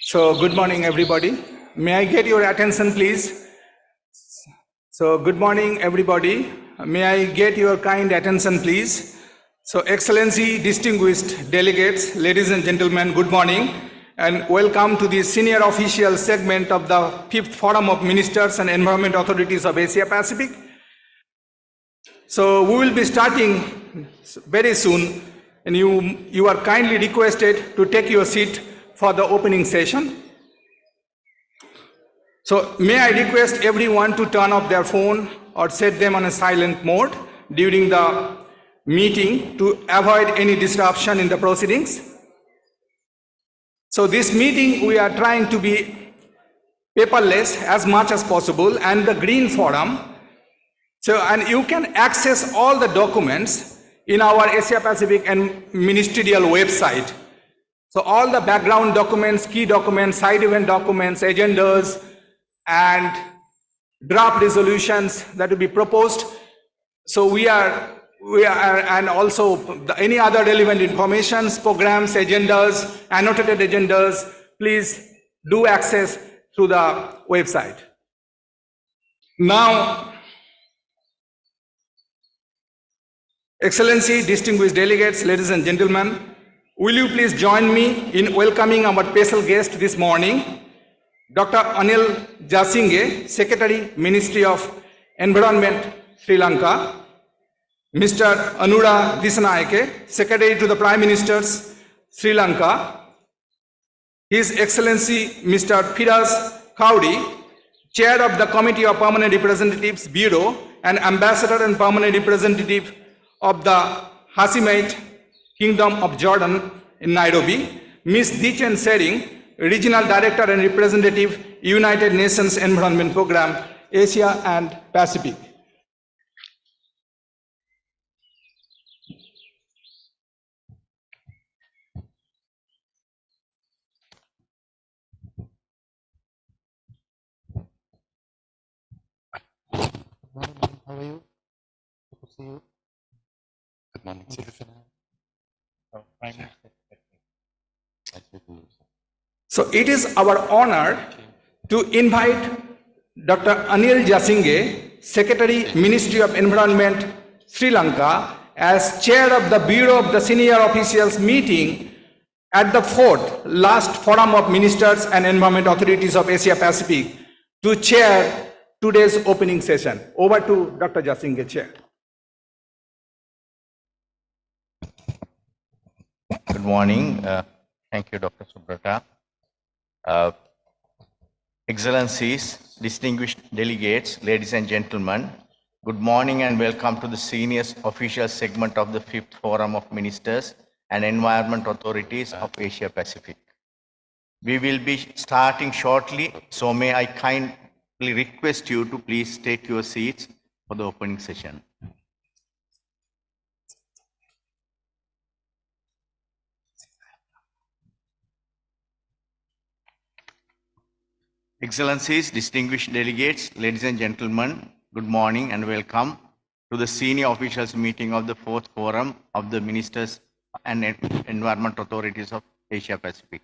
So, good morning, everybody. May I get your attention, please? So, good morning, everybody. May I get your kind attention, please? So, Excellency, distinguished delegates, ladies and gentlemen, good morning, and welcome to the senior official segment of the 5th Forum of Ministers and Environment Authorities of Asia Pacific. So, we will be starting very soon, and you are kindly requested to take your seat for the opening session. So may I request everyone to turn off their phone or set them on a silent mode during the meeting to avoid any disruption in the proceedings. So this meeting we are trying to be paperless as much as possible, and the Green Forum. So, and you can access all the documents in our Asia Pacific and ministerial website. So all the background documents, key documents, side event documents, agendas, and draft resolutions that will be proposed. So we are, and also any other relevant informations, programs, agendas, annotated agendas, please do access through the website. Now, Excellency, distinguished delegates, ladies and gentlemen, will you please join me in welcoming our special guest this morning, Dr. Anil Jasinghe, Secretary, Ministry of Environment, Sri Lanka, Mr. Anura Dissanayake, Secretary to the Prime Minister's, Sri Lanka, His Excellency Mr. Firas Kauri, Chair of the Committee of Permanent Representatives Bureau and Ambassador and Permanent Representative of the Hashemite Kingdom of Jordan in Nairobi, Ms. Dichen Sering, Regional Director and Representative, United Nations Environment Program, Asia and Pacific. Good morning, how are you? Good to see you. Good morning, sir. Prime Minister. So it is our honor to invite Dr. Anil Jasinghe, Secretary, Ministry of Environment, Sri Lanka, as Chair of the Bureau of the Senior Officials meeting at the 4th last Forum of Ministers and Environment Authorities of Asia Pacific to chair today's opening session. Over to Dr. Jasinghe, Chair. Good morning. Thank you, Dr. Subrata. Excellencies, distinguished delegates, ladies and gentlemen, good morning and welcome to the senior official segment of the 5th Forum of Ministers and Environment Authorities of Asia Pacific. We will be starting shortly, so may I kindly request you to please take your seats for the opening session. Excellencies, distinguished delegates, ladies and gentlemen, good morning and welcome to the senior officials meeting of the 4th Forum of the Ministers and Environment Authorities of Asia Pacific.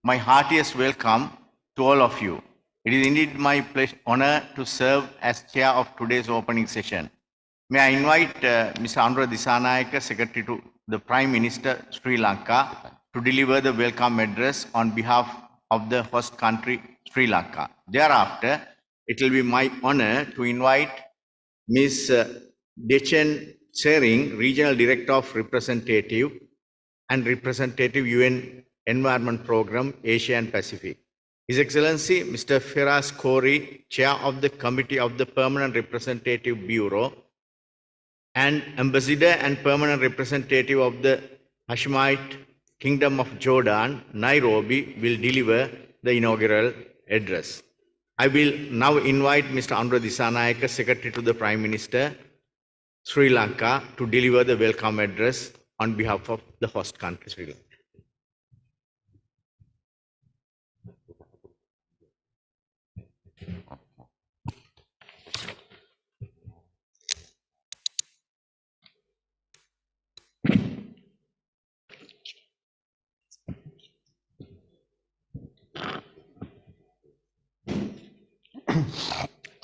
My heartiest welcome to all of you. It is indeed my honor to serve as chair of today's opening session. May I invite Mr. Anura Dissanayake, Secretary to the Prime Minister, Sri Lanka, to deliver the welcome address on behalf of the host country, Sri Lanka. Thereafter, it will be my honor to invite Ms. Dichen Sering, Regional Director of Representative and Representative UN Environment Program, Asia and Pacific. His Excellency, Mr. Firas Kauri, Chair of the Committee of the Permanent Representative Bureau and Ambassador and Permanent Representative of the Hashemite Kingdom of Jordan, Nairobi, will deliver the inaugural address. I will now invite Mr. Anura Dissanayake, Secretary to the Prime Minister, Sri Lanka, to deliver the welcome address on behalf of the host country, Sri Lanka.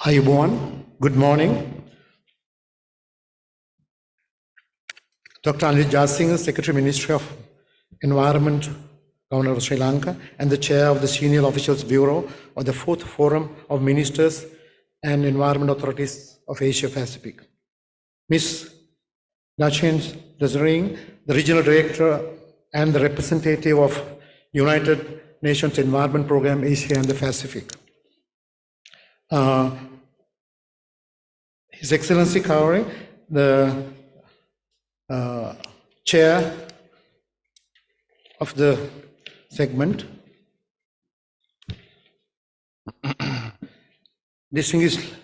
Ayubowan, good morning. Dr. Anil Jasinghe, Secretary Ministry of Environment, Governor of Sri Lanka, and the Chair of the Senior Officials Bureau of the 4th Forum of Ministers and Environment Authorities of Asia Pacific. Ms. Nachin Desering, the Regional Director and the representative of United Nations Environment Programme Asia and the Pacific. His Excellency Kauri, the Chair of the segment, distinguished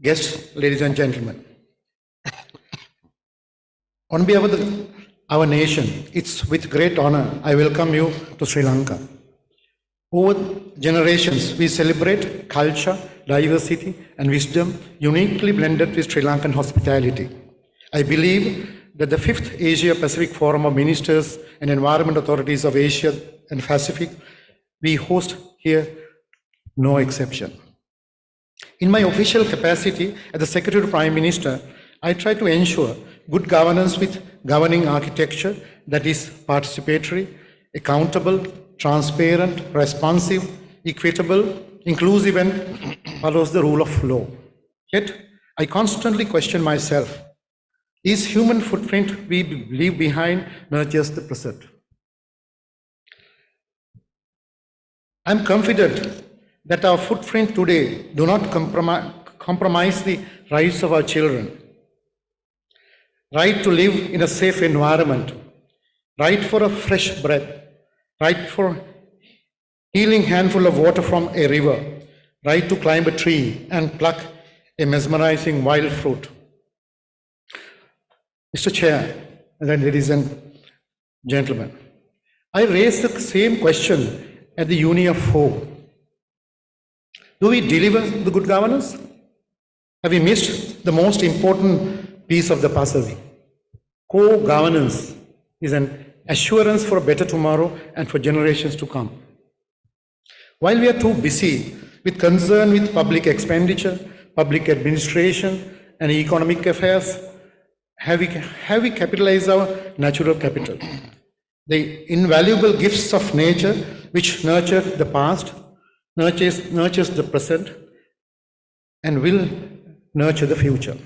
guests, ladies and gentlemen. On behalf of our nation, it's with great honor I welcome you to Sri Lanka. Over generations, we celebrate culture, diversity, and wisdom uniquely blended with Sri Lankan hospitality. I believe that the 5th Asia-Pacific Forum of Ministers and Environment Authorities of Asia and Pacific we host here, no exception. In my official capacity as the Secretary to Prime Minister, I try to ensure good governance with governing architecture that is participatory, accountable, transparent, responsive, equitable, inclusive, and follows the rule of law. Yet, I constantly question myself, is human footprint we leave behind nurtures the present? I'm confident that our footprint today do not compromise the rights of our children. Right to live in a safe environment, right for a fresh breath, right for healing handful of water from a river, right to climb a tree and pluck a mesmerizing wild fruit. Mr. Chair, and ladies and gentlemen, I raise the same question at the Uni of 4. Do we deliver the good governance? Have we missed the most important piece of the puzzle? Co-governance is an assurance for a better tomorrow and for generations to come. While we are too busy with concern with public expenditure, public administration, and economic affairs, have we capitalized our natural capital? The invaluable gifts of nature which nurture the past, nurtures the present, and will nurture the future.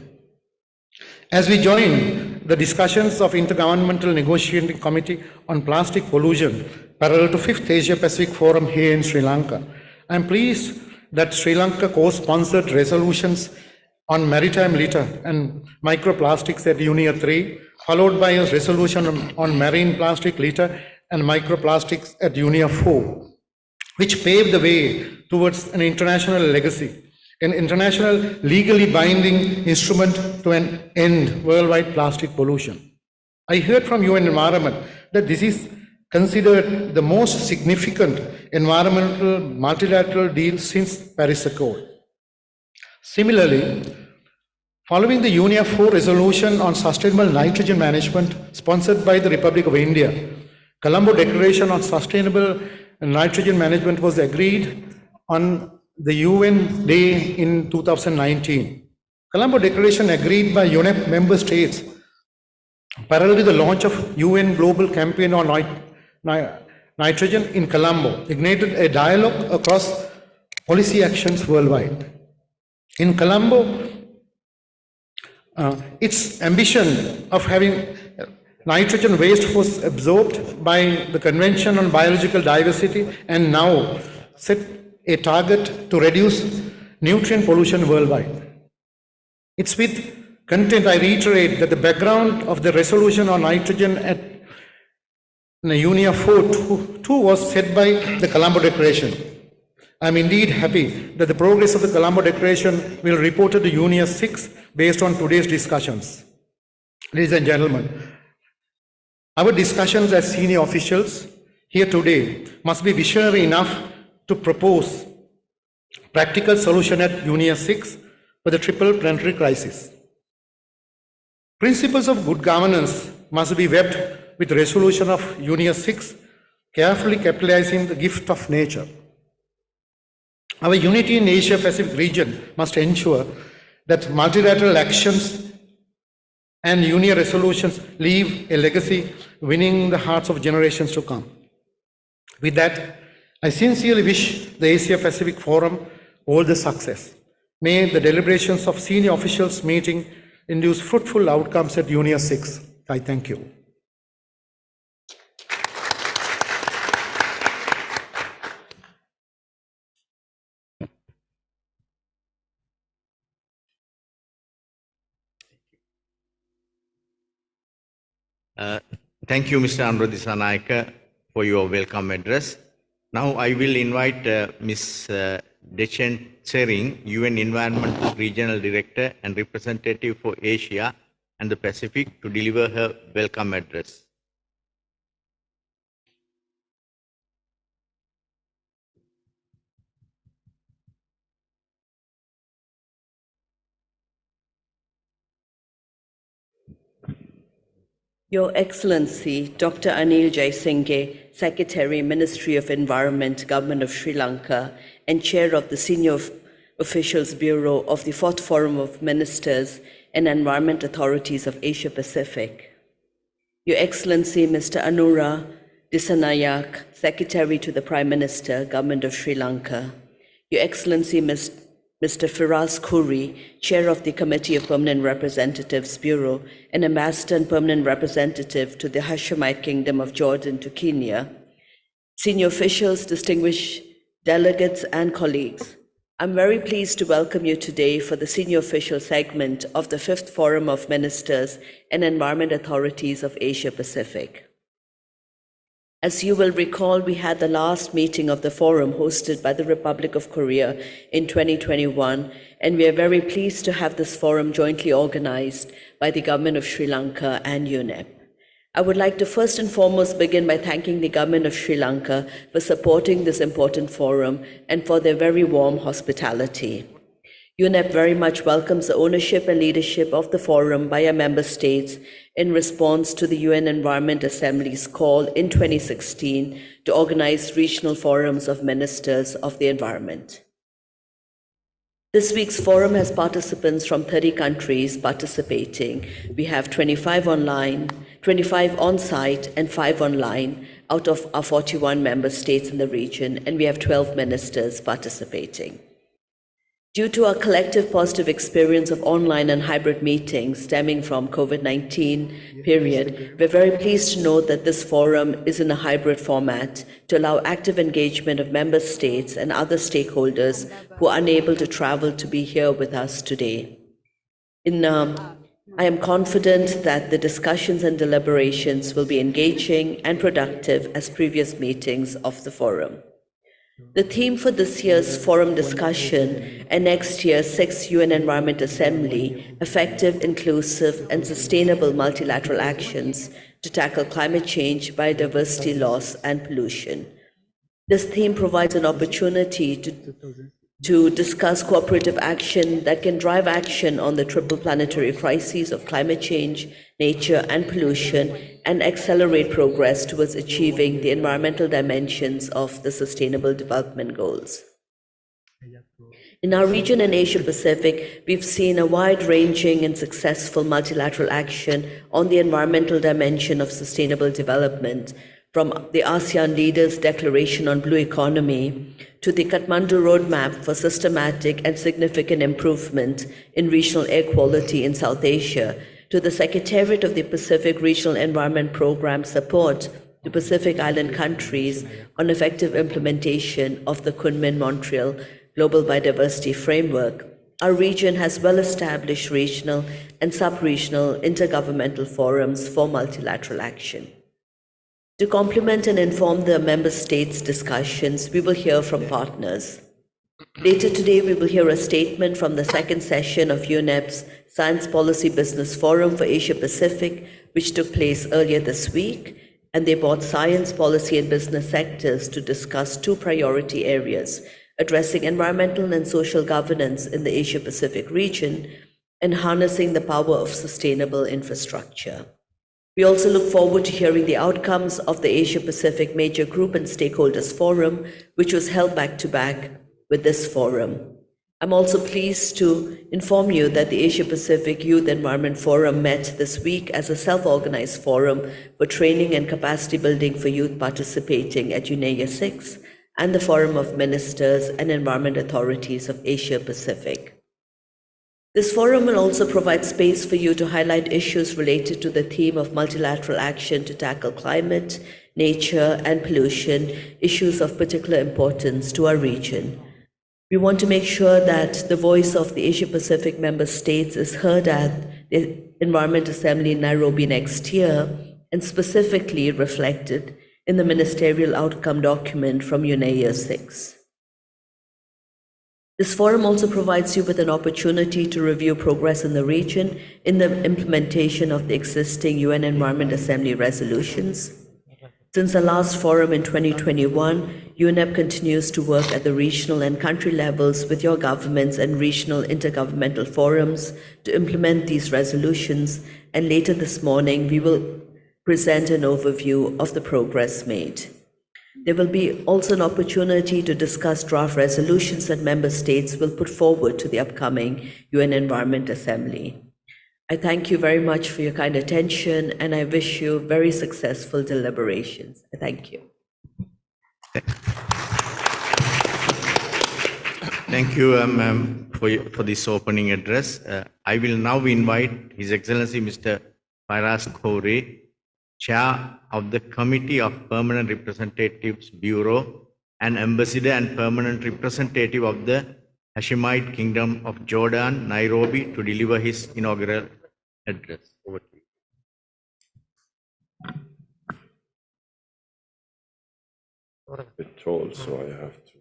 As we join the discussions of Intergovernmental Negotiating Committee on Plastic Pollution, parallel to 5th Asia-Pacific Forum here in Sri Lanka, I am pleased that Sri Lanka co-sponsored resolutions on maritime litter and microplastics at Unia 3, followed by a resolution on marine plastic litter and microplastics at Unia 4, which paved the way towards an international legacy, an international legally binding instrument to end worldwide plastic pollution. I heard from UN Environment that this is considered the most significant environmental multilateral deal since Paris Accord. Similarly, following the Unia 4 resolution on sustainable nitrogen management sponsored by the Republic of India, Colombo Declaration on Sustainable Nitrogen Management was agreed on the UN Day in 2019. Colombo Declaration agreed by UNEP member states parallel to the launch of UN Global Campaign on Nitrogen in Colombo, ignited a dialogue across policy actions worldwide. In Colombo, its ambition of having nitrogen waste was absorbed by the Convention on Biological Diversity and now set a target to reduce nutrient pollution worldwide. It's with content I reiterate that the background of the resolution on nitrogen at Unia 4 too was set by the Colombo Declaration. I'm indeed happy that the progress of the Colombo Declaration will be reported to Unia 6 based on today's discussions. Ladies and gentlemen, our discussions as senior officials here today must be visionary enough to propose practical solution at Unia 6 for the triple planetary crisis. Principles of good governance must be webbed with resolution of Unia 6, carefully capitalizing the gift of nature. Our unity in Asia Pacific region must ensure that multilateral actions and UNIA resolutions leave a legacy winning the hearts of generations to come. With that, I sincerely wish the Asia Pacific Forum all the success. May the deliberations of senior officials meeting induce fruitful outcomes at UNIA 6. I thank you. Thank you, Mr. Anuruddha Dissanayake, for your welcome address. Now I will invite Ms. Dechen Tsering, UN Environmental Regional Director and Representative for Asia and the Pacific, to deliver her welcome address. Your Excellency, Dr. Anil Jaisinghe, Secretary, Ministry of Environment, Government of Sri Lanka, and Chair of the Senior Officials Bureau of the Fourth Forum of Ministers and Environment Authorities of Asia Pacific. Your Excellency, Mr. Anura Dissanayake, Secretary to the Prime Minister, Government of Sri Lanka. Your Excellency, Mr. Firas Khoury, Chair of the Committee of Permanent Representatives Bureau and Ambassador and Permanent Representative to the Hashemite Kingdom of Jordan to Kenya, senior officials, distinguished delegates, and colleagues, I'm very pleased to welcome you today for the senior official segment of the Fifth Forum of Ministers and Environment Authorities of Asia Pacific. As you will recall, we had the last meeting of the forum hosted by the Republic of Korea in 2021, and we are very pleased to have this forum jointly organized by the Government of Sri Lanka and UNEP. I would like to first and foremost begin by thanking the Government of Sri Lanka for supporting this important forum and for their very warm hospitality. UNEP very much welcomes the ownership and leadership of the forum by our member states in response to the UN Environment Assembly's call in 2016 to organize regional forums of ministers of the environment. This week's forum has participants from 30 countries participating. We have 25 online, 25 on-site, and 5 online out of our 41 member states in the region, and we have 12 ministers participating. Due to our collective positive experience of online and hybrid meetings stemming from COVID-19 period, we're very pleased to note that this forum is in a hybrid format to allow active engagement of member states and other stakeholders who are unable to travel to be here with us today. I am confident that the discussions and deliberations will be engaging and productive as previous meetings of the forum. The theme for this year's forum discussion and next year's 6th UN Environment Assembly, Effective, Inclusive, and Sustainable Multilateral Actions to Tackle Climate Change, Biodiversity Loss, and Pollution. This theme provides an opportunity to discuss cooperative action that can drive action on the triple planetary crises of climate change, nature, and pollution, and accelerate progress towards achieving the environmental dimensions of the Sustainable Development Goals. In our region in Asia Pacific, we've seen a wide-ranging and successful multilateral action on the environmental dimension of sustainable development, from the ASEAN Leaders' Declaration on Blue Economy to the Kathmandu Roadmap for systematic and significant improvement in regional air quality in South Asia, to the Secretariat of the Pacific Regional Environment Program support to Pacific Island countries on effective implementation of the Kunming-Montreal Global Biodiversity Framework. Our region has well-established regional and sub-regional intergovernmental forums for multilateral action. To complement and inform the member states' discussions, we will hear from partners. Later today, we will hear a statement from the second session of UNEP's Science Policy Business Forum for Asia Pacific, which took place earlier this week, and they brought science, policy, and business sectors to discuss 2 priority areas, addressing environmental and social governance in the Asia Pacific region and harnessing the power of sustainable infrastructure. We also look forward to hearing the outcomes of the Asia Pacific Major Group and Stakeholders Forum, which was held back-to-back with this forum. I'm also pleased to inform you that the Asia Pacific Youth Environment Forum met this week as a self-organized forum for training and capacity building for youth participating at UNEA 6 and the Forum of Ministers and Environment Authorities of Asia Pacific. This forum will also provide space for you to highlight issues related to the theme of multilateral action to tackle climate, nature, and pollution, issues of particular importance to our region. We want to make sure that the voice of the Asia Pacific member states is heard at the Environment Assembly in Nairobi next year and specifically reflected in the ministerial outcome document from UNEA 6. This forum also provides you with an opportunity to review progress in the region in the implementation of the existing UN Environment Assembly resolutions. Since the last forum in 2021, UNEP continues to work at the regional and country levels with your governments and regional intergovernmental forums to implement these resolutions, and later this morning we will present an overview of the progress made. There will be also an opportunity to discuss draft resolutions that member states will put forward to the upcoming UN Environment Assembly. I thank you very much for your kind attention, and I wish you very successful deliberations. Thank you. Thank you, ma'am, for this opening address. I will now invite His Excellency Mr. Firas Khoury, Chair of the Committee of Permanent Representatives Bureau and Ambassador and Permanent Representative of the Hashemite Kingdom of Jordan, Nairobi, to deliver his inaugural address. Over to you. It trolls, so I have to.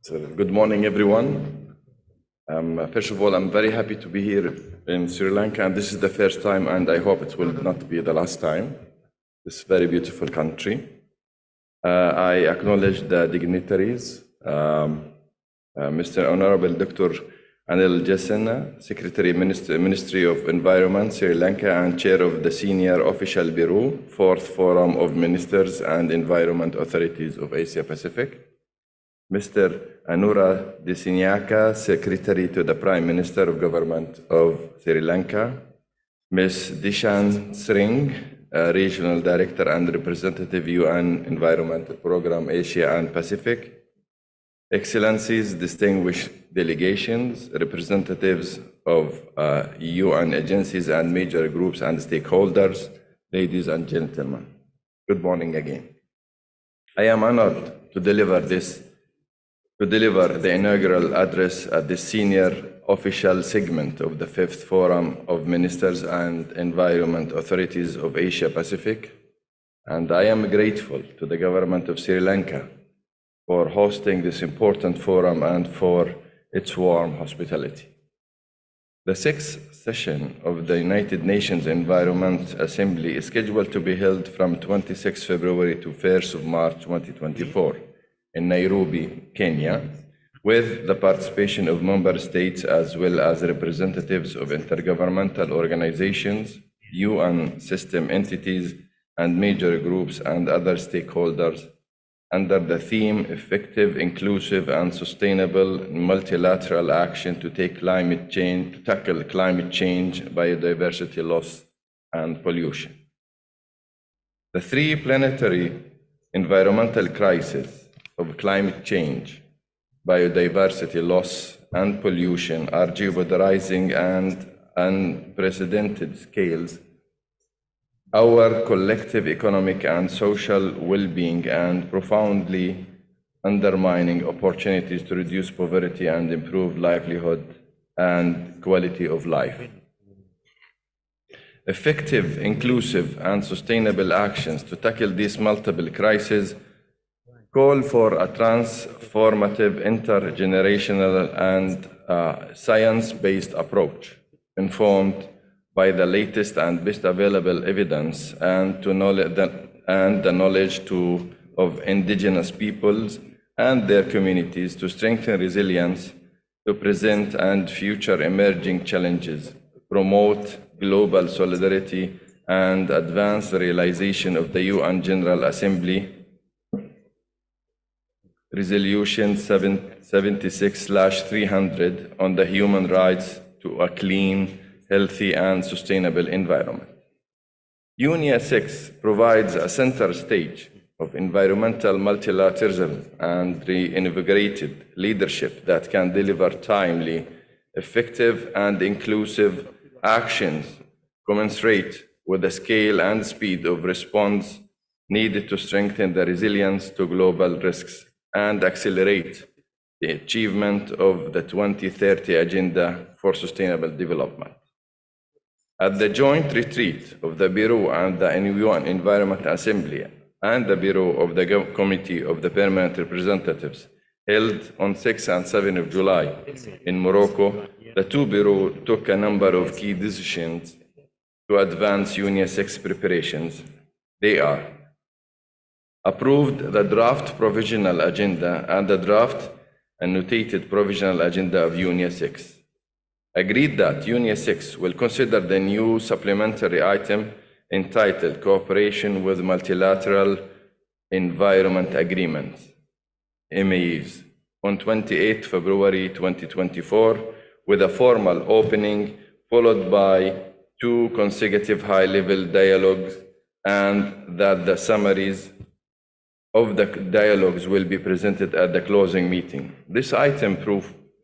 So, good morning, everyone. First of all, I'm very happy to be here in Sri Lanka, and this is the first time, and I hope it will not be the last time. This very beautiful country. I acknowledge the dignitaries, Mr. Honorable Dr. Anil Jaisinghe, Secretary Ministry of Environment, Sri Lanka, and Chair of the Senior Official Bureau, 4th Forum of Ministers and Environment Authorities of Asia Pacific. Mr. Anura Dissanayake, Secretary to the Prime Minister of Government of Sri Lanka. Ms. Dishan Sring, Regional Director and Representative UN Environmental Program Asia and Pacific. Excellencies, distinguished delegations, representatives of UN agencies and major groups and stakeholders, ladies and gentlemen, good morning again. I am honored to deliver the inaugural address at the senior official segment of the 5th Forum of Ministers and Environment Authorities of Asia Pacific, and I am grateful to the government of Sri Lanka for hosting this important forum and for its warm hospitality. The 6th session of the United Nations Environment Assembly is scheduled to be held from 26 February to 1st of March 2024 in Nairobi, Kenya, with the participation of member states as well as representatives of intergovernmental organizations, UN system entities, and major groups and other stakeholders under the theme Effective, Inclusive, and Sustainable Multilateral Action to tackle climate change, biodiversity loss, and pollution. The three planetary environmental crises of climate change, biodiversity loss, and pollution are jeopardizing and unprecedented scales our collective economic and social well-being and profoundly undermining opportunities to reduce poverty and improve livelihood and quality of life. Effective, inclusive, and sustainable actions to tackle these multiple crises call for a transformative, intergenerational, and science-based approach informed by the latest and best available evidence and the knowledge of indigenous peoples and their communities to strengthen resilience to present and future emerging challenges, promote global solidarity, and advance the realization of the UN General Assembly Resolution 76/300 on the human rights to a clean, healthy, and sustainable environment. UNIA 6 provides a center stage of environmental multilateralism and reinvigorated leadership that can deliver timely, effective, and inclusive actions commensurate with the scale and speed of response needed to strengthen the resilience to global risks and accelerate the achievement of the 2030 Agenda for Sustainable Development. At the joint retreat of the Bureau and the UN Environment Assembly and the Bureau of the Committee of the Permanent Representatives held on 6 and 7 of July in Morocco, the two bureaus took a number of key decisions to advance UNIA 6 preparations. They are: approved the draft provisional agenda and the draft annotated provisional agenda of UNIA 6. Agreed that UNIA 6 will consider the new supplementary item entitled Cooperation with Multilateral Environment Agreements, MAEs, on 28 February 2024, with a formal opening followed by 2 consecutive high-level dialogues, and that the summaries of the dialogues will be presented at the closing meeting. This item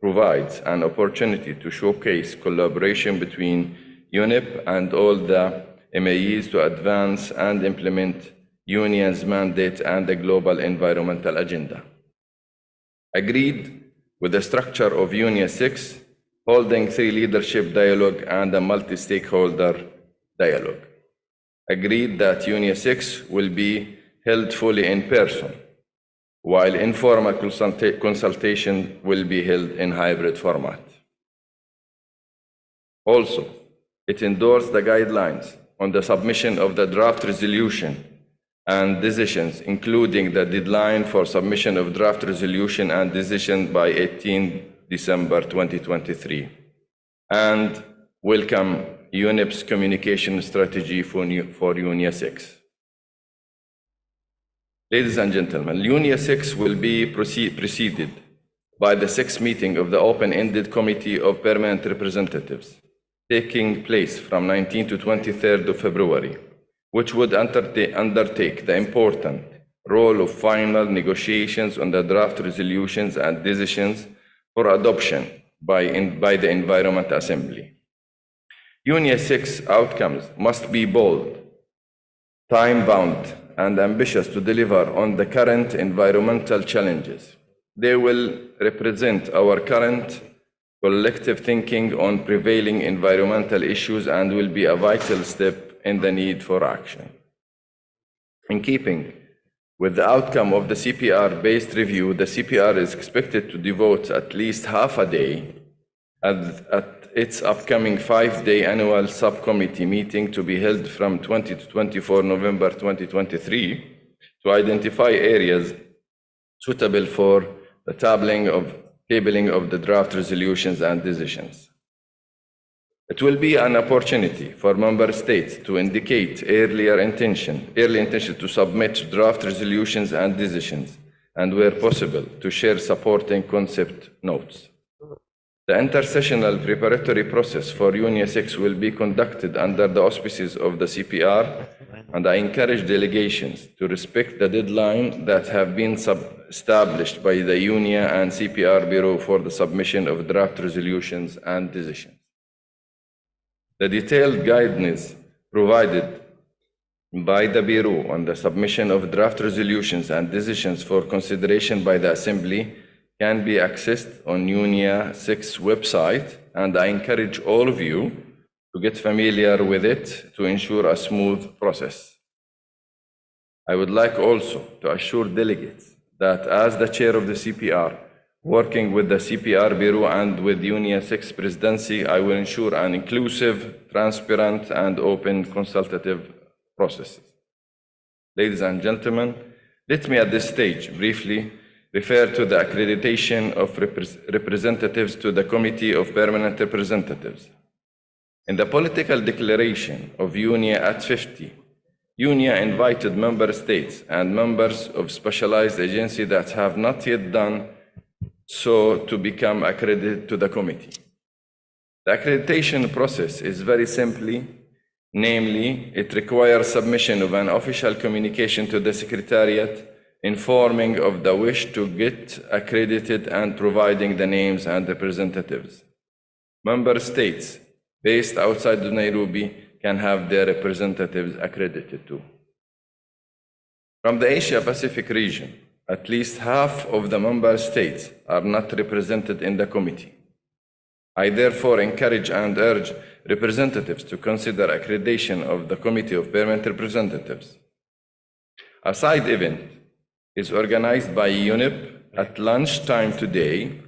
provides an opportunity to showcase collaboration between UNEP and all the MAEs to advance and implement UNIA's mandate and the global environmental agenda. Agreed with the structure of UNIA 6, holding 3 leadership dialogue and a multi-stakeholder dialogue. Agreed that UNIA 6 will be held fully in person, while informal consultation will be held in hybrid format. Also, it endorsed the guidelines on the submission of the draft resolution and decisions, including the deadline for submission of draft resolution and decision by 18 December 2023, and welcome UNEP's communication strategy for UNIA 6. Ladies and gentlemen, UNIA 6 will be preceded by the 6th meeting of the Open-Ended Committee of Permanent Representatives, taking place from 19 to 23rd of February, which would undertake the important role of final negotiations on the draft resolutions and decisions for adoption by the Environment Assembly. UNIA 6 outcomes must be bold, time-bound, and ambitious to deliver on the current environmental challenges. They will represent our current collective thinking on prevailing environmental issues and will be a vital step in the need for action. In keeping with the outcome of the CPR-based review, the CPR is expected to devote at least half a day at its upcoming 5-day annual subcommittee meeting to be held from 20 to 24 November 2023 to identify areas suitable for the tabling of the draft resolutions and decisions. It will be an opportunity for member states to indicate early intention to submit draft resolutions and decisions, and where possible, to share supporting concept notes. The intersessional preparatory process for UNIA 6 will be conducted under the auspices of the CPR, and I encourage delegations to respect the deadline that have been established by the UNIA and CPR Bureau for the submission of draft resolutions and decisions. The detailed guidance provided by the Bureau on the submission of draft resolutions and decisions for consideration by the Assembly can be accessed on UNIA 6 website, and I encourage all of you to get familiar with it to ensure a smooth process. I would like also to assure delegates that as the chair of the CPR, working with the CPR Bureau and with UNIA 6 presidency, I will ensure an inclusive, transparent, and open consultative process. Ladies and gentlemen, let me at this stage briefly refer to the accreditation of representatives to the Committee of Permanent Representatives. In the political declaration of UNIA at 50, UNIA invited member states and members of specialized agencies that have not yet done so to become accredited to the committee. The accreditation process is very simply, namely, it requires submission of an official communication to the Secretariat informing of the wish to get accredited and providing the names and representatives. Member states based outside of Nairobi can have their representatives accredited too. From the Asia Pacific region, at least half of the member states are not represented in the committee. I therefore encourage and urge representatives to consider accreditation of the Committee of Permanent Representatives. A side event is organized by UNEP at lunchtime today,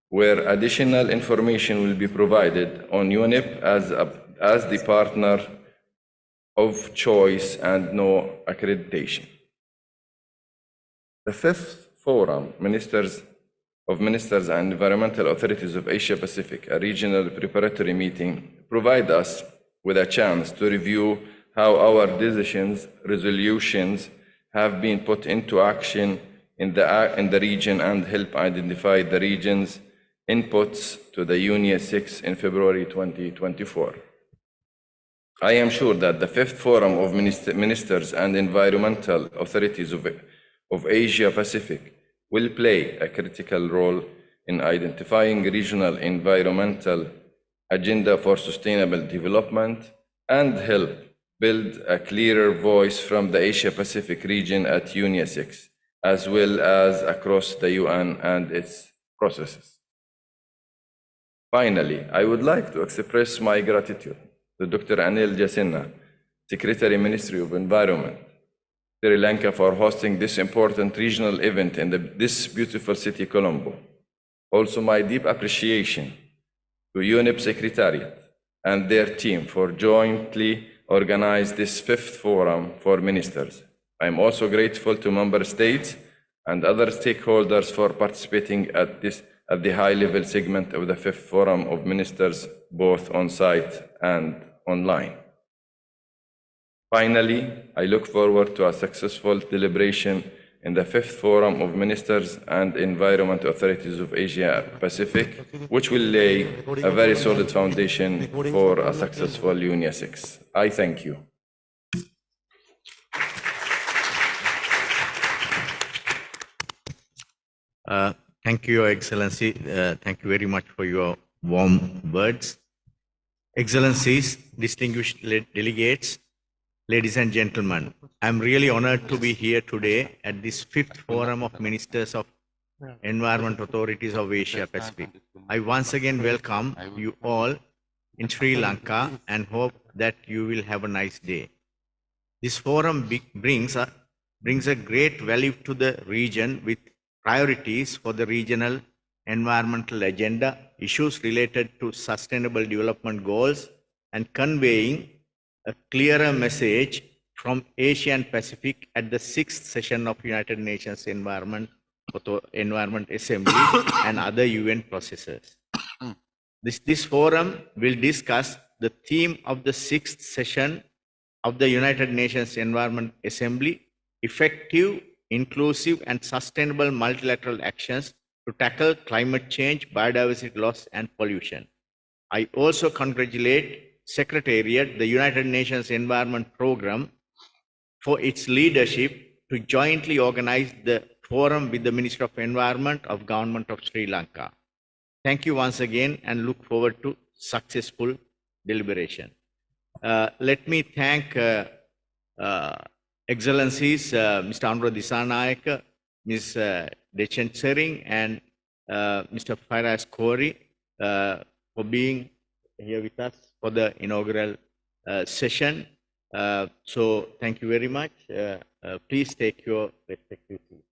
where additional information will be provided on UNEP as the partner of choice and no accreditation. The fifth forum, Ministers and Environmental Authorities of Asia Pacific, a regional preparatory meeting, provide us with a chance to review how our decisions, resolutions have been put into action in the region and help identify the region's inputs to the UNIA 6 in February 2024. I am sure that the fifth forum of ministers and environmental authorities of Asia Pacific will play a critical role in identifying regional environmental agenda for sustainable development and help build a clearer voice from the Asia Pacific region at UNIA 6, as well as across the UN and its processes. Finally, I would like to express my gratitude to Dr. Anil Jasinha, Secretary Ministry of Environment, Sri Lanka, for hosting this important regional event in this beautiful city, Colombo. Also, my deep appreciation to UNEP Secretariat and their team for jointly organizing this fifth forum for ministers. I am also grateful to member states and other stakeholders for participating at the high-level segment of the fifth forum of ministers, both on-site and online. Finally, I look forward to a successful deliberation in the fifth forum of ministers and environment authorities of Asia Pacific, which will lay a very solid foundation for a successful UNIA 6. I thank you. Thank you, Your Excellency. Thank you very much for your warm words. Excellencies, distinguished delegates, ladies and gentlemen, I'm really honored to be here today at this fifth forum of Ministers of Environment Authorities of Asia Pacific. I once again welcome you all in Sri Lanka and hope that you will have a nice day. This forum brings a great value to the region with priorities for the regional environmental agenda, issues related to sustainable development goals, and conveying a clearer message from Asia and Pacific at the 6th session of United Nations Environment Assembly and other UN processes. This forum will discuss the theme of the 6th session of the United Nations Environment Assembly, effective, inclusive, and sustainable multilateral actions to tackle climate change, biodiversity loss, and pollution. I also congratulate Secretariat, the United Nations Environment Programme, for its leadership to jointly organize the forum with the Minister of Environment of Government of Sri Lanka. Thank you once again and look forward to successful deliberation. Let me thank Excellencies Mr. Anura Dissanayake, Ms. Dechen Tsering, and Mr. Firas Khoury for being here with us for the inaugural session. So thank you very much. Please take your respective seats.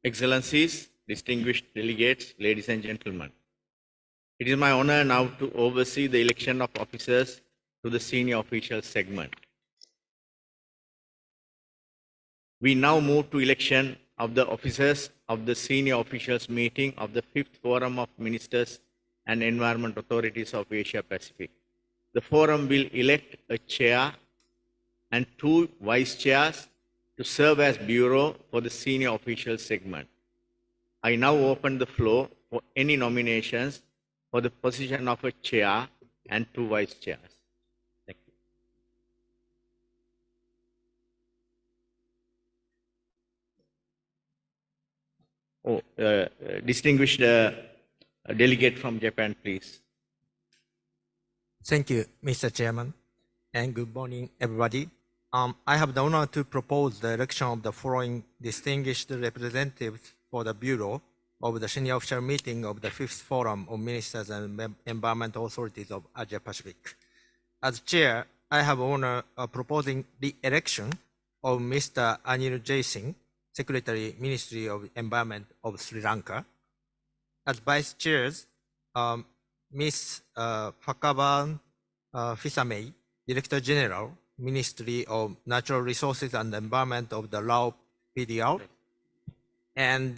Excellencies, distinguished delegates, ladies and gentlemen. It is my honor now to oversee the election of officers to the senior official segment. We now move to election of the officers of the senior officials meeting of the 5th Forum of Ministers and Environment Authorities of Asia Pacific. The forum will elect a chair and 2 vice chairs to serve as bureau for the senior official segment. I now open the floor for any nominations for the position of a chair and 2 vice chairs. Thank you. Distinguished delegate from Japan, please. Thank you, Mr. Chairman, and good morning, everybody. I have the honor to propose the election of the following distinguished representatives for the Bureau of the Senior Official Meeting of the 5th Forum of Ministers and Environmental Authorities of Asia Pacific. As Chair, I have the honor of proposing the election of Mr. Anil J. Singh, Secretary, Ministry of Environment of Sri Lanka. As Vice Chairs, Ms. Phakawan Fisamay, Director General, Ministry of Natural Resources and Environment of the Lao PDR, and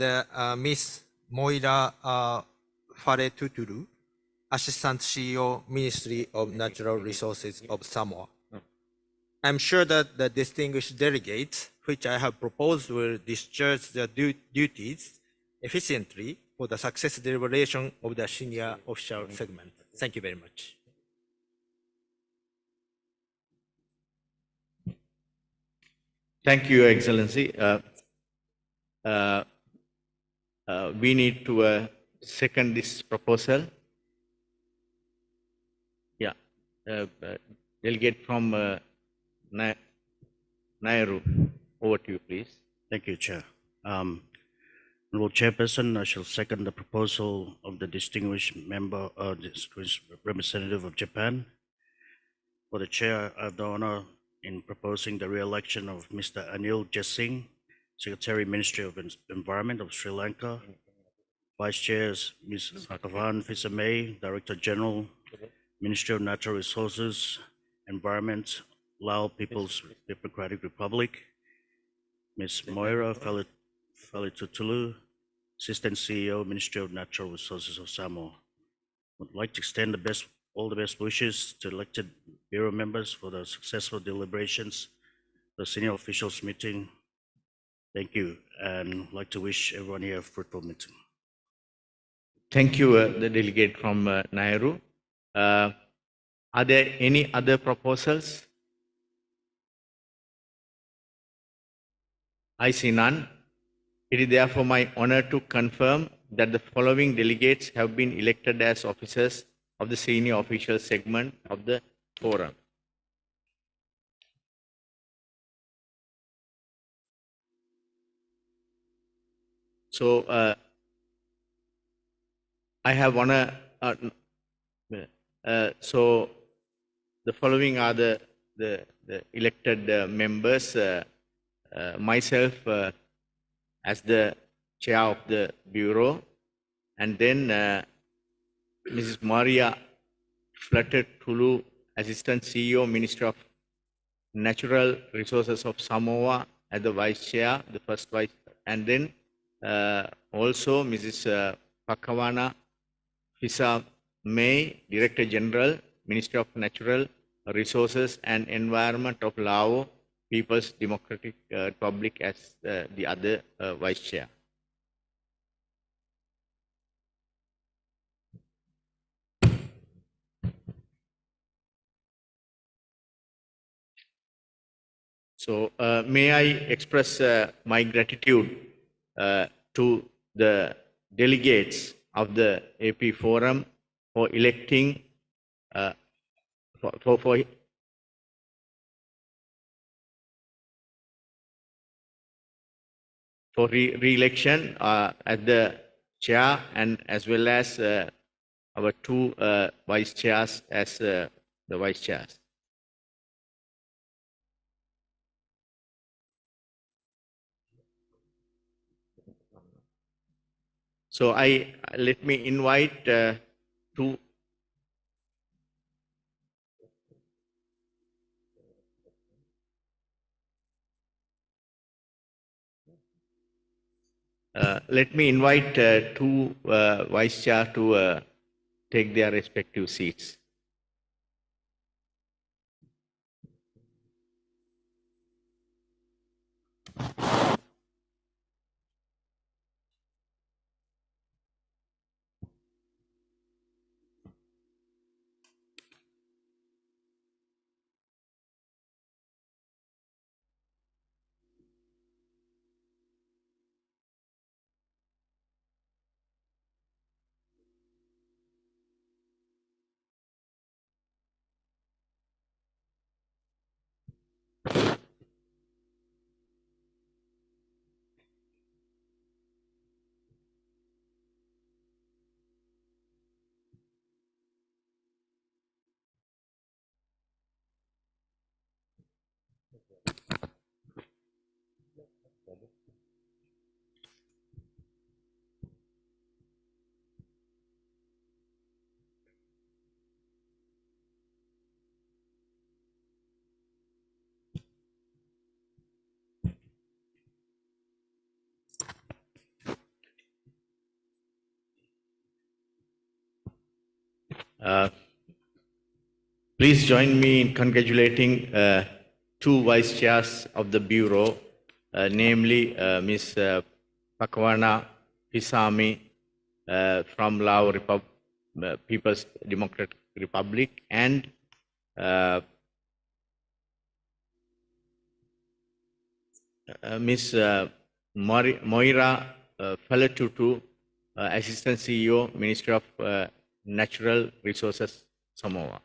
Ms. Moira Faretuturu, Assistant CEO, Ministry of Natural Resources of Samoa. I'm sure that the distinguished delegates, which I have proposed, will discharge their duties efficiently for the success deliberation of the senior official segment. Thank you very much. Thank you, Your Excellency. We need to second this proposal. Yeah, delegate from Nairu, over to you, please. Thank you, Chair. Honorable Chairperson, I shall second the proposal of the distinguished member, distinguished representative of Japan. For the Chair, I have the honor in proposing the re-election of Mr. Anil J. Singh, Secretary, Ministry of Environment of Sri Lanka. Vice Chairs, Ms. Phakawan Fisamay, Director General, Ministry of Natural Resources, Environment, Lao People's Democratic Republic. Ms. Moira Faletutulu, Assistant CEO, Ministry of Natural Resources of Samoa. Would like to extend all the best wishes to elected Bureau members for the successful deliberations, the senior officials meeting. Thank you, and I'd like to wish everyone here a fruitful meeting. Thank you, the delegate from Nairu. Are there any other proposals? I see none. It is therefore my honor to confirm that the following delegates have been elected as officers of the senior official segment of the forum. So, I have honor. So, the following are the elected members. Myself as the chair of the bureau, and then Mrs. Maria Faletutulu, Assistant CEO, Ministry of Natural Resources of Samoa, as the vice chair, the first vice, and then also Mrs. Phakawan Fisamay, Director General, Ministry of Natural Resources and Environment of Lao People's Democratic Republic, as the other vice chair. So may I express my gratitude to the delegates of the AP Forum for electing for re-election as the chair, and as well as our 2 vice chairs as the vice chairs. So let me invite two. Let me invite two vice chair to take their respective seats. Please join me in congratulating two vice chairs of the Bureau, namely Ms. Pakwana Pisami from Lao People's Democratic Republic and Ms. Moira Falatutu, Assistant CEO, Ministry of Natural Resources, Samoa.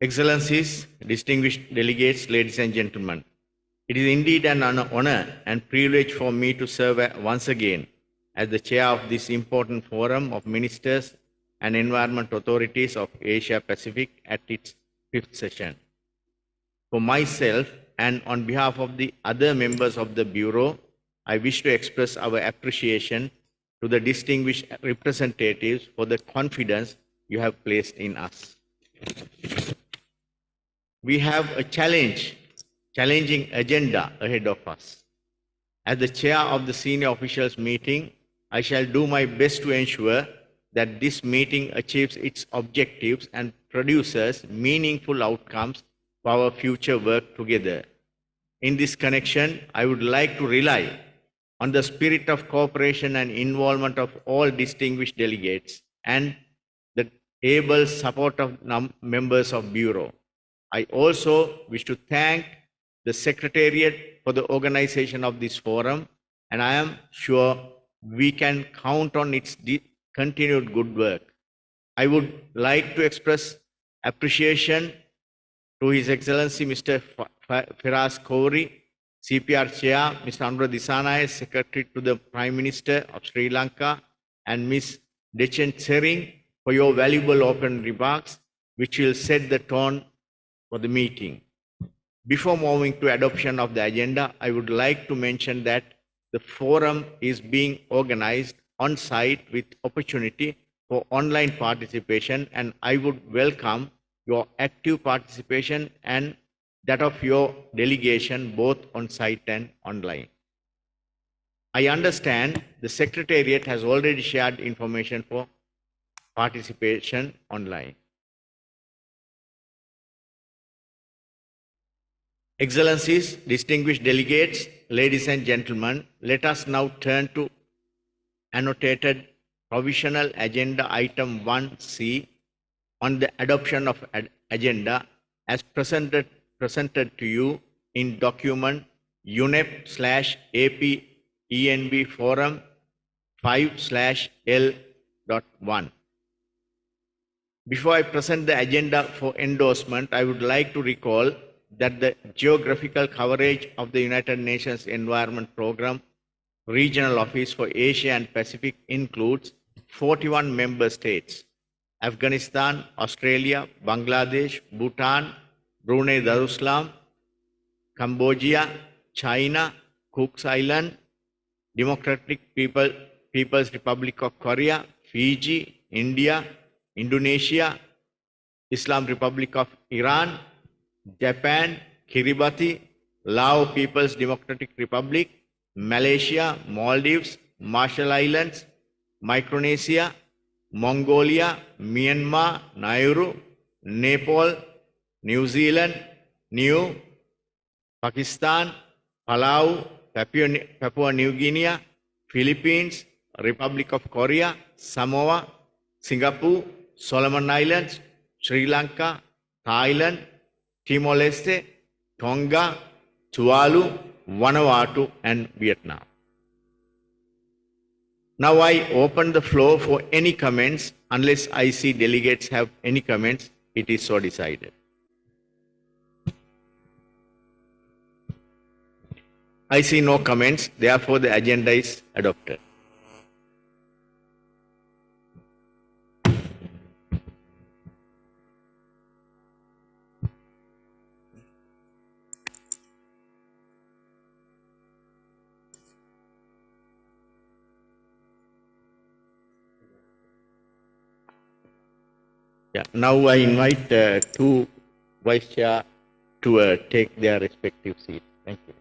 Excellencies, distinguished delegates, ladies and gentlemen, it is indeed an honor and privilege for me to serve once again as the chair of this important forum of ministers and environment authorities of Asia Pacific at its 5th session. For myself and on behalf of the other members of the Bureau, I wish to express our appreciation to the distinguished representatives for the confidence you have placed in us. We have a challenging agenda ahead of us. As the chair of the senior officials meeting, I shall do my best to ensure that this meeting achieves its objectives and produces meaningful outcomes for our future work together. In this connection, I would like to rely on the spirit of cooperation and involvement of all distinguished delegates and the able support of members of Bureau. I also wish to thank the Secretariat for the organization of this forum, and I am sure we can count on its continued good work. I would like to express appreciation to His Excellency Mr. Firas Kouri, CPR Chair, Mr. Anura Dissanayake, Secretary to the Prime Minister of Sri Lanka, and Ms. Dechen Tsering for your valuable open remarks, which will set the tone for the meeting. Before moving to adoption of the agenda, I would like to mention that the forum is being organized on site with opportunity for online participation, and I would welcome your active participation and that of your delegation both on site and online. I understand the Secretariat has already shared information for participation online. Excellencies, distinguished delegates, ladies and gentlemen, let us now turn to annotated provisional agenda item 1C on the adoption of agenda as presented to you in document UNEP/AP ENB Forum 5/L.1. Before I present the agenda for endorsement, I would like to recall that the geographical coverage of the United Nations Environment Programme Regional Office for Asia and Pacific includes 41 member states: Afghanistan, Australia, Bangladesh, Bhutan, Brunei Darussalam, Cambodia, China, Cook's Island, People's Republic of Korea, Fiji, India, Indonesia, Islam Republic of Iran, Japan, Kiribati, Lao People's Democratic Republic, Malaysia, Maldives, Marshall Islands, Micronesia, Mongolia, Myanmar, Nauru, Nepal, New Zealand, New, Pakistan, Palau, Papua New Guinea, Philippines, Republic of Korea, Samoa, Singapore, Solomon Islands, Sri Lanka, Thailand, Timor-Leste, Tonga, Tuvalu, Vanuatu, and Vietnam. Now I open the floor for any comments. Unless I see delegates have any comments, it is so decided. I see no comments, therefore the agenda is adopted. Yeah, now I invite two vice chair to take their respective seats. Thank you.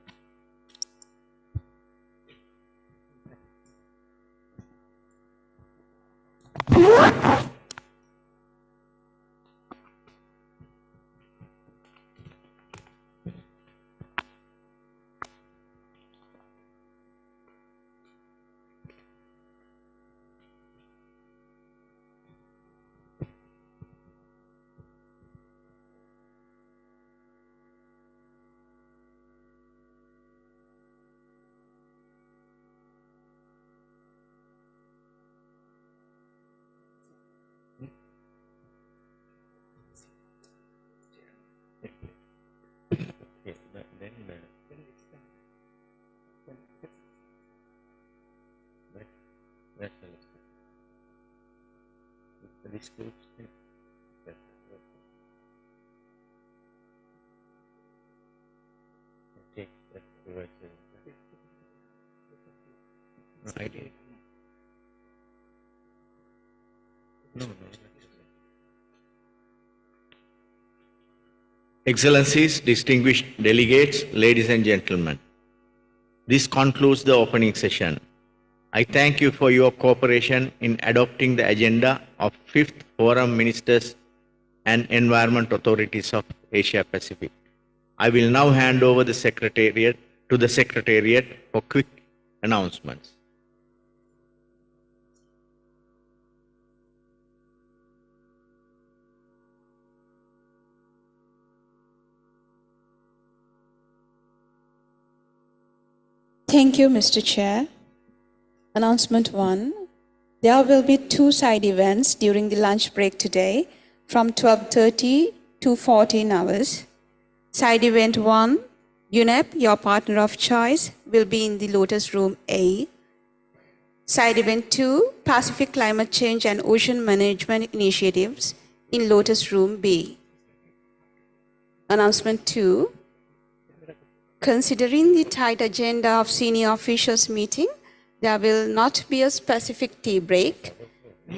Excellencies, distinguished delegates, ladies and gentlemen, this concludes the opening session. I thank you for your cooperation in adopting the agenda of 5th Forum Ministers and Environment Authorities of Asia Pacific. I will now hand over the Secretariat for quick announcements. Thank you, Mr. Chair. Announcement 1. There will be 2 side events during the lunch break today from 12:30 to 14 hours. Side event 1, UNEP, your partner of choice, will be in the Lotus Room A. Side event 2, Pacific Climate Change and Ocean Management Initiatives in Lotus Room B. Announcement 2. Considering the tight agenda of senior officials meeting, there will not be a specific tea break.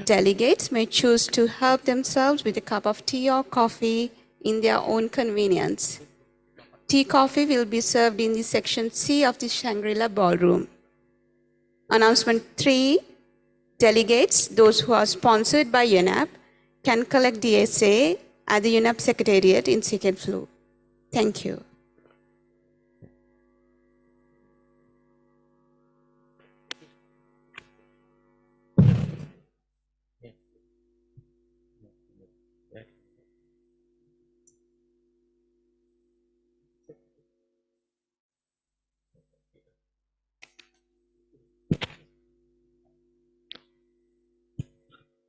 Delegates may choose to help themselves with a cup of tea or coffee in their own convenience. Tea coffee will be served in the section C of the Shangri-La Ballroom. Announcement 3. Delegates, those who are sponsored by UNEP, can collect DSA at the UNEP Secretariat in second floor. Thank you.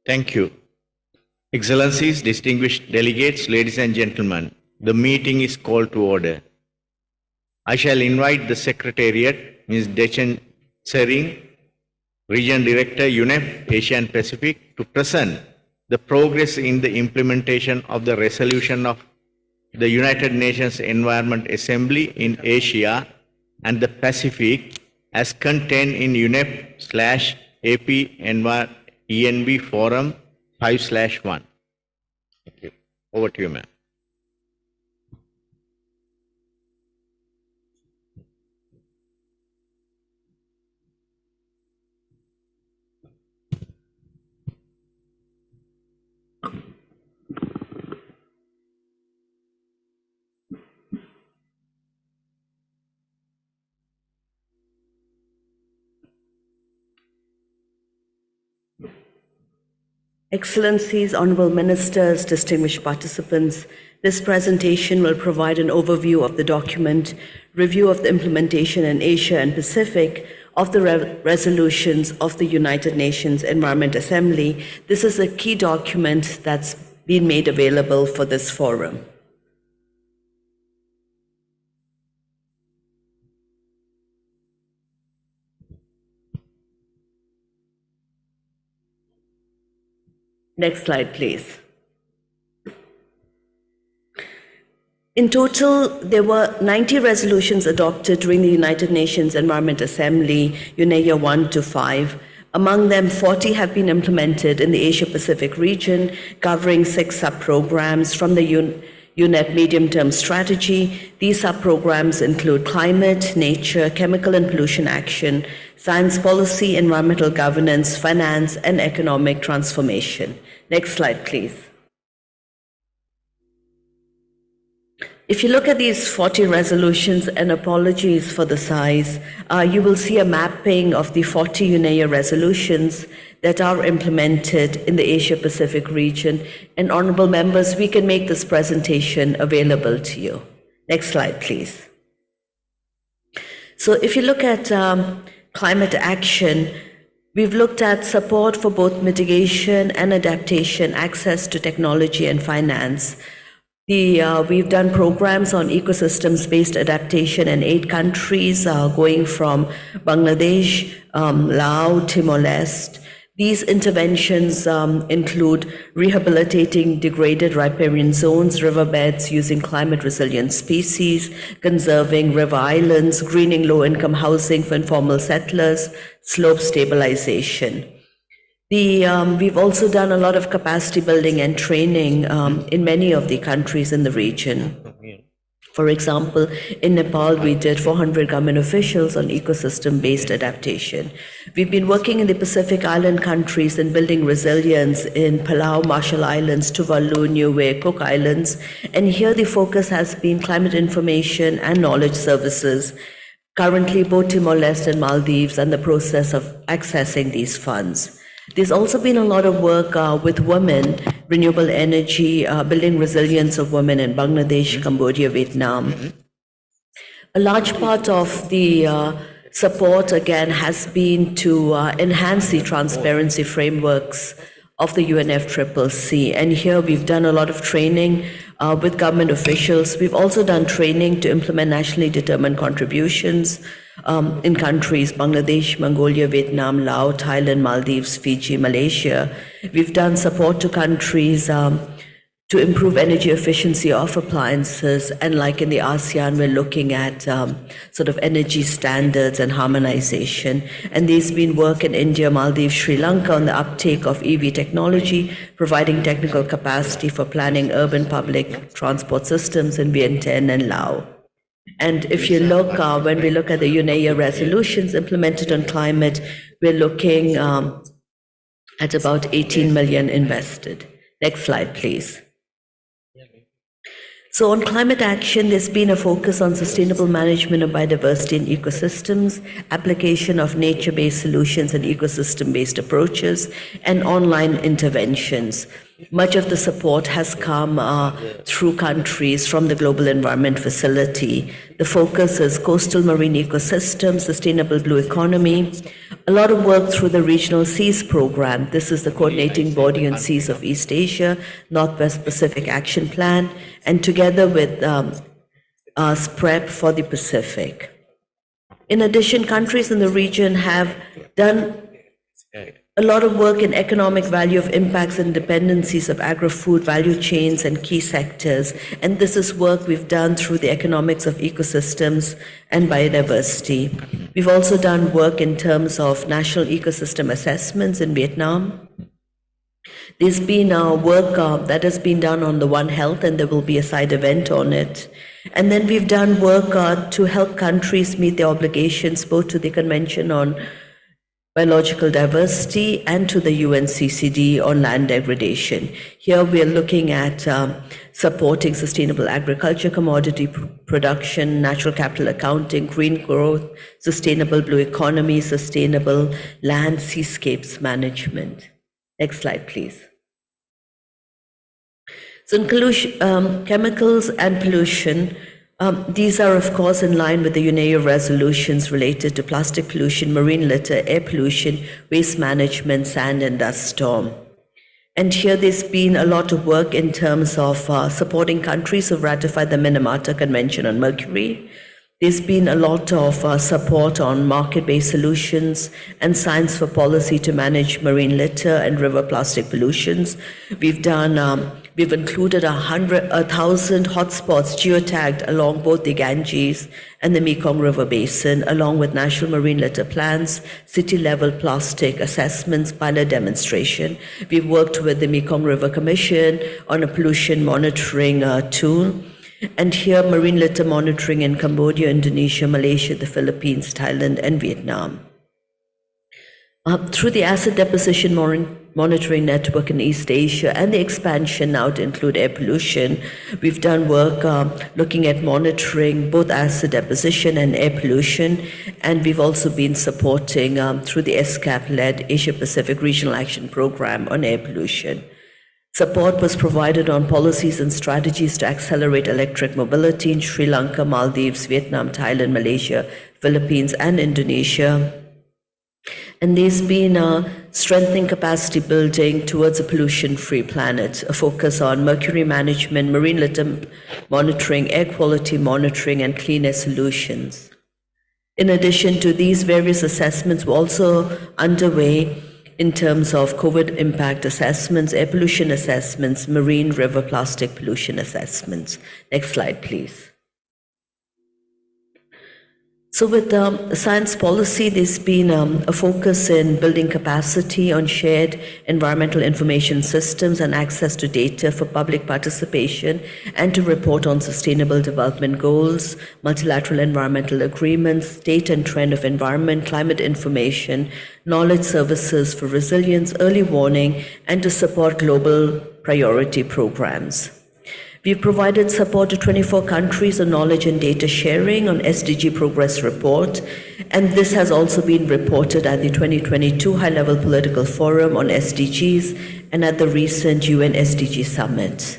Thank you. Excellencies, distinguished delegates, ladies and gentlemen, the meeting is called to order. I shall invite the Secretariat, Ms. Dechen Sering, Region Director, UNEP, Asia and Pacific, to present the progress in the implementation of the resolution of the United Nations Environment Assembly in Asia and the Pacific as contained in UNEP/AP ENV Forum 5/1. Thank you. Over to you, ma'am. Excellencies, Honorable Ministers, distinguished participants, this presentation will provide an overview of the document, review of the implementation in Asia and Pacific of the resolutions of the United Nations Environment Assembly. This is a key document that's been made available for this forum. Next slide, please. In total, there were 90 resolutions adopted during the United Nations Environment Assembly, UNEA 1 to 5. Among them, 40 have been implemented in the Asia-Pacific region, covering 6 sub-programs from the UNEP medium-term strategy. These sub-programs include climate, nature, chemical and pollution action, science policy, environmental governance, finance, and economic transformation. Next slide, please. If you look at these 40 resolutions, and apologies for the size, you will see a mapping of the 40 UNEA resolutions that are implemented in the Asia-Pacific region. And honorable members, we can make this presentation available to you. Next slide, please. So if you look at climate action, we've looked at support for both mitigation and adaptation, access to technology and finance. We've done programs on ecosystems-based adaptation in 8 countries, going from Bangladesh, Laos, Timor-Leste. These interventions include rehabilitating degraded riparian zones, riverbeds using climate-resilient species, conserving river islands, greening low-income housing for informal settlers, slope stabilization. We've also done a lot of capacity building and training in many of the countries in the region. For example, in Nepal, we did 400 government officials on ecosystem-based adaptation. We've been working in the Pacific Island countries and building resilience in Palau, Marshall Islands, Tuvalu, Niue, Cook Islands. And here the focus has been climate information and knowledge services. Currently, both Timor-Leste and Maldives are in the process of accessing these funds. There's also been a lot of work with women, renewable energy, building resilience of women in Bangladesh, Cambodia, Vietnam. A large part of the support, again, has been to enhance the transparency frameworks of the UNFCCC. And here we've done a lot of training with government officials. We've also done training to implement nationally determined contributions in countries Bangladesh, Mongolia, Vietnam, Laos, Thailand, Maldives, Fiji, Malaysia. We've done support to countries to improve energy efficiency of appliances. And like in the ASEAN, we're looking at sort of energy standards and harmonization. And there's been work in India, Maldives, Sri Lanka on the uptake of EV technology, providing technical capacity for planning urban public transport systems in Vientiane and Laos. And if you look, when we look at the UNEA resolutions implemented on climate, we're looking at about 18 million invested. Next slide, please. So on climate action, there's been a focus on sustainable management of biodiversity and ecosystems, application of nature-based solutions and ecosystem-based approaches, and online interventions. Much of the support has come through countries from the Global Environment Facility. The focus is coastal marine ecosystems, sustainable blue economy, a lot of work through the Regional Seas Program. This is the coordinating body on seas of East Asia, Northwest Pacific Action Plan, and together with SPREP for the Pacific. In addition, countries in the region have done a lot of work in economic value of impacts and dependencies of agri-food value chains and key sectors. And this is work we've done through the economics of ecosystems and biodiversity. We've also done work in terms of national ecosystem assessments in Vietnam. There's been work that has been done on the One Health, and there will be a side event on it. And then we've done work to help countries meet their obligations both to the Convention on Biological Diversity and to the UNCCD on land degradation. Here we are looking at supporting sustainable agriculture, commodity production, natural capital accounting, green growth, sustainable blue economy, sustainable land seascapes management. Next slide, please. So in chemicals and pollution, these are, of course, in line with the UNEO resolutions related to plastic pollution, marine litter, air pollution, waste management, sand and dust storm. And here there's been a lot of work in terms of supporting countries who've ratified the Minamata Convention on Mercury. There's been a lot of support on market-based solutions and science for policy to manage marine litter and river plastic pollutions. We've included 1,000 hotspots geotagged along both the Ganges and the Mekong River Basin, along with national marine litter plans, city-level plastic assessments, pilot demonstration. We've worked with the Mekong River Commission on a pollution monitoring tool. And here, marine litter monitoring in Cambodia, Indonesia, Malaysia, the Philippines, Thailand, and Vietnam. Through the Acid Deposition Monitoring Network in East Asia and the expansion now to include air pollution, we've done work looking at monitoring both acid deposition and air pollution, and we've also been supporting through the ESCAP-led Asia-Pacific Regional Action Program on air pollution. Support was provided on policies and strategies to accelerate electric mobility in Sri Lanka, Maldives, Vietnam, Thailand, Malaysia, Philippines, and Indonesia. And there's been strengthening capacity building towards a pollution-free planet, a focus on mercury management, marine litter monitoring, air quality monitoring, and clean air solutions. In addition to these various assessments, we're also underway in terms of COVID impact assessments, air pollution assessments, marine river plastic pollution assessments. Next slide, please. So with science policy, there's been a focus in building capacity on shared environmental information systems and access to data for public participation and to report on sustainable development goals, multilateral environmental agreements, state and trend of environment, climate information, knowledge services for resilience, early warning, and to support global priority programs. We've provided support to 24 countries on knowledge and data sharing on SDG Progress Report, and this has also been reported at the 2022 High-Level Political Forum on SDGs and at the recent UN SDG Summit.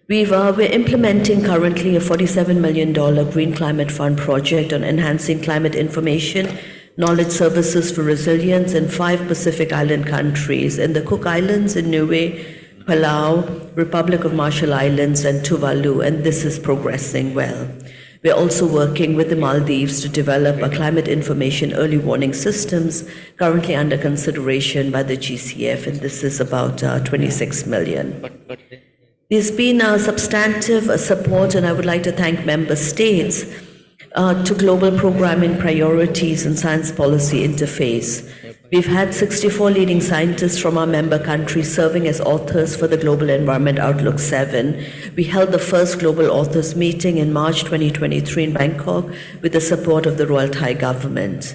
We're implementing currently a $47 million Green Climate Fund project on enhancing climate information, knowledge services for resilience in 5 Pacific Island countries, in the Cook Islands, in Niue, Palau, Republic of Marshall Islands, and Tuvalu, and this is progressing well. We're also working with the Maldives to develop a climate information early warning systems currently under consideration by the GCF, and this is about 26 million. There's been a substantive support, and I would like to thank member states to global programming priorities and science policy interface. We've had 64 leading scientists from our member countries serving as authors for the Global Environment Outlook 7. We held the first Global Authors meeting in March 2023 in Bangkok with the support of the Royal Thai government.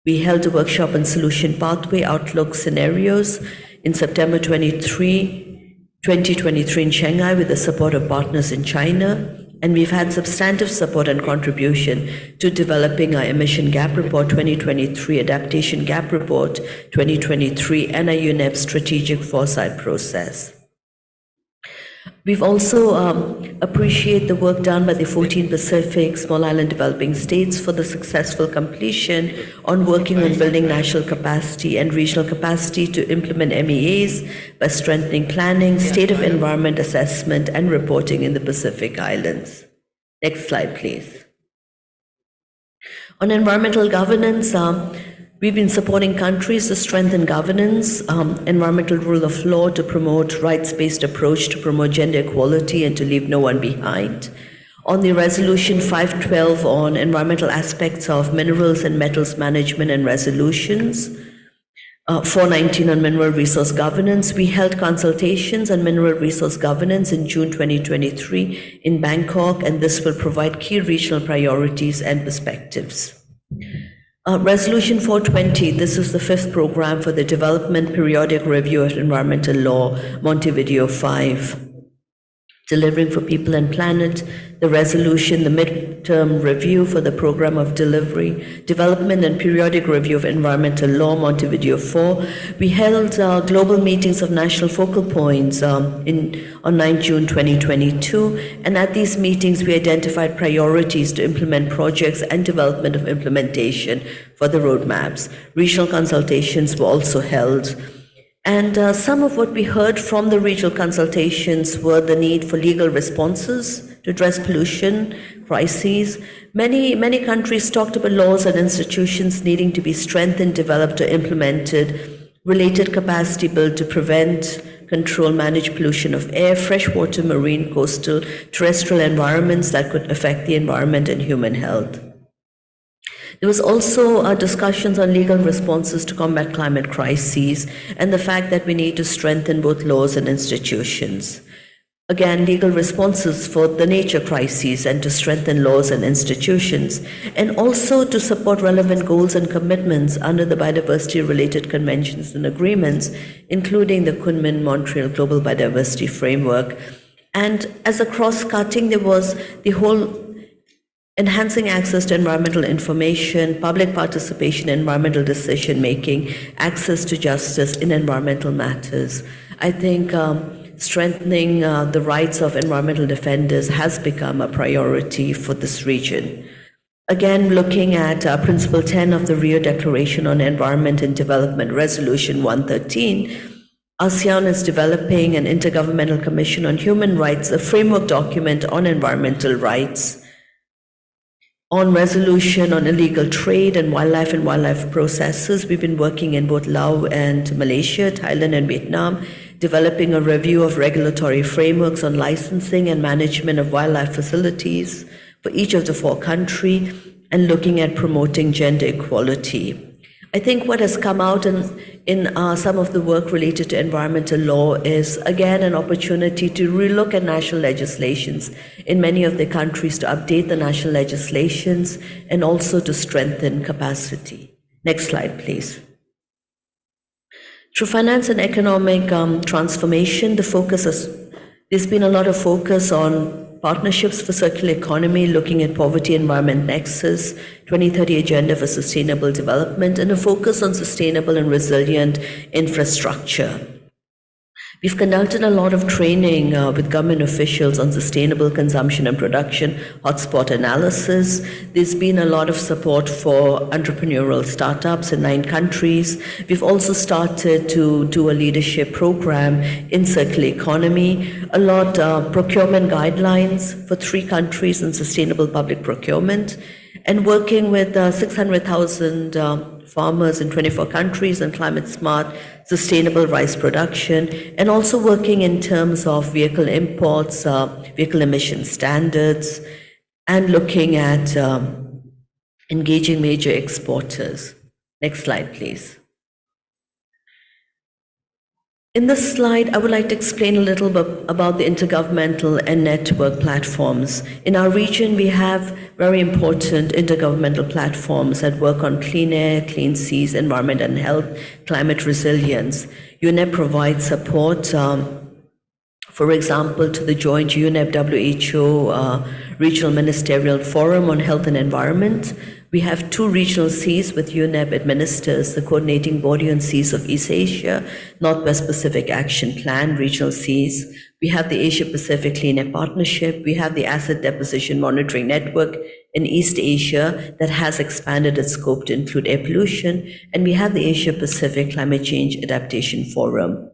We held a workshop on Solution Pathway Outlook Scenarios in September 2023 in Shanghai with the support of partners in China. And we've had substantive support and contribution to developing our Emission Gap Report 2023, Adaptation Gap Report 2023, and our UNEP Strategic Foresight Process. We've also appreciate the work done by the 14 Pacific Small Island Developing States for the successful completion on working on building national capacity and regional capacity to implement MEAs by strengthening planning, state of environment assessment, and reporting in the Pacific Islands. Next slide, please. On environmental governance, We've been supporting countries to strengthen governance, environmental rule of law, to promote rights-based approach, to promote gender equality, and to leave no one behind. On the resolution 512 on environmental aspects of minerals and metals management and resolutions, 419 on mineral resource governance, we held consultations on mineral resource governance in June 2023 in Bangkok, and this will provide key regional priorities and perspectives. Resolution 420, this is the 5th program for the Development Periodic Review of Environmental Law, Montevideo 5. Delivering for People and Planet, the resolution, the midterm review for the Program of Delivery, Development and Periodic Review of Environmental Law, Montevideo 4. We held global meetings of national focal points on 9 June 2022, and at these meetings we identified priorities to implement projects and development of implementation for the roadmaps. Regional consultations were also held. And some of what we heard from the regional consultations were the need for legal responses to address pollution crises. Many countries talked about laws and institutions needing to be strengthened, developed, or implemented, related capacity built to prevent, control, manage pollution of air, freshwater, marine, coastal, terrestrial environments that could affect the environment and human health. There was also discussions on legal responses to combat climate crises and the fact that we need to strengthen both laws and institutions. Again, legal responses for the nature crises and to strengthen laws and institutions, and also to support relevant goals and commitments under the biodiversity-related conventions and agreements, including the Kunming-Montreal Global Biodiversity Framework. And as a cross-cutting, there was the whole enhancing access to environmental information, public participation in environmental decision-making, access to justice in environmental matters. I think strengthening the rights of environmental defenders has become a priority for this region. Again, looking at Principle 10 of the Rio Declaration on Environment and Development, Resolution 113, ASEAN is developing an Intergovernmental Commission on Human Rights, a framework document on environmental rights. On resolution on illegal trade and wildlife processes, we've been working in both Laos and Malaysia, Thailand and Vietnam, developing a review of regulatory frameworks on licensing and management of wildlife facilities for each of the 4 countries, and looking at promoting gender equality. I think what has come out in some of the work related to environmental law is, again, an opportunity to relook at national legislations in many of the countries, to update the national legislations, and also to strengthen capacity. Next slide, please. Through finance and economic transformation, there's been a lot of focus on partnerships for circular economy, looking at poverty environment nexus, 2030 agenda for sustainable development, and a focus on sustainable and resilient infrastructure. We've conducted a lot of training with government officials on sustainable consumption and production, hotspot analysis. There's been a lot of support for entrepreneurial startups in 9 countries. We've also started to do a leadership program in circular economy, a lot procurement guidelines for 3 countries in sustainable public procurement, and working with 600,000 farmers in 24 countries on climate smart, sustainable rice production, and also working in terms of vehicle imports, vehicle emission standards, and looking at engaging major exporters. Next slide, please. In this slide, I would like to explain a little bit about the intergovernmental and network platforms. In our region, we have very important intergovernmental platforms that work on clean air, clean seas, environment and health, climate resilience. UNEP provides support, for example, to the joint UNEP-WHO Regional Ministerial Forum on Health and Environment. We have 2 regional seas with UNEP administers the coordinating body on seas of East Asia, Northwest Pacific Action Plan, regional seas. We have the Asia Pacific Clean Air Partnership. We have the Asset Deposition Monitoring Network in East Asia that has expanded its scope to include air pollution. And we have the Asia Pacific Climate Change Adaptation Forum.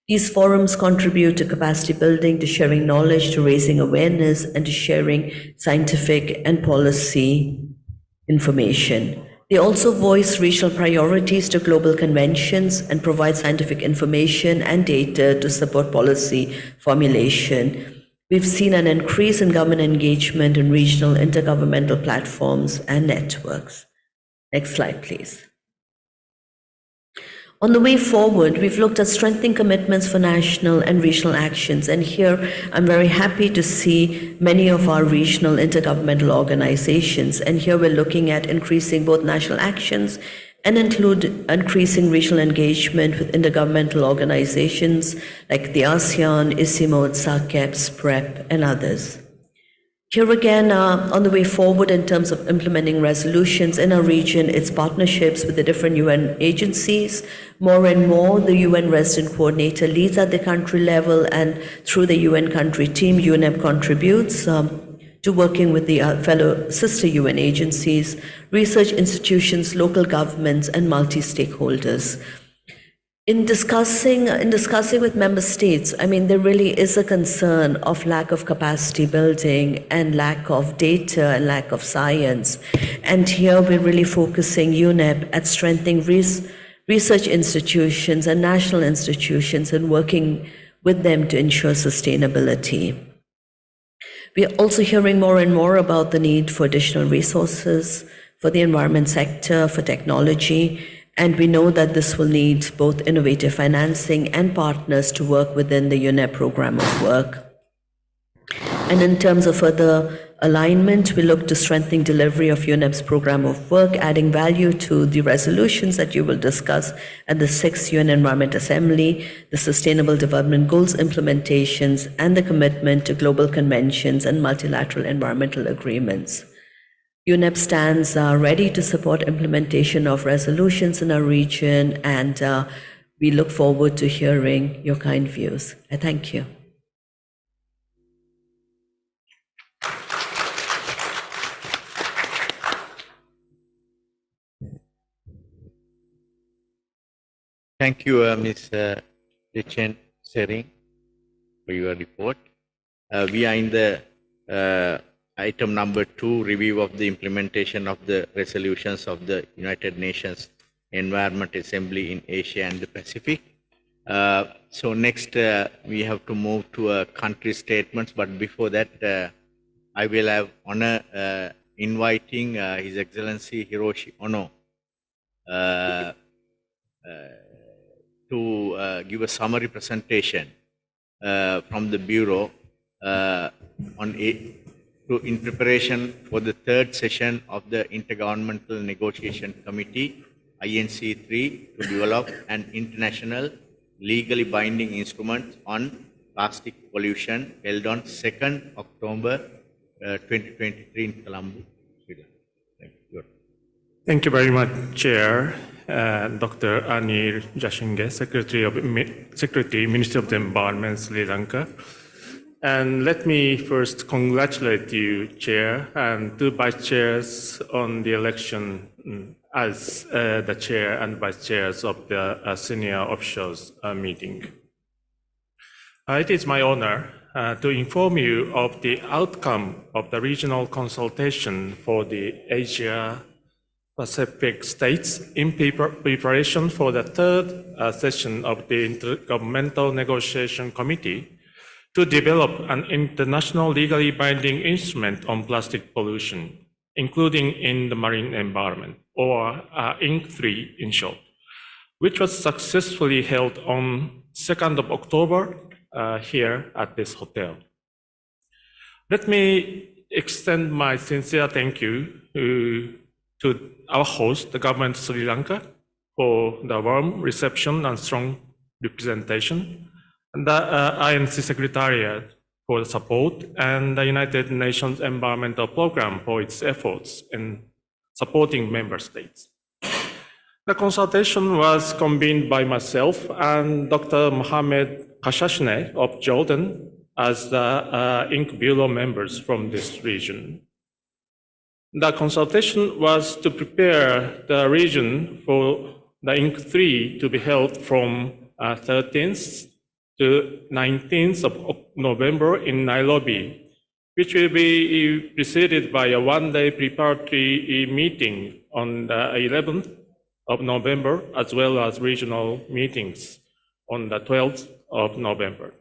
These forums contribute to capacity building, to sharing knowledge, to raising awareness, and to sharing scientific and policy information. They also voice regional priorities to global conventions and provide scientific information and data to support policy formulation. We've seen an increase in government engagement in regional intergovernmental platforms and networks. Next slide, please. On the way forward, we've looked at strengthening commitments for national and regional actions. And here, I'm very happy to see many of our regional intergovernmental organizations. And here we're looking at increasing both national actions and increasing regional engagement with intergovernmental organizations like the ASEAN, ICIMOD, SACEP, SPREP, and others. Here again, on the way forward in terms of implementing resolutions in our region, it's partnerships with the different UN agencies. More and more, the UN resident coordinator leads at the country level, and through the UN country team, UNEP contributes to working with the fellow sister UN agencies, research institutions, local governments, and multi-stakeholders. In discussing with member states, I mean, there really is a concern of lack of capacity building and lack of data and lack of science. And here we're really focusing UNEP at strengthening research institutions and national institutions and working with them to ensure sustainability. We are also hearing more and more about the need for additional resources for the environment sector, for technology. And we know that this will need both innovative financing and partners to work within the UNEP program of work. And in terms of further alignment, we look to strengthening delivery of UNEP's program of work, adding value to the resolutions that you will discuss at the 6th UN Environment Assembly, the Sustainable Development Goals implementations, and the commitment to global conventions and multilateral environmental agreements. UNEP stands ready to support implementation of resolutions in our region, and we look forward to hearing your kind views. I thank you. Thank you, Ms. Dechen Sering, for your report. We are in the item number 2, review of the implementation of the resolutions of the United Nations Environment Assembly in Asia and the Pacific. So next, we have to move to country statements, but before that, I will have honor inviting His Excellency Hiroshi Ono to give a summary presentation from the Bureau in preparation for the 3rd session of the Intergovernmental Negotiation Committee, INC3, to develop an international legally binding instrument on plastic pollution held on 2nd October 2023 in Colombo, Sri Lanka. Thank you. Thank you very much, Chair. Dr. Anil Jaisinghe, Secretary, Ministry of the Environment, Sri Lanka. And let me first congratulate you, Chair, and 2 Vice Chairs on the election as the Chair and Vice Chairs of the Senior Officials meeting. It is my honor to inform you of the outcome of the regional consultation for the Asia Pacific states in preparation for the 3rd session of the Intergovernmental Negotiation Committee to develop an international legally binding instrument on plastic pollution, including in the marine environment, or INC3 in short, which was successfully held on 2nd of October here at this hotel. Let me extend my sincere thank you to our host, the government of Sri Lanka, for the warm reception and strong representation, and the INC Secretariat for the support, and the United Nations Environmental Programme for its efforts in supporting member states. The consultation was convened by myself and Dr. Mohamed Khashashne of Jordan as the INC Bureau members from this region. The consultation was to prepare the region for the INC3 to be held from 13th to 19th of November in Nairobi, which will be preceded by a 1-day preparatory meeting on the 11th of November, as well as regional meetings on the 12th of November.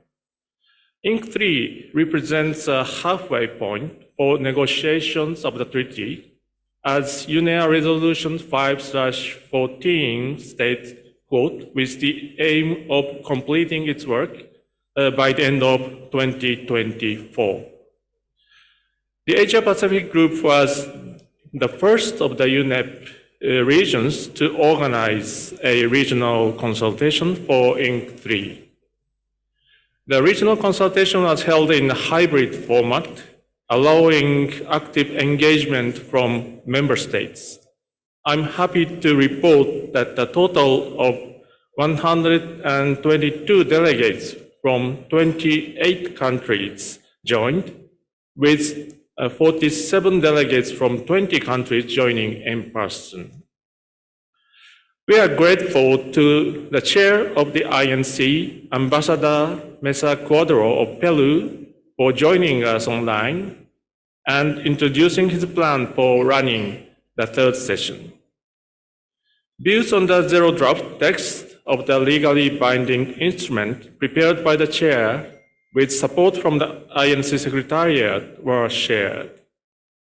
Inc. 3 represents a halfway point for negotiations of the treaty, as UNEA Resolution 5/14 states, quote, with the aim of completing its work by the end of 2024. The Asia-Pacific Group was the first of the UNEP regions to organize a regional consultation for Inc. 3. The regional consultation was held in a hybrid format, allowing active engagement from member states. I'm happy to report that a total of 122 delegates from 28 countries joined, with 47 delegates from 20 countries joining in person. We are grateful to the chair of the INC, Ambassador Mesa Cuadro of Peru, for joining us online and introducing his plan for running the third session. Views on the zero draft text of the legally binding instrument prepared by the chair with support from the INC Secretariat were shared.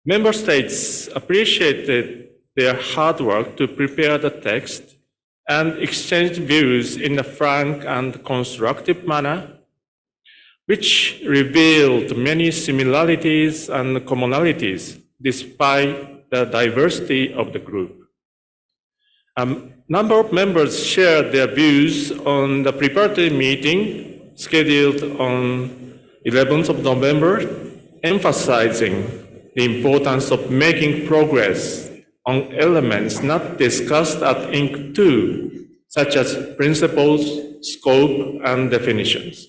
Member states appreciated their hard work to prepare the text and exchanged views in a frank and constructive manner, which revealed many similarities and commonalities despite the diversity of the group. A number of members shared their views on the preparatory meeting scheduled on 11th of November, emphasizing the importance of making progress on elements not discussed at Inc. 2, such as principles, scope, and definitions.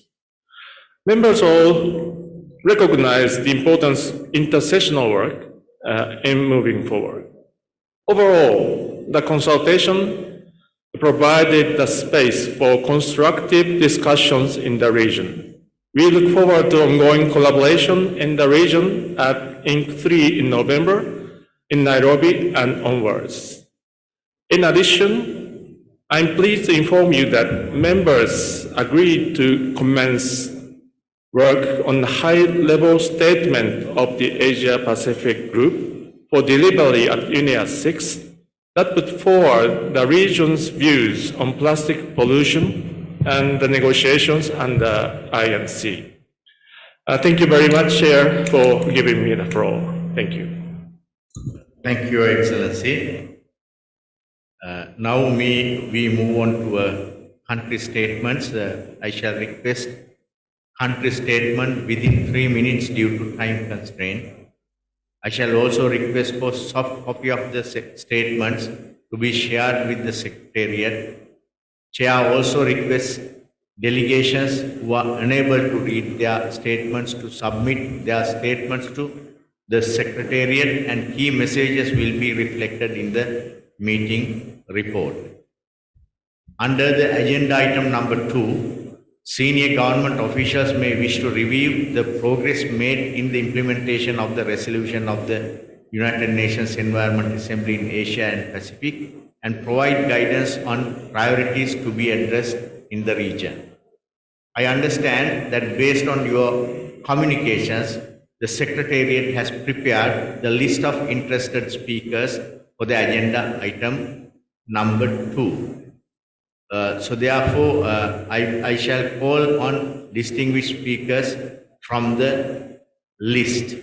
Members all recognize the importance of intersessional work in moving forward. Overall, the consultation provided the space for constructive discussions in the region. We look forward to ongoing collaboration in the region at Inc. 3 in November, in Nairobi and onwards. In addition, I'm pleased to inform you that members agreed to commence work on the high-level statement of the Asia-Pacific Group for delivery at UNEA 6 that put forward the region's views on plastic pollution and the negotiations under INC. Thank you very much, Chair, for giving me the floor. Thank you. Thank you, Your Excellency. Now we move on to country statements. I shall request country statement within 3 minutes due to time constraint. I shall also request for soft copy of the statements to be shared with the Secretariat. Chair also requests delegations who are unable to read their statements to submit their statements to the Secretariat, and key messages will be reflected in the meeting report. Under the agenda item number 2, senior government officials may wish to review the progress made in the implementation of the resolution of the United Nations Environment Assembly in Asia and Pacific and provide guidance on priorities to be addressed in the region. I understand that based on your communications, the Secretariat has prepared the list of interested speakers for the agenda item number 2. So therefore, I shall call on distinguished speakers from the list.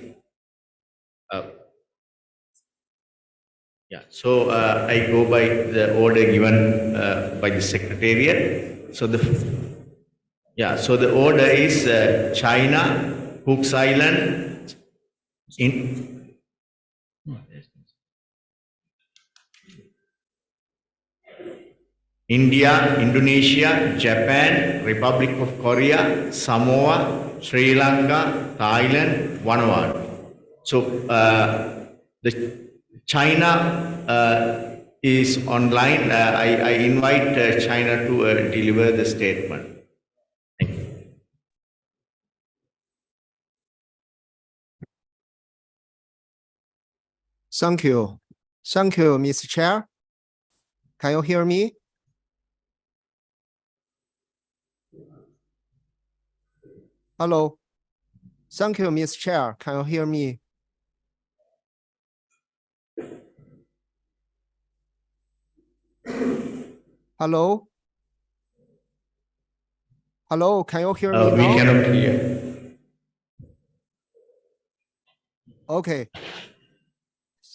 So I go by the order given by the Secretariat. So the order is China, Cook Island, India, Indonesia, Japan, Republic of Korea, Samoa, Sri Lanka, Thailand, Vanuatu. So the China is online. I invite China to deliver the statement. Thank you. Thank you. Thank you, Mr. Chair. Can you hear me? Hello. Thank you, Mr. Chair. Can you hear me? Hello? Hello, can you hear me We now? cannot hear. Okay.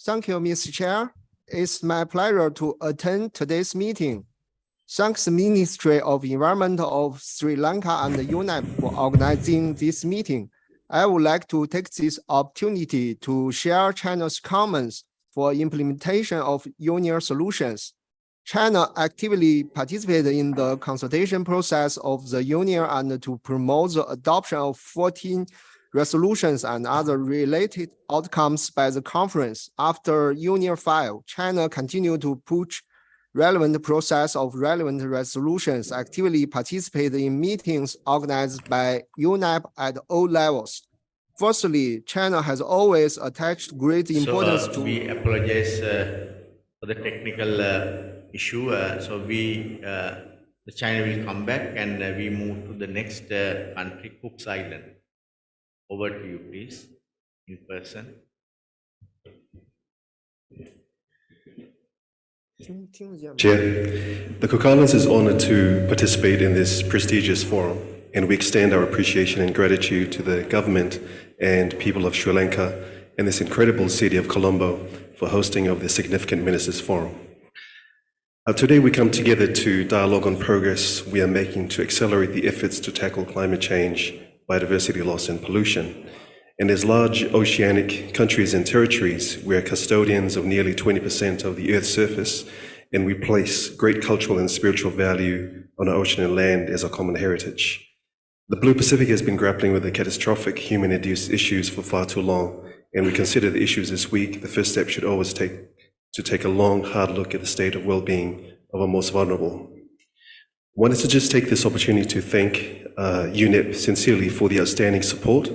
Thank you, Mr. Chair. It's my pleasure to attend today's meeting. Thanks the Ministry of Environment of Sri Lanka and the UNEP for organizing this meeting. I would like to take this opportunity to share China's comments for implementation of UNER solutions. China actively participated in the consultation process of the UNER and to promote the adoption of 14 resolutions and other related outcomes by the conference. After UNER 5, China continued to push relevant process of relevant resolutions, actively participate in meetings organized by UNEP at all levels. Firstly, China has always attached great importance to. We apologize for the technical issue. The China will come back and we move to the next country, Cook's Island. Over to you, please, in person. Chair, the Cook Islands is honored to participate in this prestigious forum, and we extend our appreciation and gratitude to the government and people of Sri Lanka and this incredible city of Colombo for hosting of this significant ministers' forum. Today we come together to dialogue on progress we are making to accelerate the efforts to tackle climate change, biodiversity loss and pollution. And as large oceanic countries and territories, we are custodians of nearly 20% of the Earth's surface, and we place great cultural and spiritual value on our ocean and land as our common heritage. The Blue Pacific has been grappling with the catastrophic human-induced issues for far too long, and we consider the issues this week. The first step should always take a long, hard look at the state of well-being of our most vulnerable. I wanted to just take this opportunity to thank UNEP sincerely for the outstanding support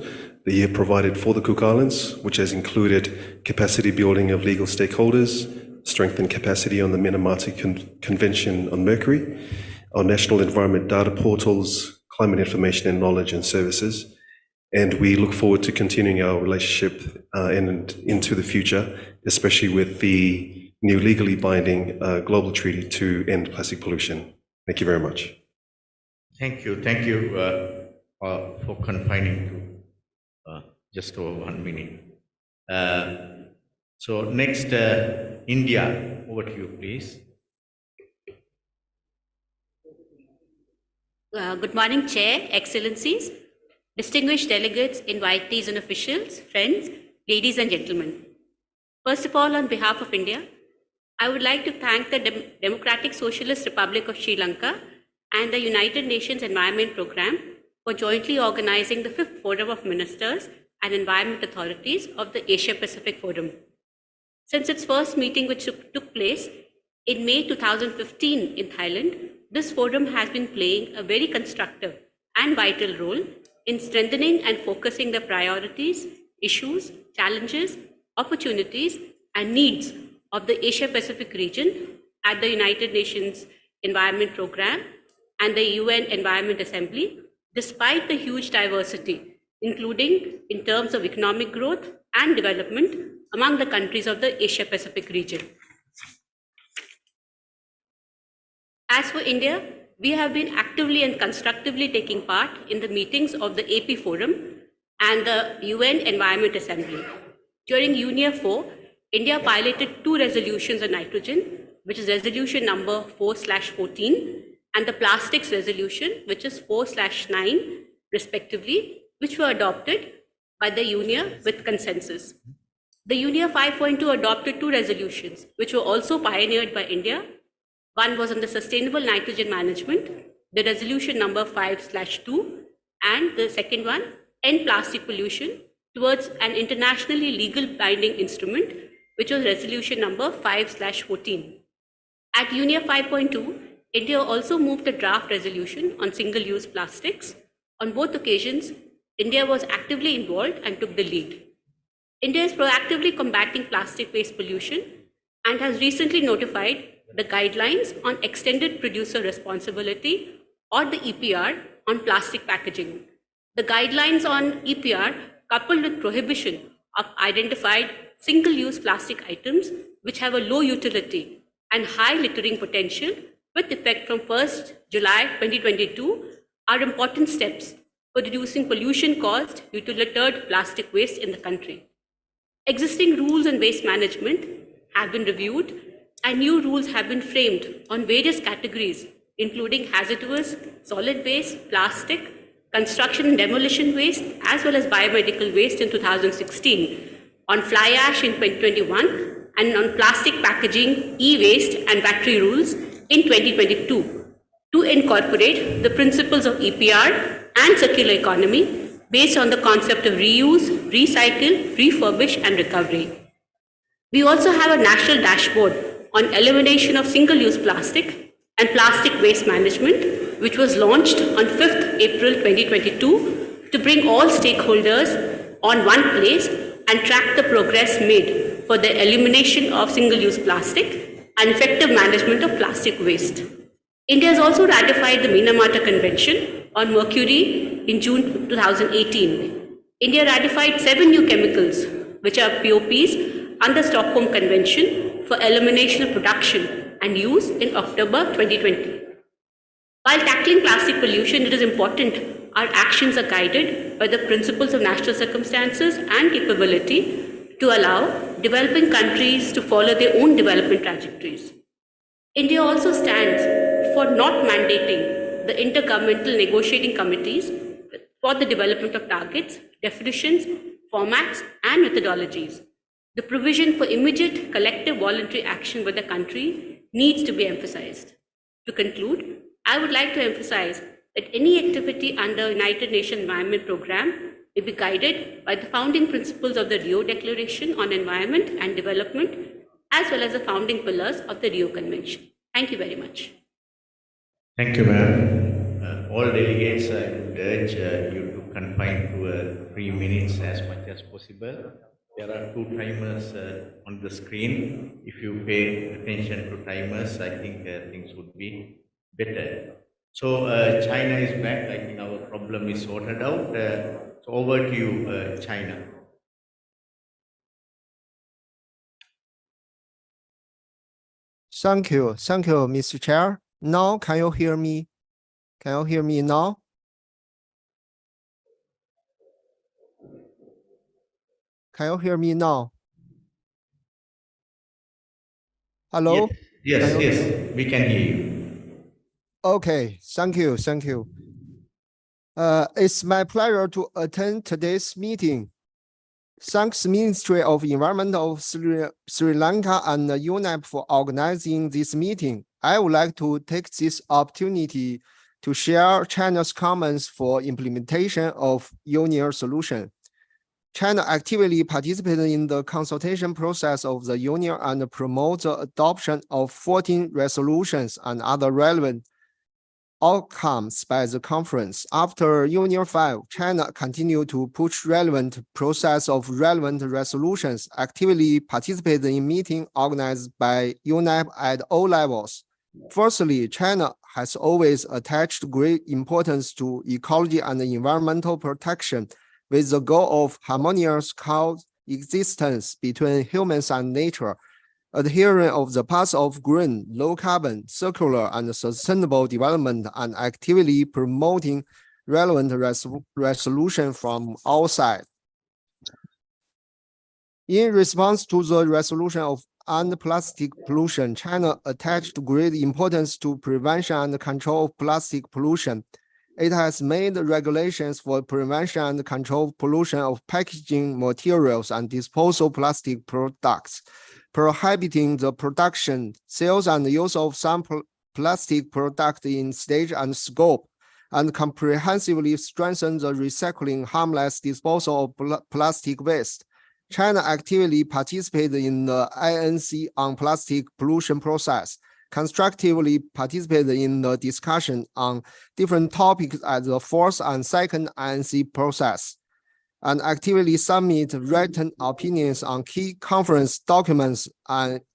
that you have provided for the Cook Islands, which has included capacity building of legal stakeholders, strengthened capacity on the Minamata Convention on Mercury, our national environment data portals, climate information and knowledge and services. And we look forward to continuing our relationship and into the future, especially with the new legally binding global treaty to end plastic pollution. Thank you very much. Thank you. Thank you for confining to just over 1 minute. So next, India, over to you, please. Good morning, Chair, Excellencies, distinguished delegates, invitees and officials, friends, ladies and gentlemen. First of all, on behalf of India, I would like to thank the Democratic Socialist Republic of Sri Lanka and the United Nations Environment Programme for jointly organizing the 5th Forum of Ministers and Environment Authorities of the Asia-Pacific Forum. Since its first meeting, which took place in May 2015 in Thailand, this forum has been playing a very constructive and vital role in strengthening and focusing the priorities, issues, challenges, opportunities, and needs of the Asia-Pacific region at the United Nations Environment Programme and the UN Environment Assembly, despite the huge diversity, including in terms of economic growth and development among the countries of the Asia-Pacific region. As for India, we have been actively and constructively taking part in the meetings of the AP Forum and the UN Environment Assembly. During UNEA 4, India piloted 2 resolutions on nitrogen, which is resolution number 4/14, and the plastics resolution, which is 4/9, respectively, which were adopted by the UNEA with consensus. The UNEA 5.2 adopted 2 resolutions, which were also pioneered by India. One was on the sustainable nitrogen management, the resolution number 5/2, and the second one, end plastic pollution towards an internationally legal binding instrument, which was resolution number 5/14. At UNEA 5.2, India also moved a draft resolution on single-use plastics. On both occasions, India was actively involved and took the lead. India is proactively combating plastic waste pollution and has recently notified the guidelines on extended producer responsibility, or the EPR, on plastic packaging. The guidelines on EPR, coupled with prohibition of identified single-use plastic items which have a low utility and high littering potential with effect from 1st July 2022, are important steps for reducing pollution caused due to littered plastic waste in the country. Existing rules on waste management have been reviewed and new rules have been framed on various categories, including hazardous, solid waste, plastic, construction and demolition waste, as well as biomedical waste in 2016, on fly ash in 2021, and on plastic packaging, e-waste and battery rules in 2022, to incorporate the principles of EPR and circular economy based on the concept of reuse, recycle, refurbish and recovery. We also have a national dashboard on elimination of single-use plastic and plastic waste management, which was launched on 5th April 2022 to bring all stakeholders on one place and track the progress made for the elimination of single-use plastic and effective management of plastic waste. India has also ratified the Minamata Convention on Mercury in June 2018. India ratified 7 new chemicals, which are POPs, under Stockholm Convention for elimination of production and use in October 2020. While tackling plastic pollution, it is important our actions are guided by the principles of national circumstances and capability to allow developing countries to follow their own development trajectories. India also stands for not mandating the intergovernmental negotiating committees for the development of targets, definitions, formats, and methodologies. The provision for immediate collective voluntary action by the country needs to be emphasized. To conclude, I would like to emphasize that any activity under United Nations Environment Programme will be guided by the founding principles of the Rio Declaration on Environment and Development, as well as the founding pillars of the Rio Convention. Thank you very much. Thank you, ma'am. All delegates, I would urge you to confine to 3 minutes as much as possible. There are 2 timers on the screen. If you pay attention to timers, I think things would be better. So China is back. I think our problem is sorted out. So over to you, China. Thank you, Mr. Chair. Now, can you hear me? Can you hear me now? Can you hear me now? Hello? Yes, we can hear you. Okay, thank you. It's my pleasure to attend today's meeting. Thanks Ministry of Environment of Sri Lanka and UNEP for organizing this meeting. I would like to take this opportunity to share China's comments for implementation of UNER solution. China actively participated in the consultation process of the UNER and promotes the adoption of 14 resolutions and other relevant outcomes by the conference. After UNER 5, China continued to push relevant process of relevant resolutions, actively participated in meetings organized by UNEP at all levels. Firstly, China has always attached great importance to ecology and environmental protection, with the goal of harmonious coexistence between humans and nature, adhering of the path of green, low carbon, circular, and sustainable development, and actively promoting relevant resolution from our side. In response to the resolution of plastic pollution, China attached great importance to prevention and control of plastic pollution. It has made regulations for prevention and control of pollution of packaging materials and disposal plastic products, prohibiting the production, sales, and use of some plastic products in stage and scope, and comprehensively strengthen the recycling harmless disposal of plastic waste. China actively participated in the INC on plastic pollution process, constructively participated in the discussion on different topics at the fourth and second INC process. and actively submit written opinions on key conference documents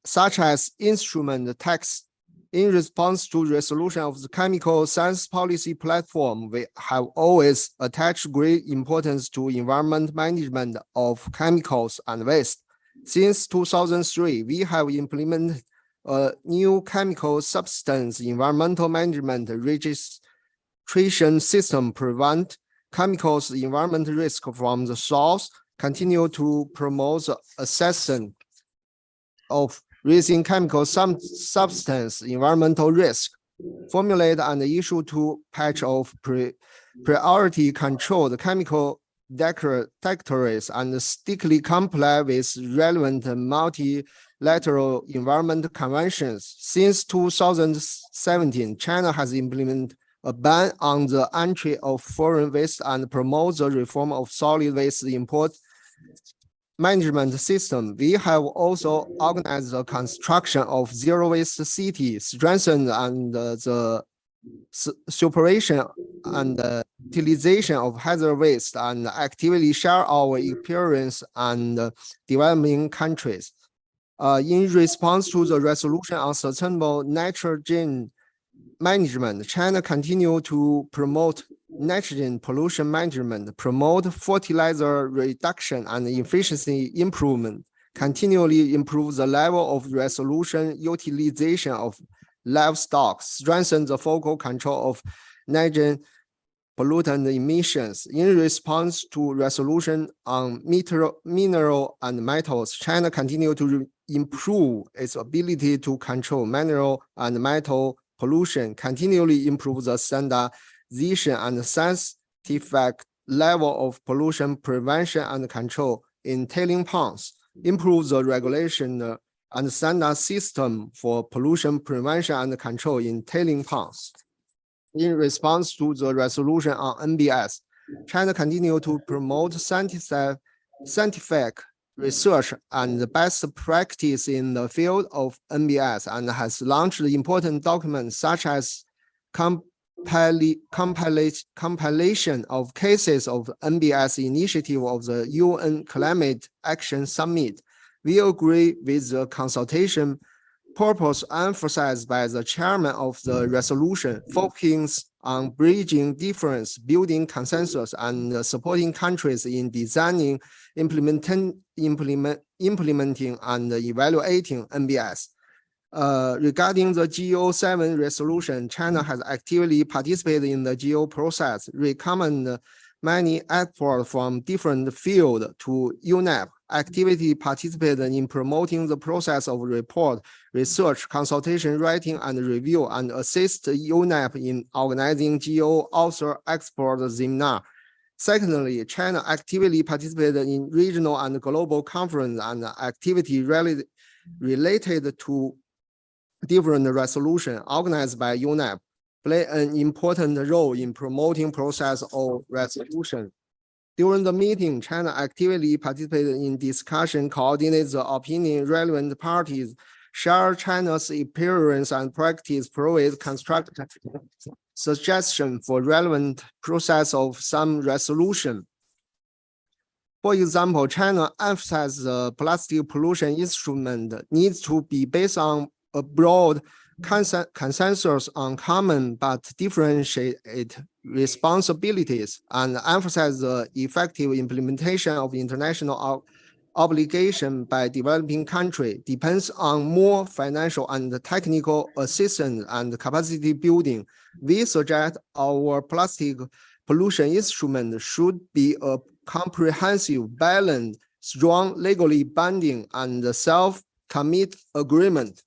such as instrument text. In response to resolution of the Chemical Science Policy Platform, we have always attached great importance to environment management of chemicals and waste. Since 2003, we have implemented a new chemical substance environmental management registration system prevent chemicals environment risk from the source, continue to promote the assessment of raising chemical substance environmental risk, formulate and issue two patch of priority control the chemical declaratories and strictly comply with relevant multilateral environment conventions. Since 2017, China has implemented a ban on the entry of foreign waste and promote the reform of solid waste import management system. We have also organized the construction of zero waste cities, strengthened and the supervision and utilization of hazardous waste, and actively share our experience and developing countries. In response to the resolution on sustainable nitrogen management, China continue to promote nitrogen pollution management, promote fertilizer reduction and efficiency improvement, continually improve the level of resolution utilization of livestock, strengthen the focal control of nitrogen pollutant emissions. In response to resolution on mineral and metals, China continue to improve its ability to control mineral and metal pollution, continually improve the standardization and scientific level of pollution prevention and control in tailing ponds, improve the regulation and standard system for pollution prevention and control in tailing ponds. In response to the resolution on NBS, China continue to promote scientific research and best practice in the field of NBS and has launched important documents such as compilation of cases of NBS initiative of the UN Climate Action Summit. We agree with the consultation purpose emphasized by the chairman of the resolution, focusing on bridging difference, building consensus, and supporting countries in designing, implementing and evaluating NBS. Regarding the GO7 resolution, China has actively participated in the GO process, recommend many efforts from different fields to UNEP, actively participated in promoting the process of report, research, consultation, writing, and review, and assist UNEP in organizing GO author expert seminar. Secondly, China actively participated in regional and global conference and activity related to different resolutions organized by UNEP, play an important role in promoting process of resolution. During the meeting, China actively participated in discussion, coordinated the opinion relevant parties, share China's experience and practice, provide constructive suggestion for relevant process of some resolution. For example, China emphasizes the plastic pollution instrument needs to be based on a broad consensus on common but differentiated responsibilities and emphasize the effective implementation of international obligation by developing country depends on more financial and technical assistance and capacity building. We suggest our plastic pollution instrument should be a comprehensive, balanced, strong, legally binding, and self-commit agreement.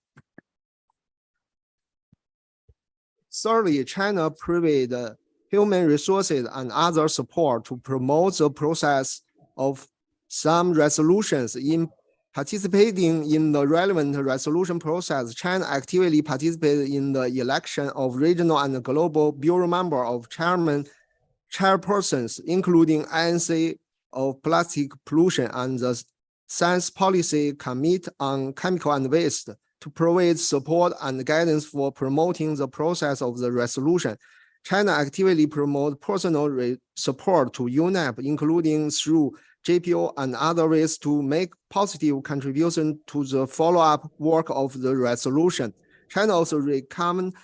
Thirdly, China provided human resources and other support to promote the process of some resolutions. In participating in the relevant resolution process, China actively participated in the election of regional and global bureau member of chairpersons, including INC of plastic pollution and the Science Policy Committee on Chemical and Waste, to provide support and guidance for promoting the process of the resolution. China actively promotes personal support to UNEP, including through JPO and other ways to make positive contribution to the follow-up work of the resolution. China also recommends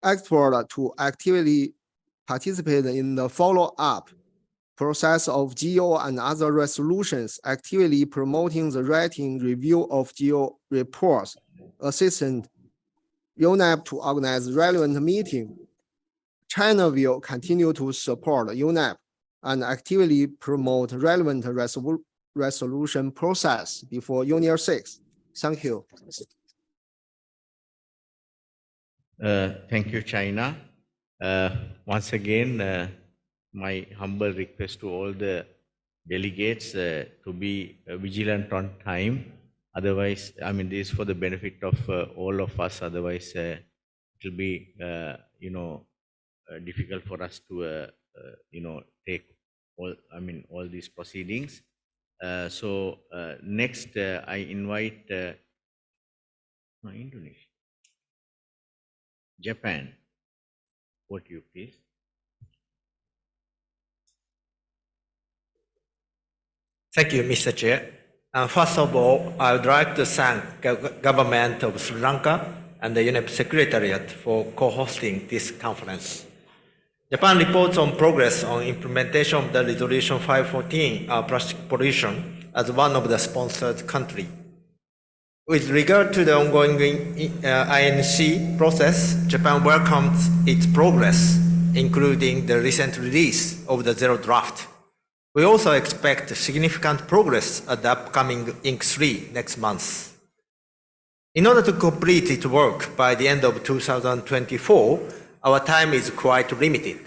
experts to actively participate in the follow-up process of GO and other resolutions, actively promoting the writing review of GO reports, assisting UNEP to organize relevant meetings. China will continue to support UNEP and actively promote relevant resolution process before UNIR 6. Thank you. Thank you, China. Once again, my humble request to all the delegates to be vigilant on time. Otherwise, I mean, this is for the benefit of all of us. Otherwise, it will be, difficult for us to, take all these proceedings. So next, I invite Indonesia, Japan. What you please? Thank you, Mr. Chair. First of all, I would like to thank the government of Sri Lanka and the UNEP Secretariat for co-hosting this conference. Japan reports on progress on implementation of the Resolution 514 plastic pollution as one of the sponsored countries. With regard to the ongoing INC process, Japan welcomes its progress, including the recent release of the Zero Draft. We also expect significant progress at the upcoming INC 3 next month. In order to complete its work by the end of 2024, our time is quite limited.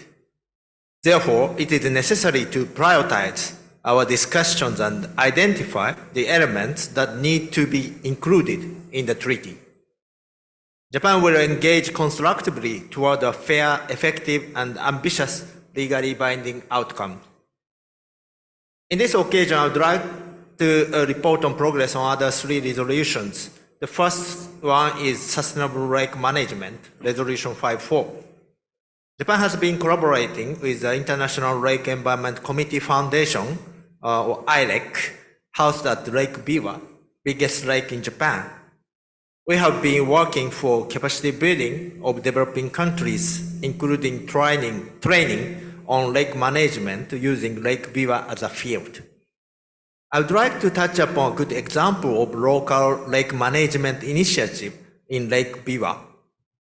Therefore, it is necessary to prioritize our discussions and identify the elements that need to be included in the treaty. Japan will engage constructively toward a fair, effective, and ambitious legally binding outcome. In this occasion, I would like to report on progress on other three resolutions. The first one is Sustainable Lake Management, Resolution 54. Japan has been collaborating with the International Lake Environment Committee Foundation, or ILEC, housed at Lake Biwa, biggest lake in Japan. We have been working for capacity building of developing countries, including training on lake management using Lake Biwa as a field. I would like to touch upon a good example of local lake management initiative in Lake Biwa.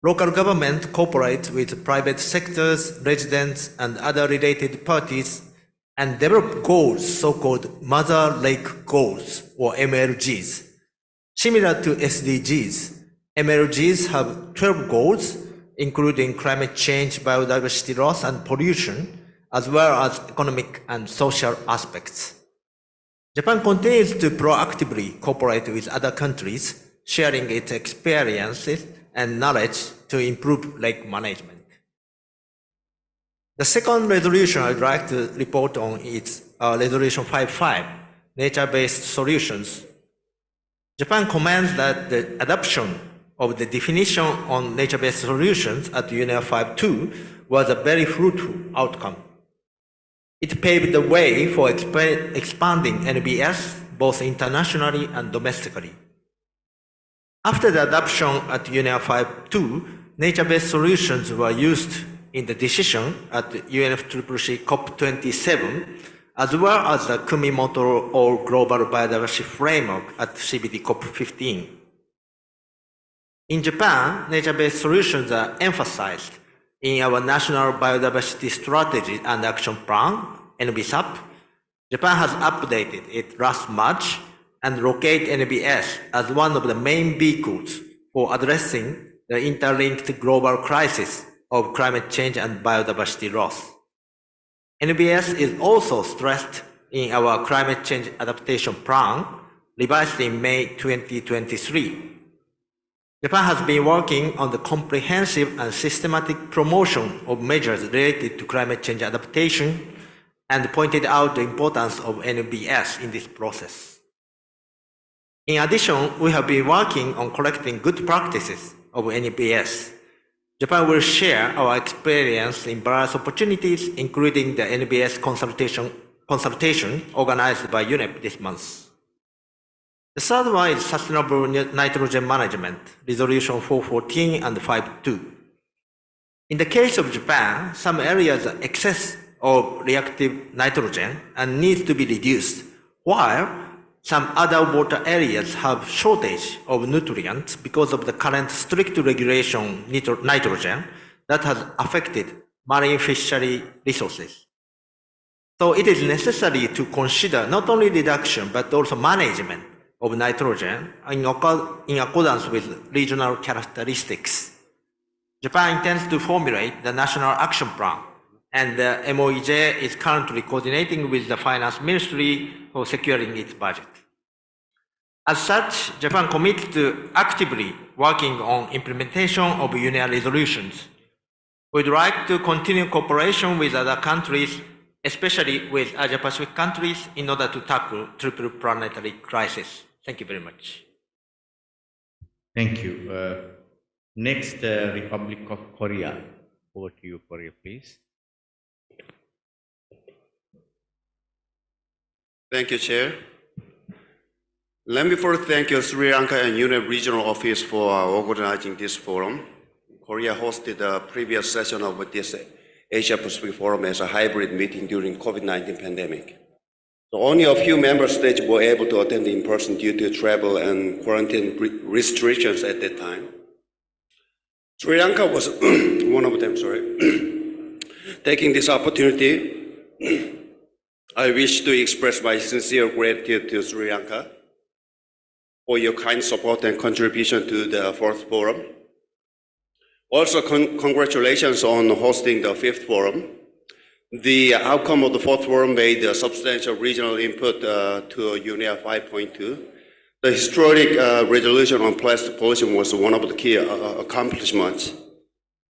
Local government cooperates with private sectors, residents, and other related parties and develop goals, so-called Mother Lake Goals, or MLGs. Similar to SDGs, MLGs have 12 goals, including climate change, biodiversity loss, and pollution, as well as economic and social aspects. Japan continues to proactively cooperate with other countries, sharing its experiences and knowledge to improve lake management. The second resolution I'd like to report on is Resolution 55, Nature-Based Solutions. Japan commends that the adoption of the definition on nature-based solutions at UNEA 5.2 was a very fruitful outcome. It paved the way for expanding NBS both internationally and domestically. After the adoption at UNEA 5.2, nature-based solutions were used in the decision at UNFCCC COP27, as well as the Kumimoto or Global Biodiversity Framework at CBD COP15. In Japan, nature-based solutions are emphasized in our National Biodiversity Strategy and Action Plan, NBSAP. Japan has updated it last March and located NBS as one of the main vehicles for addressing the interlinked global crisis of climate change and biodiversity loss. NBS is also stressed in our Climate Change Adaptation Plan, revised in May 2023. Japan has been working on the comprehensive and systematic promotion of measures related to climate change adaptation and pointed out the importance of NBS in this process. In addition, we have been working on collecting good practices of NBS. Japan will share our experience in various opportunities, including the NBS consultation organized by UNEP this month. The third one is Sustainable Nitrogen Management, Resolution 414 and 52. In the case of Japan, some areas have excess of reactive nitrogen and needs to be reduced, while some other water areas have shortage of nutrients because of the current strict regulation nitrogen that has affected marine fishery resources. So it is necessary to consider not only reduction but also management of nitrogen in accordance with regional characteristics. Japan intends to formulate the National Action Plan, and the MOEJ is currently coordinating with the Finance Ministry for securing its budget. As such, Japan commits to actively working on implementation of UN resolutions. We'd like to continue cooperation with other countries, especially with Asia-Pacific countries, in order to tackle triple planetary crisis. Thank you very much. Thank you. Next, Republic of Korea. Over to you, Korea, please. Thank you, Chair. Let me first thank you, Sri Lanka and UNEP Regional Office for organizing this forum. Korea hosted the previous session of this Asia Pacific Forum as a hybrid meeting during COVID-19 pandemic. So only a few member states were able to attend in person due to travel and quarantine restrictions at that time. Sri Lanka was one of them, Taking this opportunity, I wish to express my sincere gratitude to Sri Lanka for your kind support and contribution to the fourth forum. Also, congratulations on hosting the fifth forum. The outcome of the fourth forum made a substantial regional input to UNEA 5.2. The historic resolution on plastic pollution was one of the key accomplishments.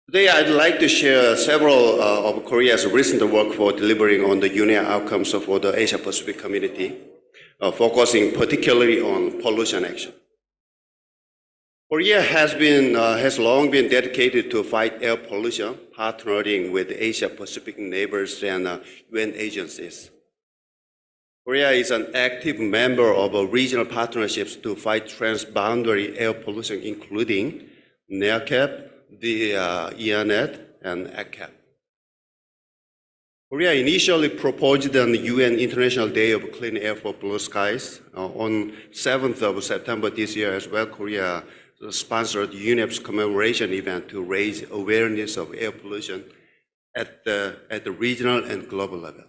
Today, I'd like to share several of Korea's recent work for delivering on the UNEA outcomes for the Asia-Pacific community, focusing particularly on pollution action. Korea has long been dedicated to fight air pollution, partnering with Asia-Pacific neighbors and UN agencies. Korea is an active member of regional partnerships to fight transboundary air pollution, including NEACAP, the ENET, and ACAP. Korea initially proposed an UN International Day of Clean Air for Blue Skies. On 7th of September this year as well, Korea sponsored UNEP's commemoration event to raise awareness of air pollution at the regional and global level.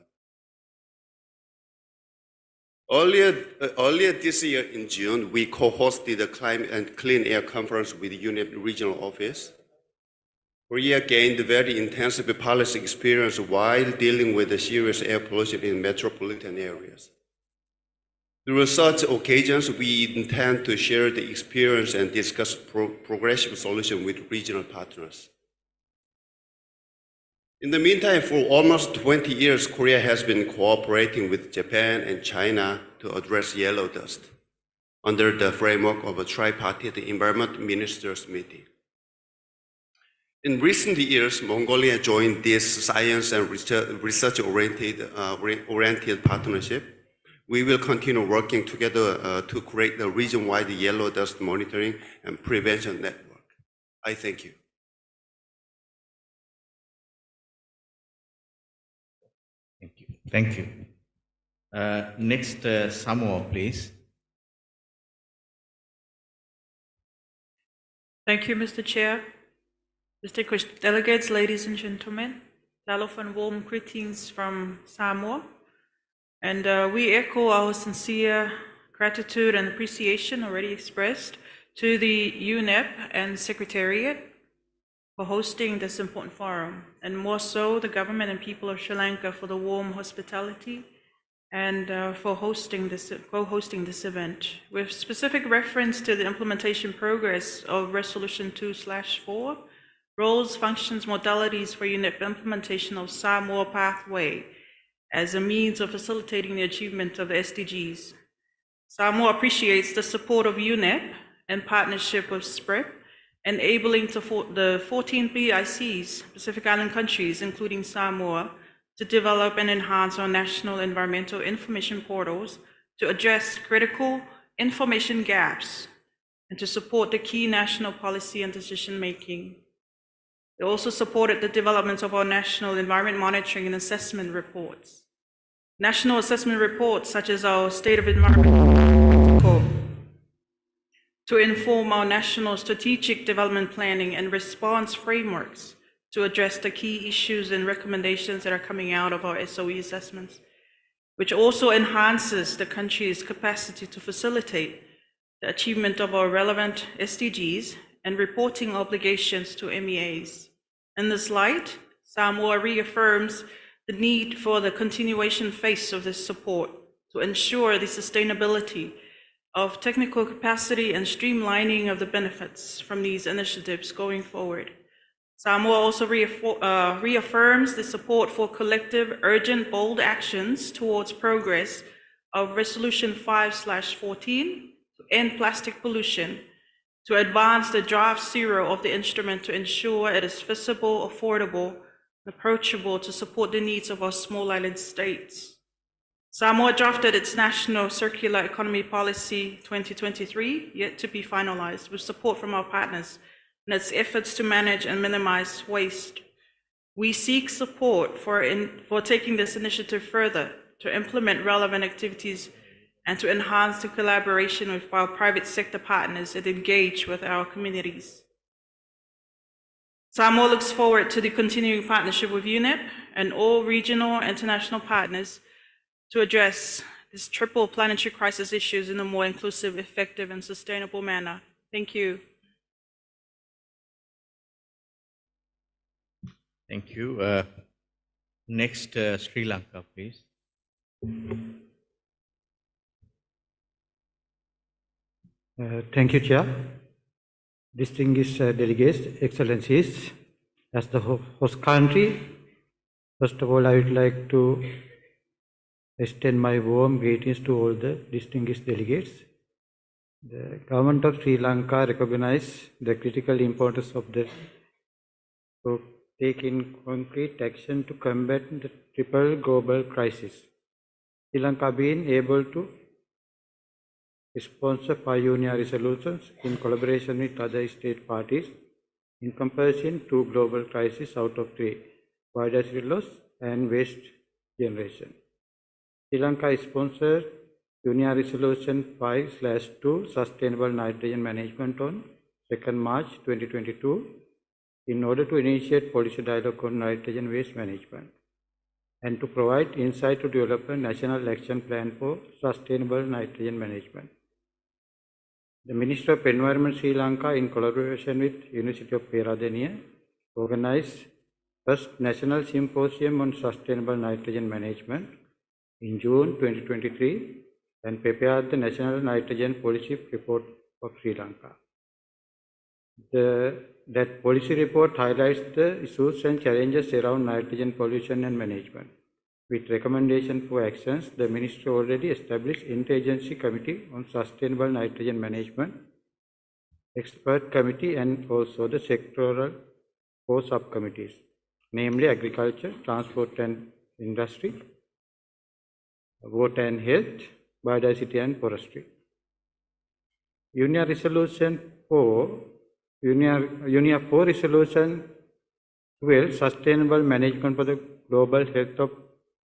Earlier this year in June, we co-hosted the Climate and Clean Air Conference with UNEP Regional Office. Korea gained very intensive policy experience while dealing with the serious air pollution in metropolitan areas. Through such occasions, we intend to share the experience and discuss progressive solutions with regional partners. In the meantime, for almost 20 years, Korea has been cooperating with Japan and China to address yellow dust under the framework of a tripartite environment ministers meeting. In recent years, Mongolia joined this science and research-oriented partnership. We will continue working together to create a region-wide yellow dust monitoring and prevention network. I thank you. Thank you. Next, Samoa, please. Thank you, Mr. Chair. Distinguished delegates, ladies and gentlemen, Talof and warm greetings from Samoa. And we echo our sincere gratitude and appreciation already expressed to the UNEP and Secretariat for hosting this important forum, and more so the government and people of Sri Lanka for the warm hospitality and for co-hosting this event. With specific reference to the implementation progress of Resolution 2/4, roles, functions, modalities for UNEP implementation of Samoa Pathway as a means of facilitating the achievement of the SDGs. Samoa appreciates the support of UNEP in partnership with SPREP enabling the 14 PICs, Pacific Island countries, including Samoa, to develop and enhance our national environmental information portals to address critical information gaps and to support the key national policy and decision-making. It also supported the development of our national environment monitoring and assessment reports. National assessment reports, such as our State of Environment report, to inform our national strategic development planning and response frameworks to address the key issues and recommendations that are coming out of our SOE assessments, which also enhances the country's capacity to facilitate the achievement of our relevant SDGs and reporting obligations to MEAs. In this light, Samoa reaffirms the need for the continuation phase of this support to ensure the sustainability of technical capacity and streamlining of the benefits from these initiatives going forward. Samoa also reaffirms the support for collective, urgent, bold actions towards progress of Resolution 5/14 to end plastic pollution, to advance the draft zero of the instrument to ensure it is feasible, affordable, and approachable to support the needs of our small island states. Samoa drafted its National Circular Economy Policy 2023, yet to be finalized, with support from our partners in its efforts to manage and minimize waste. We seek support for taking this initiative further, to implement relevant activities and to enhance the collaboration with our private sector partners and engage with our communities. Samoa looks forward to the continuing partnership with UNEP and all regional and international partners to address these triple planetary crisis issues in a more inclusive, effective, and sustainable manner. Thank you. Thank you. Next, Sri Lanka, please. Thank you, Chair. Distinguished delegates, excellencies, as the host country, first of all, I would like to extend my warm greetings to all the distinguished delegates. The government of Sri Lanka recognizes the critical importance of taking concrete action to combat the triple global crisis. Sri Lanka being able to sponsor 5 UNIA resolutions in collaboration with other state parties encompassing 2 global crises out of 3, biodiversity loss and waste generation. Sri Lanka sponsored UNIA Resolution 5/2 Sustainable Nitrogen Management on 2nd March 2022 in order to initiate policy dialogue on nitrogen waste management and to provide insight to develop a national action plan for sustainable nitrogen management. The Ministry of Environment Sri Lanka, in collaboration with University of Peradeniya, organized first National Symposium on Sustainable Nitrogen Management in June 2023 and prepared the National Nitrogen Policy Report of Sri Lanka. That policy report highlights the issues and challenges around nitrogen pollution and management. With recommendation for actions, the Ministry already established Interagency Committee on Sustainable Nitrogen Management, Expert Committee, and also the sectoral 4 subcommittees, namely Agriculture, Transport and Industry, Water and Health, Biodiversity and Forestry. UNIA 4 Resolution 12, Sustainable Management for the Global Health of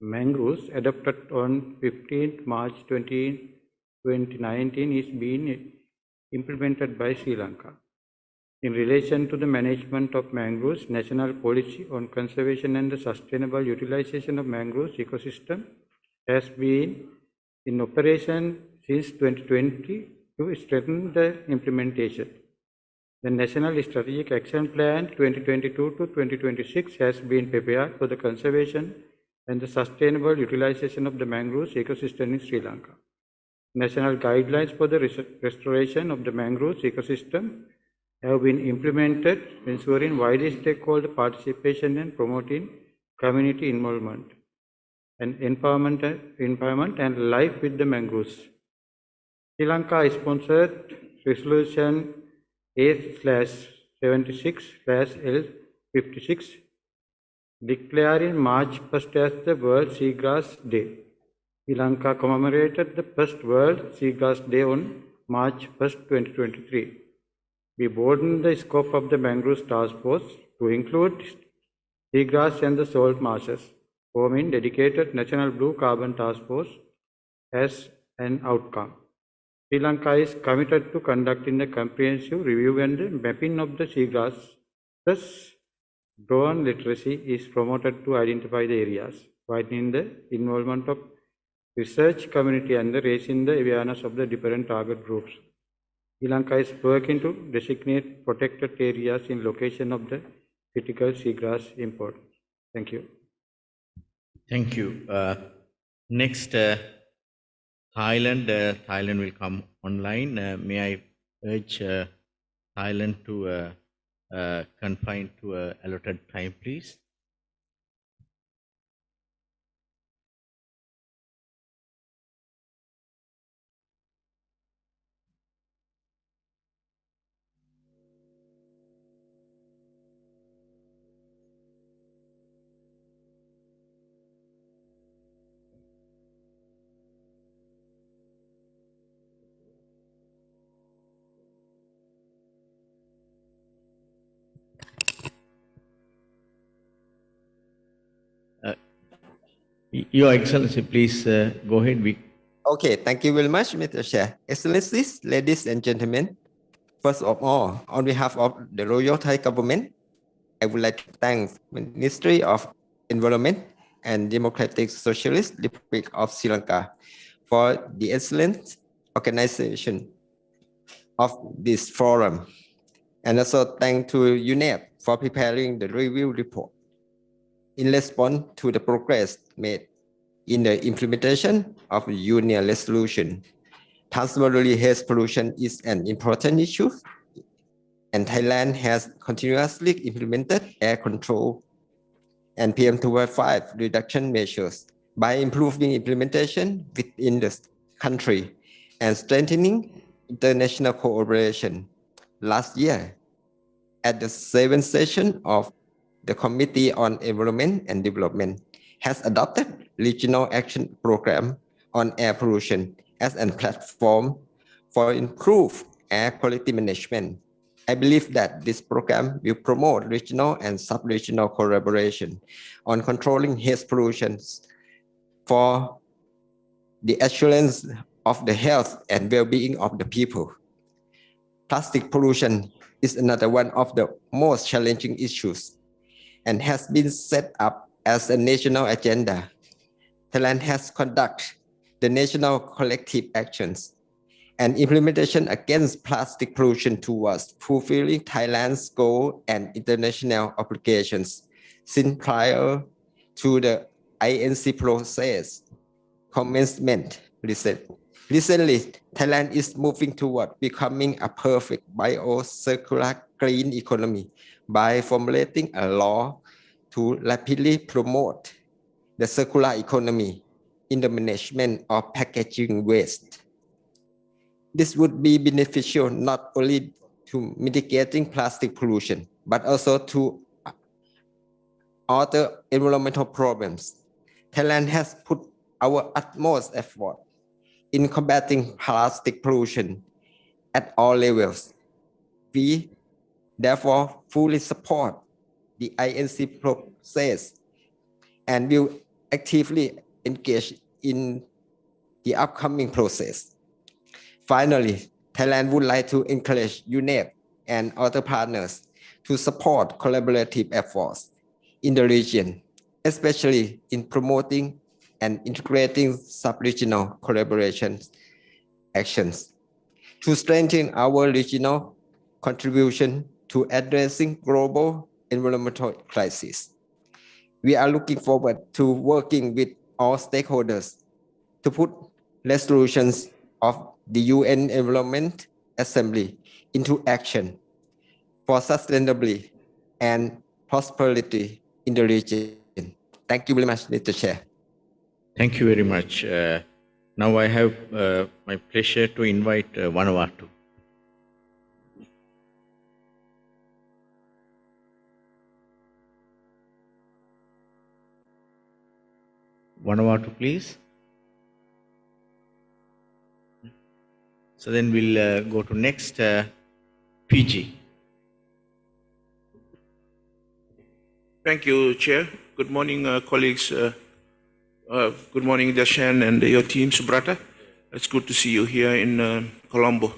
Mangroves, adopted on 15th March 2019, is being implemented by Sri Lanka. In relation to the management of mangroves, national policy on conservation and the sustainable utilization of mangroves ecosystem has been in operation since 2020 to strengthen the implementation. The National Strategic Action Plan 2022 to 2026 has been prepared for the conservation and the sustainable utilization of the mangroves ecosystem in Sri Lanka. National guidelines for the restoration of the mangroves ecosystem have been implemented, ensuring wide stakeholder participation and promoting community involvement and empowerment and life with the mangroves. Sri Lanka sponsored Resolution 76/L56, declaring March 1st as the World Seagrass Day. Sri Lanka commemorated the first World Seagrass Day on March 1st, 2023. We broadened the scope of the Mangroves Task Force to include seagrass and the salt marshes, forming dedicated National Blue Carbon Task Force as an outcome. Sri Lanka is committed to conducting a comprehensive review and mapping of the seagrass. Thus, drone literacy is promoted to identify the areas, widening the involvement of research community and raising the awareness of the different target groups. Sri Lanka is working to designate protected areas in location of the critical seagrass importance. Thank you. Thank you. Next, Thailand. Thailand will come online. May I urge Thailand to confine to allotted time, please? Your Excellency, please go ahead. Okay, thank you very much, Mr. Chair. Excellencies, ladies and gentlemen, first of all, on behalf of the Royal Thai Government, I would like to thank Ministry of Environment and Democratic Socialist Republic of Sri Lanka for the excellent organization of this forum, and also thank to UNEP for preparing the review report. In response to the progress made in the implementation of the Union resolution, transboundary air pollution is an important issue, and Thailand has continuously implemented air control and PM2.5 reduction measures by improving implementation within the country and strengthening international cooperation. Last year, at the 7th session of the Committee on Environment and Development, has adopted regional action program on air pollution as a platform for improved air quality management. I believe that this program will promote regional and sub-regional collaboration on controlling air pollution for the assurance of the health and well-being of the people. Plastic pollution is another one of the most challenging issues and has been set up as a national agenda. Thailand has conducted the national collective actions and implementation against plastic pollution towards fulfilling Thailand's goal and international obligations since prior to the INC process commencement. Recently, Thailand is moving toward becoming a perfect bio-circular green economy by formulating a law to rapidly promote the circular economy in the management of packaging waste. This would be beneficial not only to mitigating plastic pollution, but also to other environmental problems. Thailand has put our utmost effort in combating plastic pollution at all levels. We therefore fully support the INC process and will actively engage in the upcoming process. Finally, Thailand would like to encourage UNEP and other partners to support collaborative efforts in the region, especially in promoting and integrating sub-regional collaboration actions to strengthen our regional contribution to addressing global environmental crisis. We are looking forward to working with all stakeholders to put resolutions of the UN Environment Assembly into action for sustainability and prosperity in the region. Thank you very much, Mr. Chair. Thank you very much. Now I have my pleasure to invite Vanuatu. Vanuatu, please. So then we'll go to next, Fiji. Thank you, Chair. Good morning, colleagues. Good morning, Dashan and your team, Subrata. It's good to see you here in Colombo.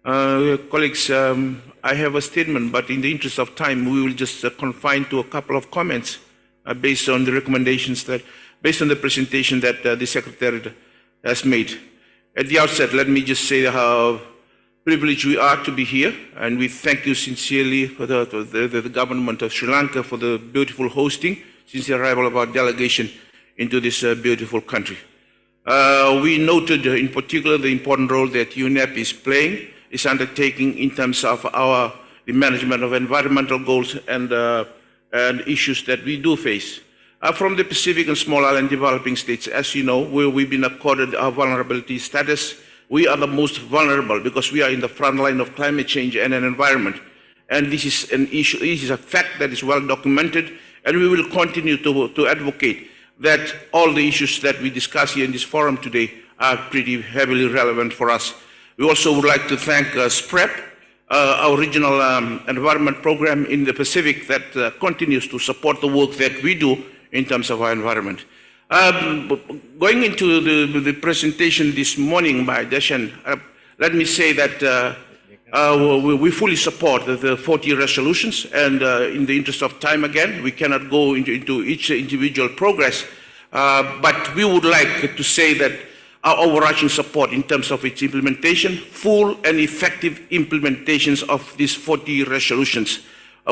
Colleagues, I have a statement, but in the interest of time, we will just confine to a couple of comments based on the recommendations based on the presentation that the Secretary has made. At the outset, let me just say how privileged we are to be here, and we thank you sincerely for the government of Sri Lanka for the beautiful hosting since the arrival of our delegation into this beautiful country. We noted in particular the important role that UNEP is undertaking in terms of the management of environmental goals and issues that we do face. From the Pacific and small island developing states, as you know, where we've been accorded our vulnerability status, we are the most vulnerable because we are in the front line of climate change and an environment. And this is an issue, this is a fact that is well documented, and we will continue to advocate that all the issues that we discuss here in this forum today are pretty heavily relevant for us. We also would like to thank SPREP, our regional environment program in the Pacific that continues to support the work that we do in terms of our environment. Going into the presentation this morning by Dashan, let me say that we fully support the 40 resolutions, and in the interest of time again, we cannot go into each individual progress, but we would like to say that our overarching support in terms of its implementation, full and effective implementations of these 40 resolutions.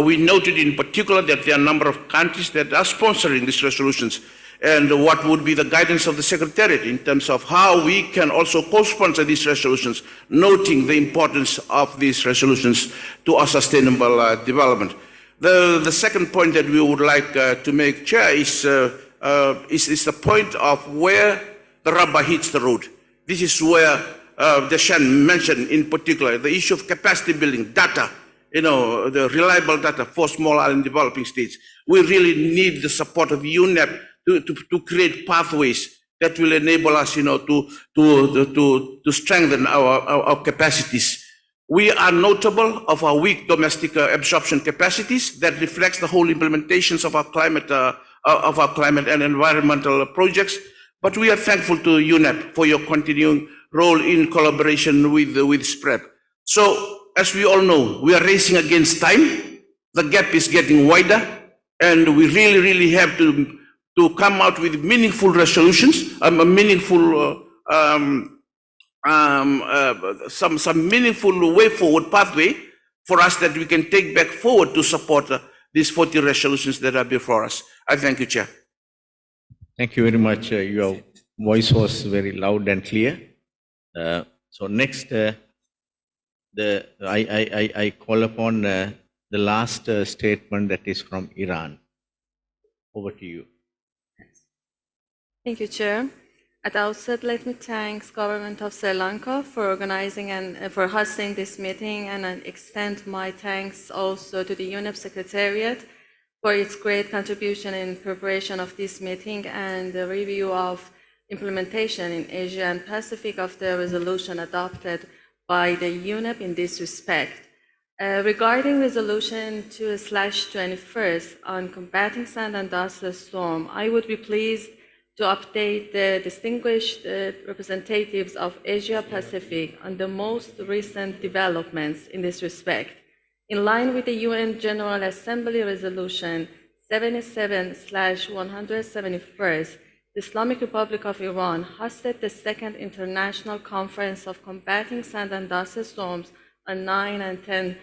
We noted in particular that there are a number of countries that are sponsoring these resolutions, and what would be the guidance of the Secretariat in terms of how we can also co-sponsor these resolutions, noting the importance of these resolutions to our sustainable development. The second point that we would like to make, Chair, is the point of where the rubber hits the road. This is where Dashan mentioned in particular the issue of capacity building, data, the reliable data for small island developing states. We really need the support of UNEP to create pathways that will enable us, to strengthen our capacities. We are notable of our weak domestic absorption capacities that reflects the whole implementations of our climate and environmental projects. But we are thankful to UNEP for your continuing role in collaboration with SPREP. So, as we all know, we are racing against time. The gap is getting wider, and we really have to come out with meaningful resolutions, some meaningful way forward pathway for us that we can take back forward to support these 40 resolutions that are before us. I thank you, Chair. Thank you very much. Your voice was very loud and clear. So next, I call upon the last statement that is from Iran. Over to you. Thank you, Chair. At the outset, let me thank Government of Sri Lanka for organizing and for hosting this meeting, and I extend my thanks also to the UNEP Secretariat for its great contribution in preparation of this meeting and the review of implementation in Asia and Pacific of the resolution adopted by the UNEP in this respect. Regarding Resolution 2/21 on combating sand and dust storm, I would be pleased to update the distinguished representatives of Asia Pacific on the most recent developments in this respect. In line with the UN General Assembly Resolution 77/171, the Islamic Republic of Iran hosted the second International Conference of Combating Sand and Dust Storms on 9 and 10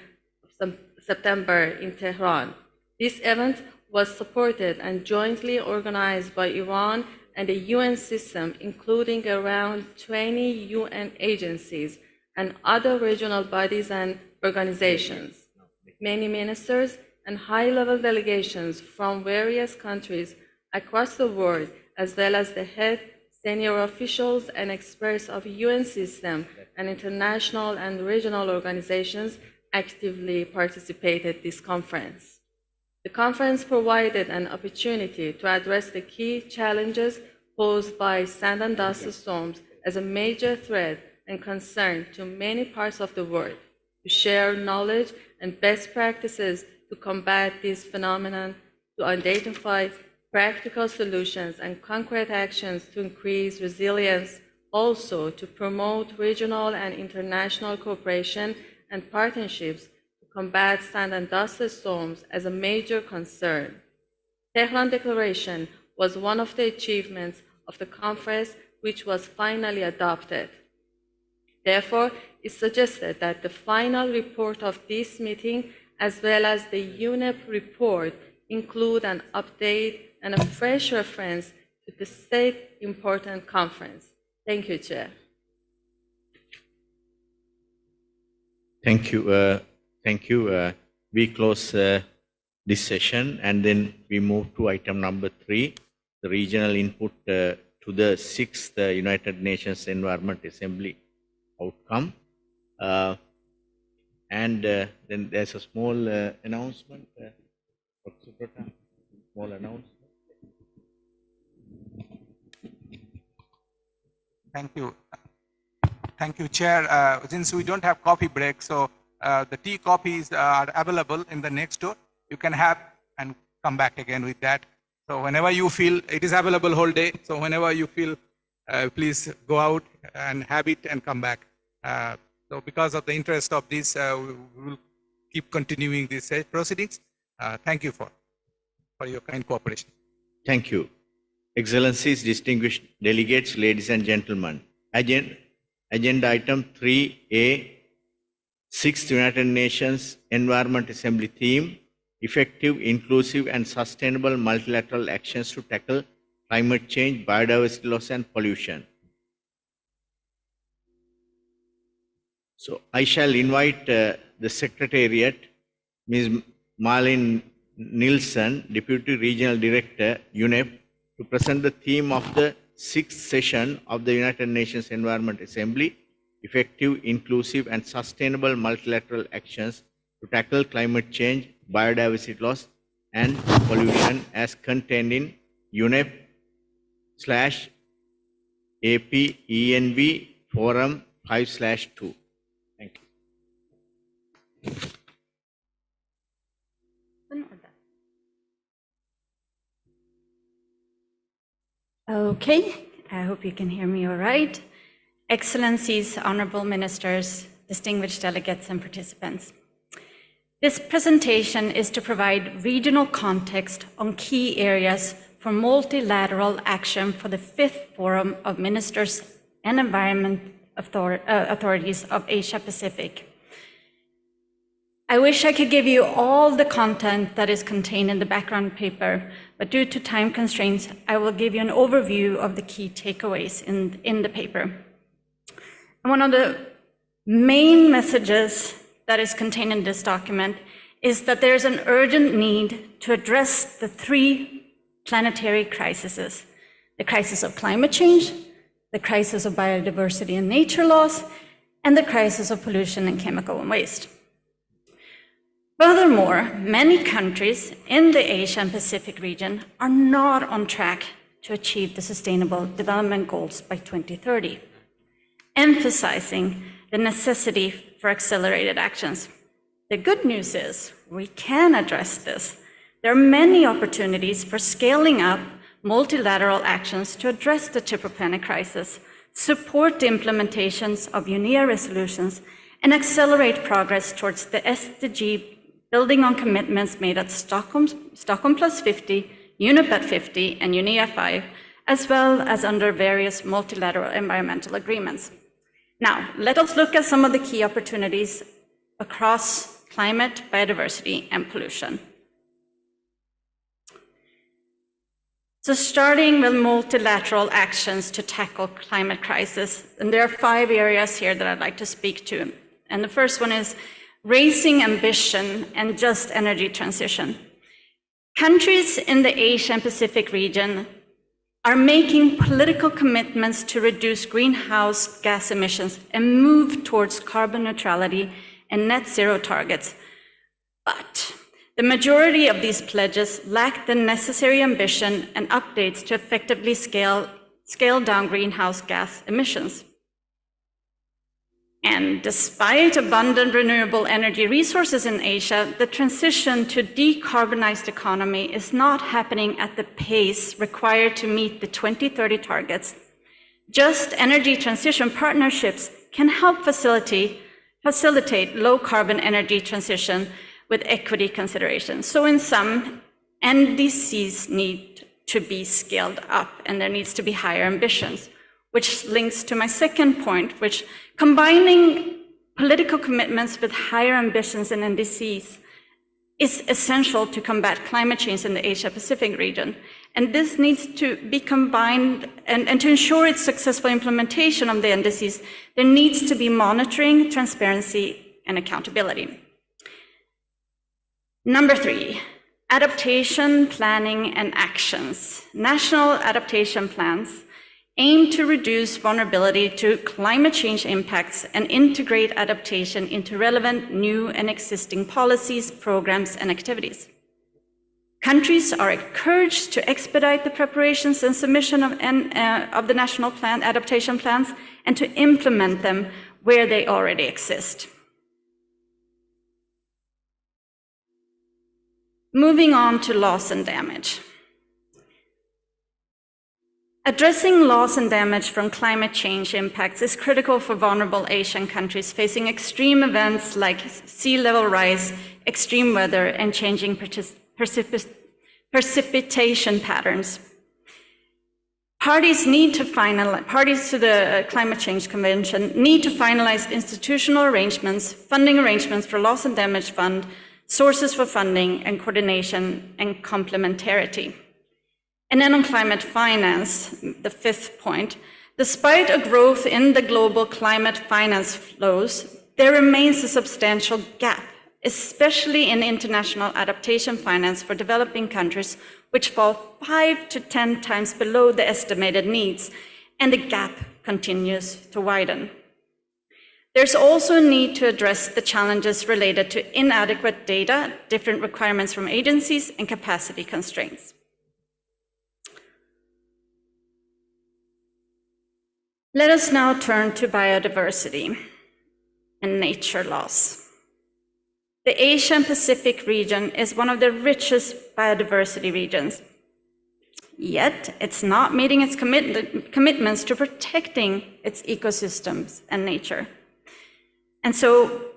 September in Tehran. This event was supported and jointly organized by Iran and the UN system, including around 20 UN agencies and other regional bodies and organizations. Many ministers and high-level delegations from various countries across the world, as well as the head, senior officials and experts of UN system and international and regional organizations actively participated in this conference. The conference provided an opportunity to address the key challenges posed by sand and dust storms as a major threat and concern to many parts of the world, to share knowledge and best practices to combat this phenomenon, to identify practical solutions and concrete actions to increase resilience, also to promote regional and international cooperation and partnerships to combat sand and dust storms as a major concern. Tehran Declaration was one of the achievements of the conference which was finally adopted. Therefore, it's suggested that the final report of this meeting, as well as the UNEP report, include an update and a fresh reference to the said important conference. Thank you, Chair. Thank you. Thank you. We close this session and then we move to item number 3, the regional input to the 6th United Nations Environment Assembly outcome. And then there's a small announcement. Dr. Subrata, small announcement. Thank you. Thank you, Chair. Since we don't have coffee break, so the tea coffees are available in the next door. You can have and come back again with that. So whenever you feel, it is available whole day. So whenever you feel, please go out and have it and come back. So because of the interest of this, we will keep continuing these proceedings. Thank you for your kind cooperation. Thank you. Excellencies, distinguished delegates, ladies and gentlemen. Agenda item 3A, 6th United Nations Environment Assembly theme, effective, inclusive and sustainable multilateral actions to tackle climate change, biodiversity loss and pollution. So I shall invite the Secretariat, Ms. Malin Nilsson, Deputy Regional Director, UNEP, to present the theme of the 6th session of the United Nations Environment Assembly, effective, inclusive and sustainable multilateral actions to tackle climate change, biodiversity loss and pollution as contained in UNEP/APENV Forum 5/2. Thank you. Okay, I hope you can hear me all right. Excellencies, honorable ministers, distinguished delegates and participants. This presentation is to provide regional context on key areas for multilateral action for the 5th Forum of Ministers and Environment Authorities of Asia Pacific. I wish I could give you all the content that is contained in the background paper, but due to time constraints, I will give you an overview of the key takeaways in the paper. And one of the main messages that is contained in this document is that there is an urgent need to address the 3 planetary crises: the crisis of climate change, the crisis of biodiversity and nature loss, and the crisis of pollution and chemical waste. Furthermore, many countries in the Asia and Pacific region are not on track to achieve the Sustainable Development Goals by 2030, emphasizing the necessity for accelerated actions. The good news is we can address this. There are many opportunities for scaling up multilateral actions to address the triple planet crisis, support the implementations of UNEA resolutions, and accelerate progress towards the SDG, building on commitments made at Stockholm +50, UNEP at 50, and UNEA 5, as well as under various multilateral environmental agreements. Now, let us look at some of the key opportunities across climate, biodiversity, and pollution. So starting with multilateral actions to tackle climate crisis, and there are 5 areas here that I'd like to speak to. And the first one is raising ambition and just energy transition. Countries in the Asia and Pacific region are making political commitments to reduce greenhouse gas emissions and move towards carbon neutrality and net zero targets. But the majority of these pledges lack the necessary ambition and updates to effectively scale scale down greenhouse gas emissions. And despite abundant renewable energy resources in Asia, the transition to decarbonized economy is not happening at the pace required to meet the 2030 targets. Just energy transition partnerships can help facilitate low carbon energy transition with equity considerations. So in sum, NDCs need to be scaled up and there needs to be higher ambitions, which links to my second point, which combining political commitments with higher ambitions in NDCs is essential to combat climate change in the Asia-Pacific region. And this needs to be combined, and to ensure its successful implementation of the NDCs, there needs to be monitoring, transparency, and accountability. Number 3, adaptation, planning, and actions. National adaptation plans aim to reduce vulnerability to climate change impacts and integrate adaptation into relevant new and existing policies, programs, and activities. Countries are encouraged to expedite the preparations and submission of the national adaptation plans and to implement them where they already exist. Moving on to loss and damage. Addressing loss and damage from climate change impacts is critical for vulnerable Asian countries facing extreme events like sea level rise, extreme weather, and changing precipitation patterns. Parties to the Climate Change Convention need to finalize institutional arrangements, funding arrangements for loss and damage fund, sources for funding, and coordination and complementarity. And then on climate finance, the 5th point, despite a growth in the global climate finance flows, there remains a substantial gap, especially in international adaptation finance for developing countries, which fall 5 to 10 times below the estimated needs, and the gap continues to widen. There's also a need to address the challenges related to inadequate data, different requirements from agencies, and capacity constraints. Let us now turn to biodiversity and nature loss. The Asia-Pacific region is one of the richest biodiversity regions. Yet, it's not meeting its commitments to protecting its ecosystems and nature. And so,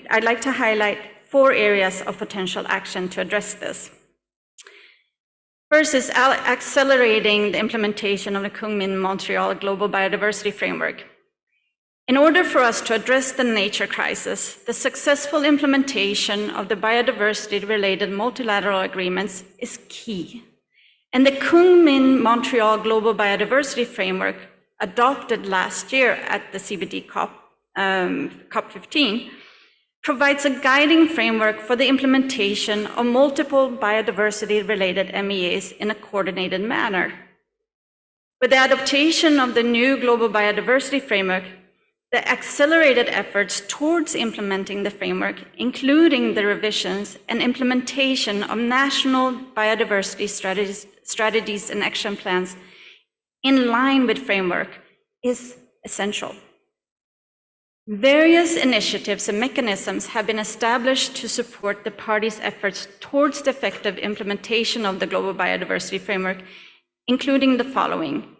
I'd like to highlight 4 areas of potential action to address this. First is accelerating the implementation of the Kunming-Montreal Global Biodiversity Framework. In order for us to address the nature crisis, the successful implementation of the biodiversity-related multilateral agreements is key. And the Kunming-Montreal Global Biodiversity Framework, adopted last year at the CBD COP15, provides a guiding framework for the implementation of multiple biodiversity-related MEAs in a coordinated manner. With the adoption of the new Global Biodiversity Framework, the accelerated efforts towards implementing the framework, including the revisions and implementation of national biodiversity strategies and action plans in line with framework, is essential. Various initiatives and mechanisms have been established to support the parties' efforts towards the effective implementation of the Global Biodiversity Framework, including the following: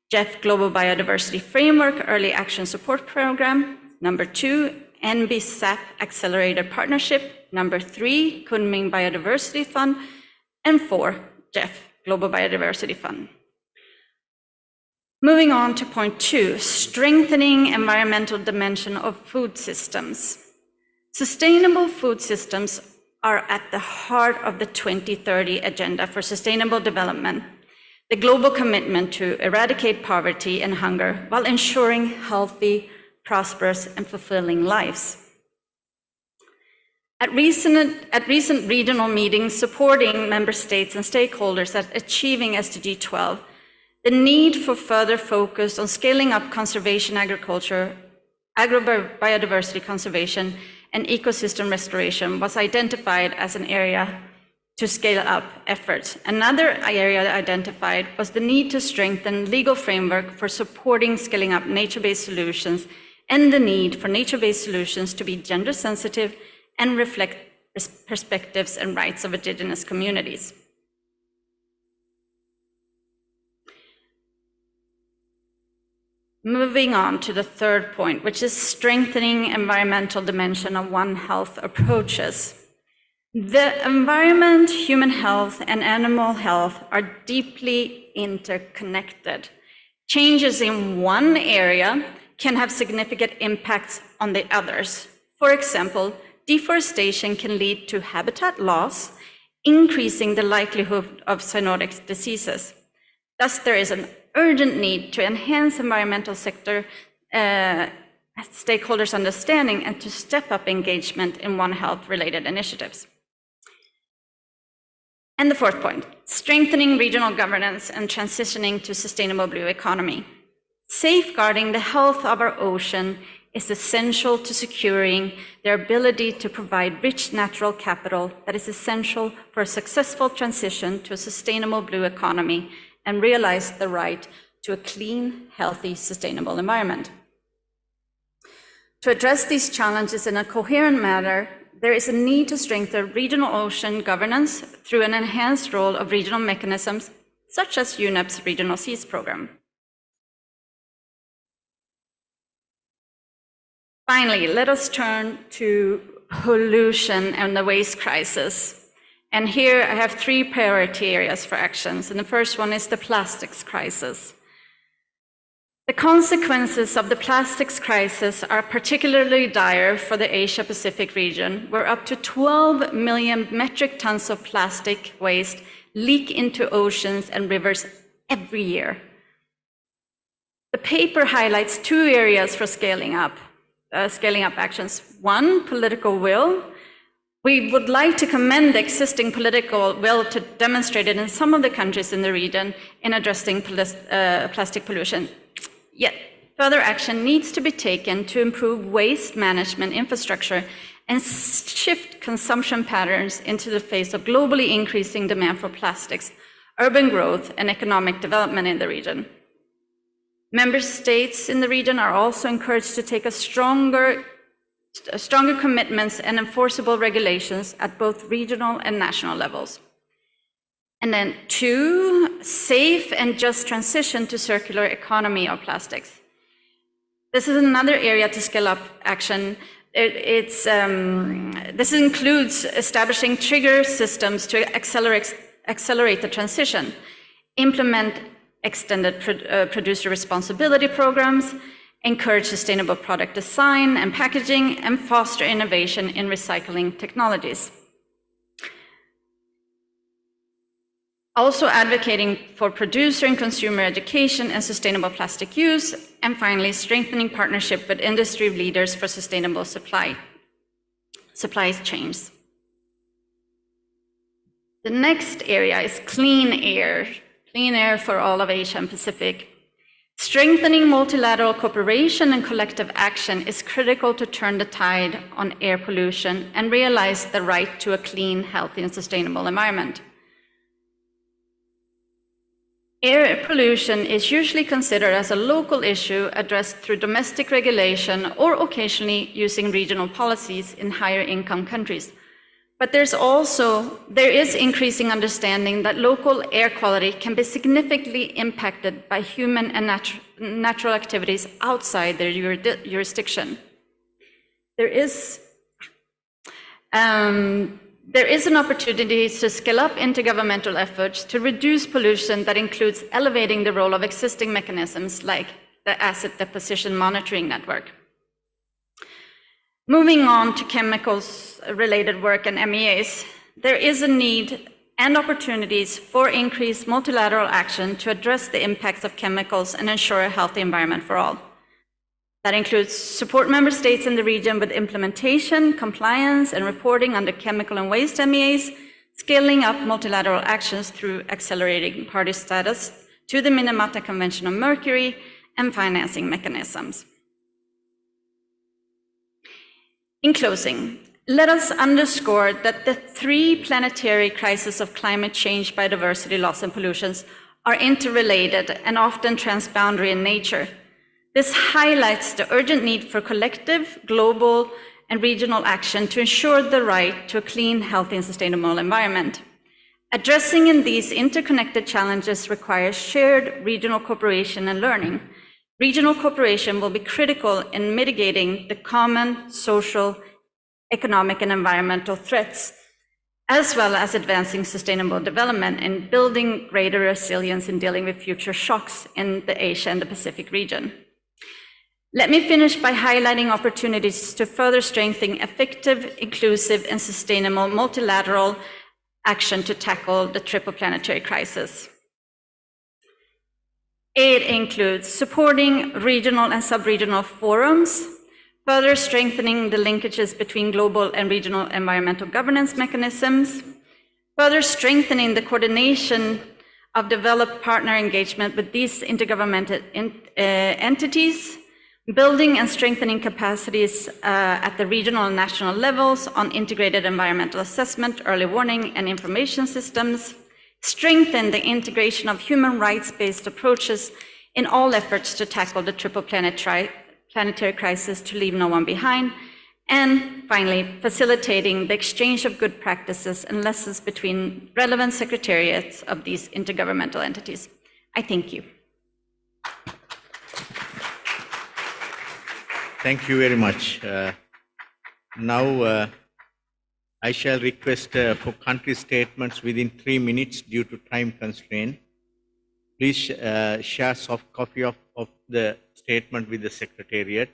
GEF Global Biodiversity Framework Early Action Support Program, number 2, NB-SAP Accelerated Partnership, number 3, Kunming Biodiversity Fund, and 4, GEF Global Biodiversity Fund. Moving on to point 2, strengthening environmental dimension of food systems. Sustainable food systems are at the heart of the 2030 Agenda for Sustainable Development, the global commitment to eradicate poverty and hunger while ensuring healthy, prosperous, and fulfilling lives. At recent regional meetings supporting member states and stakeholders at achieving SDG 12, the need for further focus on scaling up conservation agriculture, agrobiodiversity conservation, and ecosystem restoration was identified as an area to scale up efforts. Another area identified was the need to strengthen legal framework for supporting scaling up nature-based solutions and the need for nature-based solutions to be gender sensitive and reflect perspectives and rights of indigenous communities. Moving on to the third point, which is strengthening environmental dimension of One Health approaches. The environment, human health, and animal health are deeply interconnected. Changes in one area can have significant impacts on the others. For example, deforestation can lead to habitat loss, increasing the likelihood of zoonotic diseases. Thus, there is an urgent need to enhance environmental sector stakeholders' understanding and to step up engagement in One Health-related initiatives. And the fourth point, strengthening regional governance and transitioning to sustainable blue economy. Safeguarding the health of our ocean is essential to securing their ability to provide rich natural capital that is essential for a successful transition to a sustainable blue economy and realize the right to a clean, healthy, sustainable environment. To address these challenges in a coherent manner, there is a need to strengthen regional ocean governance through an enhanced role of regional mechanisms, such as UNEP's Regional Seas Program. Finally, let us turn to pollution and the waste crisis. And here I have three priority areas for actions, and the first one is the plastics crisis. The consequences of the plastics crisis are particularly dire for the Asia-Pacific region, where up to 12 million metric tons of plastic waste leak into oceans and rivers every year. The paper highlights two areas for scaling up actions. One, political will. We would like to commend the existing political will to demonstrate it in some of the countries in the region in addressing plastic pollution. Yet, further action needs to be taken to improve waste management infrastructure and shift consumption patterns into the face of globally increasing demand for plastics, urban growth, and economic development in the region. Member states in the region are also encouraged to take stronger commitments and enforceable regulations at both regional and national levels. And then two, safe and just transition to circular economy of plastics. This is another area to scale up action. This includes establishing trigger systems to accelerate the transition, implement extended producer responsibility programs, encourage sustainable product design and packaging, and foster innovation in recycling technologies. Also advocating for producer and consumer education and sustainable plastic use, and finally, strengthening partnership with industry leaders for sustainable supply chains. The next area is clean air for all of Asia and Pacific. Strengthening multilateral cooperation and collective action is critical to turn the tide on air pollution and realize the right to a clean, healthy, and sustainable environment. Air pollution is usually considered as a local issue addressed through domestic regulation or occasionally using regional policies in higher income countries. But there is increasing understanding that local air quality can be significantly impacted by human and natural activities outside their jurisdiction. There is an opportunity to scale up intergovernmental efforts to reduce pollution that includes elevating the role of existing mechanisms like the Asset Deposition Monitoring Network. Moving on to chemicals-related work and MEAs, there is a need and opportunities for increased multilateral action to address the impacts of chemicals and ensure a healthy environment for all. That includes support member states in the region with implementation, compliance, and reporting under chemical and waste MEAs, scaling up multilateral actions through accelerating party status to the Minamata Convention on Mercury, and financing mechanisms. In closing, let us underscore that the three planetary crises of climate change, biodiversity loss, and pollutions are interrelated and often transboundary in nature. This highlights the urgent need for collective, global, and regional action to ensure the right to a clean, healthy, and sustainable environment. Addressing in these interconnected challenges requires shared regional cooperation and learning. Regional cooperation will be critical in mitigating the common social, economic, and environmental threats, as well as advancing sustainable development and building greater resilience in dealing with future shocks in the Asia and the Pacific region. Let me finish by highlighting opportunities to further strengthen effective, inclusive, and sustainable multilateral action to tackle the triple planetary crisis. It includes supporting regional and sub-regional forums, further strengthening the linkages between global and regional environmental governance mechanisms, further strengthening the coordination of developed partner engagement with these intergovernmental entities, building and strengthening capacities at the regional and national levels on integrated environmental assessment, early warning, and information systems, strengthen the integration of human rights-based approaches in all efforts to tackle the triple planetary crisis to leave no one behind, and finally, facilitating the exchange of good practices and lessons between relevant secretariats of these intergovernmental entities. I thank you. Thank you very much. Now, I shall request for country statements within 3 minutes due to time constraint. Please share soft copy of the statement with the Secretariat.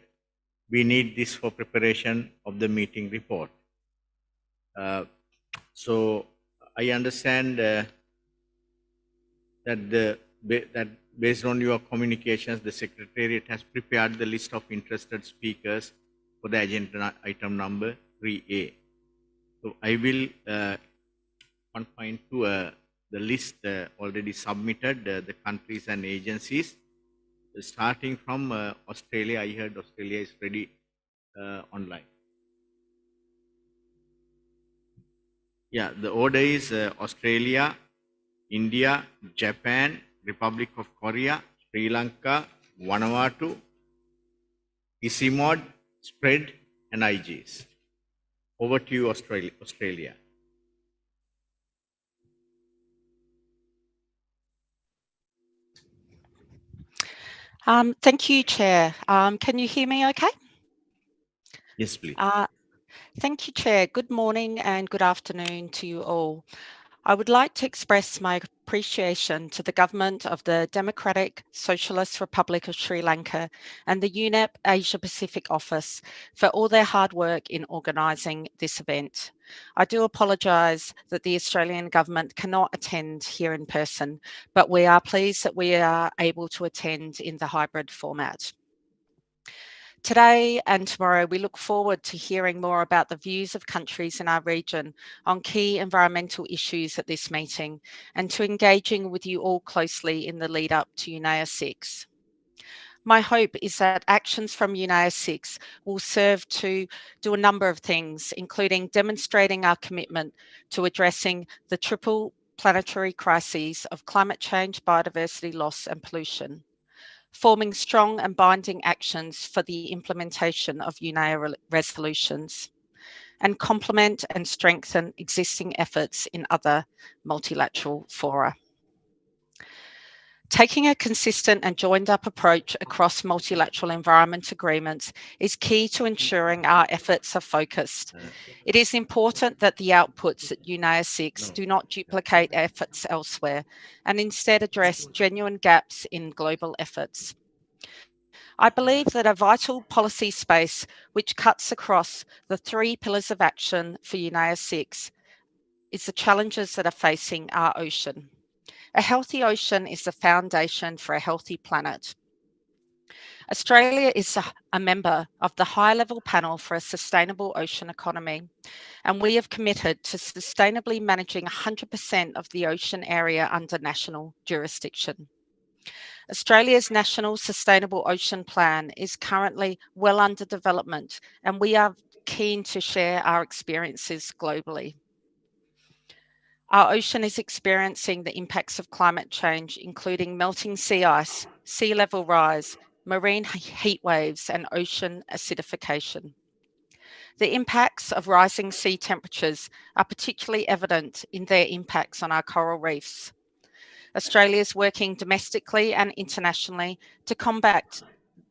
We need this for preparation of the meeting report. So I understand that based on your communications, the Secretariat has prepared the list of interested speakers for the agenda item number 3A. So I will confine to the list already submitted, the countries and agencies. Starting from Australia, I heard Australia is ready online. Yeah, the order is Australia, India, Japan, Republic of Korea, Sri Lanka, Vanuatu, Isimod, Spread, and IGs. Over to you, Australia. Thank you, Chair. Can you hear me okay? Yes, please. Thank you, Chair. Good morning and good afternoon to you all. I would like to express my appreciation to the Government of the Democratic Socialist Republic of Sri Lanka and the UNEP Asia Pacific Office for all their hard work in organising this event. I do apologise that the Australian Government cannot attend here in person, but we are pleased that we are able to attend in the hybrid format. Today and tomorrow, we look forward to hearing more about the views of countries in our region on key environmental issues at this meeting and to engaging with you all closely in the lead up to UNEA 6. My hope is that actions from UNEA 6 will serve to do a number of things, including demonstrating our commitment to addressing the triple planetary crises of climate change, biodiversity loss and pollution, forming strong and binding actions for the implementation of UNEA resolutions, and complement and strengthen existing efforts in other multilateral fora. Taking a consistent and joined-up approach across multilateral environment agreements is key to ensuring our efforts are focused. It is important that the outputs at UNEA 6 do not duplicate efforts elsewhere and instead address genuine gaps in global efforts. I believe that a vital policy space which cuts across the 3 pillars of action for UNEA 6 is the challenges that are facing our ocean. A healthy ocean is the foundation for a healthy planet. Australia is a member of the high-level panel for a sustainable ocean economy, and we have committed to sustainably managing 100% of the ocean area under national jurisdiction. Australia's National Sustainable Ocean Plan is currently well under development, and we are keen to share our experiences globally. Our ocean is experiencing the impacts of climate change, including melting sea ice, sea level rise, marine heat waves, and ocean acidification. The impacts of rising sea temperatures are particularly evident in their impacts on our coral reefs. Australia is working domestically and internationally to combat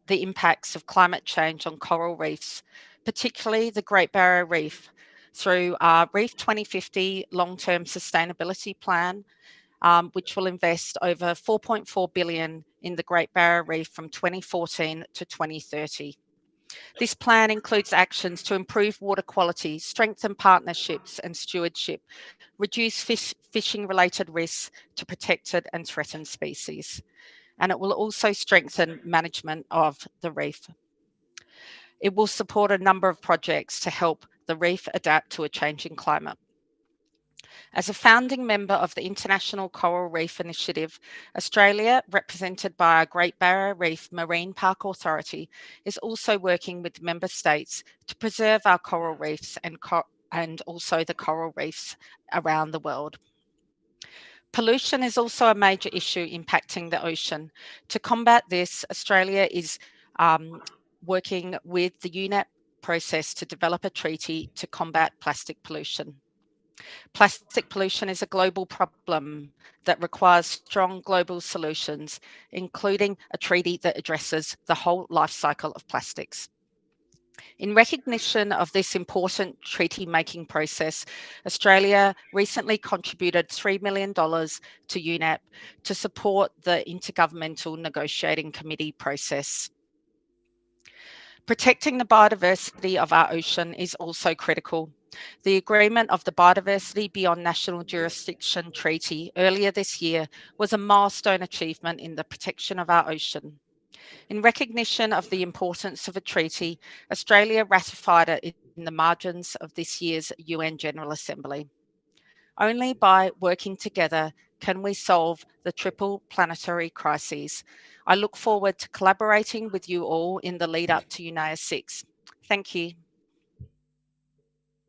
the impacts of climate change on coral reefs, particularly the Great Barrier Reef, through our Reef 2050 long-term sustainability plan, which will invest over $4.4 billion in the Great Barrier Reef from 2014 to 2030. This plan includes actions to improve water quality, strengthen partnerships and stewardship, reduce fishing-related risks to protected and threatened species, and it will also strengthen management of the reef. It will support a number of projects to help the reef adapt to a changing climate. As a founding member of the International Coral Reef Initiative, Australia, represented by our Great Barrier Reef Marine Park Authority, is also working with member states to preserve our coral reefs and also the coral reefs around the world. Pollution is also a major issue impacting the ocean. To combat this, Australia is working with the UNEP process to develop a treaty to combat plastic pollution. Plastic pollution is a global problem that requires strong global solutions, including a treaty that addresses the whole life cycle of plastics. In recognition of this important treaty-making process, Australia recently contributed $3 million to UNEP to support the Intergovernmental Negotiating Committee process. Protecting the biodiversity of our ocean is also critical. The agreement of the Biodiversity Beyond National Jurisdiction Treaty earlier this year was a milestone achievement in the protection of our ocean. In recognition of the importance of a treaty, Australia ratified it in the margins of this year's UN General Assembly. Only by working together can we solve the triple planetary crises. I look forward to collaborating with you all in the lead up to UNAIA 6. Thank you.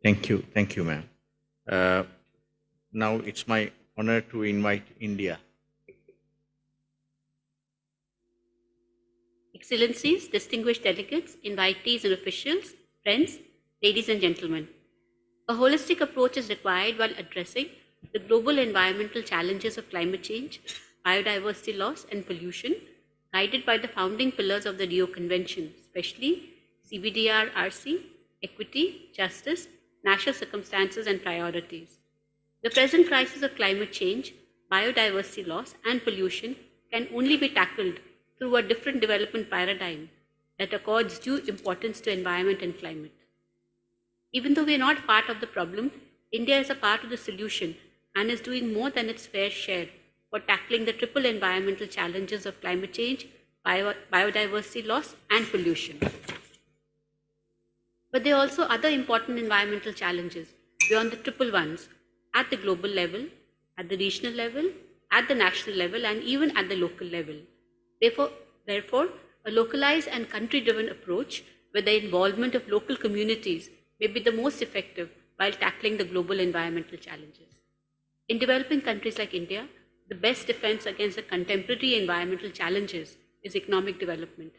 Thank you, ma'am. Now it's my honor to invite India. Excellencies, distinguished delegates, invitees and officials, friends, ladies and gentlemen. A holistic approach is required while addressing the global environmental challenges of climate change, biodiversity loss and pollution, guided by the founding pillars of the Rio Convention, especially CBDR-RC, equity, justice, national circumstances and priorities. The present crisis of climate change, biodiversity loss and pollution can only be tackled through a different development paradigm that accords due importance to environment and climate. Even though we are not part of the problem, India is a part of the solution and is doing more than its fair share for tackling the triple environmental challenges of climate change, biodiversity loss and pollution. But there are also other important environmental challenges beyond the triple ones at the global level, at the regional level, at the national level and even at the local level. Therefore, a localized and country-driven approach with the involvement of local communities may be the most effective while tackling the global environmental challenges. In developing countries like India, the best defense against the contemporary environmental challenges is economic development.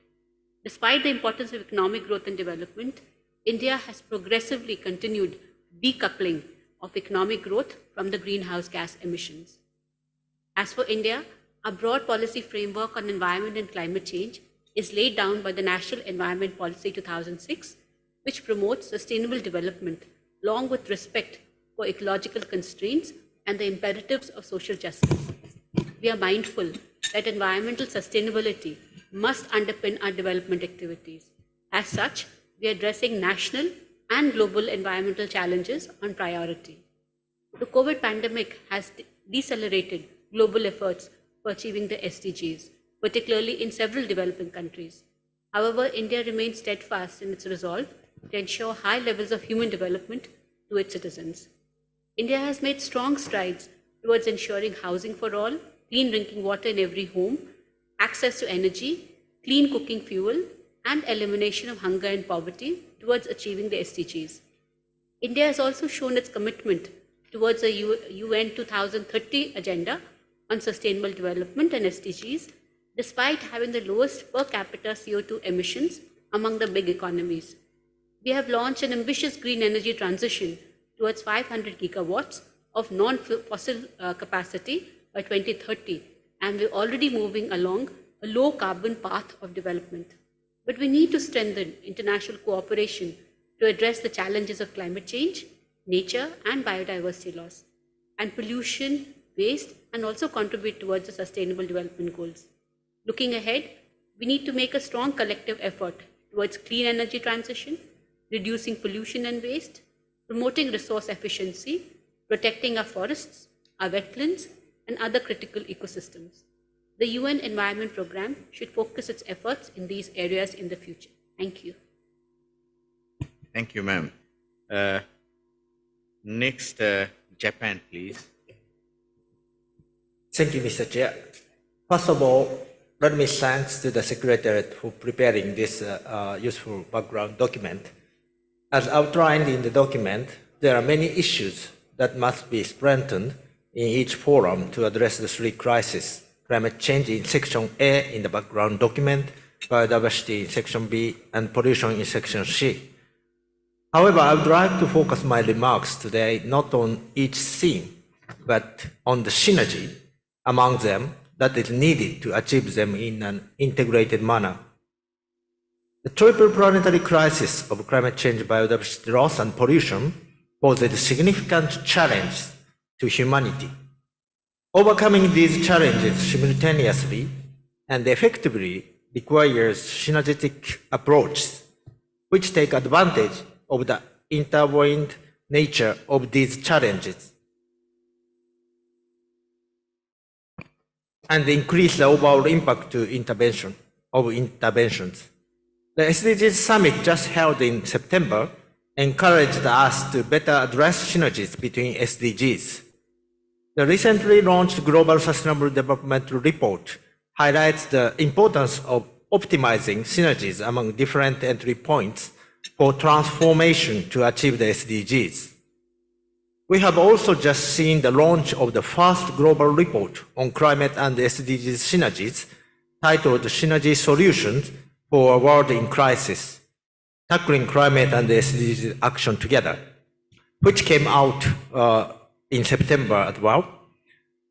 Despite the importance of economic growth and development, India has progressively continued decoupling of economic growth from the greenhouse gas emissions. As for India, a broad policy framework on environment and climate change is laid down by the National Environment Policy 2006, which promotes sustainable development along with respect for ecological constraints and the imperatives of social justice. We are mindful that environmental sustainability must underpin our development activities. As such, we are addressing national and global environmental challenges on priority. The COVID pandemic has decelerated global efforts for achieving the SDGs, particularly in several developing countries. However, India remains steadfast in its resolve to ensure high levels of human development to its citizens. India has made strong strides towards ensuring housing for all, clean drinking water in every home, access to energy, clean cooking fuel, and elimination of hunger and poverty towards achieving the SDGs. India has also shown its commitment towards the UN 2030 Agenda on Sustainable Development and SDGs, despite having the lowest per capita CO2 emissions among the big economies. We have launched an ambitious green energy transition towards 500 gigawatts of non-fossil capacity by 2030, and we're already moving along a low carbon path of development. But we need to strengthen international cooperation to address the challenges of climate change, nature and biodiversity loss, and pollution, waste, and also contribute towards the Sustainable Development Goals. Looking ahead, we need to make a strong collective effort towards clean energy transition, reducing pollution and waste, promoting resource efficiency, protecting our forests, our wetlands, and other critical ecosystems. The UN Environment Programme should focus its efforts in these areas in the future. Thank you. Thank you, ma'am. Next, Japan, please. Thank you, Mr. Chair. First of all, let me thank to the Secretariat for preparing this useful background document. As outlined in the document, there are many issues that must be strengthened in each forum to address the three crises: climate change in section A in the background document, biodiversity in section B, and pollution in section C. However, I would like to focus my remarks today not on each theme, but on the synergy among them that is needed to achieve them in an integrated manner. The triple planetary crisis of climate change, biodiversity loss, and pollution poses a significant challenge to humanity. Overcoming these challenges simultaneously and effectively requires synergetic approaches, which take advantage of the intertwined nature of these challenges and increase the overall impact to interventions. The SDGs Summit just held in September encouraged us to better address synergies between SDGs. The recently launched Global Sustainable Development Report highlights the importance of optimizing synergies among different entry points for transformation to achieve the SDGs. We have also just seen the launch of the first global report on climate and SDGs synergies, titled Synergy Solutions for a World in Crisis, Tackling Climate and SDGs Action Together, which came out in September as well.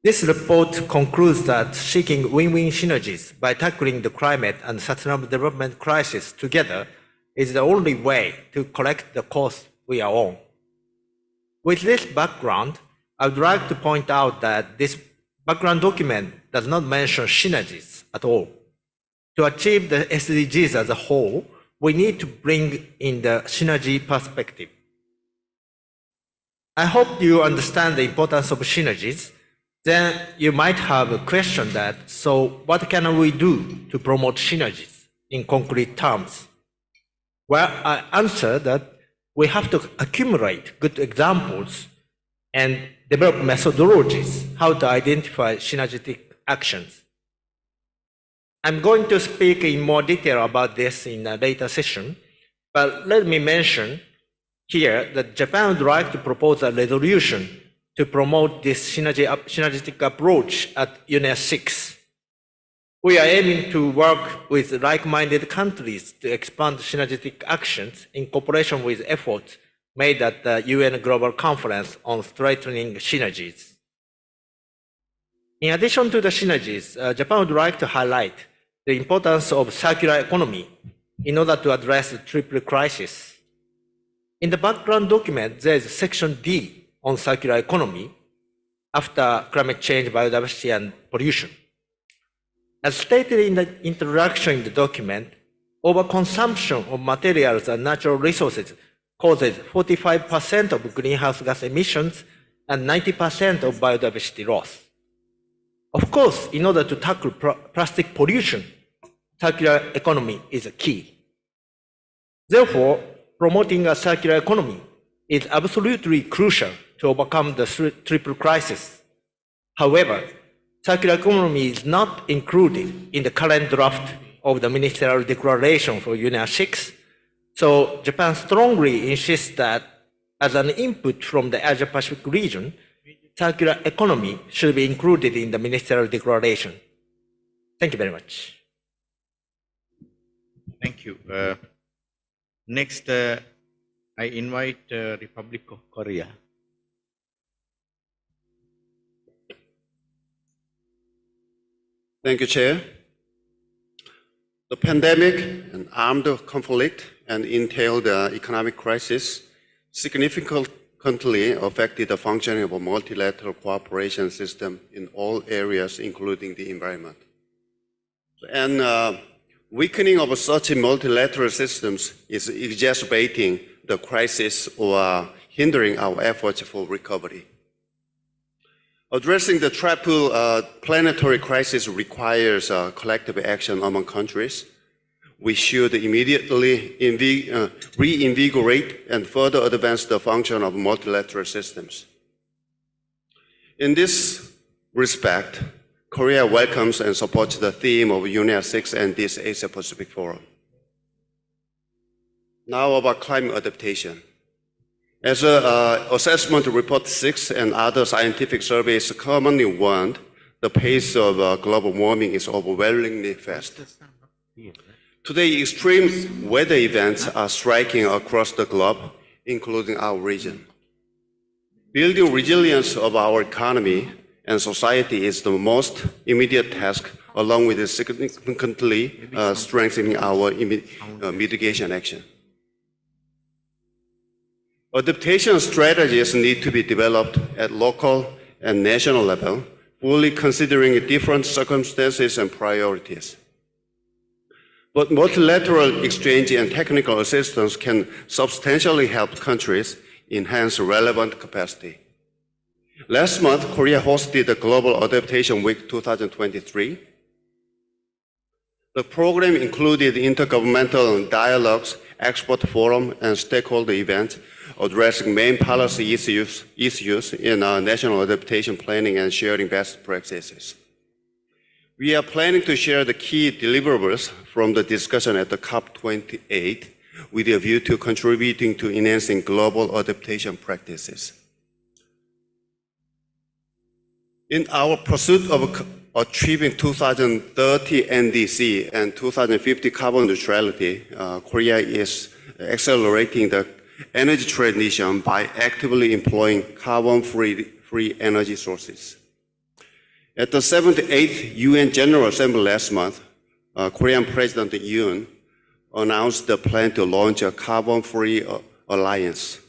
This report concludes that seeking win-win synergies by tackling the climate and sustainable development crisis together is the only way to correct the course we are on. With this background, I would like to point out that this background document does not mention synergies at all. To achieve the SDGs as a whole, we need to bring in the synergy perspective. I hope you understand the importance of synergies. Then you might have a question that, so what can we do to promote synergies in concrete terms? Well, I answer that we have to accumulate good examples and develop methodologies how to identify synergetic actions. I'm going to speak in more detail about this in a later session, but let me mention here that Japan would like to propose a resolution to promote this synergetic approach at UNEA6. We are aiming to work with like-minded countries to expand synergetic actions in cooperation with efforts made at the UN Global Conference on Strengthening Synergies. In addition to the synergies, Japan would like to highlight the importance of circular economy in order to address the triple crisis. In the background document, there is section D on circular economy after climate change, biodiversity, and pollution. As stated in the introduction in the document, overconsumption of materials and natural resources causes 45% of greenhouse gas emissions and 90% of biodiversity loss. Of course, in order to tackle plastic pollution, circular economy is a key. Therefore, promoting a circular economy is absolutely crucial to overcome the triple crisis. However, circular economy is not included in the current draft of the Ministerial Declaration for UNEA 6, So Japan strongly insists that as an input from the Asia Pacific region, circular economy should be included in the ministerial declaration. Thank you very much. Thank you. Next, I invite Republic of Korea. Thank you, Chair. The pandemic and armed conflict and entailed economic crisis significantly affected the functioning of a multilateral cooperation system in all areas, including the environment. And weakening of such multilateral systems is exacerbating the crisis or hindering our efforts for recovery. Addressing the triple planetary crisis requires collective action among countries. We should immediately reinvigorate and further advance the function of multilateral systems. In this respect, Korea welcomes and supports the theme of UNEA 6 and this Asia-Pacific Forum. Now about climate adaptation. As Assessment Report 6 and other scientific surveys commonly warned, the pace of global warming is overwhelmingly fast. Today, extreme weather events are striking across the globe, including our region. Building resilience of our economy and society is the most immediate task, along with significantly strengthening our mitigation action. Adaptation strategies need to be developed at local and national level, fully considering different circumstances and priorities. But multilateral exchange and technical assistance can substantially help countries enhance relevant capacity. Last month, Korea hosted the Global Adaptation Week 2023. The program included intergovernmental dialogues, expert forum, and stakeholder events addressing main policy issues in national adaptation planning and sharing best practices. We are planning to share the key deliverables from the discussion at the COP28 with a view to contributing to enhancing global adaptation practices. In our pursuit of achieving 2030 NDC and 2050 carbon neutrality, Korea is accelerating the energy transition by actively employing carbon-free energy sources. At the 78th UN General Assembly last month, Korean President Yoon announced the plan to launch a carbon-free alliance.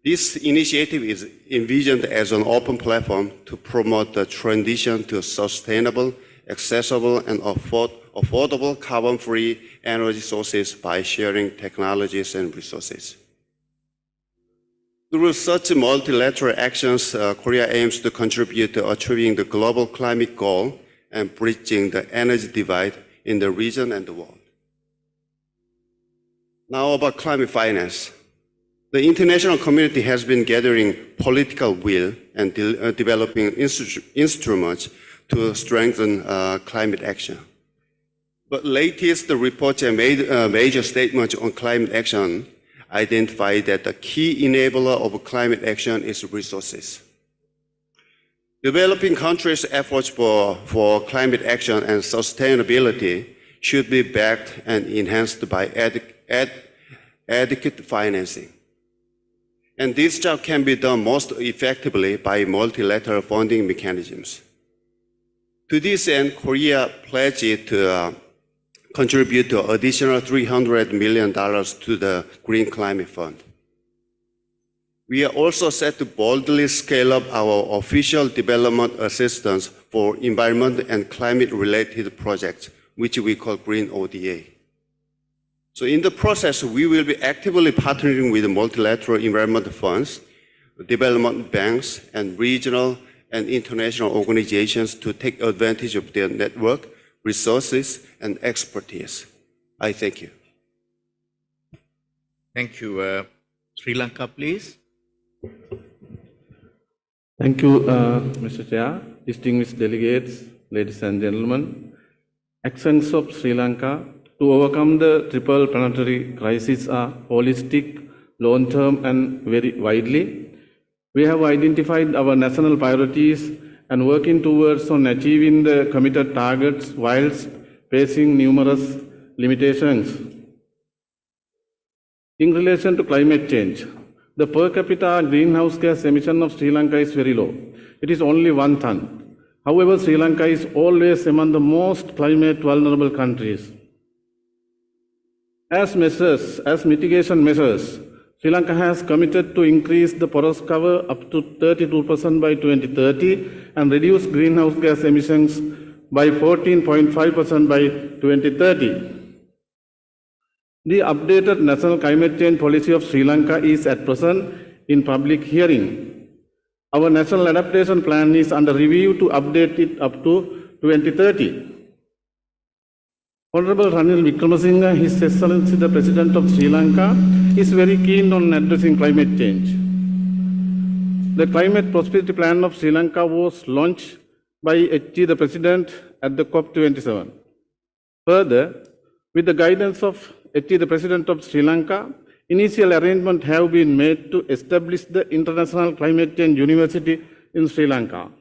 This initiative is envisioned as an open platform to promote the transition to sustainable, accessible, and affordable carbon-free energy sources by sharing technologies and resources. Through such multilateral actions, Korea aims to contribute to achieving the global climate goal and bridging the energy divide in the region and the world. Now about climate finance. The international community has been gathering political will and developing instruments to strengthen climate action. But latest reports and major statements on climate action identify that the key enabler of climate action is resources. Developing countries' efforts for climate action and sustainability should be backed and enhanced by adequate financing. And this job can be done most effectively by multilateral funding mechanisms. To this end, Korea pledged to contribute to additional $300 million to the Green Climate Fund. We are also set to boldly scale up our official development assistance for environment and climate-related projects, which we call Green ODA. So in the process, we will be actively partnering with multilateral environment funds, development banks, and regional and international organizations to take advantage of their network, resources, and expertise. I thank you. Thank you. Sri Lanka, please. Thank you, Mr. Chair, distinguished delegates, ladies and gentlemen. Actions of Sri Lanka to overcome the triple planetary crisis are holistic, long-term, and very widely. We have identified our national priorities and working towards on achieving the committed targets whilst facing numerous limitations. In relation to climate change, the per capita greenhouse gas emission of Sri Lanka is very low. It is only 1 ton. However, Sri Lanka is always among the most climate vulnerable countries. As mitigation measures, Sri Lanka has committed to increase the forest cover up to 32% by 2030 and reduce greenhouse gas emissions by 14.5% by 2030. The updated National Climate Change Policy of Sri Lanka is at present in public hearing. Our National Adaptation Plan is under review to update it up to 2030. Honorable Ranil Wickremesinghe, His Excellency the President of Sri Lanka, is very keen on addressing climate change. The Climate Prosperity Plan of Sri Lanka was launched by HG the President at the COP27. Further, with the guidance of HG the President of Sri Lanka, initial arrangements have been made to establish the International Climate Change University in Sri Lanka.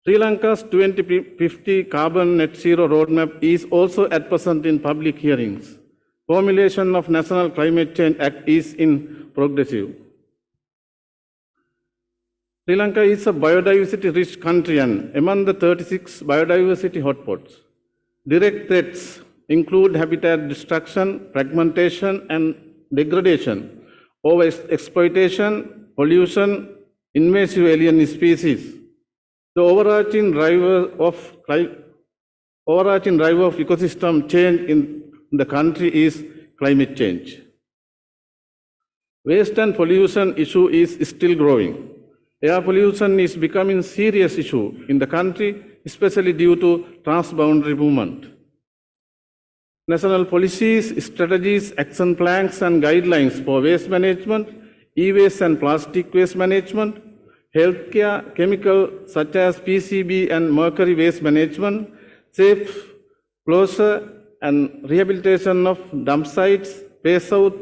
Sri Lanka's 2050 carbon net zero roadmap is also at present in public hearings. Formulation of National Climate Change Act is in progressive. Sri Lanka is a biodiversity-rich country and among the 36 biodiversity hotspots. Direct threats include habitat destruction, fragmentation, and degradation, overexploitation, pollution, invasive alien species. The overarching driver of ecosystem change in the country is climate change. Waste and pollution issue is still growing. Air pollution is becoming a serious issue in the country, especially due to transboundary movement. National policies, strategies, action plans, and guidelines for waste management, e-waste and plastic waste management, healthcare, chemical such as PCB and mercury waste management, safe closure and rehabilitation of dump sites, phase out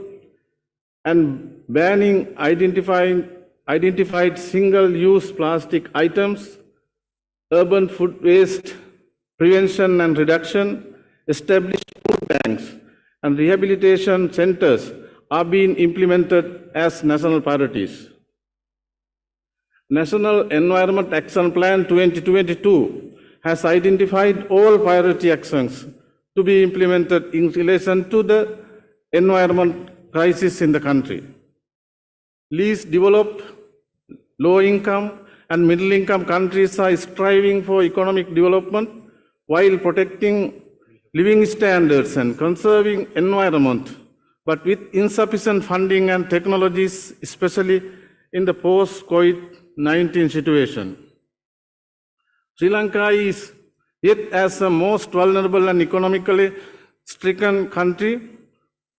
and banning identified single-use plastic items, urban food waste prevention and reduction, established food banks and rehabilitation centers are being implemented as national priorities. National Environment Action Plan 2022 has identified all priority actions to be implemented in relation to the environment crisis in the country. Least developed, low-income, and middle-income countries are striving for economic development while protecting living standards and conserving environment, but with insufficient funding and technologies, especially in the post-COVID-19 situation. Sri Lanka is yet as the most vulnerable and economically stricken country.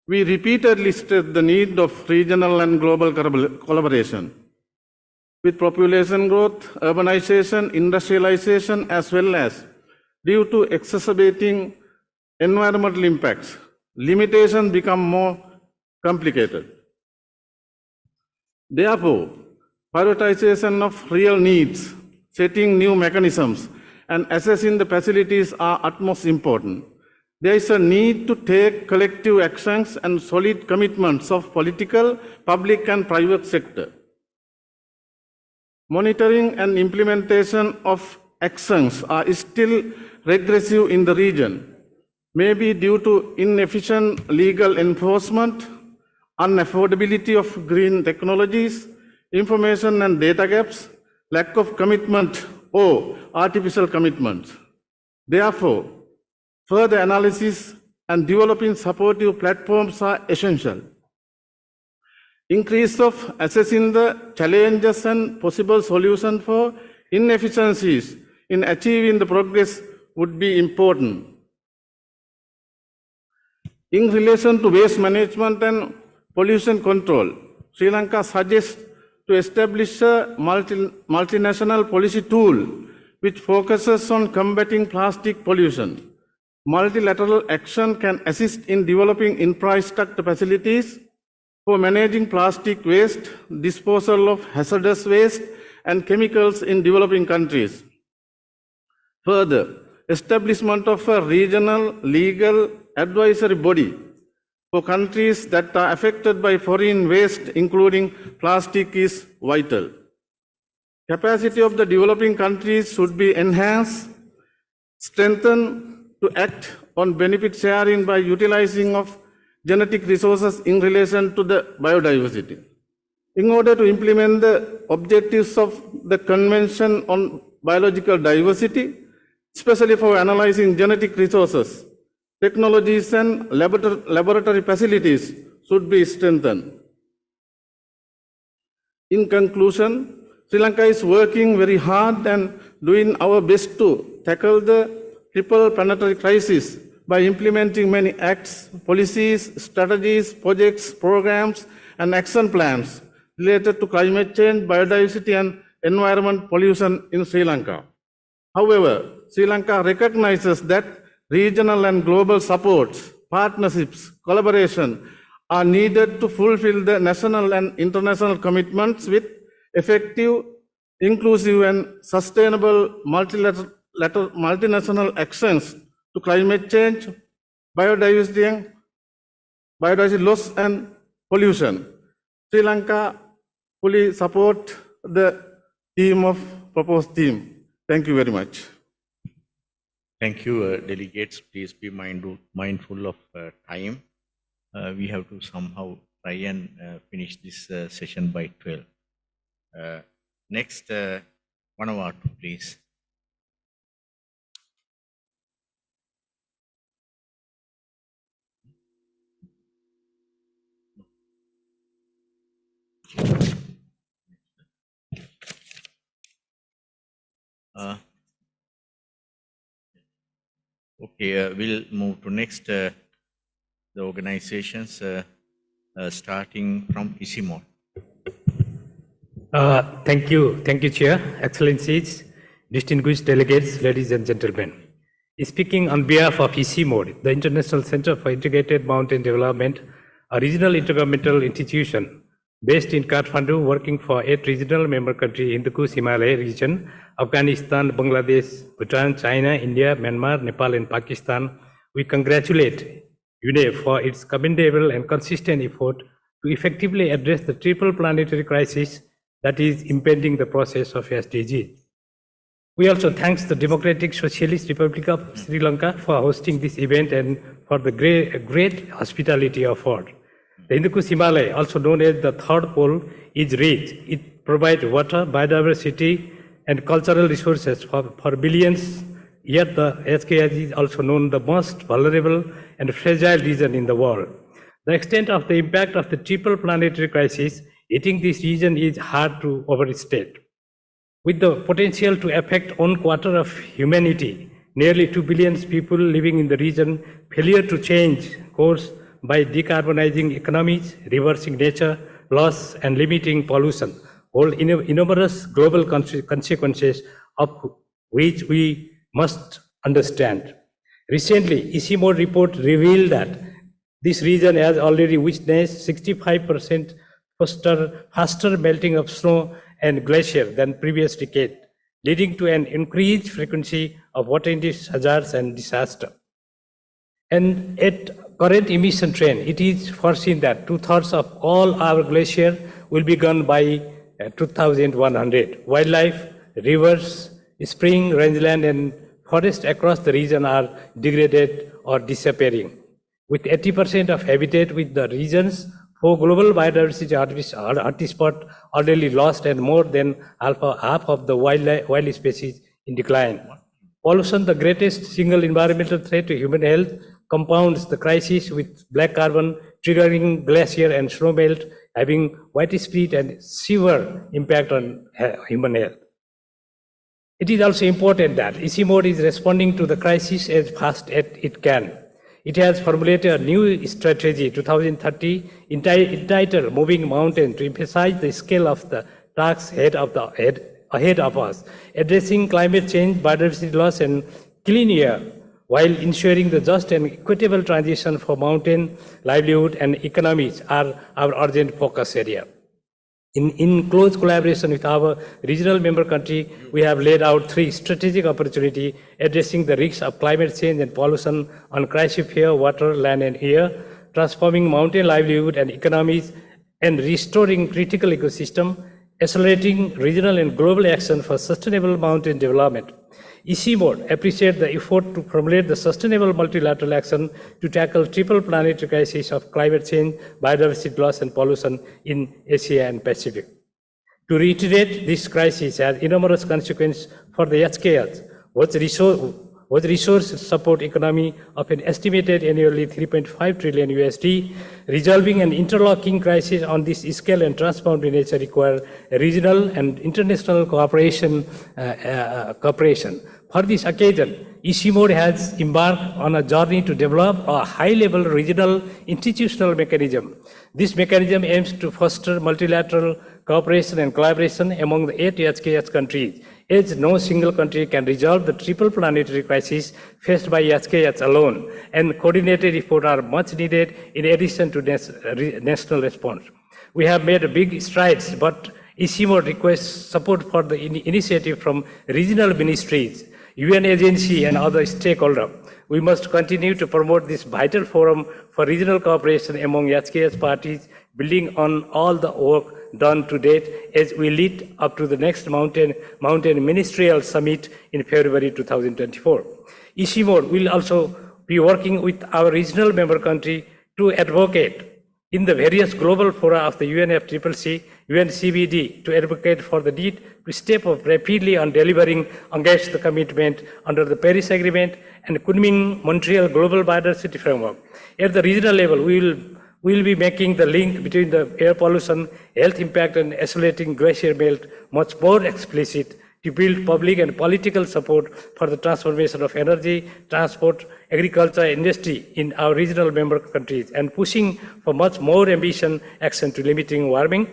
We repeatedly stress the need of regional and global collaboration. With population growth, urbanization, industrialization, as well as due to exacerbating environmental impacts, limitations become more complicated. Therefore, prioritization of real needs, setting new mechanisms, and assessing the facilities are utmost important. There is a need to take collective actions and solid commitments of political, public, and private sector. Monitoring and implementation of actions are still regressive in the region, maybe due to inefficient legal enforcement, unaffordability of green technologies, information and data gaps, lack of commitment or artificial commitments. Therefore, further analysis and developing supportive platforms are essential. Increase of assessing the challenges and possible solutions for inefficiencies in achieving the progress would be important. In relation to waste management and pollution control, Sri Lanka suggests to establish a multinational policy tool which focuses on combating plastic pollution. multilateral action can assist in developing infrastructure facilities for managing plastic waste, disposal of hazardous waste, and chemicals in developing countries. Further, establishment of a regional legal advisory body for countries that are affected by foreign waste, including plastic, is vital. Capacity of the developing countries should be enhanced, strengthened to act on benefit sharing by utilizing of genetic resources in relation to the biodiversity. In order to implement the objectives of the Convention on Biological Diversity, especially for analyzing genetic resources, technologies and laboratory facilities should be strengthened. In conclusion, Sri Lanka is working very hard and doing our best to tackle the triple planetary crisis by implementing many acts, policies, strategies, projects, programs, and action plans related to climate change, biodiversity, and environment pollution in Sri Lanka. However, Sri Lanka recognizes that regional and global supports, partnerships, collaboration are needed to fulfill the national and international commitments with effective, inclusive, and sustainable multinational actions to climate change, biodiversity loss, and pollution. Sri Lanka fully support the proposed theme. Thank you very much. Thank you, delegates. Please be mindful of time. We have to somehow try and finish this session by 12. Next, Manawatu, please. Okay, we'll move to next the organizations starting from ICIMOD. Thank you, Chair, Excellencies, distinguished delegates, ladies and gentlemen. Speaking on behalf of ICIMOD, the International Center for Integrated Mountain Development, a regional intergovernmental institution based in Kathmandu, working for 8 regional member countries in the Kush Himalaya region, Afghanistan, Bangladesh, Bhutan, China, India, Myanmar, Nepal, and Pakistan. We congratulate UNEP for its commendable and consistent effort to effectively address the triple planetary crisis that is impeding the process of SDGs. We also thank the Democratic Socialist Republic of Sri Lanka for hosting this event and for the great hospitality offered. The Hindu Kush Himalaya, also known as the third pole, is rich. It provides water, biodiversity, and cultural resources for billions. Yet the SKS is also known the most vulnerable and fragile region in the world. The extent of the impact of the triple planetary crisis hitting this region is hard to overstate. With the potential to affect 1/4 of humanity, nearly 2 billion people living in the region, failure to change course by decarbonizing economies, reversing nature loss, and limiting pollution hold enormous global consequences of which we must understand. Recently, ICIMOD report revealed that this region has already witnessed 65% faster melting of snow and glacier than previous decade, leading to an increased frequency of water-induced hazards and disaster. And at current emission trend, it is foreseen that 2/3 of all our glacier will be gone by 2100. Wildlife, rivers, spring, rangeland, and forests across the region are degraded or disappearing. With 80% of habitat with the regions for global biodiversity hotspot already lost and more than half of the wild species in decline. Pollution, the greatest single environmental threat to human health, compounds the crisis with black carbon triggering glacier and snow melt, having widespread and severe impact on human health. It is also important that ICIMOD is responding to the crisis as fast as it can. It has formulated a new strategy, 2030, entitled Moving Mountain, to emphasize the scale of the tasks ahead of us, addressing climate change, biodiversity loss, and clean air, while ensuring the just and equitable transition for mountain livelihood and economies are our urgent focus area. In close collaboration with our regional member country, we have laid out 3 strategic opportunities addressing the risks of climate change and pollution on cryosphere, water, land, and air, transforming mountain livelihood and economies, and restoring critical ecosystem, accelerating regional and global action for sustainable mountain development. EC Board appreciates the effort to formulate the sustainable multilateral action to tackle triple planetary crisis of climate change, biodiversity loss, and pollution in Asia and Pacific. To reiterate, this crisis has enormous consequences for the HKS, with resource support economy of an estimated annually $3.5 trillion USD. Resolving an interlocking crisis on this scale and transboundary nature require regional and international cooperation. For this occasion, EC Mode has embarked on a journey to develop a high-level regional institutional mechanism. This mechanism aims to foster multilateral cooperation and collaboration among the 8 HKS countries, as no single country can resolve the triple planetary crisis faced by HKS alone, and coordinated efforts are much needed in addition to national response. We have made big strides, but EC Mode requests support for the initiative from regional ministries, UN agency, and other stakeholders. We must continue to promote this vital forum for regional cooperation among HKS parties, building on all the work done to date as we lead up to the next Mountain Ministerial Summit in February 2024. EC Mode will also be working with our regional member country to advocate in the various global fora of the UNFCCC, UNCBD, to advocate for the need to step up rapidly on delivering against the commitment under the Paris Agreement and Kunming-Montreal Global Biodiversity Framework. At the regional level, we will be making the link between the air pollution, health impact, and accelerating glacier melt much more explicit to build public and political support for the transformation of energy, transport, agriculture, industry in our regional member countries, and pushing for much more ambitious action to limiting warming,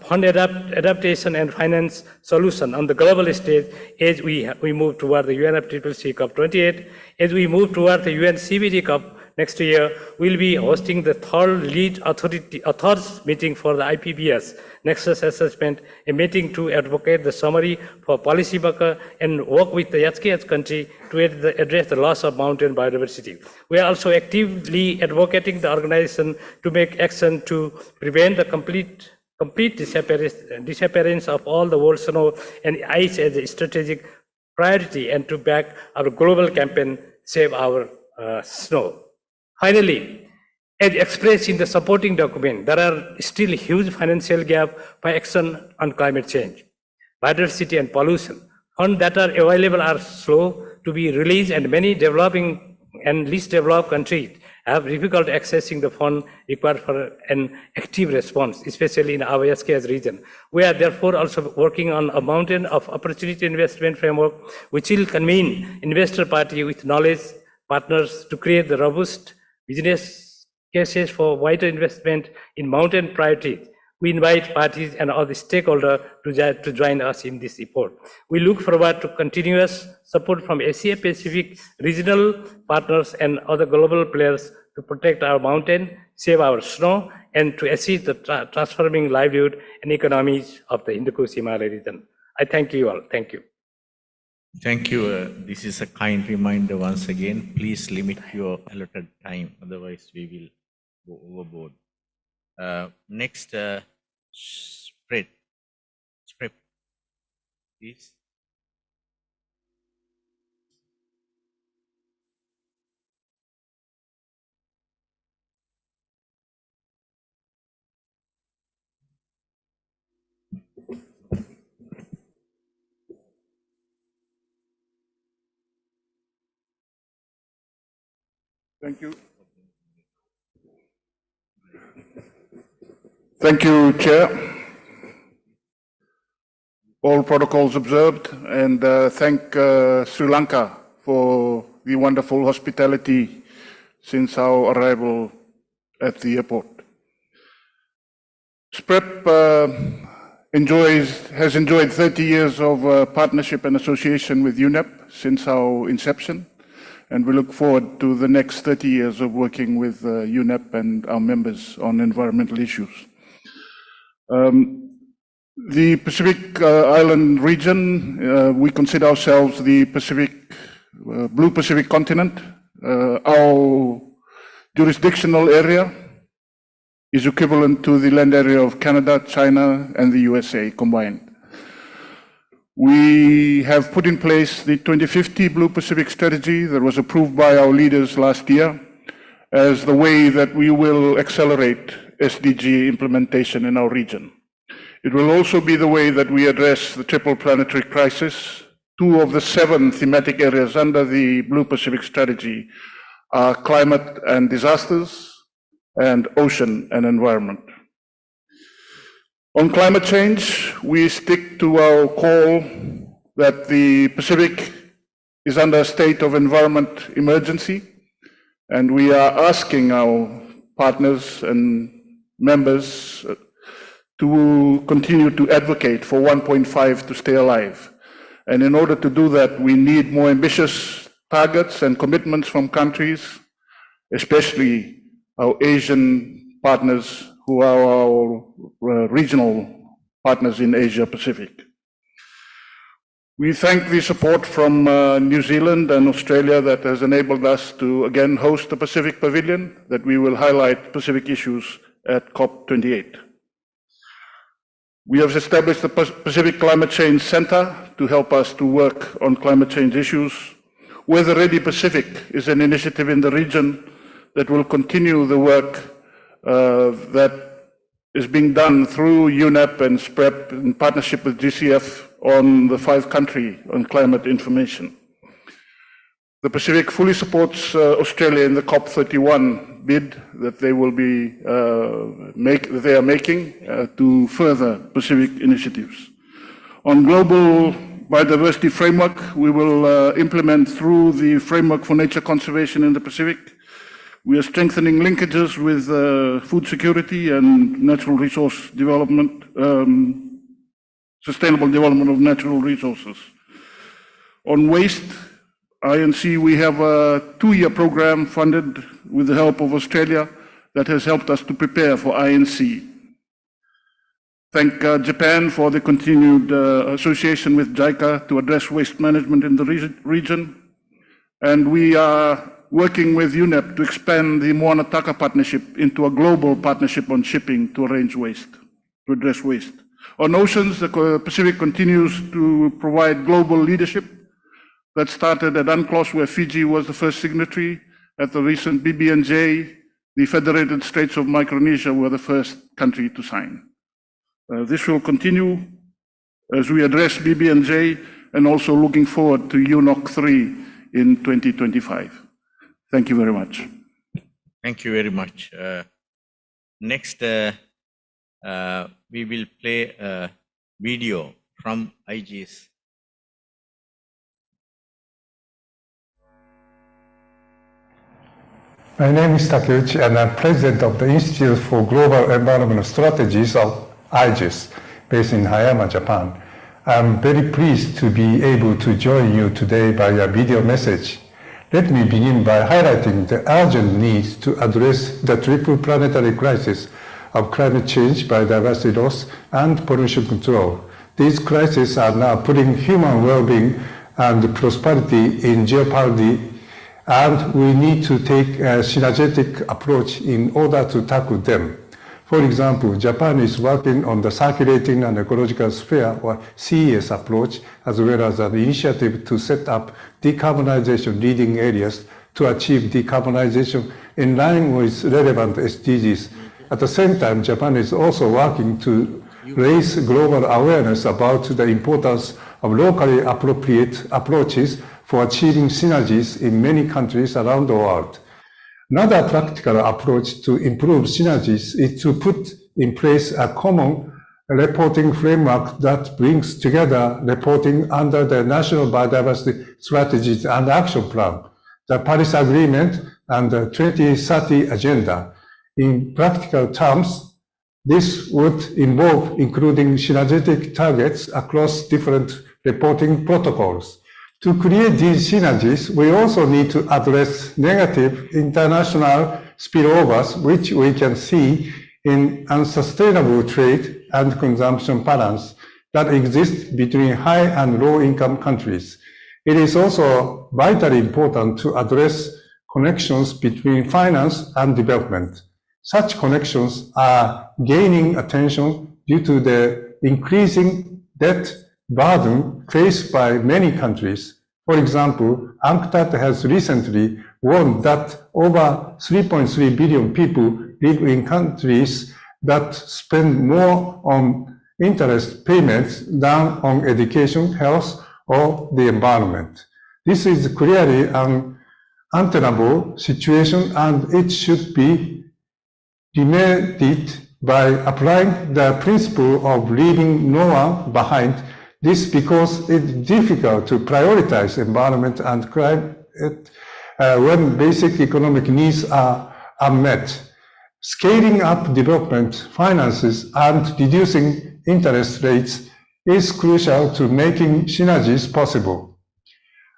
fund adaptation, and finance solution on the global stage as we move toward the UNFCCC COP28. As we move toward the UNCBD COP next year, we'll be hosting the third lead authors meeting for the IPBES Nexus Assessment, a meeting to advocate the summary for policy maker and work with the HKS country to address the loss of mountain biodiversity. We are also actively advocating the organization to make action to prevent the complete disappearance of all the world snow and ice as a strategic priority, and to back our global campaign, Save Our Snow. Finally, as expressed in the supporting document, there are still huge financial gaps for action on climate change, biodiversity, and pollution. Funds that are available are slow to be released, and many developing and least developed countries have difficulty accessing the fund required for an active response, especially in our HKS region. We are therefore also working on a mountain of opportunity investment framework, which will convene investor party with knowledge partners to create the robust business cases for wider investment in mountain priorities. We invite parties and other stakeholders to join us in this effort. We look forward to continuous support from Asia Pacific regional partners and other global players to protect our mountain, save our snow, and to assist the transforming livelihood and economies of the Hindu-Kush-Himalayan region. I thank you all. Thank you. Thank you. This is a kind reminder once again. Please limit your allotted time, otherwise we will go overboard. Next, spread, please. Thank you. Thank you, Chair. All protocols observed, and thank Sri Lanka for the wonderful hospitality since our arrival at the airport. SPREP has enjoyed 30 years of partnership and association with UNEP since our inception, and we look forward to the next 30 years of working with UNEP and our members on environmental issues. The Pacific Island region, we consider ourselves the Blue Pacific continent. Our jurisdictional area is equivalent to the land area of Canada, China, and the USA combined. We have put in place the 2050 Blue Pacific strategy that was approved by our leaders last year as the way that we will accelerate SDG implementation in our region. It will also be the way that we address the triple planetary crisis. 2 of the 7 thematic areas under the Blue Pacific strategy are climate and disasters and ocean and environment. On climate change, we stick to our call that the Pacific is under a state of environment emergency, and we are asking our partners and members to continue to advocate for 1.5 to stay alive. And in order to do that, we need more ambitious targets and commitments from countries, especially our Asian partners who are our regional partners in Asia Pacific. We thank the support from New Zealand and Australia that has enabled us to again host the Pacific Pavilion, that we will highlight Pacific issues at COP28. We have established the Pacific Climate Change Center to help us to work on climate change issues. Weather Ready Pacific is an initiative in the region that will continue the work that is being done through UNEP and SPREP in partnership with GCF on the 5-country on climate information. The Pacific fully supports Australia in the COP31 bid that they will be they are making to further Pacific initiatives. On global biodiversity framework, we will implement through the Framework for Nature Conservation in the Pacific. We are strengthening linkages with food security and natural resource development, sustainable development of natural resources. On waste, INC, we have a 2-year program funded with the help of Australia that has helped us to prepare for INC. Thank Japan for the continued association with JICA to address waste management in the region. And we are working with UNEP to expand the Moanataka partnership into a global partnership on shipping to arrange waste, to address waste. On oceans, the Pacific continues to provide global leadership. That started at UNCLOS, where Fiji was the first signatory. At the recent BBNJ, the Federated States of Micronesia were the first country to sign. This will continue as we address BBNJ and also looking forward to UNOC 3 in 2025. Thank you very much. Thank you very much. Next, we will play a video from IGS. My name is Takeuchi, and I'm president of the Institute for Global Environmental Strategies of IGES, based in Hayama, Japan. I'm very pleased to be able to join you today by a video message. Let me begin by highlighting the urgent need to address the triple planetary crisis of climate change, biodiversity loss, and pollution control. These crises are now putting human well-being and prosperity in jeopardy, and we need to take a synergetic approach in order to tackle them. For example, Japan is working on the Circulating and Ecological Sphere, or CES approach, as well as an initiative to set up decarbonization leading areas to achieve decarbonization in line with relevant SDGs. At the same time, Japan is also working to raise global awareness about the importance of locally appropriate approaches for achieving synergies in many countries around the world. Another practical approach to improve synergies is to put in place a common reporting framework that brings together reporting under the National Biodiversity Strategies and Action Plan, the Paris Agreement, and the 2030 Agenda. In practical terms, This would involve including synergetic targets across different reporting protocols. To create these synergies, we also need to address negative international spillovers, which we can see in unsustainable trade and consumption patterns that exist between high and low income countries. It is also vitally important to address connections between finance and development. Such connections are gaining attention due to the increasing debt burden faced by many countries. For example, UNCTAD has recently warned that over 3.3 billion people live in countries that spend more on interest payments than on education, health, or the environment. This is clearly an untenable situation, and it should be remedied by applying the principle of leaving no one behind. This because it's difficult to prioritize environment and climate when basic economic needs are unmet. Scaling up development finances and reducing interest rates is crucial to making synergies possible.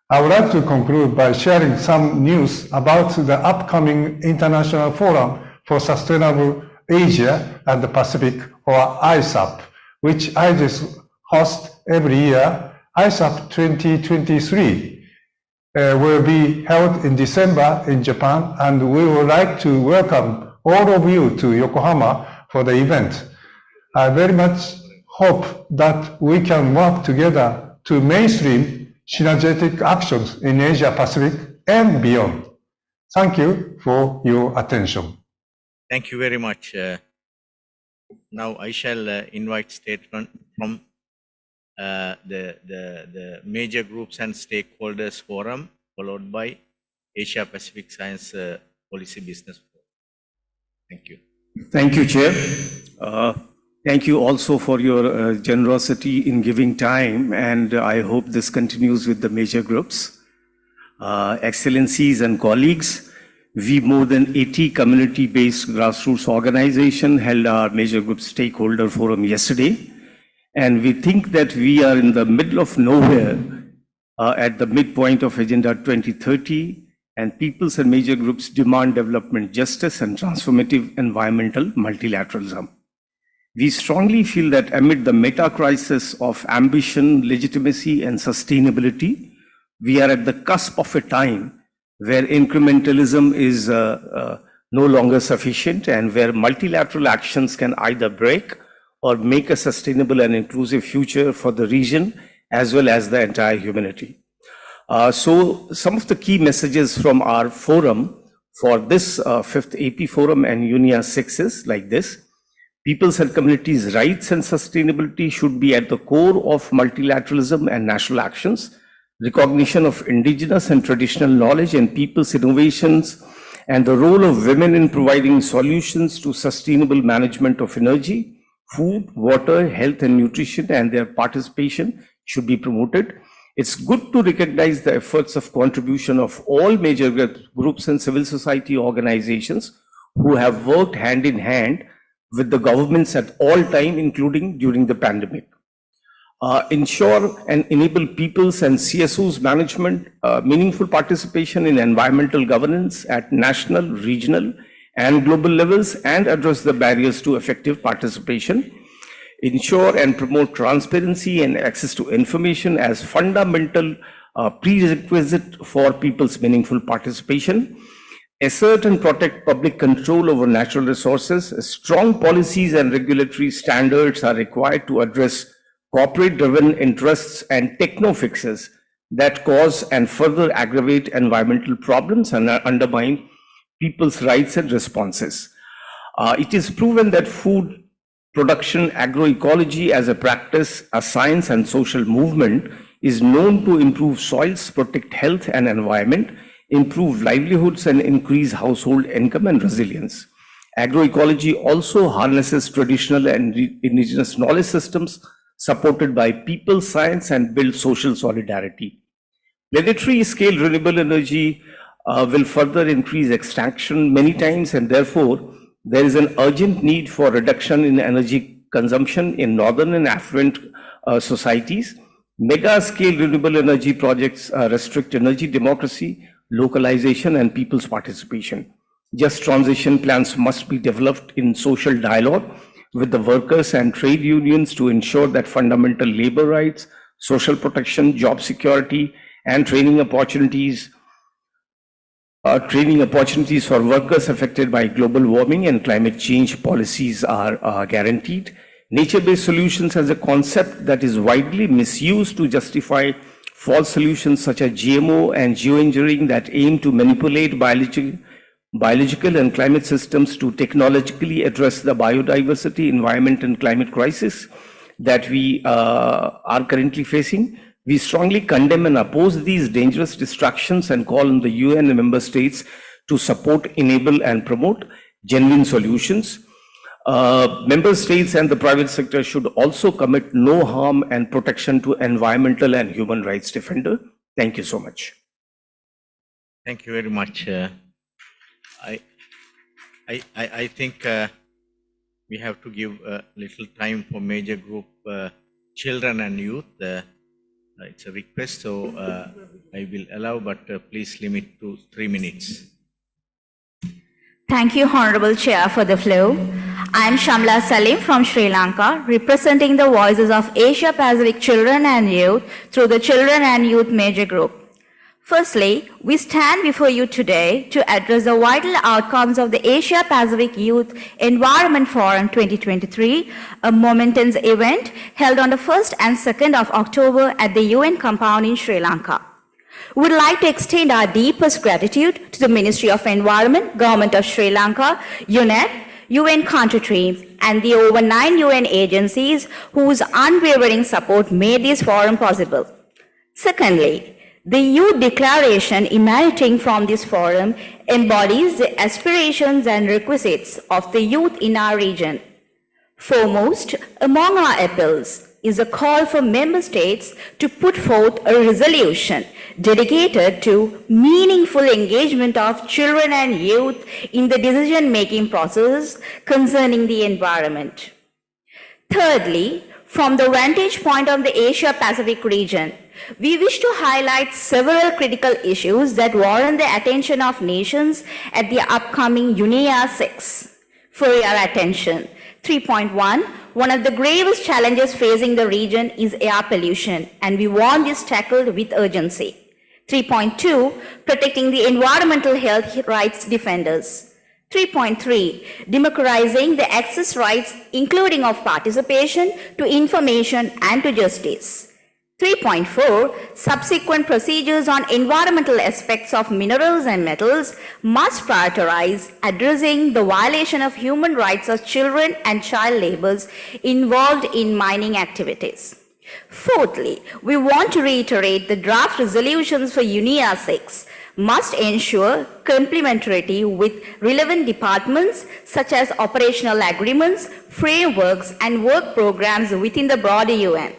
I would like to conclude by sharing some news about the upcoming International Forum for Sustainable Asia and the Pacific, or ISAP, which IGES hosts every year. ISAP 2023 will be held in December in Japan, and we would like to welcome all of you to Yokohama for the event. I very much hope that we can work together to mainstream synergetic actions in Asia Pacific and beyond. Thank you for your attention. Thank you very much. Now I shall invite statement from the major groups and stakeholders forum, followed by Asia Pacific Science Policy Business Forum. Thank you. Thank you, Chair. Thank you also for your generosity in giving time, and I hope this continues with the major groups. Excellencies and colleagues, we more than 80 community-based grassroots organizations held our major group stakeholder forum yesterday, and we think that we are in the middle of nowhere at the midpoint of Agenda 2030, and peoples and major groups demand development justice and transformative environmental multilateralism. We strongly feel that amid the meta-crisis of ambition, legitimacy, and sustainability, we are at the cusp of a time where incrementalism is no longer sufficient, and where multilateral actions can either break or make a sustainable and inclusive future for the region as well as the entire humanity. So some of the key messages from our forum for this 5th AP Forum and UNIA 6 is like this. People's and communities' rights and sustainability should be at the core of multilateralism and national actions. Recognition of indigenous and traditional knowledge and people's innovations, and the role of women in providing solutions to sustainable management of energy, food, water, health, and nutrition, and their participation should be promoted. It's good to recognize the efforts of contribution of all major groups and civil society organizations who have worked hand in hand with the governments at all time, including during the pandemic. Ensure and enable peoples and CSOs management meaningful participation in environmental governance at national, regional, and global levels, and address the barriers to effective participation. Ensure and promote transparency and access to information as fundamental prerequisite for people's meaningful participation. Assert and protect public control over natural resources. Strong policies and regulatory standards are required to address corporate-driven interests and techno-fixes that cause and further aggravate environmental problems and undermine people's rights and responses. It is proven that food production agroecology as a practice, a science and social movement is known to improve soils, protect health and environment, improve livelihoods, and increase household income and resilience. Agroecology also harnesses traditional and indigenous knowledge systems supported by people science and build social solidarity. Planetary scale renewable energy will further increase extraction many times, and therefore there is an urgent need for reduction in energy consumption in northern and affluent societies. Mega-scale renewable energy projects restrict energy democracy, localization, and people's participation. Just transition plans must be developed in social dialogue with the workers and trade unions to ensure that fundamental labor rights, social protection, job security, and training opportunities for workers affected by global warming and climate change policies are guaranteed. Nature-based solutions as a concept that is widely misused to justify false solutions such as GMO and geoengineering that aim to manipulate biological and climate systems to technologically address the biodiversity, environment, and climate crisis that we are currently facing. We strongly condemn and oppose these dangerous distractions and call on the UN and member states to support, enable, and promote genuine solutions. Member states and the private sector should also commit no harm and protection to environmental and human rights defender. Thank you so much. Thank you very much. I think we have to give a little time for major group children and youth. It's a request, so I will allow, but please limit to 3 minutes. Thank you, Honorable Chair, for the floor. I am Shamla Salim from Sri Lanka, representing the voices of Asia Pacific children and youth through the Children and Youth Major Group. Firstly, we stand before you today to address the vital outcomes of the Asia Pacific Youth Environment Forum 2023, a momentous event held on the 1st and 2nd of October at the UN compound in Sri Lanka. We would like to extend our deepest gratitude to the Ministry of Environment, Government of Sri Lanka, UNEP, UN country teams, and the over 9 UN agencies whose unwavering support made this forum possible. Secondly, the Youth Declaration emanating from this forum embodies the aspirations and requisites of the youth in our region. Foremost among our appeals is a call for member states to put forth a resolution dedicated to meaningful engagement of children and youth in the decision-making process concerning the environment. Thirdly, from the vantage point of the Asia-Pacific region, we wish to highlight several critical issues that warrant the attention of nations at the upcoming UNEA 6. For your attention, 3.1, one of the gravest challenges facing the region is air pollution, and we want this tackled with urgency. 3.2, protecting the environmental health rights defenders. 3.3, democratizing the access rights, including of participation to information and to justice. 3.4, subsequent procedures on environmental aspects of minerals and metals must prioritize addressing the violation of human rights of children and child laborers involved in mining activities. Fourthly, we want to reiterate the draft resolutions for UNEA 6 must ensure complementarity with relevant departments such as operational agreements, frameworks, and work programs within the broader UN.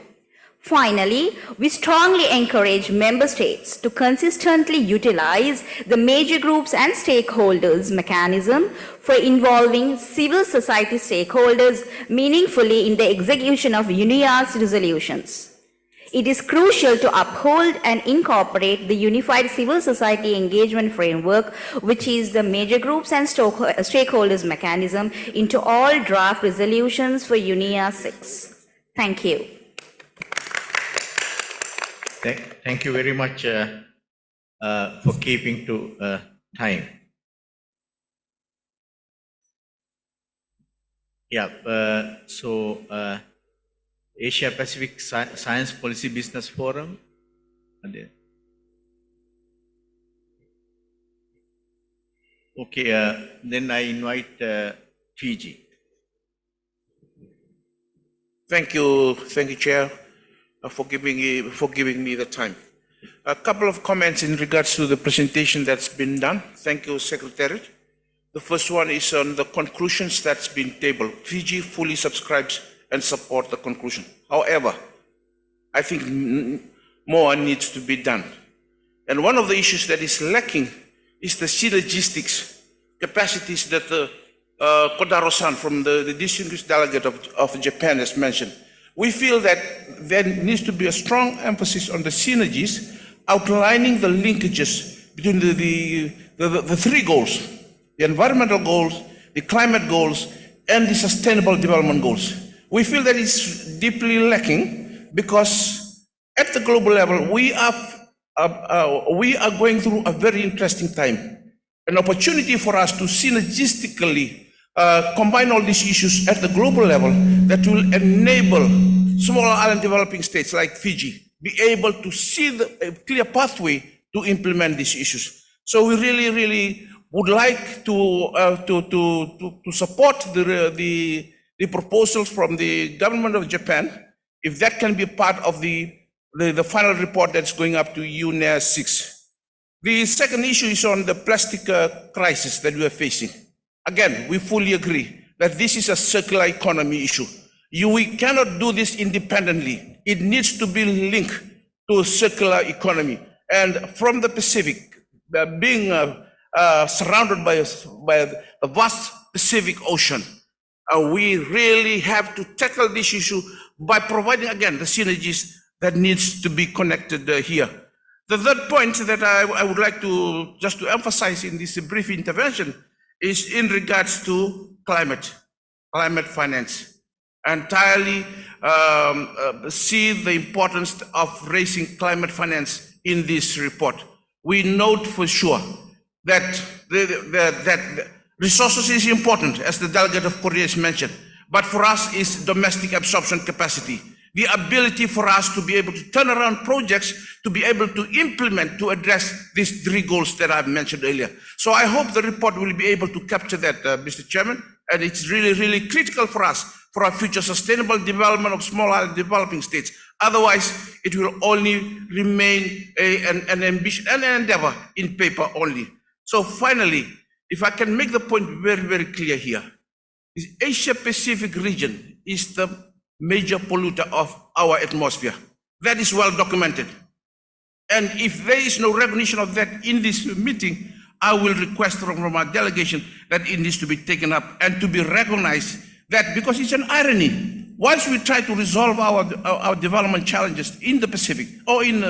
Finally, we strongly encourage member states to consistently utilize the major groups and stakeholders mechanism for involving civil society stakeholders meaningfully in the execution of UNEA's resolutions. It is crucial to uphold and incorporate the Unified Civil Society Engagement Framework, which is the major groups and stakeholders mechanism, into all draft resolutions for UNEA 6. Thank you. Thank you very much for keeping to time. Yeah, Asia Pacific Science Policy Business Forum. Okay, then I invite Fiji. Thank you, Chair, for giving me the time. A couple of comments in regards to the presentation that's been done. Thank you, Secretary. The first one is on the conclusions that's been tabled. Fiji fully subscribes and support the conclusion. However, I think more needs to be done. And one of the issues that is lacking is the sea logistics capacities that the Kotaro-san from the distinguished delegate of Japan has mentioned. We feel that there needs to be a strong emphasis on the synergies, outlining the linkages between the three goals, the environmental goals, the climate goals, and the sustainable development goals. We feel that it's deeply lacking because at the global level, we are going through a very interesting time, an opportunity for us to synergistically combine all these issues at the global level that will enable small island developing states like Fiji be able to see a clear pathway to implement these issues. So we really would like to support the proposals from the government of Japan, if that can be part of the final report that's going up to UNES 6. The second issue is on the plastic crisis that we are facing. Again, we fully agree that this is a circular economy issue. We cannot do this independently. It needs to be linked to a circular economy. And from the Pacific, being surrounded by a vast Pacific Ocean, we really have to tackle this issue by providing, again, the synergies that needs to be connected here. The third point that I would like to just to emphasize in this brief intervention is in regards to climate finance. Entirely see the importance of raising climate finance in this report. We note for sure that that resources is important, as the delegate of Korea has mentioned, but for us is domestic absorption capacity. The ability for us to be able to turn around projects, to be able to implement, to address these three goals that I've mentioned earlier. So I hope the report will be able to capture that, Mr. Chairman, and it's really critical for us, for our future sustainable development of small island developing states. Otherwise, it will only remain an ambition and an endeavor in paper only. So finally, if I can make the point very clear here, the Asia-Pacific region is the major polluter of our atmosphere. That is well documented. And if there is no recognition of that in this meeting, I will request from our delegation that it needs to be taken up and to be recognized, that because it's an irony, once we try to resolve our development challenges in the Pacific or in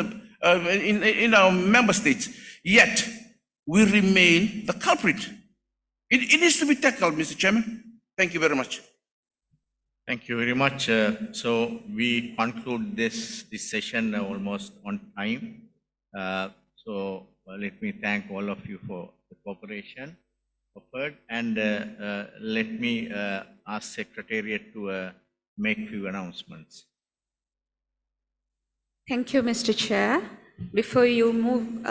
our member states, yet we remain the culprit. It needs to be tackled, Mr. Chairman. Thank you very much. Thank you very much. So we conclude this session almost on time. Let me thank all of you for the cooperation offered, and let me ask Secretariat to make few announcements. Thank you, Mr. Chair. Before you move,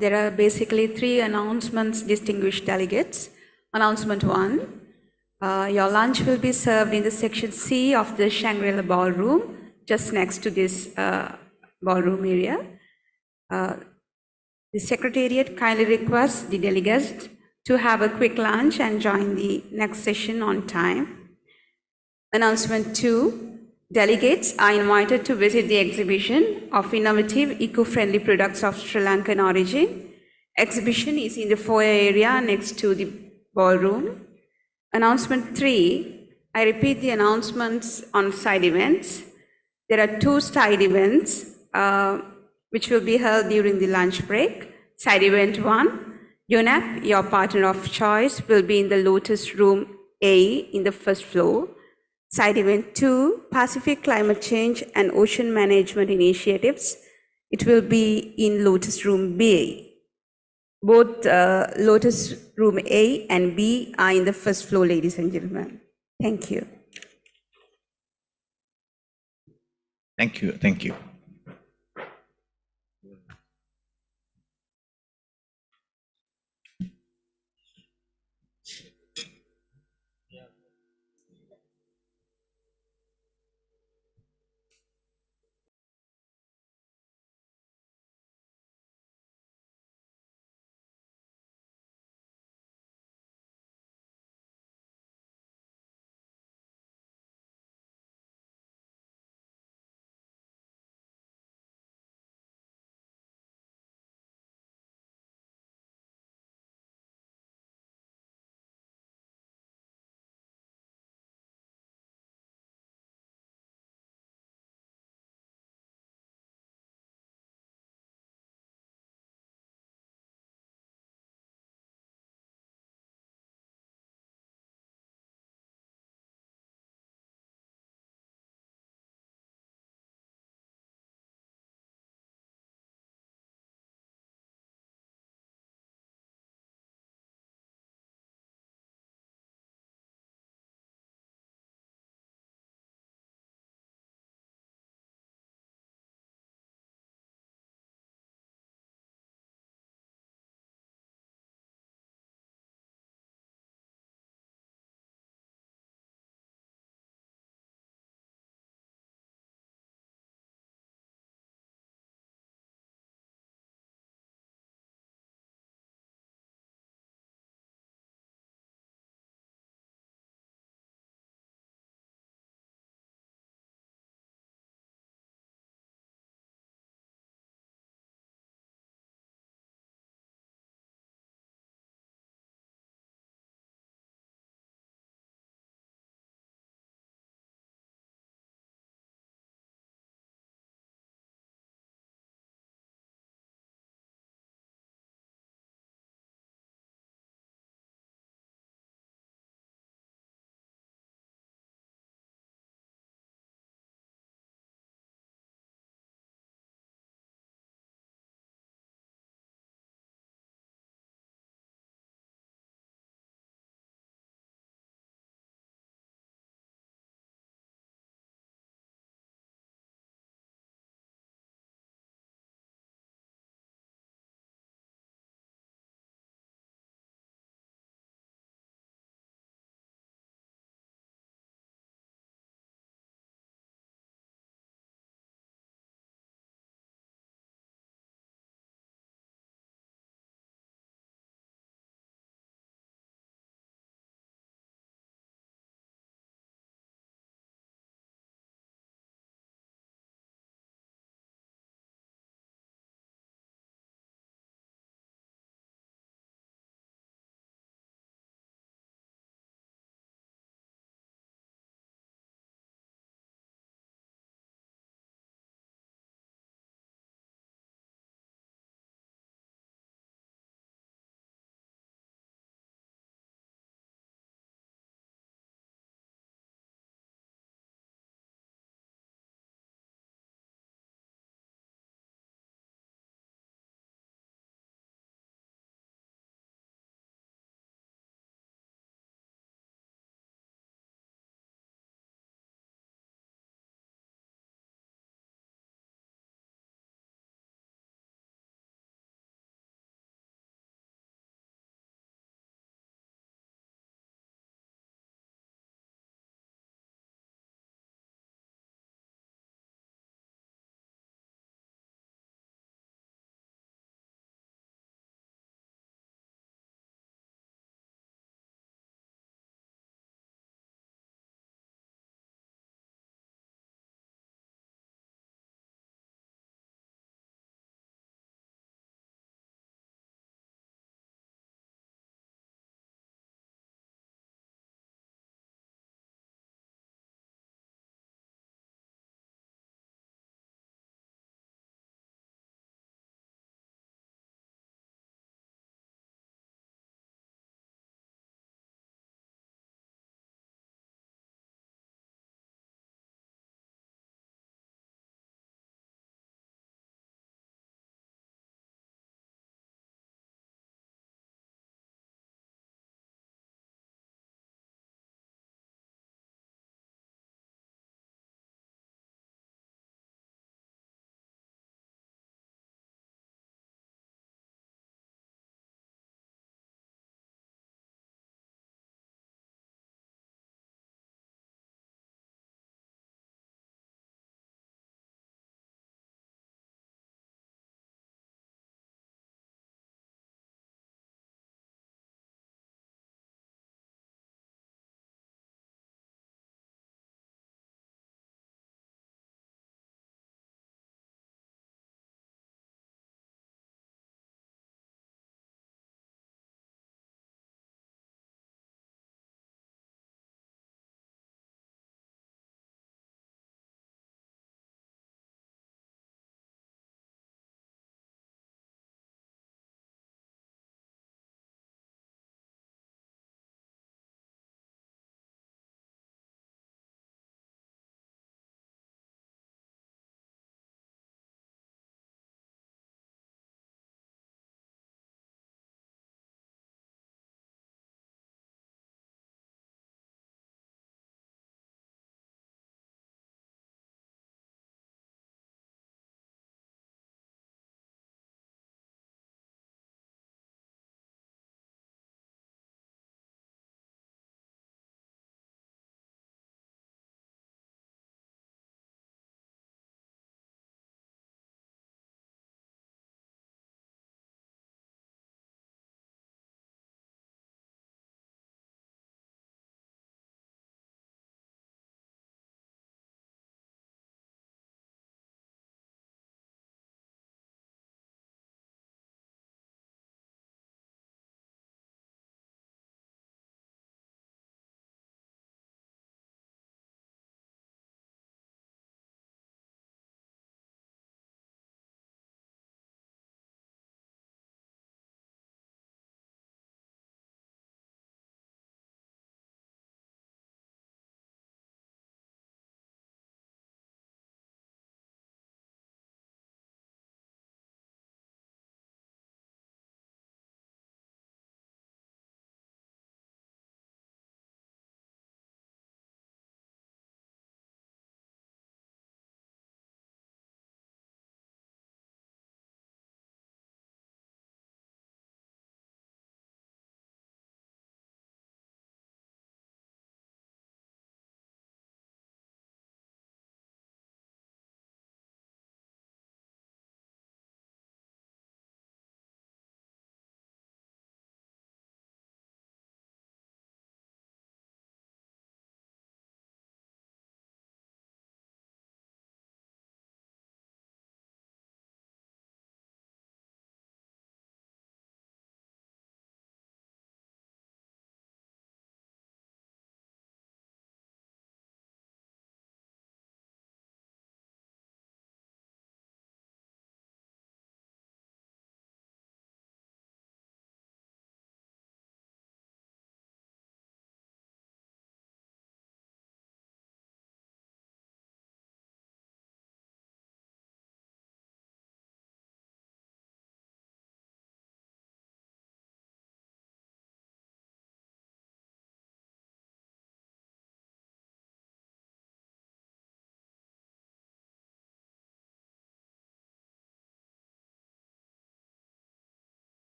there are basically three announcements, distinguished delegates. Announcement 1. Your lunch will be served in the section C of the Shangri-La Ballroom, just next to this ballroom area. The Secretariat kindly requests the delegates to have a quick lunch and join the next session on time. Announcement 2. Delegates are invited to visit the exhibition of innovative eco-friendly products of Sri Lankan origin. Exhibition is in the foyer area next to the ballroom. Announcement 3, I repeat the announcements on side events. There are 2 side events which will be held during the lunch break. Side event 1, UNEP, your partner of choice, will be in the Lotus Room A in the first floor. Side event 2, Pacific Climate Change and Ocean Management Initiatives. It will be in Lotus Room B. Both Lotus Room A and B are in the first floor, ladies and gentlemen. Thank you. Thank you. Thank you.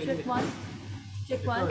Check one. Check one.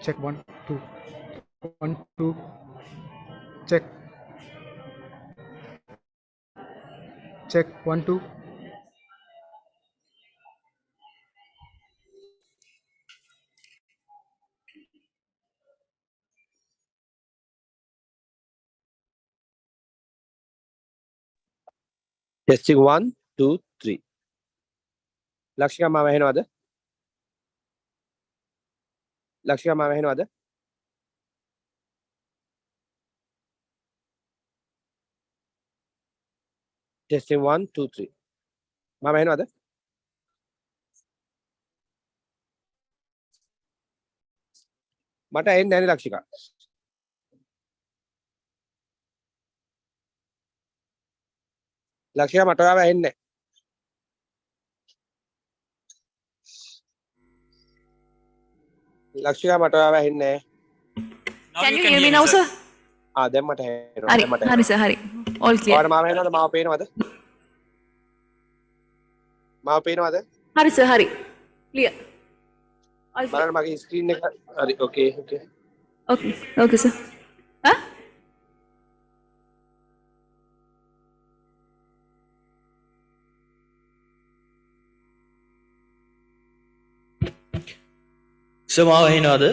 Check one, two. 1, 2. Check. Check 1, 2. Testing 1, 2, 3. Lakshika mama henwada? Lakshika mama henwada? Testing 1, 2, 3. Mama henwada? මට එන්නේ නැහැ නේ ලක්ෂිකා. ලක්ෂිකා මට ඔයාව එන්නේ නැහැ. ලක්ෂිකා මට ඔයාව එන්නේ නැහැ. Can you hear me now, sir? දැන් මට හෙනවා. Hari, hari sir, hari. All clear. ඔයාලා මාව හෙනවද? මාව පේනවද? මාව පේනවද? Hari sir, hari. Clear. All clear. බලන්න මගේ ස්ක්‍රීන් එක. හරි, okay, okay. Okay, okay sir. Huh? සමාව හෙනවද?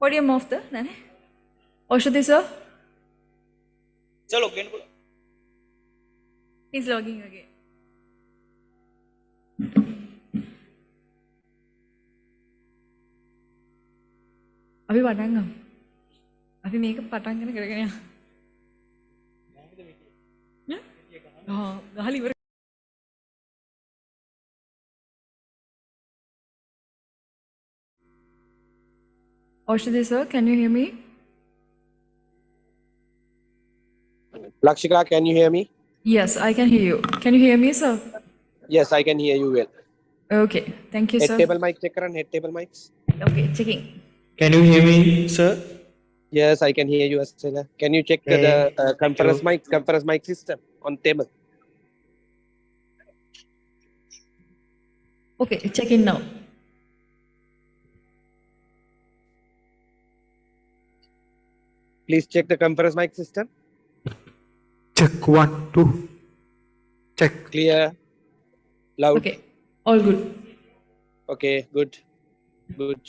Podium off the nane. Oshadi sir. चलो गेन बोलो. He's logging again. අපි පටන් ගමු. අපි මේක පටන් ගන්න කරගෙන යමු. ගහලා ඉවර. Oshadi sir, can you hear me? Lakshika, can you hear me? Yes, I can hear you. Can you hear me, sir? Yes, I can hear you well. Okay, thank you, Head sir. table mic check කරන්න, head table mics. Okay, checking. Can you hear me, sir? Yes, I can hear you, Astela. Can you check the conference mic system on table? Okay, checking now. Please check the conference mic system. Check 1, 2. Check. Clear. Loud. Okay, all good. Okay, good. Good.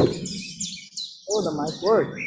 Oh, the mic works.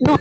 No.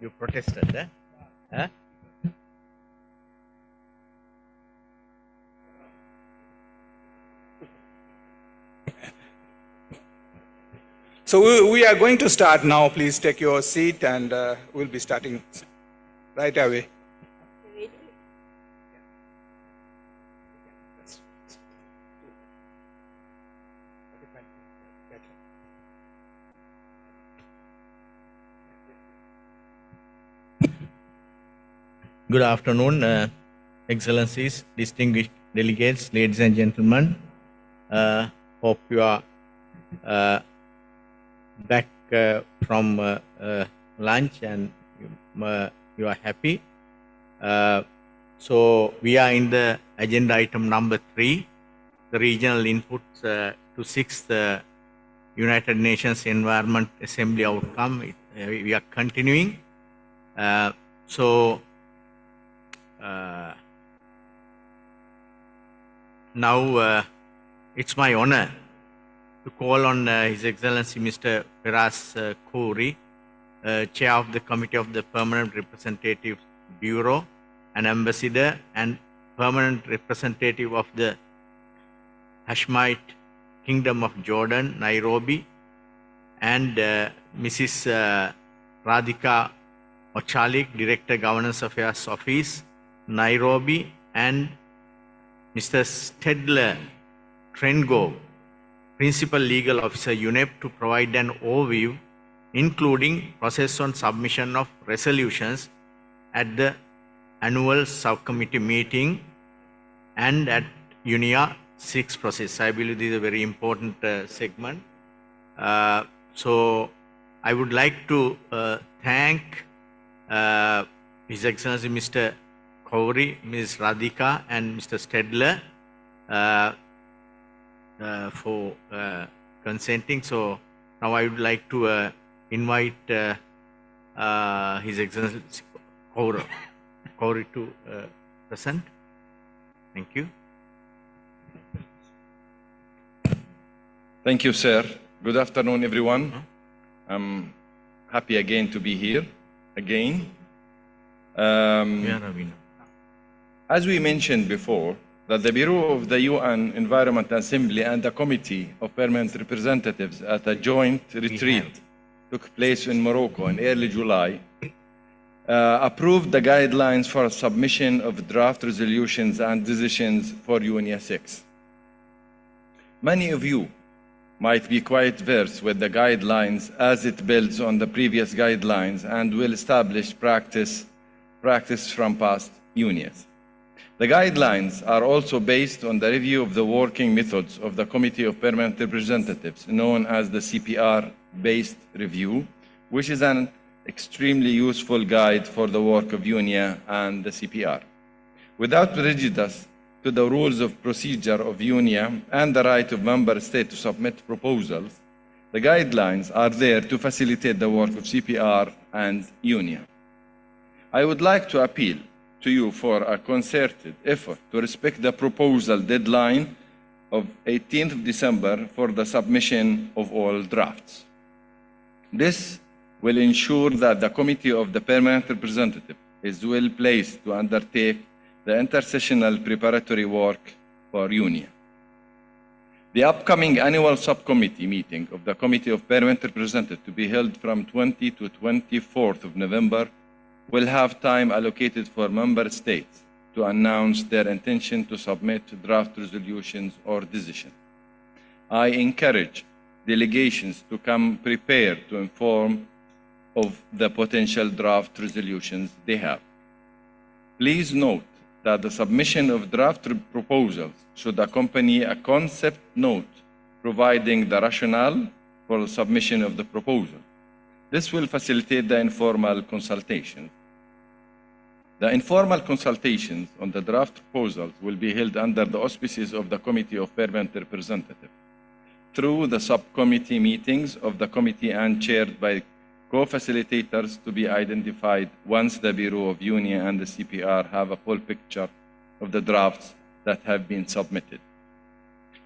You protested, eh? Huh? So we are going to start now. Please take your seat and we'll be starting right away. Good afternoon, Excellencies, distinguished delegates, ladies and gentlemen. Hope you are back from lunch and you are happy. So we are in the agenda item number 3, the regional inputs to 6th United Nations Environment Assembly outcome. We are continuing. Now it's my honor to call on His Excellency Mr. Firas Khoury, Chair of the Committee of the Permanent Representative Bureau, an Ambassador and Permanent Representative of the Hashemite Kingdom of Jordan, Nairobi, and Mrs. Radhika Ochalik, Director Governance Affairs Office, Nairobi, and Mr. Stedler Trengove, Principal Legal Officer, UNEP, to provide an overview, including process on submission of resolutions at the annual subcommittee meeting and at UNIA 6 process. I believe this is a very important segment. So I would like to thank His Excellency Mr. Khoury, Ms. Radhika, and Mr. Stedler for consenting. So now I would like to invite His Excellency Khoury to present. Thank you. Thank you, sir. Good afternoon, everyone. I'm happy again to be here again. As we mentioned before, that the Bureau of the UN Environment Assembly and the Committee of Permanent Representatives at a joint retreat took place in Morocco in early July, approved the guidelines for submission of draft resolutions and decisions for UNIA 6. Many of you might be quite versed with the guidelines as it builds on the previous guidelines and will establish practice from past UNIAs. The guidelines are also based on the review of the working methods of the Committee of Permanent Representatives, known as the CPR-based review, which is an extremely useful guide for the work of UNIA and the CPR. Without prejudice to the rules of procedure of UNIA and the right of member states to submit proposals, the guidelines are there to facilitate the work of CPR and UNIA. I would like to appeal to you for a concerted effort to respect the proposal deadline of 18th of December for the submission of all drafts. This will ensure that the Committee of the Permanent Representative is well placed to undertake the intersessional preparatory work for UNIA. The upcoming annual subcommittee meeting of the Committee of Permanent Representatives to be held from 20 to 24th of November will have time allocated for member states to announce their intention to submit draft resolutions or decisions. I encourage delegations to come prepared to inform of the potential draft resolutions they have. Please note that the submission of draft proposals should accompany a concept note providing the rationale for the submission of the proposal. This will facilitate the informal consultations. The informal consultations on the draft proposals will be held under the auspices of the Committee of Permanent Representatives through the subcommittee meetings of the committee and chaired by co-facilitators to be identified once the Bureau of UNIA and the CPR have a full picture of the drafts that have been submitted.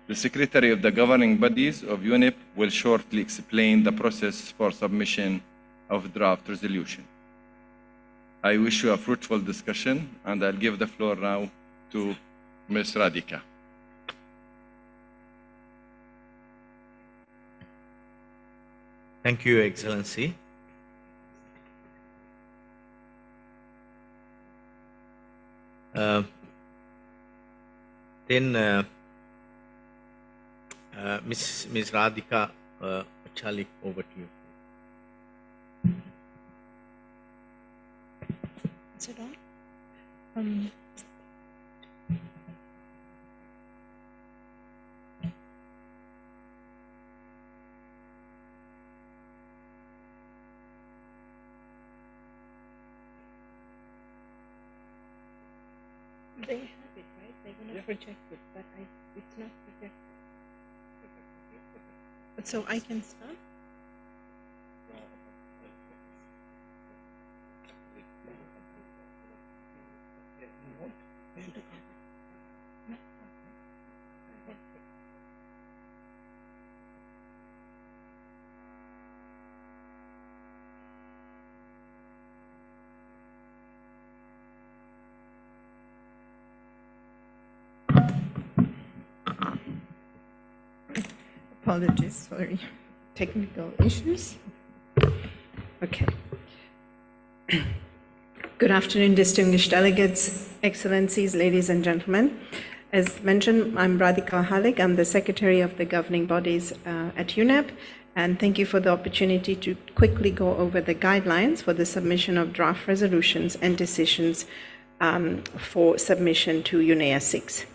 The Secretary of the Governing Bodies of UNEP will shortly explain the process for submission of draft resolution. I wish you a fruitful discussion, and I'll give the floor now to Ms. Radhika. Thank you, Excellency. Ms. Radhika Chalik, over to you. Is it on? They have it, right? They're going to project it, but it's not projected. So I can start? Apologies for technical issues. Okay. Good afternoon, distinguished delegates, excellencies, ladies and gentlemen. As mentioned, I'm Radhika Chalik. I'm the Secretary of the Governing Bodies at UNEP, and thank you for the opportunity to quickly go over the guidelines for the submission of draft resolutions and decisions for submission to UNEA 6.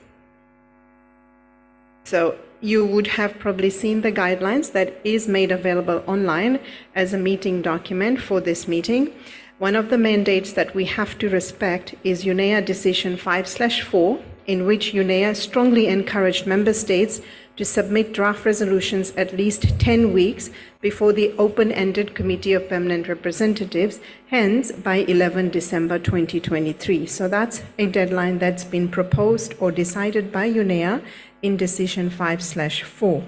So you would have probably seen the guidelines that is made available online as a meeting document for this meeting. One of the mandates that we have to respect is UNEA Decision 5/4, in which UNEA strongly encouraged member states to submit draft resolutions at least 10 weeks before the open-ended Committee of Permanent Representatives, hence by 11 December 2023. So that's a deadline that's been proposed or decided by UNEA in Decision 5/4.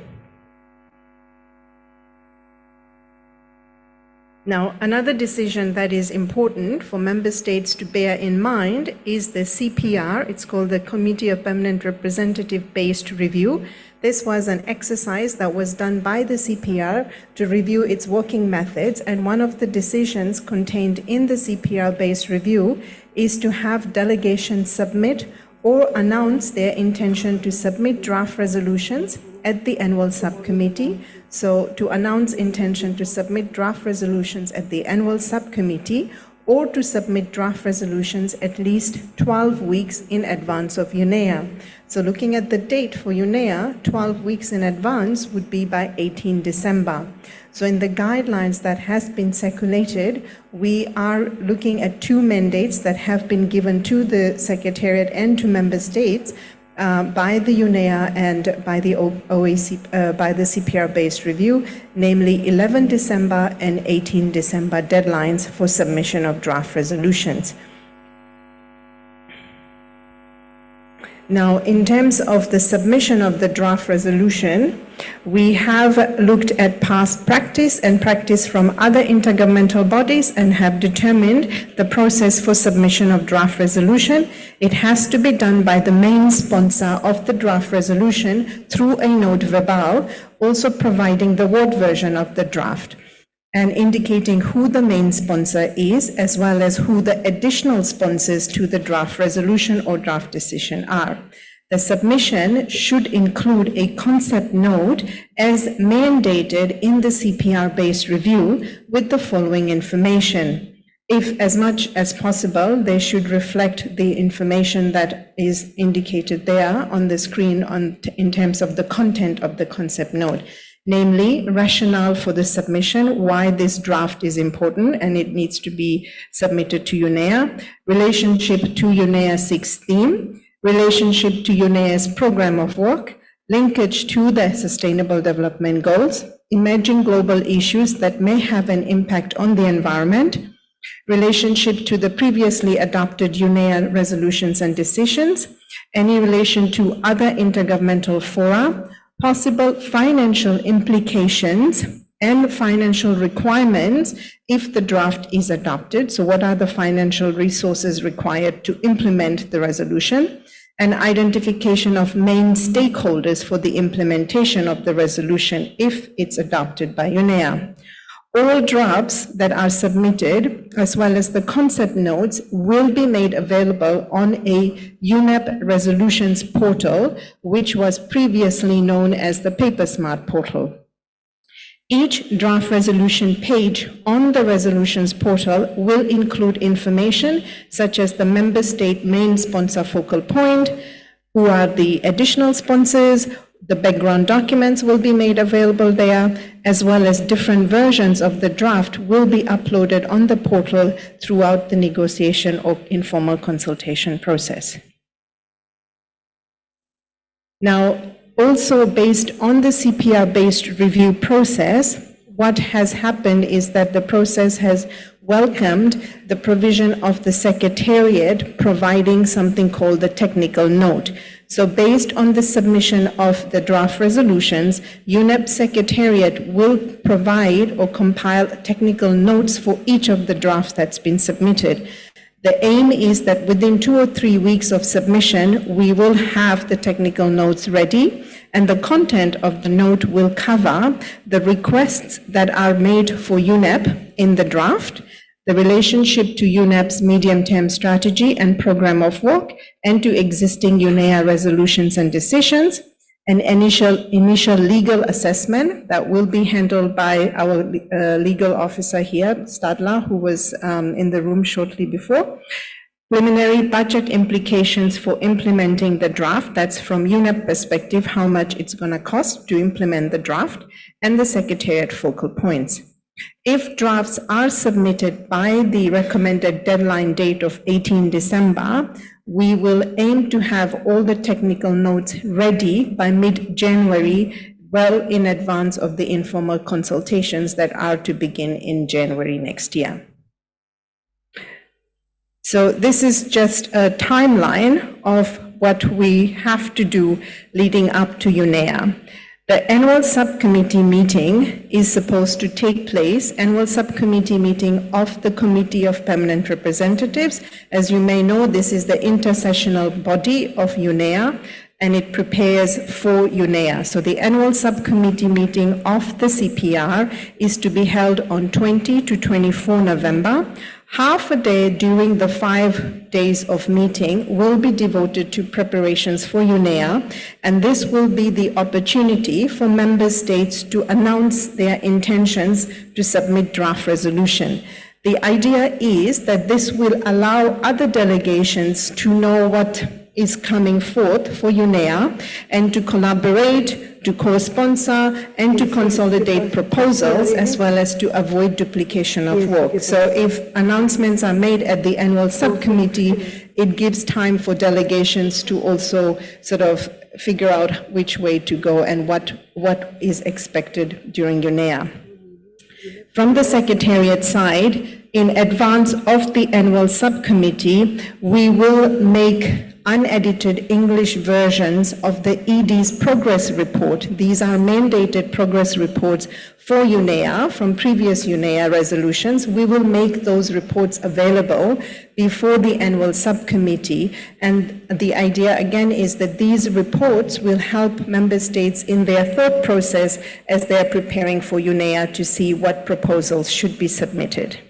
Now, another decision that is important for member states to bear in mind is the CPR. It's called the Committee of Permanent Representative-Based Review. This was an exercise that was done by the CPR to review its working methods, and one of the decisions contained in the CPR-based review is to have delegations submit or announce their intention to submit draft resolutions at the annual subcommittee. So to announce intention to submit draft resolutions at the annual subcommittee or to submit draft resolutions at least 12 weeks in advance of UNEA. So looking at the date for UNEA, 12 weeks in advance would be by 18 December. So in the guidelines that has been circulated, we are looking at two mandates that have been given to the Secretariat and to Member States by the UNEA and by the by the CPR-based review, namely 11 December and 18 December deadlines for submission of draft resolutions. Now, in terms of the submission of the draft resolution, we have looked at past practice and practice from other intergovernmental bodies and have determined the process for submission of draft resolution. It has to be done by the main sponsor of the draft resolution through a note verbal, also providing the word version of the draft and indicating who the main sponsor is, as well as who the additional sponsors to the draft resolution or draft decision are. The submission should include a concept note as mandated in the CPR-based review with the following information. If, as much as possible, they should reflect the information that is indicated there on the screen in terms of the content of the concept note. Namely, rationale for the submission, why this draft is important and it needs to be submitted to UNEA, relationship to UNEA 6 theme, relationship to UNEA's program of work, linkage to the Sustainable Development Goals, emerging global issues that may have an impact on the environment, relationship to the previously adopted UNEA resolutions and decisions, any relation to other intergovernmental fora, possible financial implications and financial requirements if the draft is adopted. So what are the financial resources required to implement the resolution? And identification of main stakeholders for the implementation of the resolution if it's adopted by UNEA. All drafts that are submitted, as well as the concept notes, will be made available on a UNEP resolutions portal, which was previously known as the PaperSmart portal. Each draft resolution page on the resolutions portal will include information such as the member state main sponsor focal point, who are the additional sponsors. The background documents will be made available there, as well as different versions of the draft will be uploaded on the portal throughout the negotiation or informal consultation process. Now, also based on the CPR-based review process, what has happened is that the process has welcomed the provision of the Secretariat providing something called the technical note. So based on the submission of the draft resolutions, UNEP Secretariat will provide or compile technical notes for each of the drafts that's been submitted. The aim is that within 2 or 3 weeks of submission, we will have the technical notes ready, and the content of the note will cover the requests that are made for UNEP in the draft, the relationship to UNEP's medium-term strategy and program of work, and to existing UNEA resolutions and decisions, an initial legal assessment that will be handled by our legal officer here, Stadler, who was in the room shortly before. Preliminary budget implications for implementing the draft, that's from UNEP perspective, how much it's going to cost to implement the draft, and the Secretariat focal points. If drafts are submitted by the recommended deadline date of 18 December, we will aim to have all the technical notes ready by mid-January, well in advance of the informal consultations that are to begin in January next year. So this is just a timeline of what we have to do leading up to UNEA. The annual subcommittee meeting is supposed to take place, annual subcommittee meeting of the Committee of Permanent Representatives. As you may know, this is the intersessional body of UNEA, and it prepares for UNEA. So the annual subcommittee meeting of the CPR is to be held on 20 to 24 November. Half a day during the 5 days of meeting will be devoted to preparations for UNEA, and this will be the opportunity for member states to announce their intentions to submit draft resolution. The idea is that this will allow other delegations to know what is coming forth for UNEA and to collaborate, to co-sponsor, and to consolidate proposals, as well as to avoid duplication of work. So if announcements are made at the annual subcommittee, it gives time for delegations to also sort of figure out which way to go and what is expected during UNEA. From the Secretariat side, in advance of the annual subcommittee, we will make unedited English versions of the ED's progress report. These are mandated progress reports for UNEA from previous UNEA resolutions. We will make those reports available before the annual subcommittee. And the idea again is that these reports will help member states in their thought process as they're preparing for UNEA to see what proposals should be submitted.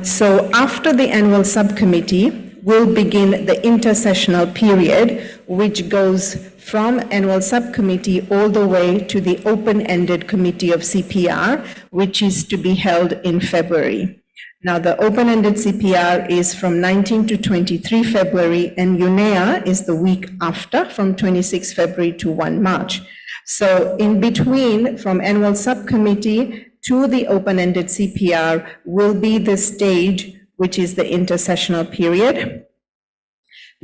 So after the annual subcommittee, we'll begin the intersessional period, which goes from annual subcommittee all the way to the open-ended committee of CPR, which is to be held in February. Now, the open-ended CPR is from 19 to 23 February, and UNEA is the week after, from 26 February to 1 March. So in between, from annual subcommittee to the open-ended CPR will be the stage, which is the intersessional period.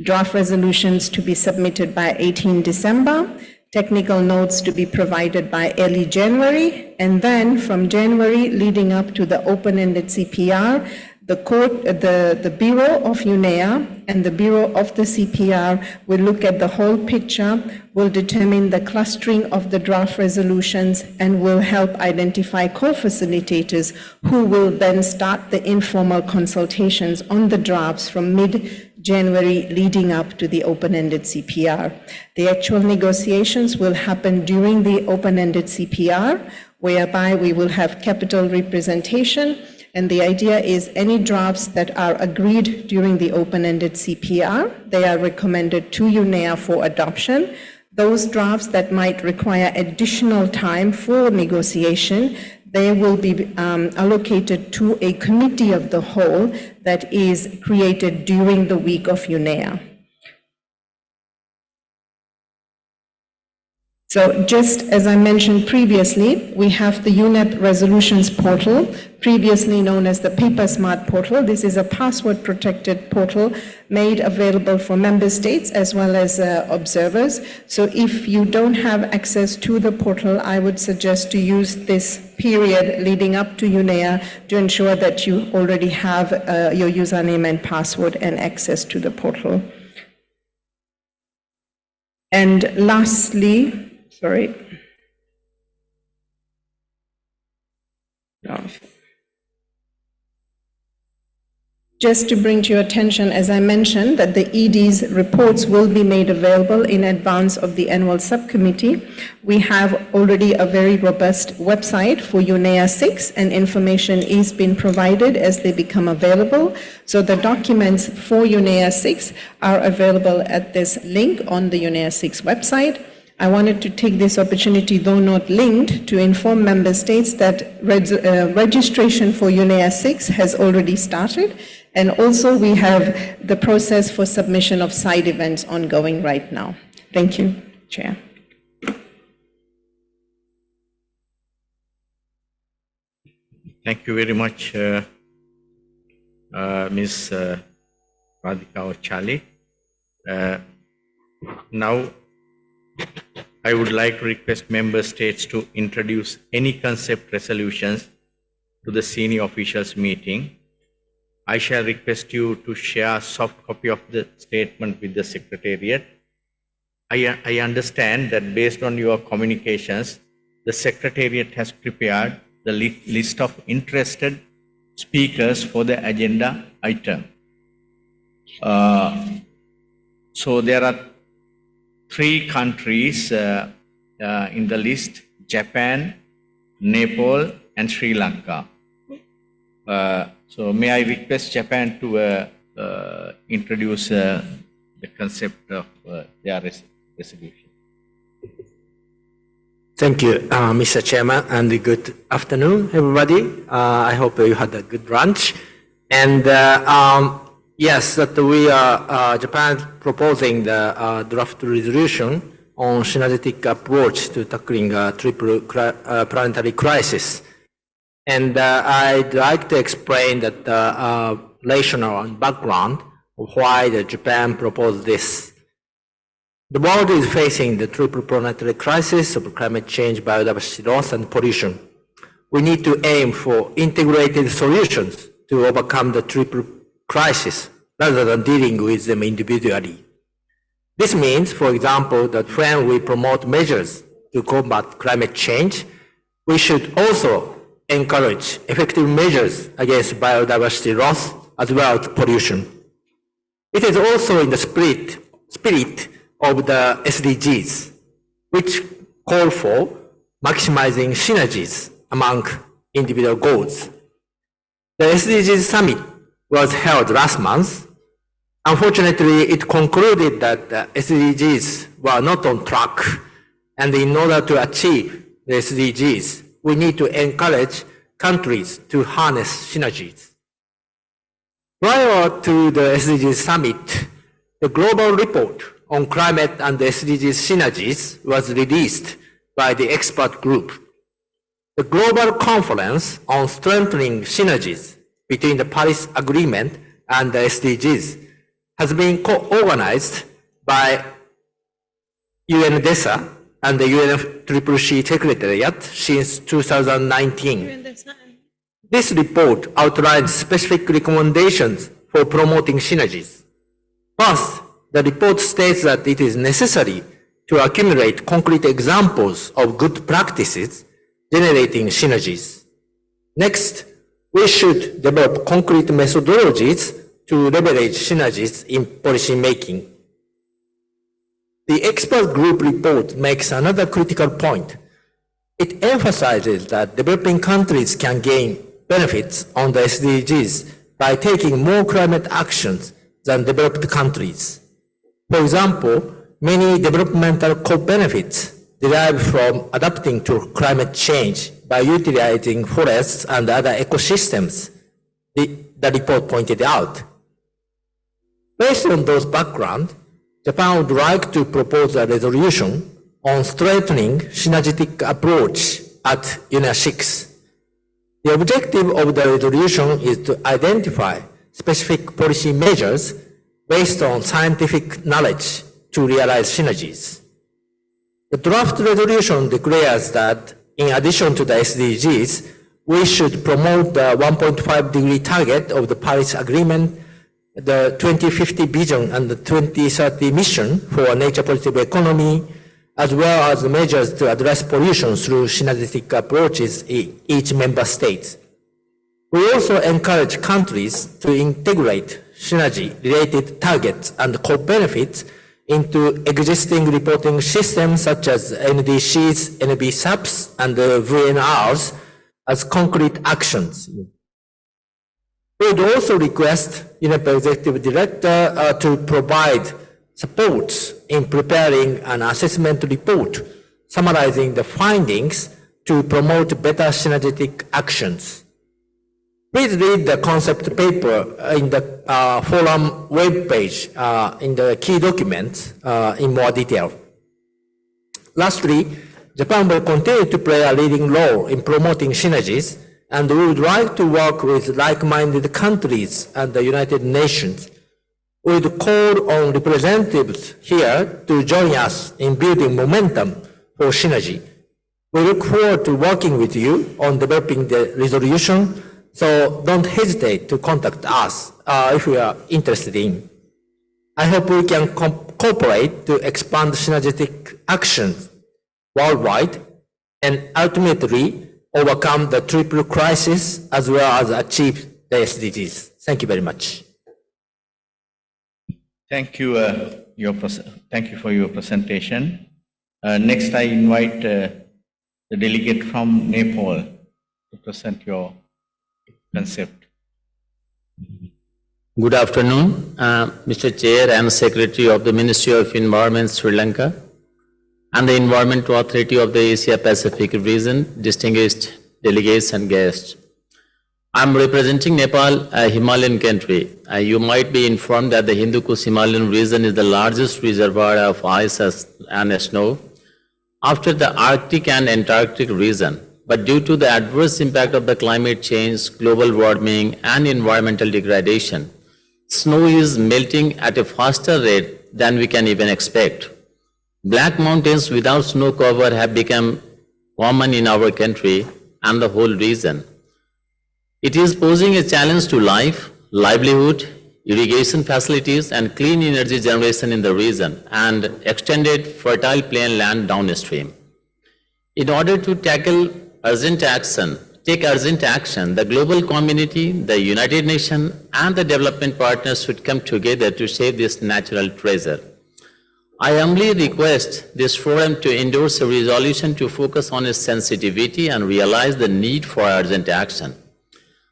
Draft resolutions to be submitted by 18 December, technical notes to be provided by early January, and then from January leading up to the open-ended CPR, the Bureau of UNEA and the Bureau of the CPR will look at the whole picture, will determine the clustering of the draft resolutions, and will help identify co-facilitators who will then start the informal consultations on the drafts from mid-January leading up to the open-ended CPR. The actual negotiations will happen during the open-ended CPR, whereby we will have capital representation. And the idea is any drafts that are agreed during the open-ended CPR, they are recommended to UNEA for adoption. Those drafts that might require additional time for negotiation, they will be allocated to a committee of the whole that is created during the week of UNEA. So just as I mentioned previously, we have the UNEP resolutions portal, previously known as the PaperSmart portal. This is a password-protected portal made available for member states as well as observers. So if you don't have access to the portal, I would suggest to use this period leading up to UNEA to ensure that you already have your username and password and access to the portal. And lastly, just to bring to your attention, as I mentioned, that the ED's reports will be made available in advance of the annual subcommittee. We have already a very robust website for UNEA 6, and information is being provided as they become available. So the documents for UNEA 6 are available at this link on the UNEA 6 website. I wanted to take this opportunity, though not linked, to inform member states that registration for UNEA 6 has already started, and also we have the process for submission of side events ongoing right now. Thank you, Chair. Thank you very much, Ms. Radhika Ochali. Now, I would like to request member states to introduce any concept resolutions to the senior officials meeting. I shall request you to share a soft copy of the statement with the Secretariat. I understand that based on your communications, the Secretariat has prepared the list of interested speakers for the agenda item. So there are 3 countries in the list: Japan, Nepal, and Sri Lanka. So may I request Japan to introduce the concept of their resolution. Thank you, Mr. Chairman, and good afternoon, everybody. I hope you had a good lunch. And yes, that we are Japan proposing the draft resolution on synergetic approach to tackling triple planetary crisis. And I'd like to explain that rationale and background of why Japan proposed this. The world is facing the triple planetary crisis of climate change, biodiversity loss, and pollution. We need to aim for integrated solutions to overcome the triple crisis rather than dealing with them individually. This means, for example, that when we promote measures to combat climate change, we should also encourage effective measures against biodiversity loss as well as pollution. It is also in the spirit of the SDGs, which call for maximizing synergies among individual goals. The SDGs summit was held last month. Unfortunately, it concluded that the SDGs were not on track, and in order to achieve the SDGs, we need to encourage countries to harness synergies. Prior to the SDGs summit, the global report on climate and SDGs synergies was released by the expert group. The Global Conference on Strengthening Synergies between the Paris Agreement and the SDGs has been co-organized by UNDESA and the UNFCCC Secretariat since 2019. This report outlines specific recommendations for promoting synergies. First, the report states that it is necessary to accumulate concrete examples of good practices generating synergies. Next, we should develop concrete methodologies to leverage synergies in policy making. The expert group report makes another critical point. It emphasizes that developing countries can gain benefits on the SDGs by taking more climate actions than developed countries. For example, many developmental co-benefits derive from adapting to climate change by utilizing forests and other ecosystems, the report pointed out. Based on those background, Japan would like to propose a resolution on strengthening synergetic approach at UNEA6. The objective of the resolution is to identify specific policy measures based on scientific knowledge to realize synergies. The draft resolution declares that in addition to the SDGs, we should promote the 1.5 degree target of the Paris Agreement, the 2050 vision and the 2030 mission for a nature positive economy, as well as measures to address pollution through synergetic approaches in each member state. We also encourage countries to integrate synergy-related targets and co-benefits into existing reporting systems such as NDCs, NBSAPs, and VNRs as concrete actions. We would also request UNEP Executive Director to provide support in preparing an assessment report summarizing the findings to promote better synergetic actions. Please read the concept paper in the forum webpage in the key documents in more detail. Lastly, Japan will continue to play a leading role in promoting synergies, and we would like to work with like-minded countries and the United Nations. We would call on representatives here to join us in building momentum for synergy. We look forward to working with you on developing the resolution, so don't hesitate to contact us if you are interested in. I hope we can cooperate to expand synergetic actions worldwide and ultimately overcome the triple crisis as well as achieve the SDGs. Thank you very much. Thank you, thank you for your presentation. Next, I invite the delegate from Nepal to present your concept. Good afternoon, Mr. Chair and Secretary of the Ministry of Environment, Sri Lanka. and the Environmental Authority of the Asia Pacific region, distinguished delegates and guests. I'm representing Nepal, a Himalayan country. You might be informed that the Hindu Kush Himalayan region is the largest reservoir of ice and snow after the Arctic and Antarctic region. But due to the adverse impact of the climate change, global warming, and environmental degradation, snow is melting at a faster rate than we can even expect. Black mountains without snow cover have become common in our country and the whole region. It is posing a challenge to life, livelihood, irrigation facilities, and clean energy generation in the region, and extended fertile plain land downstream. In order to take urgent action, the global community, the United Nations, and the development partners should come together to save this natural treasure. I humbly request this forum to endorse a resolution to focus on its sensitivity and realize the need for urgent action.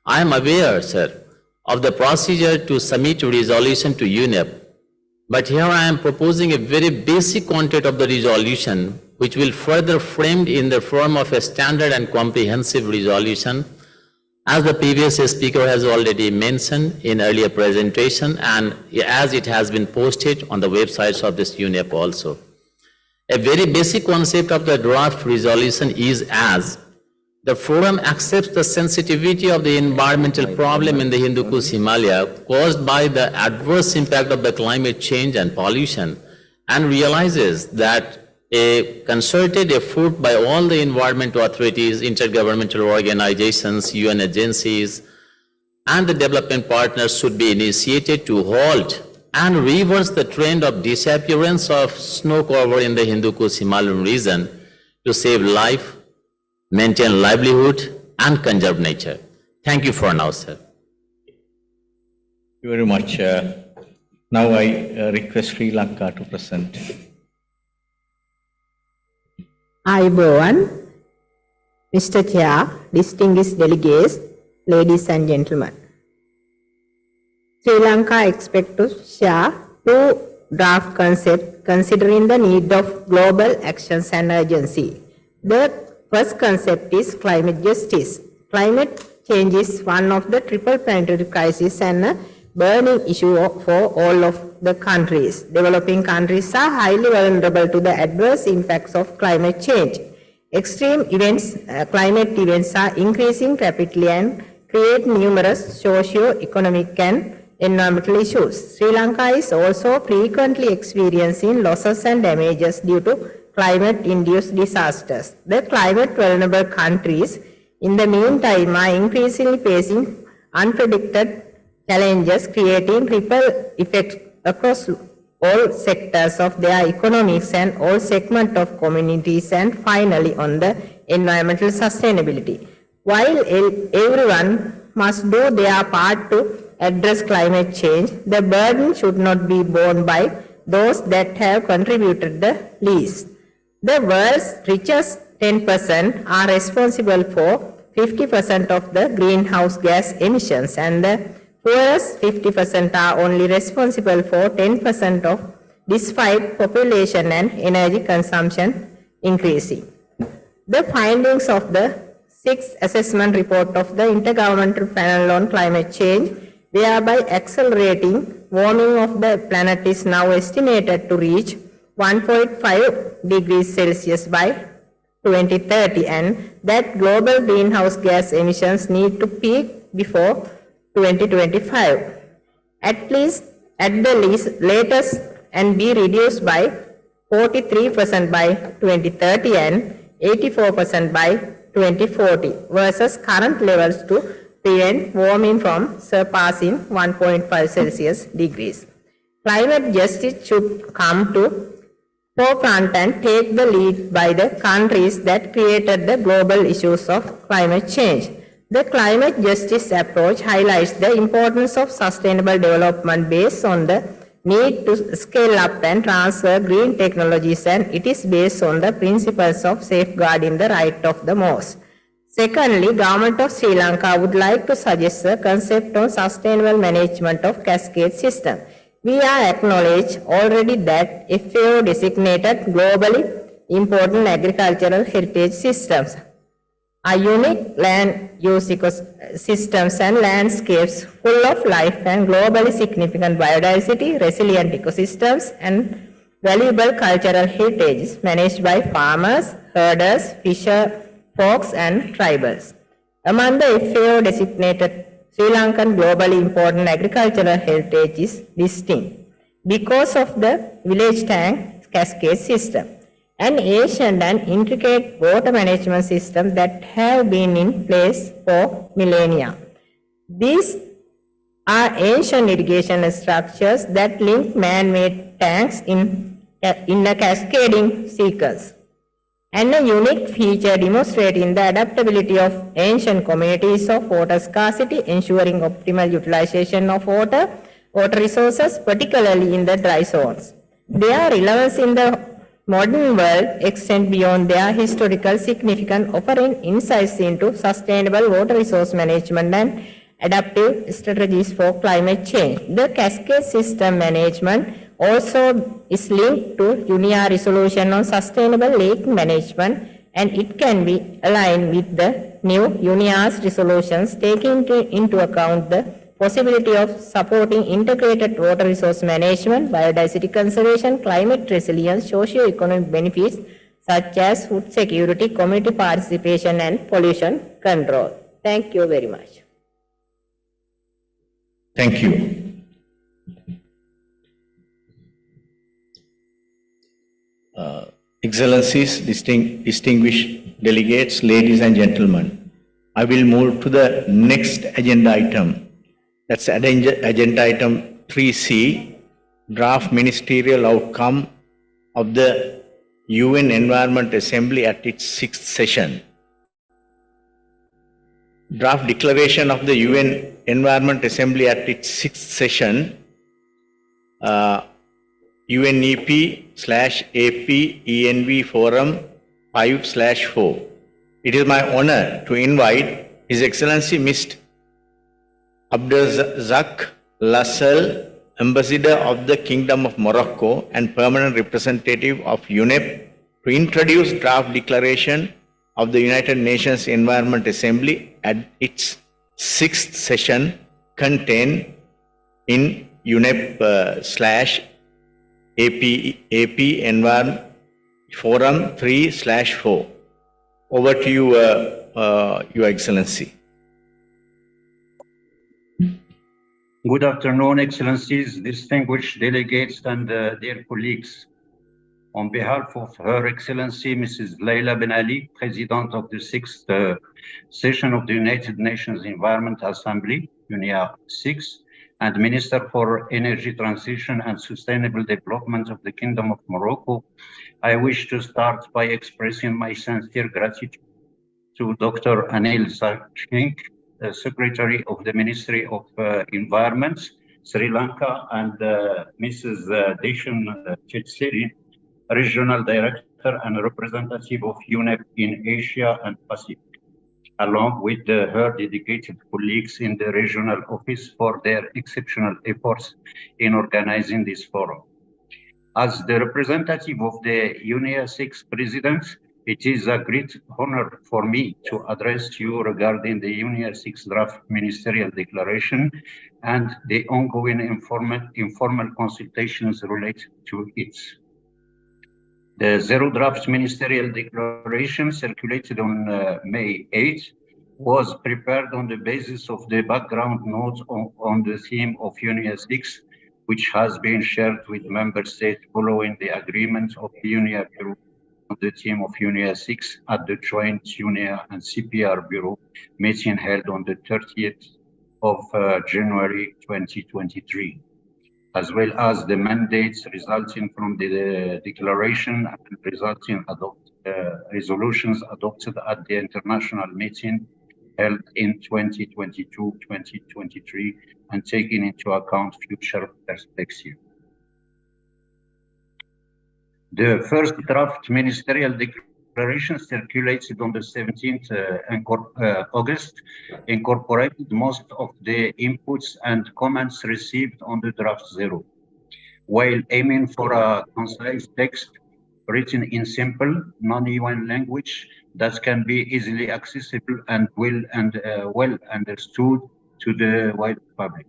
I am aware, sir, of the procedure to submit a resolution to UNEP, but here I am proposing a very basic content of the resolution, which will further framed in the form of a standard and comprehensive resolution, as the previous speaker has already mentioned in earlier presentation, and as it has been posted on the websites of this UNEP also. A very basic concept of the draft resolution is as the forum accepts the sensitivity of the environmental problem in the Hindu Kush Himalaya caused by the adverse impact of the climate change and pollution, and realizes that a concerted effort by all the environmental authorities, intergovernmental organizations, UN agencies, and the development partners should be initiated to halt and reverse the trend of disappearance of snow cover in the Hindu Kush Himalayan region to save life, maintain livelihood, and conserve nature. Thank you for now, sir. Thank you very much. Now I request Sri Lanka to present. Ayubowan, Mr. Chair, distinguished delegates, ladies and gentlemen. Sri Lanka expects to share two draft concepts considering the need of global actions and urgency. The first concept is climate justice. Climate change is one of the triple planetary crises and a burning issue for all of the countries. Developing countries are highly vulnerable to the adverse impacts of climate change. Extreme events, climate events are increasing rapidly and create numerous socio-economic and environmental issues. Sri Lanka is also frequently experiencing losses and damages due to climate-induced disasters. The climate-vulnerable countries, in the meantime, are increasingly facing unpredicted challenges, creating ripple effects across all sectors of their economics and all segments of communities, and finally on the environmental sustainability. While everyone must do their part to address climate change, the burden should not be borne by those that have contributed the least. The world's richest 10% are responsible for 50% of the greenhouse gas emissions, and the poorest 50% are only responsible for 10% of, despite population and energy consumption increasing. The findings of the sixth assessment report of the Intergovernmental Panel on Climate Change, whereby accelerating warming of the planet is now estimated to reach 1.5 degrees Celsius by 2030, and that global greenhouse gas emissions need to peak before 2025, at the latest, and be reduced by 43% by 2030 and 84% by 2040 versus current levels to prevent warming from surpassing 1.5 Celsius degrees. Climate justice should come to forefront and take the lead by the countries that created the global issues of climate change. The climate justice approach highlights the importance of sustainable development based on the need to scale up and transfer green technologies, and it is based on the principles of safeguarding the right of the most. Secondly, Government of Sri Lanka would like to suggest a concept on sustainable management of cascade system. We are acknowledged already that FAO designated globally important agricultural heritage systems. Are unique land use ecosystems and landscapes full of life and globally significant biodiversity, resilient ecosystems, and valuable cultural heritage managed by farmers, herders, fisher folks, and tribals. Among the FAO designated Sri Lankan globally important agricultural heritage is distinct because of the village tank cascade system, an ancient and intricate water management system that have been in place for millennia. These are ancient irrigation structures that link man-made tanks in a cascading sequence, and a unique feature demonstrating the adaptability of ancient communities of water scarcity, ensuring optimal utilization of water resources, particularly in the dry zones. Their relevance in the modern world extend beyond their historical significance, offering insights into sustainable water resource management and adaptive strategies for climate change. The cascade system management also is linked to UNEA resolution on sustainable lake management, and it can be aligned with the new UNEA's resolutions, taking into account the possibility of supporting integrated water resource management, biodiversity conservation, climate resilience, socio-economic benefits such as food security, community participation, and pollution control. Thank you very much. Thank you. Excellencies, distinguished delegates, ladies and gentlemen, I will move to the next agenda item. That's agenda item 3C, draft ministerial outcome of the UN Environment Assembly at its 6th session. Draft declaration of the UN Environment Assembly at its 6th session, UNEP/AP-ENV Forum 5/4. It is my honor to invite His Excellency Mr. Abdelrazak Lassel, Ambassador of the Kingdom of Morocco and Permanent Representative of UNEP, to introduce draft declaration of the United Nations Environment Assembly at its 6th session contained in UNEP/AP Environment Forum 3/4. Over to you, Your Excellency. Good afternoon, Excellencies, distinguished delegates, and dear colleagues. On behalf of Her Excellency Mrs. Leila Ben Ali, President of the 6th session of the United Nations Environment Assembly, UNEA 6, and Minister for Energy Transition and Sustainable Development of the Kingdom of Morocco, I wish to start by expressing my sincere gratitude to Dr. Anil Jassinghe, Secretary of the Ministry of Environment, Sri Lanka, and Mrs. Deshan Chetsiri, Regional Director and Representative of UNEP in Asia and Pacific, along with her dedicated colleagues in the regional office for their exceptional efforts in organizing this forum. As the representative of the UNEA 6 President, it is a great honor for me to address you regarding the UNEA 6 draft ministerial declaration and the ongoing informal consultations related to it. The Zero Draft Ministerial Declaration, circulated on May 8, was prepared on the basis of the background notes on the theme of UNEA 6, which has been shared with member states following the agreement of the UNEA Bureau on the theme of UNEA 6 at the joint UNEA and CPR Bureau meeting held on the 30th of January 2023, as well as the mandates resulting from the declaration and resulting resolutions adopted at the international meeting held in 2022-2023 and taking into account future perspective. The first draft ministerial declaration, circulated on the 17th August, incorporated most of the inputs and comments received on the draft zero. While aiming for a concise text, written in simple, non-UN language that can be easily accessible and well understood to the wide public.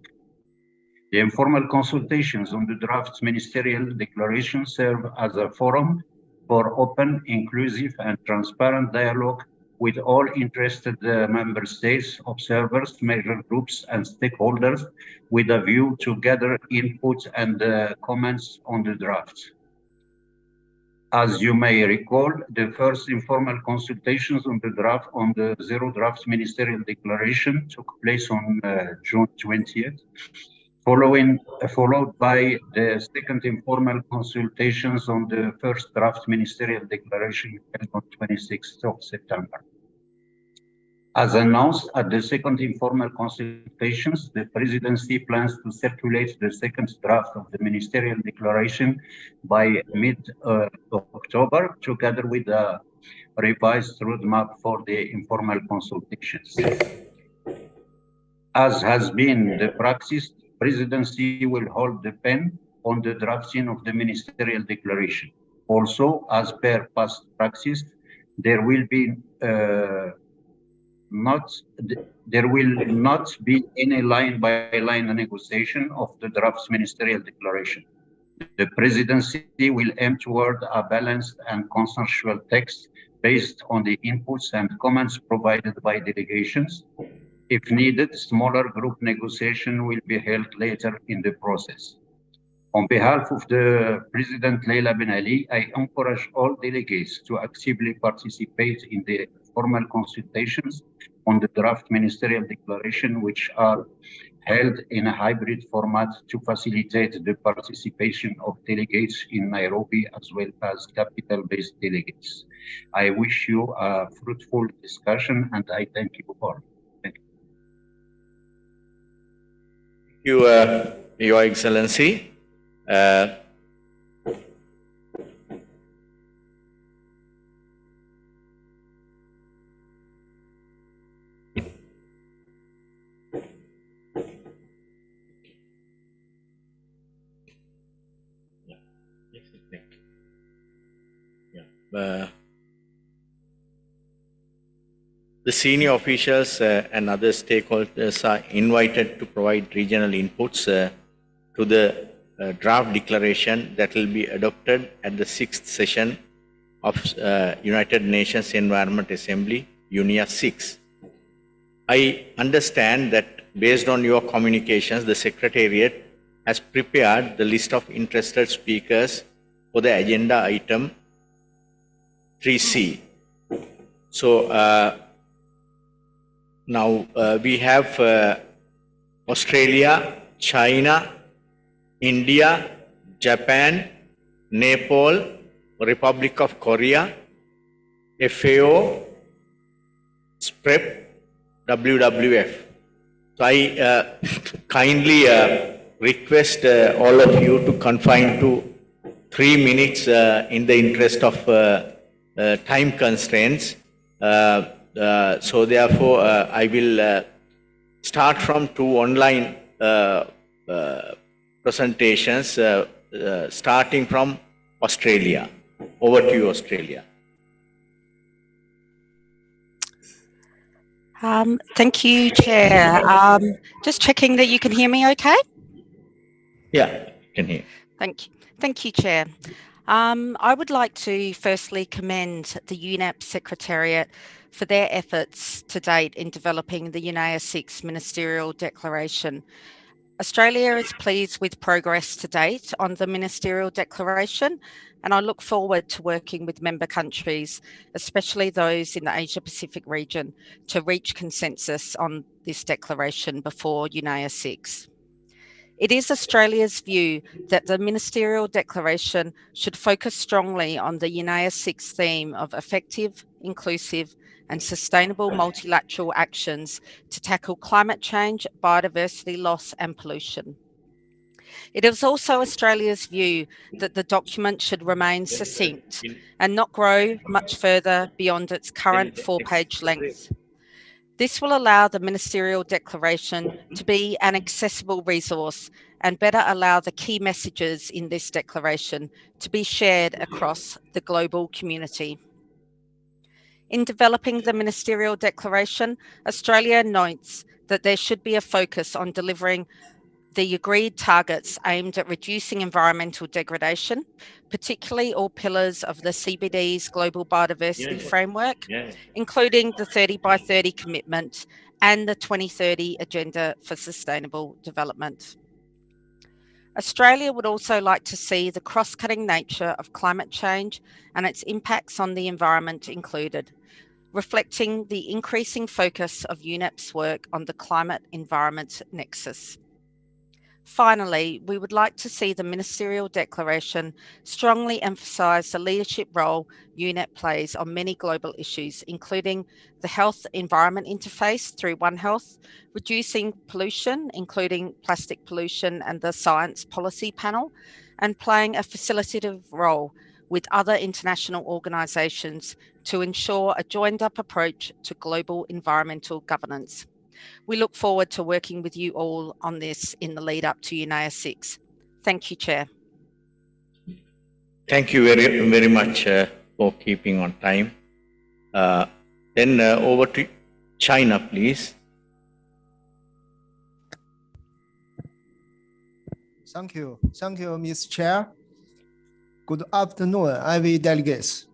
The informal consultations on the draft ministerial declaration serve as a forum for open, inclusive, and transparent dialogue with all interested member states, observers, major groups, and stakeholders, with a view to gather input and comments on the draft. As you may recall, the first informal consultations on the Zero Draft Ministerial Declaration took place on June 20th, followed by the second informal consultations on the first draft ministerial declaration held on 26th of September. As announced at the second informal consultations, the presidency plans to circulate the second draft of the ministerial declaration by mid-October, together with a revised roadmap for the informal consultations. As has been the practice, presidency will hold the pen on the drafting of the ministerial declaration. Also, as per past practice, there will not be any line-by-line negotiation of the draft ministerial declaration. The presidency will aim toward a balanced and consensual text based on the inputs and comments provided by delegations. If needed, smaller group negotiation will be held later in the process. On behalf of the President Leila Ben Ali, I encourage all delegates to actively participate in the formal consultations on the draft ministerial declaration, which are held in a hybrid format to facilitate the participation of delegates in Nairobi as well as capital-based delegates. I wish you a fruitful discussion and I thank you all. Thank you, Your Excellency. The senior officials and other stakeholders are invited to provide regional inputs to the draft declaration that will be adopted at the 6th session of United Nations Environment Assembly, UNIA 6. I understand that based on your communications, the Secretariat has prepared the list of interested speakers for the agenda item 3C. So now we have Australia, China, India, Japan, Nepal, Republic of Korea, FAO, SPREP, WWF. So I kindly request all of you to confine to 3 minutes in the interest of time constraints. So therefore, I will start from 2 online presentations, starting from Australia. Over to you, Australia. Thank you, Chair. Just checking that you can hear me okay? Yeah, I can hear. Thank you. Thank you, Chair. I would like to firstly commend the UNEP Secretariat for their efforts to date in developing the UNEA 6 Ministerial Declaration. Australia is pleased with progress to date on the Ministerial Declaration, and I look forward to working with member countries, especially those in the Asia-Pacific region, to reach consensus on this declaration before UNEA 6. It is Australia's view that the Ministerial Declaration should focus strongly on the UNEA 6 theme of effective, inclusive, and sustainable multilateral actions to tackle climate change, biodiversity loss, and pollution. It is also Australia's view that the document should remain succinct and not grow much further beyond its current 4-page length. This will allow the Ministerial Declaration to be an accessible resource and better allow the key messages in this declaration to be shared across the global community. In developing the Ministerial Declaration, Australia notes that there should be a focus on delivering the agreed targets aimed at reducing environmental degradation, particularly all pillars of the CBD's Global Biodiversity Framework, including the 30 by 30 commitment and the 2030 Agenda for Sustainable Development. Australia would also like to see the cross-cutting nature of climate change and its impacts on the environment included, reflecting the increasing focus of UNEP's work on the climate-environment nexus. Finally, we would like to see the Ministerial Declaration strongly emphasise the leadership role UNEP plays on many global issues, including the health-environment interface through One Health, reducing pollution, including plastic pollution and the Science Policy Panel, and playing a facilitative role with other international organisations to ensure a joined-up approach to global environmental governance. We look forward to working with you all on this in the lead up to UNEA 6. Thank you, Chair. Thank you very much for keeping on time. Then over to China, please. Thank you, Ms. Chair. Good afternoon, IB delegates.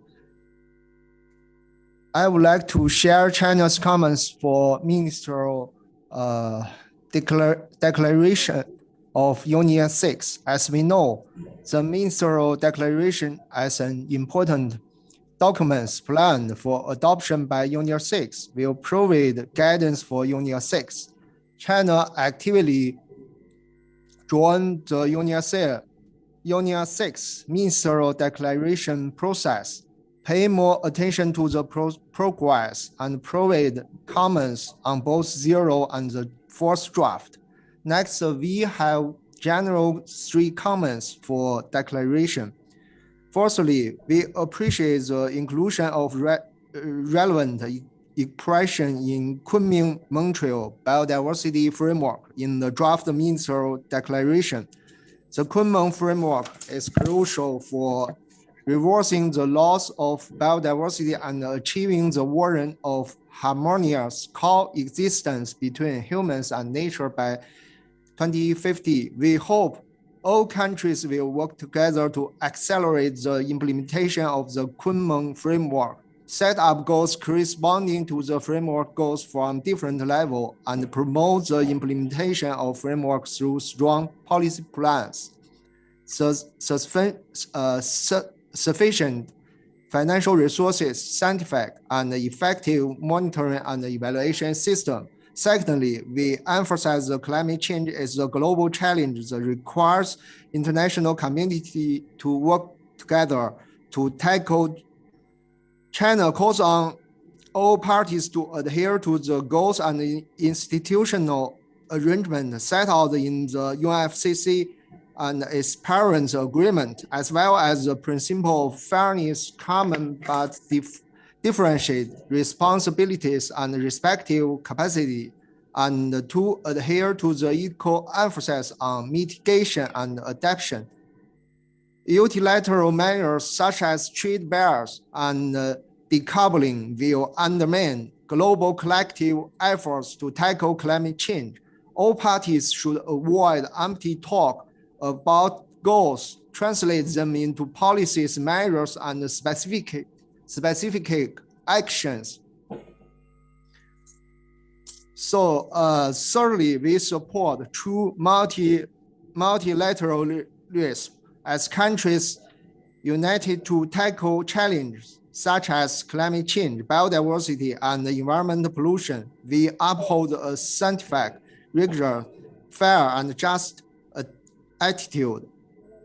I would like to share China's comments for Ministerial Declaration of UNEA 6. As we know, the Ministerial Declaration is an important document planned for adoption by UNEA 6 will provide guidance for UNEA 6. China actively joined the UNEA 6 Ministerial Declaration process, pay more attention to the progress and provide comments on both zero and the fourth draft. Next, we have general 3 comments for declaration. Firstly, we appreciate the inclusion of relevant expression in Kunming-Montreal Biodiversity Framework in the draft Ministerial Declaration. The Kunming Framework is crucial for reversing the loss of biodiversity and achieving the vision of harmonious coexistence between humans and nature by 2050. We hope all countries will work together to accelerate the implementation of the Kunming Framework, set up goals corresponding to the framework goals from different levels, and promote the implementation of framework through strong policy plans. Sufficient financial resources, scientific and effective monitoring and evaluation system. Secondly, we emphasize that climate change is a global challenge that requires international community to work together to tackle. China calls on all parties to adhere to the goals and institutional arrangement set out in the UNFCCC and its parent agreement, as well as the principle of fairness, common but differentiate responsibilities and respective capacity, and to adhere to the equal emphasis on mitigation and adaptation. Unilateral measures such as trade barriers and decoupling will undermine global collective efforts to tackle climate change. All parties should avoid empty talk about goals, translate them into policies, measures, and specific actions. So, thirdly, we support true multilateralism as countries united to tackle challenges such as climate change, biodiversity, and environmental pollution. We uphold a scientific, rigorous, fair, and just attitude.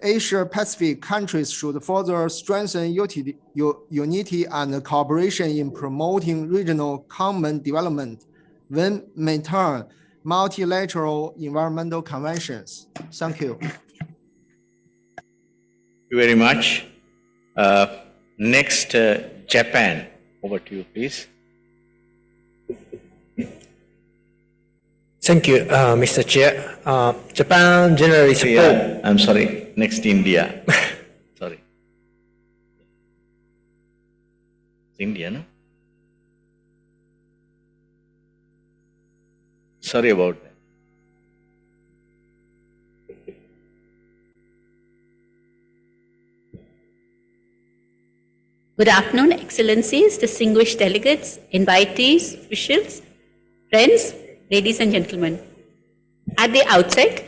Asia-Pacific countries should further strengthen unity and cooperation in promoting regional common development when maintain multilateral environmental conventions. Thank you. Thank you very much. Next, Japan. Over to you, please. Thank you, Mr. Chair. Japan generally support. Yeah, I'm sorry. Next, India. Sorry. It's India, no? Sorry about that. Good afternoon, Excellencies, distinguished delegates, invitees, officials, friends, ladies and gentlemen. At the outset,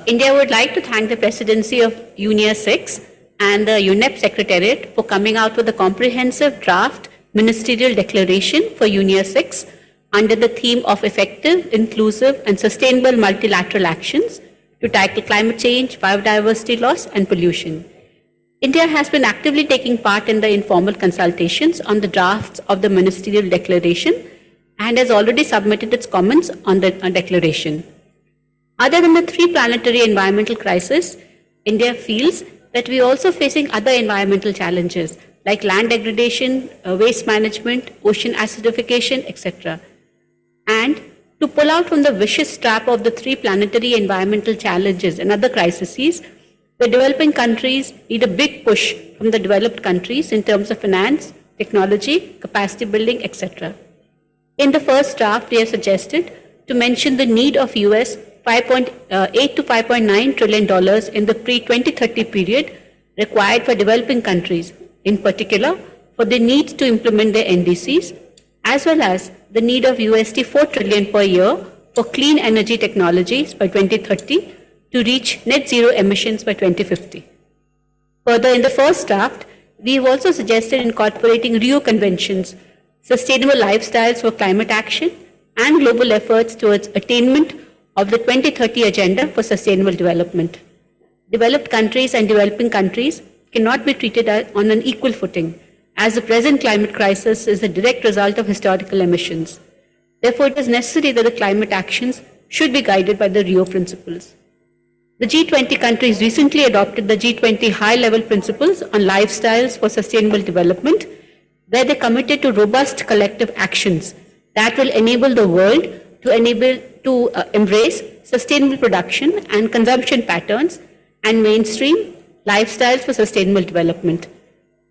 India would like to thank the Presidency of UNIA 6 and the UNEP Secretariat for coming out with a comprehensive draft ministerial declaration for UNIA 6 under the theme of effective, inclusive and sustainable multilateral actions to tackle climate change, biodiversity loss and pollution. India has been actively taking part in the informal consultations on the drafts of the ministerial declaration and has already submitted its comments on the declaration. Other than the three planetary environmental crises, India feels that we are also facing other environmental challenges like land degradation, waste management, ocean acidification, etc. And to pull out from the vicious trap of the three planetary environmental challenges and other crises, the developing countries need a big push from the developed countries in terms of finance, technology, capacity building, etc. In the first draft, they have suggested to mention the need of US $5.8 to $5.9 trillion in the pre-2030 period required for developing countries, in particular for the need to implement their NDCs, as well as the need of USD 4 trillion per year for clean energy technologies by 2030 to reach net zero emissions by 2050. Further, in the first draft, we have also suggested incorporating Rio Conventions, sustainable lifestyles for climate action, and global efforts towards attainment of the 2030 Agenda for Sustainable Development. Developed countries and developing countries cannot be treated on an equal footing, as the present climate crisis is a direct result of historical emissions. Therefore, it is necessary that the climate actions should be guided by the Rio principles. The G20 countries recently adopted the G20 high-level principles on lifestyles for sustainable development, where they committed to robust collective actions that will enable the world to embrace sustainable production and consumption patterns and mainstream lifestyles for sustainable development.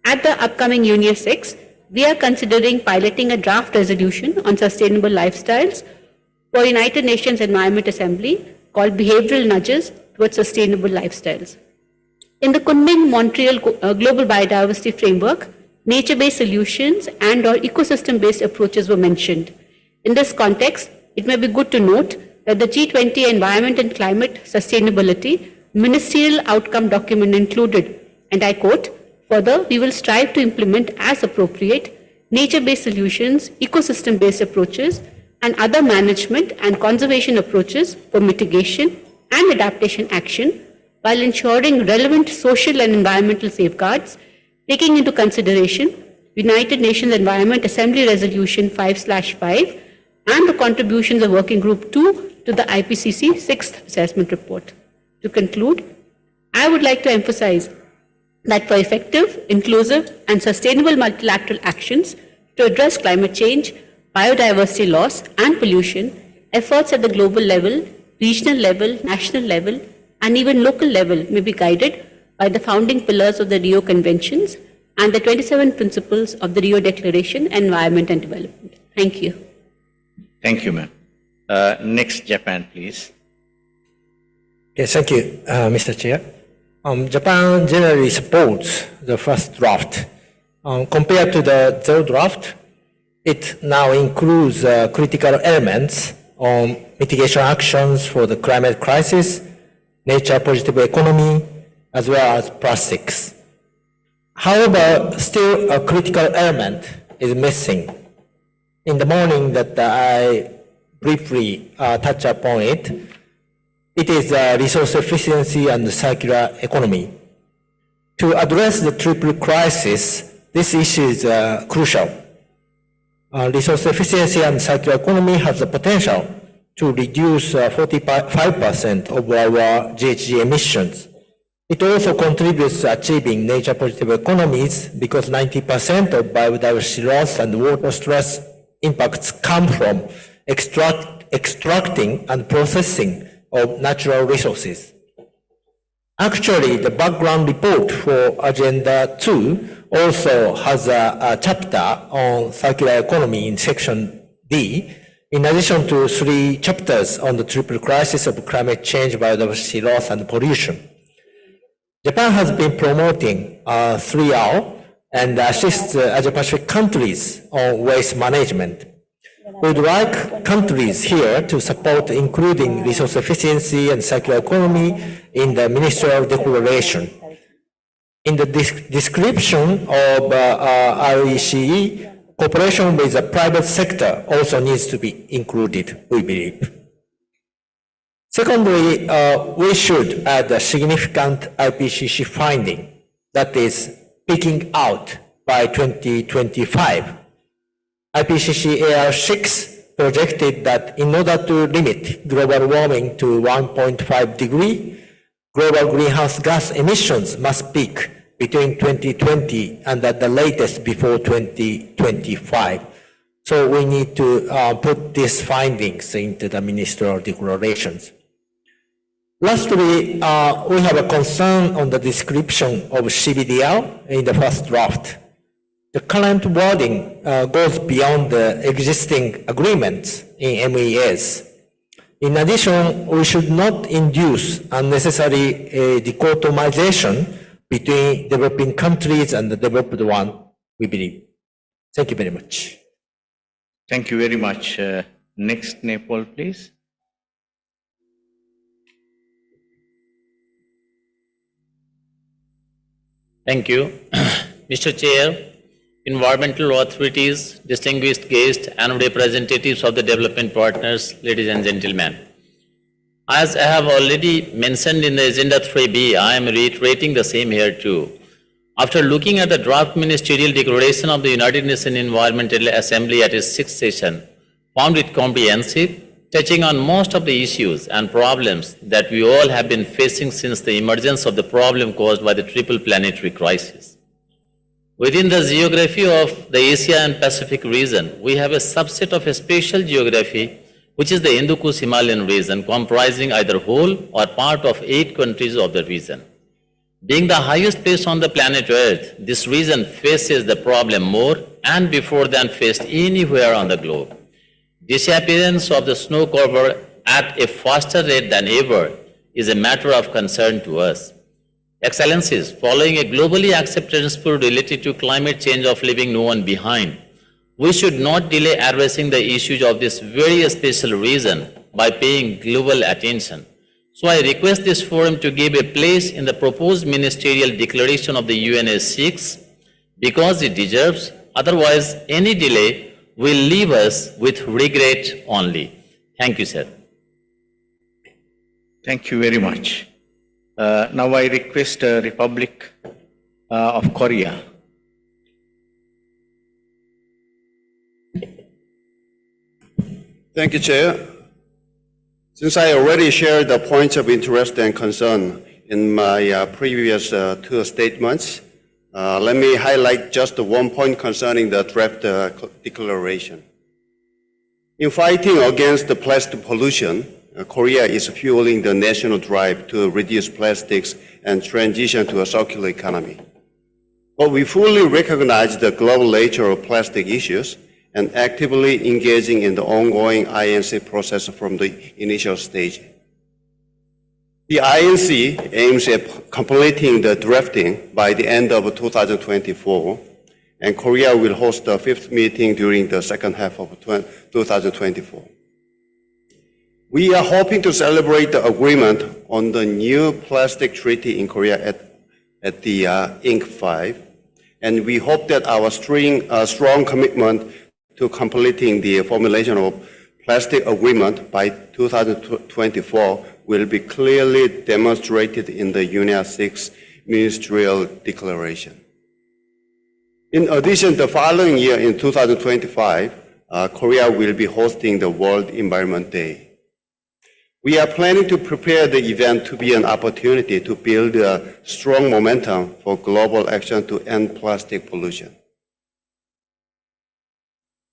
At the upcoming UNIA 6, we are considering piloting a draft resolution on sustainable lifestyles for United Nations Environment Assembly called Behavioral Nudges Towards Sustainable Lifestyles. In the Kunming-Montreal Global Biodiversity Framework, nature-based solutions and/or ecosystem-based approaches were mentioned. In this context, it may be good to note that the G20 Environment and Climate Sustainability Ministerial Outcome Document included, and I quote, "Further, we will strive to implement as appropriate nature-based solutions, ecosystem-based approaches, and other management and conservation approaches for mitigation and adaptation action while ensuring relevant social and environmental safeguards, taking into consideration United Nations Environment Assembly Resolution 5/5 and the contributions of Working Group 2 to the IPCC 6th Assessment Report." To conclude, I would like to emphasize that for effective, inclusive, and sustainable multilateral actions to address climate change, biodiversity loss, and pollution, efforts at the global level, regional level, national level, and even local level may be guided by the founding pillars of the Rio Conventions and the 27 principles of the Rio Declaration on Environment and Development. Thank you. Thank you, ma'am. Next, Japan, please. Yes, thank you, Mr. Chair. Japan generally supports the first draft. Compared to the third draft, it now includes critical elements on mitigation actions for the climate crisis, nature positive economy, as well as plastics. However, still a critical element is missing. In the morning that I briefly touch upon it, it is resource efficiency and circular economy. To address the triple crisis, this issue is crucial. Resource efficiency and circular economy has the potential to reduce 45% of our GHG emissions. It also contributes to achieving nature positive economies because 90% of biodiversity loss and water stress impacts come from extracting and processing of natural resources. Actually, the background report for Agenda 2 also has a chapter on circular economy in section D, in addition to 3 chapters on the triple crisis of climate change, biodiversity loss, and pollution. Japan has been promoting 3R and assists Asia-Pacific countries on waste management. We would like countries here to support including resource efficiency and circular economy in the ministerial declaration. In the description of RECE, cooperation with the private sector also needs to be included, we believe. Secondly, we should add a significant IPCC finding, that is, peaking out by 2025. IPCC AR6 projected that in order to limit global warming to 1.5 degree, global greenhouse gas emissions must peak between 2020 and at the latest before 2025. So we need to put these findings into the ministerial declarations. Lastly, we have a concern on the description of CBDR in the first draft. The current wording goes beyond the existing agreements in MES. In addition, we should not induce unnecessary dichotomization between developing countries and the developed one, we believe. Thank you very much. Thank you very much. Next, Nepal, please. Thank you. Mr. Chair, environmental authorities, distinguished guests, and representatives of the development partners, ladies and gentlemen. As I have already mentioned in the Agenda 3B, I am reiterating the same here too. After looking at the draft ministerial declaration of the United Nations Environmental Assembly at its 6th session, found it comprehensive, touching on most of the issues and problems that we all have been facing since the emergence of the problem caused by the triple planetary crisis. Within the geography of the Asia and Pacific region, we have a subset of a special geography, which is the Hindu-Kush-Himalayan region, comprising either whole or part of 8 countries of the region. Being the highest place on the planet Earth, this region faces the problem more and before than faced anywhere on the globe. Disappearance of the snow cover at a faster rate than ever is a matter of concern to us. Excellencies, following a globally accepted principle related to climate change of leaving no one behind, we should not delay addressing the issues of this very special region by paying global attention. So I request this forum to give a place in the proposed ministerial declaration of the UNS6 because it deserves, otherwise any delay will leave us with regret only. Thank you, sir. Thank you very much. Now I request Republic of Korea. Thank you, Chair. Since I already shared the points of interest and concern in my previous 2 statements, let me highlight just one point concerning the draft declaration. In fighting against the plastic pollution, Korea is fueling the national drive to reduce plastics and transition to a circular economy. But we fully recognize the global nature of plastic issues and actively engaging in the ongoing INC process from the initial stage. The INC aims at completing the drafting by the end of 2024, and Korea will host the 5th meeting during the second half of 2024. We are hoping to celebrate the agreement on the new plastic treaty in Korea at the INC 5, and we hope that our strong commitment to completing the formulation of plastic agreement by 2024 will be clearly demonstrated in the UNS6 ministerial declaration. In addition, the following year in 2025, Korea will be hosting the World Environment Day. We are planning to prepare the event to be an opportunity to build a strong momentum for global action to end plastic pollution.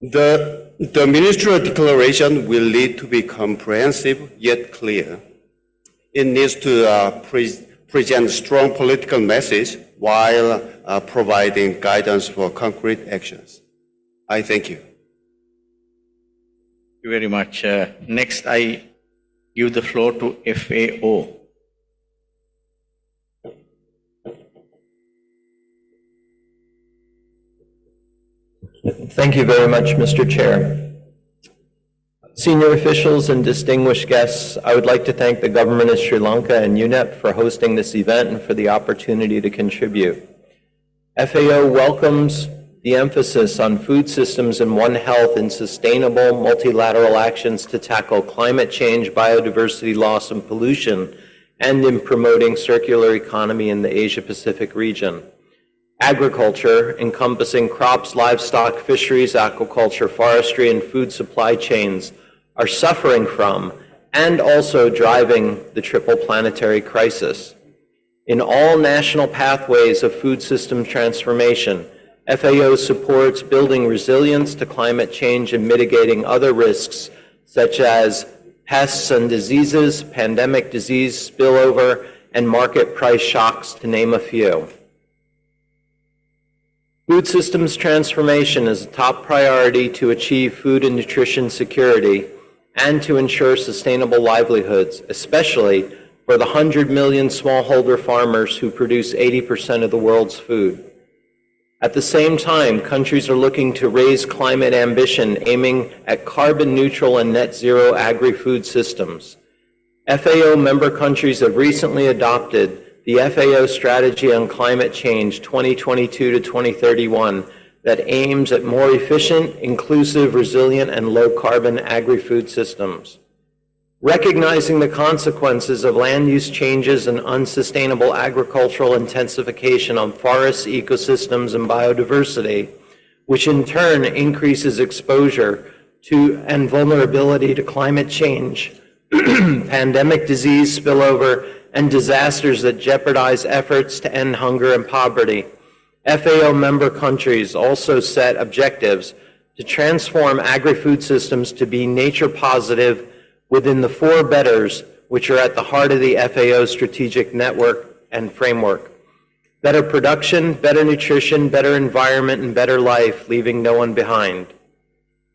The The ministerial declaration will need to be comprehensive yet clear. It needs to present strong political message while providing guidance for concrete actions. I thank you. Thank you very much. Next, I give the floor to FAO. Thank you very much, Mr. Chair. Senior officials and distinguished guests, I would like to thank the government of Sri Lanka and UNEP for hosting this event and for the opportunity to contribute. FAO welcomes the emphasis on food systems and One Health in sustainable multilateral actions to tackle climate change, biodiversity loss, and pollution, and in promoting circular economy in the Asia-Pacific region. Agriculture, encompassing crops, livestock, fisheries, aquaculture, forestry, and food supply chains, are suffering from and also driving the triple planetary crisis. In all national pathways of food system transformation, FAO supports building resilience to climate change and mitigating other risks such as pests and diseases, pandemic disease spillover, and market price shocks, to name a few. Food systems transformation is a top priority to achieve food and nutrition security and to ensure sustainable livelihoods, especially for the 100 million smallholder farmers who produce 80% of the world's food. At the same time, countries are looking to raise climate ambition, aiming at carbon neutral and net zero agri-food systems. FAO member countries have recently adopted the FAO Strategy on Climate Change 2022 to 2031 that aims at more efficient, inclusive, resilient, and low-carbon agri-food systems. Recognizing the consequences of land use changes and unsustainable agricultural intensification on forests, ecosystems, and biodiversity, which in turn increases exposure to and vulnerability to climate change, pandemic disease spillover, and disasters that jeopardize efforts to end hunger and poverty. FAO member countries also set objectives to transform agri-food systems to be nature positive within the four betters, which are at the heart of the FAO strategic network and framework. Better production, better nutrition, better environment, and better life, leaving no one behind.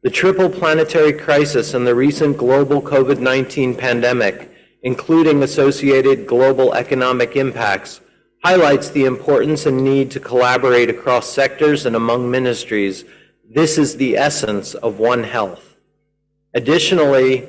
The triple planetary crisis and the recent global COVID-19 pandemic, including associated global economic impacts, highlights the importance and need to collaborate across sectors and among ministries. This is the essence of One Health. Additionally,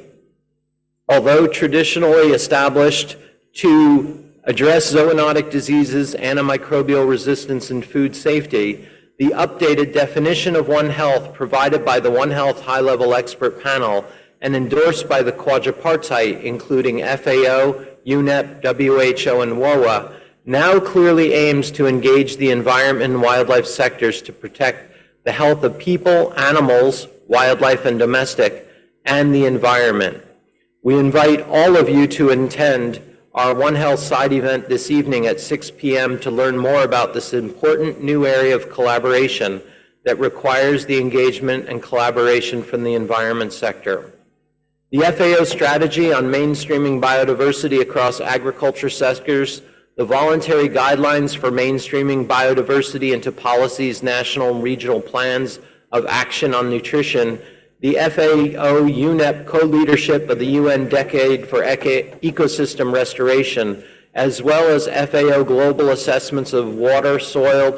although traditionally established to address zoonotic diseases, antimicrobial resistance, and food safety, the updated definition of One Health provided by the One Health High-Level Expert Panel and endorsed by the quadripartite, including FAO, UNEP, WHO, and WOA, now clearly aims to engage the environment and wildlife sectors to protect the health of people, animals, wildlife and domestic, and the environment. We invite all of you to attend our One Health side event this evening at 6 p.m. to learn more about this important new area of collaboration that requires the engagement and collaboration from the environment sector. The FAO strategy on mainstreaming biodiversity across agriculture sectors, the voluntary guidelines for mainstreaming biodiversity into policies, national and regional plans of action on nutrition, the FAO UNEP co-leadership of the UN Decade for Ecosystem Restoration, as well as FAO global assessments of water, soil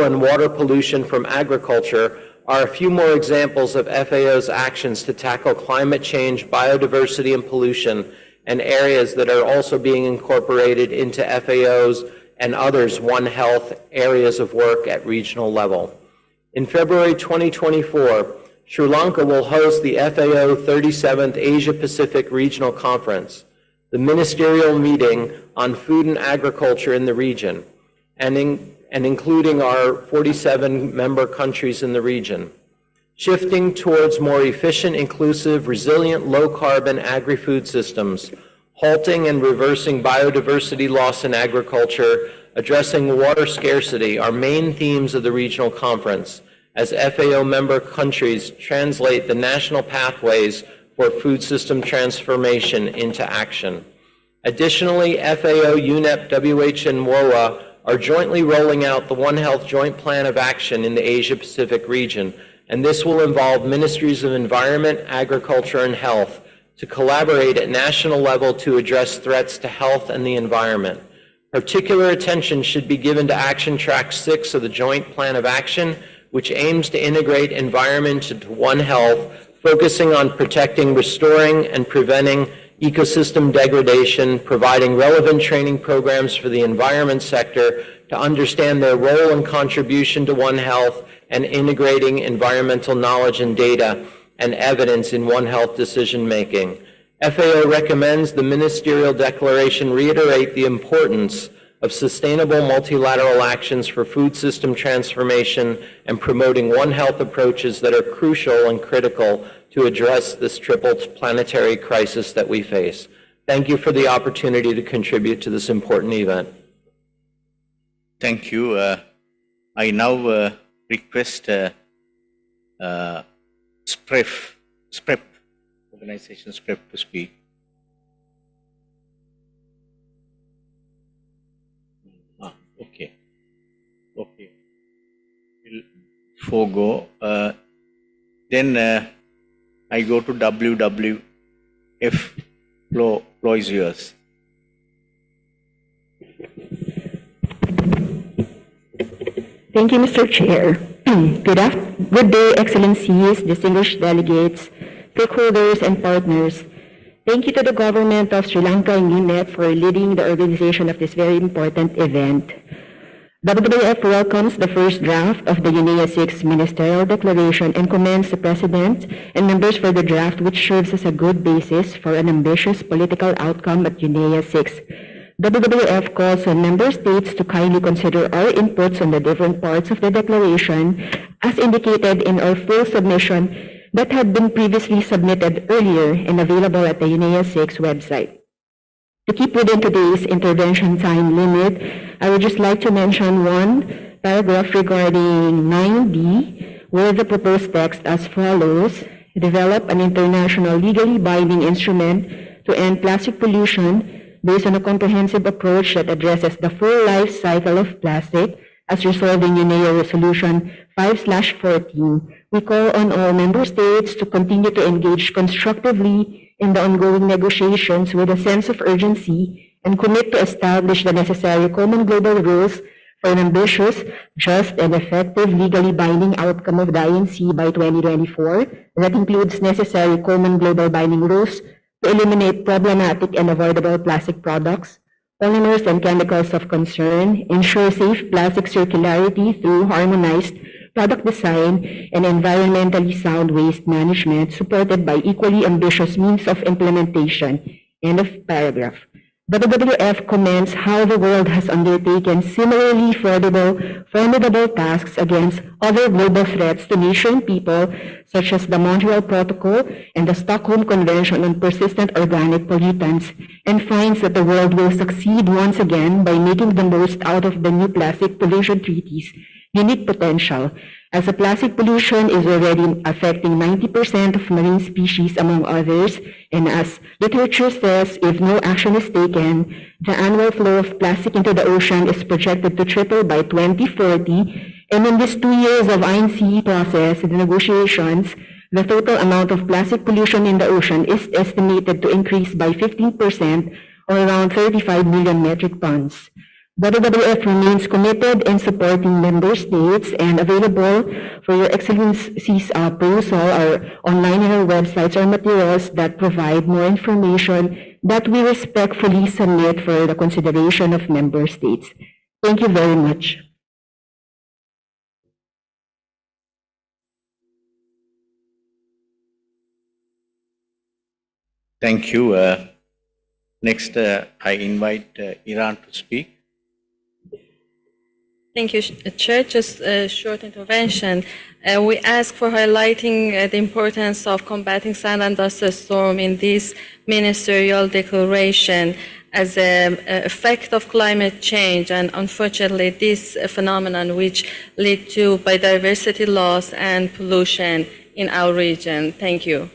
and water pollution from agriculture are a few more examples of FAO's actions to tackle climate change, biodiversity, and pollution, and areas that are also being incorporated into FAO's and others' One Health areas of work at regional level. In February 2024, Sri Lanka will host the FAO 37th Asia-Pacific Regional Conference, the ministerial meeting on food and agriculture in the region, and including our 47 member countries in the region. Shifting towards more efficient, inclusive, resilient, low-carbon agri-food systems, halting and reversing biodiversity loss in agriculture, addressing water scarcity are main themes of the regional conference, as FAO member countries translate the national pathways for food system transformation into action. Additionally, FAO, UNEP, WHO, and WOA are jointly rolling out the One Health Joint Plan of Action in the Asia-Pacific region, and this will involve ministries of environment, agriculture, and health to collaborate at national level to address threats to health and the environment. Particular attention should be given to Action Track 6 of the Joint Plan of Action, which aims to integrate environment into One Health, focusing on protecting, restoring, and preventing ecosystem degradation, providing relevant training programs for the environment sector to understand their role and contribution to One Health, and integrating environmental knowledge and data and evidence in One Health decision-making. FAO recommends the ministerial declaration reiterate the importance of sustainable multilateral actions for food system transformation and promoting One Health approaches that are crucial and critical to address this triple planetary crisis that we face. Thank you for the opportunity to contribute to this important event. Thank you. I now request SPREP, organization SPREP, to speak. Okay. We'll forego. Then I go to WWF. Floor is yours. Thank you, Mr. Chair. Good day, Excellencies, distinguished delegates, stakeholders, and partners. Thank you to the government of Sri Lanka and UNEP for leading the organization of this very important event. WWF welcomes the first draft of the UNEA 6 Ministerial Declaration and commends the President and members for the draft, which serves as a good basis for an ambitious political outcome at UNEA 6. WWF calls on member states to kindly consider our inputs on the different parts of the declaration as indicated in our full submission that had been previously submitted earlier and available at the UNEA 6 website. To keep within today's intervention time limit, I would just like to mention one paragraph regarding 9D, where the proposed text as follows: develop an international legally binding instrument to end plastic pollution based on a comprehensive approach that addresses the full life cycle of plastic as resolved in UNEA Resolution 5/14. We call on all member states to continue to engage constructively in the ongoing negotiations with a sense of urgency and commit to establish the necessary common global rules for an ambitious, just, and effective legally binding outcome of the INC by 2024 that includes necessary common global binding rules to eliminate problematic and avoidable plastic products, polymers, and chemicals of concern, ensure safe plastic circularity through harmonized product design, and environmentally sound waste management supported by equally ambitious means of implementation. End of paragraph. WWF commends how the world has undertaken similarly formidable tasks against other global threats to nation people, such as the Montreal Protocol and the Stockholm Convention on Persistent Organic Pollutants, and finds that the world will succeed once again by making the most out of the new Plastic Pollution Treaty's unique potential, as the plastic pollution is already affecting 90% of marine species, among others, and as literature says, if no action is taken, the annual flow of plastic into the ocean is projected to triple by 2040, and in these 2 years of INC process, the negotiations, the total amount of plastic pollution in the ocean is estimated to increase by 15%, or around 35 million metric tons. WWF remains committed in supporting member states and available for your Excellencies perusal or online in our websites or materials that provide more information that we respectfully submit for the consideration of member states. Thank you very much. Thank you. Next, I invite Iran to speak. Thank you, Chair. Just a short intervention. We ask for highlighting the importance of combating sand and dust storm in this ministerial declaration. as an effect of climate change, and unfortunately this phenomenon which lead to biodiversity loss and pollution in our region. Thank you.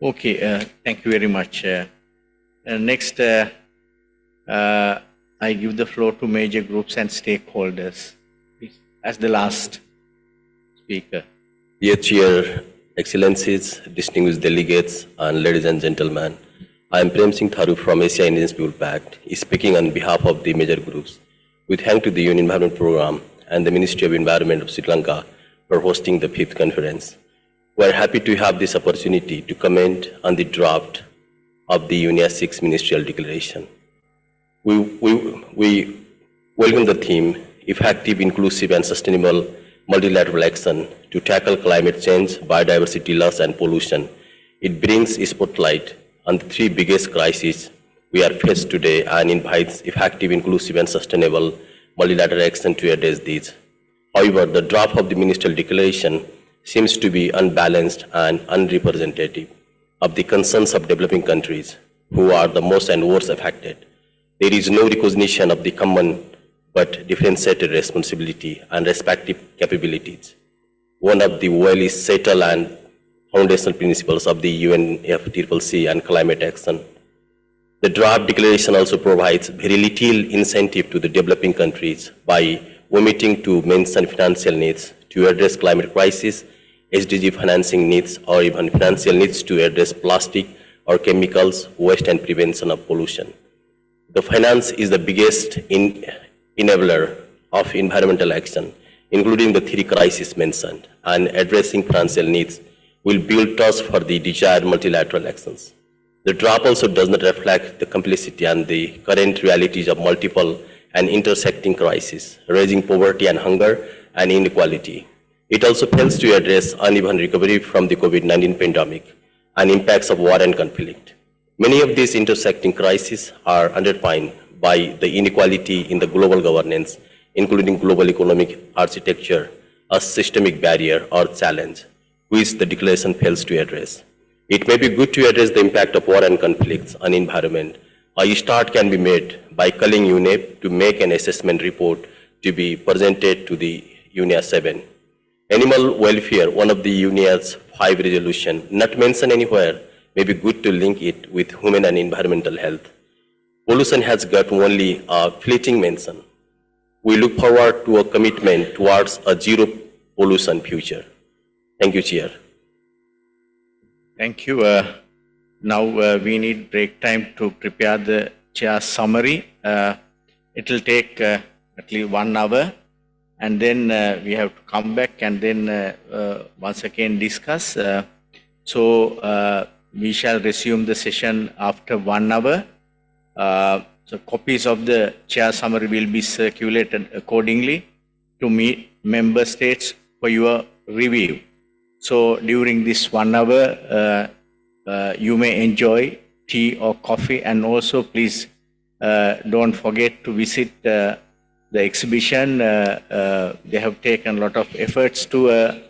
Okay, thank you very much. Next, I give the floor to major groups and stakeholders. Please, as the last speaker. Dear Chair, Excellencies, distinguished delegates, and ladies and gentlemen, I am Prem Singh Tharu from Asia Indians People Pact, speaking on behalf of the major groups. We thank to the UN Environment Program and the Ministry of Environment of Sri Lanka for hosting the 5th conference. We are happy to have this opportunity to comment on the draft of the UNEA 6 Ministerial Declaration. We welcome the theme, effective, inclusive, and sustainable multilateral action to tackle climate change, biodiversity loss, and pollution. It brings a spotlight on the 3 biggest crises we are faced today and invites effective, inclusive, and sustainable multilateral action to address these. However, the draft of the Ministerial Declaration seems to be unbalanced and unrepresentative of the concerns of developing countries who are the most and worst affected. There is no recognition of the common but differentiated responsibility and respective capabilities. One of the well-settled and foundational principles of the UNFCCC and climate action. The draft declaration also provides very little incentive to the developing countries by omitting to mention financial needs to address climate crisis, SDG financing needs, or even financial needs to address plastic or chemicals, waste, and prevention of pollution. The finance is the biggest enabler of environmental action, including the 3 crises mentioned, and addressing financial needs will build trust for the desired multilateral actions. The draft also does not reflect the complexity and the current realities of multiple and intersecting crises, raising poverty and hunger and inequality. It also fails to address uneven recovery from the COVID-19 pandemic and impacts of war and conflict. Many of these intersecting crises are underpinned by the inequality in the global governance, including global economic architecture, a systemic barrier or challenge, which the declaration fails to address. It may be good to address the impact of war and conflicts on environment. A start can be made by calling UNEP to make an assessment report to be presented to the UNEA 7. Animal welfare, one of the UNEA's 5 resolutions, not mentioned anywhere, may be good to link it with human and environmental health. Pollution has got only a fleeting mention. We look forward to a commitment towards a zero pollution future. Thank you, Chair. Thank you. Now we need break time to prepare the chair's summary. It will take at least 1 hour, and then we have to come back and then once again discuss. So we shall resume the session after 1 hour. So copies of the chair summary will be circulated accordingly to member states for your review. So during this 1 hour, you may enjoy tea or coffee, and also please don't forget to visit the exhibition. They have taken a lot of efforts to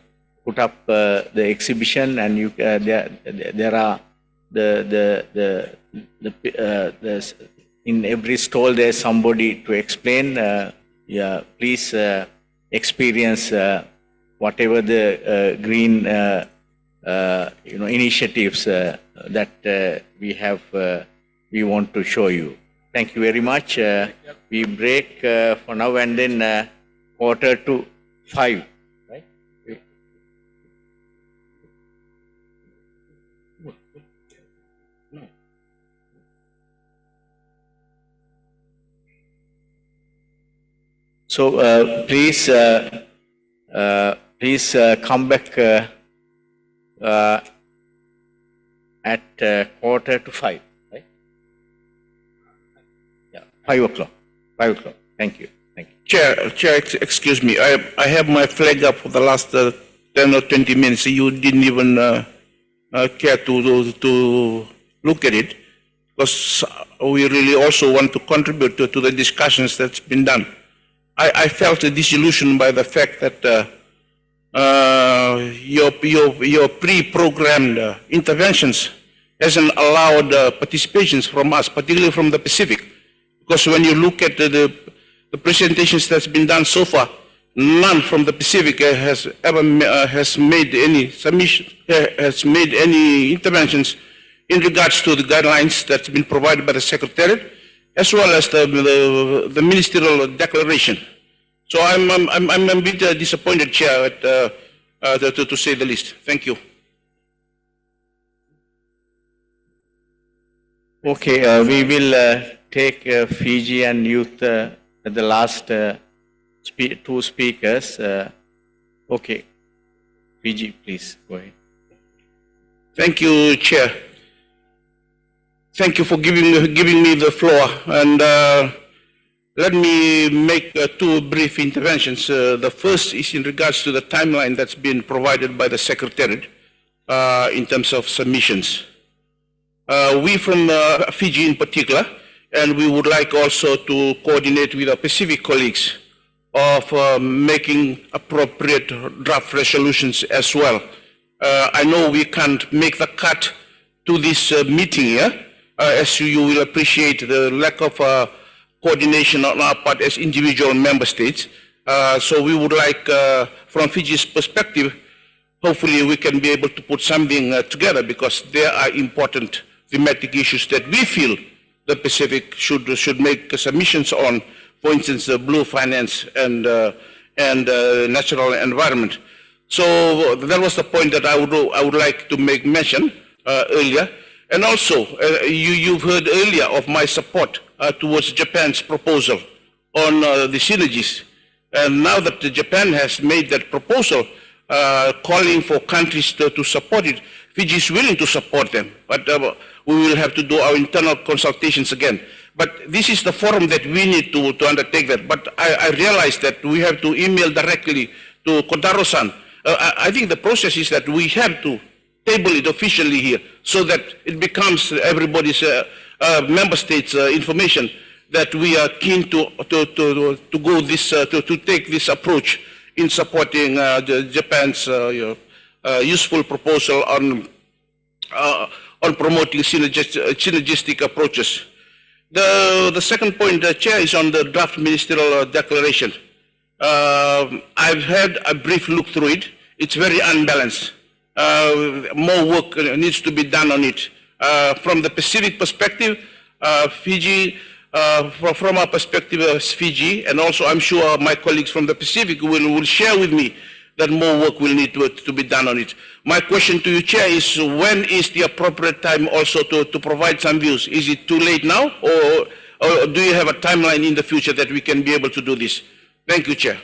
put up the exhibition, and you, there are in every stall there's somebody to explain. Yeah, please experience whatever the green initiatives that we have, we want to show you. Thank you very much. We break for now, and then 4:45, right? So please come back at 4:45, right? Yeah, 5 o'clock. 5 o'clock. Thank you. Chair, excuse me. I have my flag up for the last 10 or 20 minutes. You didn't even care to look at it, because we really also want to contribute to the discussions that's been done. I felt disillusioned by the fact that your pre-programmed interventions hasn't allowed participations from us, particularly from the Pacific. Because when you look at the presentations that's been done so far, none from the Pacific has made any submission, has made any interventions in regards to the guidelines that's been provided by the Secretariat, as well as the ministerial declaration. So I'm a bit disappointed, Chair, to say the least. Thank you. Okay, we will take Fiji and youth, the last two speakers. Okay, Fiji, please go ahead. Thank you, Chair. Thank you for giving me the floor. And let me make two brief interventions. The first is in regards to the timeline that's been provided by the Secretariat in terms of submissions. We from Fiji in particular, and we would like also to coordinate with our Pacific colleagues of making appropriate draft resolutions as well. I know we can't make the cut to this meeting here, as you will appreciate the lack of coordination on our part as individual member states. So we would like, from Fiji's perspective, hopefully we can be able to put something together, because there are important thematic issues that we feel the Pacific should make submissions on, for instance, blue finance and natural environment. So that was the point that I would like to make mention earlier. And also, you've heard earlier of my support towards Japan's proposal on the synergies. And now that Japan has made that proposal, calling for countries to support it, Fiji is willing to support them. But we will have to do our internal consultations again. But this is the forum that we need to undertake that. But I realize that we have to email directly to Kotaro-san. I think the process is that we have to table it officially here, so that it becomes everybody's member states' information that we are keen to go this to take this approach in supporting Japan's useful proposal on promoting synergistic approaches. The second point, Chair, is on the draft ministerial declaration. I've had a brief look through it. It's very unbalanced. More work needs to be done on it. From the Pacific perspective, Fiji, from our perspective as Fiji, and also I'm sure my colleagues from the Pacific will share with me that more work will need to be done on it. My question to you, Chair, is when is the appropriate time also to provide some views? Is it too late now, or do you have a timeline in the future that we can be able to do this? Thank you, Chair.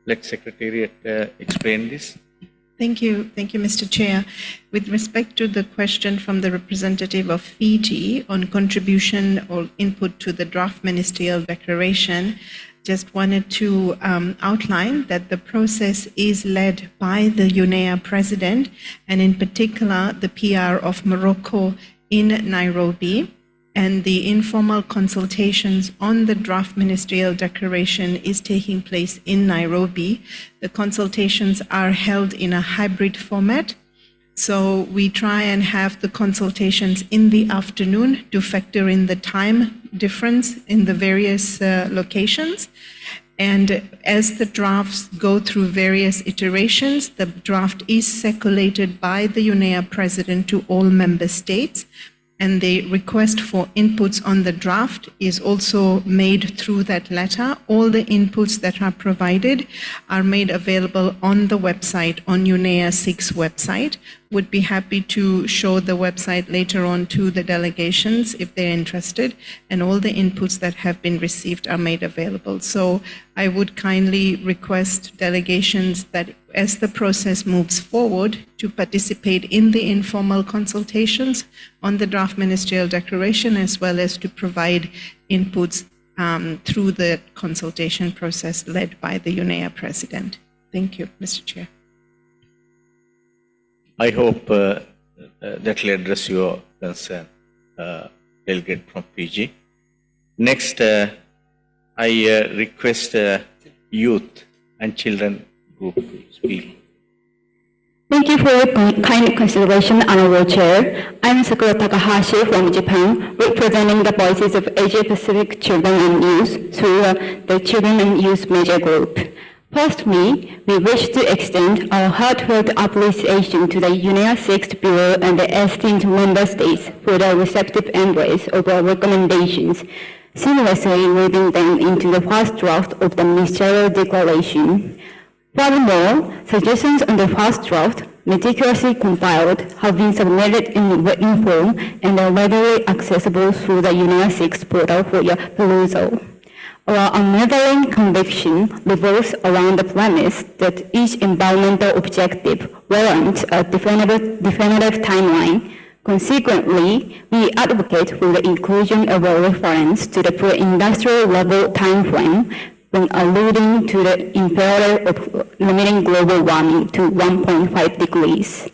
Let Secretariat explain this. Thank you, Mr. Chair. With respect to the question from the representative of Fiji on contribution or input to the draft ministerial declaration, just wanted to outline that the process is led by the UNEA president and in particular the PR of Morocco in Nairobi. And the informal consultations on the draft ministerial declaration is taking place in Nairobi. The consultations are held in a hybrid format. So we try and have the consultations in the afternoon to factor in the time difference in the various locations. And as the drafts go through various iterations, the draft is circulated by the UNEA president to all member states. And the request for inputs on the draft is also made through that letter. All the inputs that are provided are made available on the website, on UNEA 6 website. Would be happy to show the website later on to the delegations if they're interested. And all the inputs that have been received are made available. So I would kindly request delegations that as the process moves forward to participate in the informal consultations on the draft ministerial declaration, as well as to provide inputs through the consultation process led by the UNEA president. Thank you, Mr. Chair. I hope that will address your concern, delegate from Fiji. Next, I request youth and children group to speak. Thank you for your kind consideration, Honorable Chair. I'm Sakura Takahashi from Japan, representing the voices of Asia Pacific Children and Youth through the Children and Youth Major Group. Firstly, we wish to extend our heartfelt appreciation to the UNEA 6th Bureau and the esteemed member states for their receptive embrace of our recommendations, seamlessly leading them into the first draft of the ministerial declaration. Furthermore, suggestions on the first draft, meticulously compiled, have been submitted in written form and are readily accessible through the UNEA 6 portal for your perusal. Our unwavering conviction revolves around the premise that each environmental objective warrants a definitive timeline. Consequently, we advocate for the inclusion of a reference to the pre-industrial level timeframe when alluding to the imperative of limiting global warming to 1.5 degrees.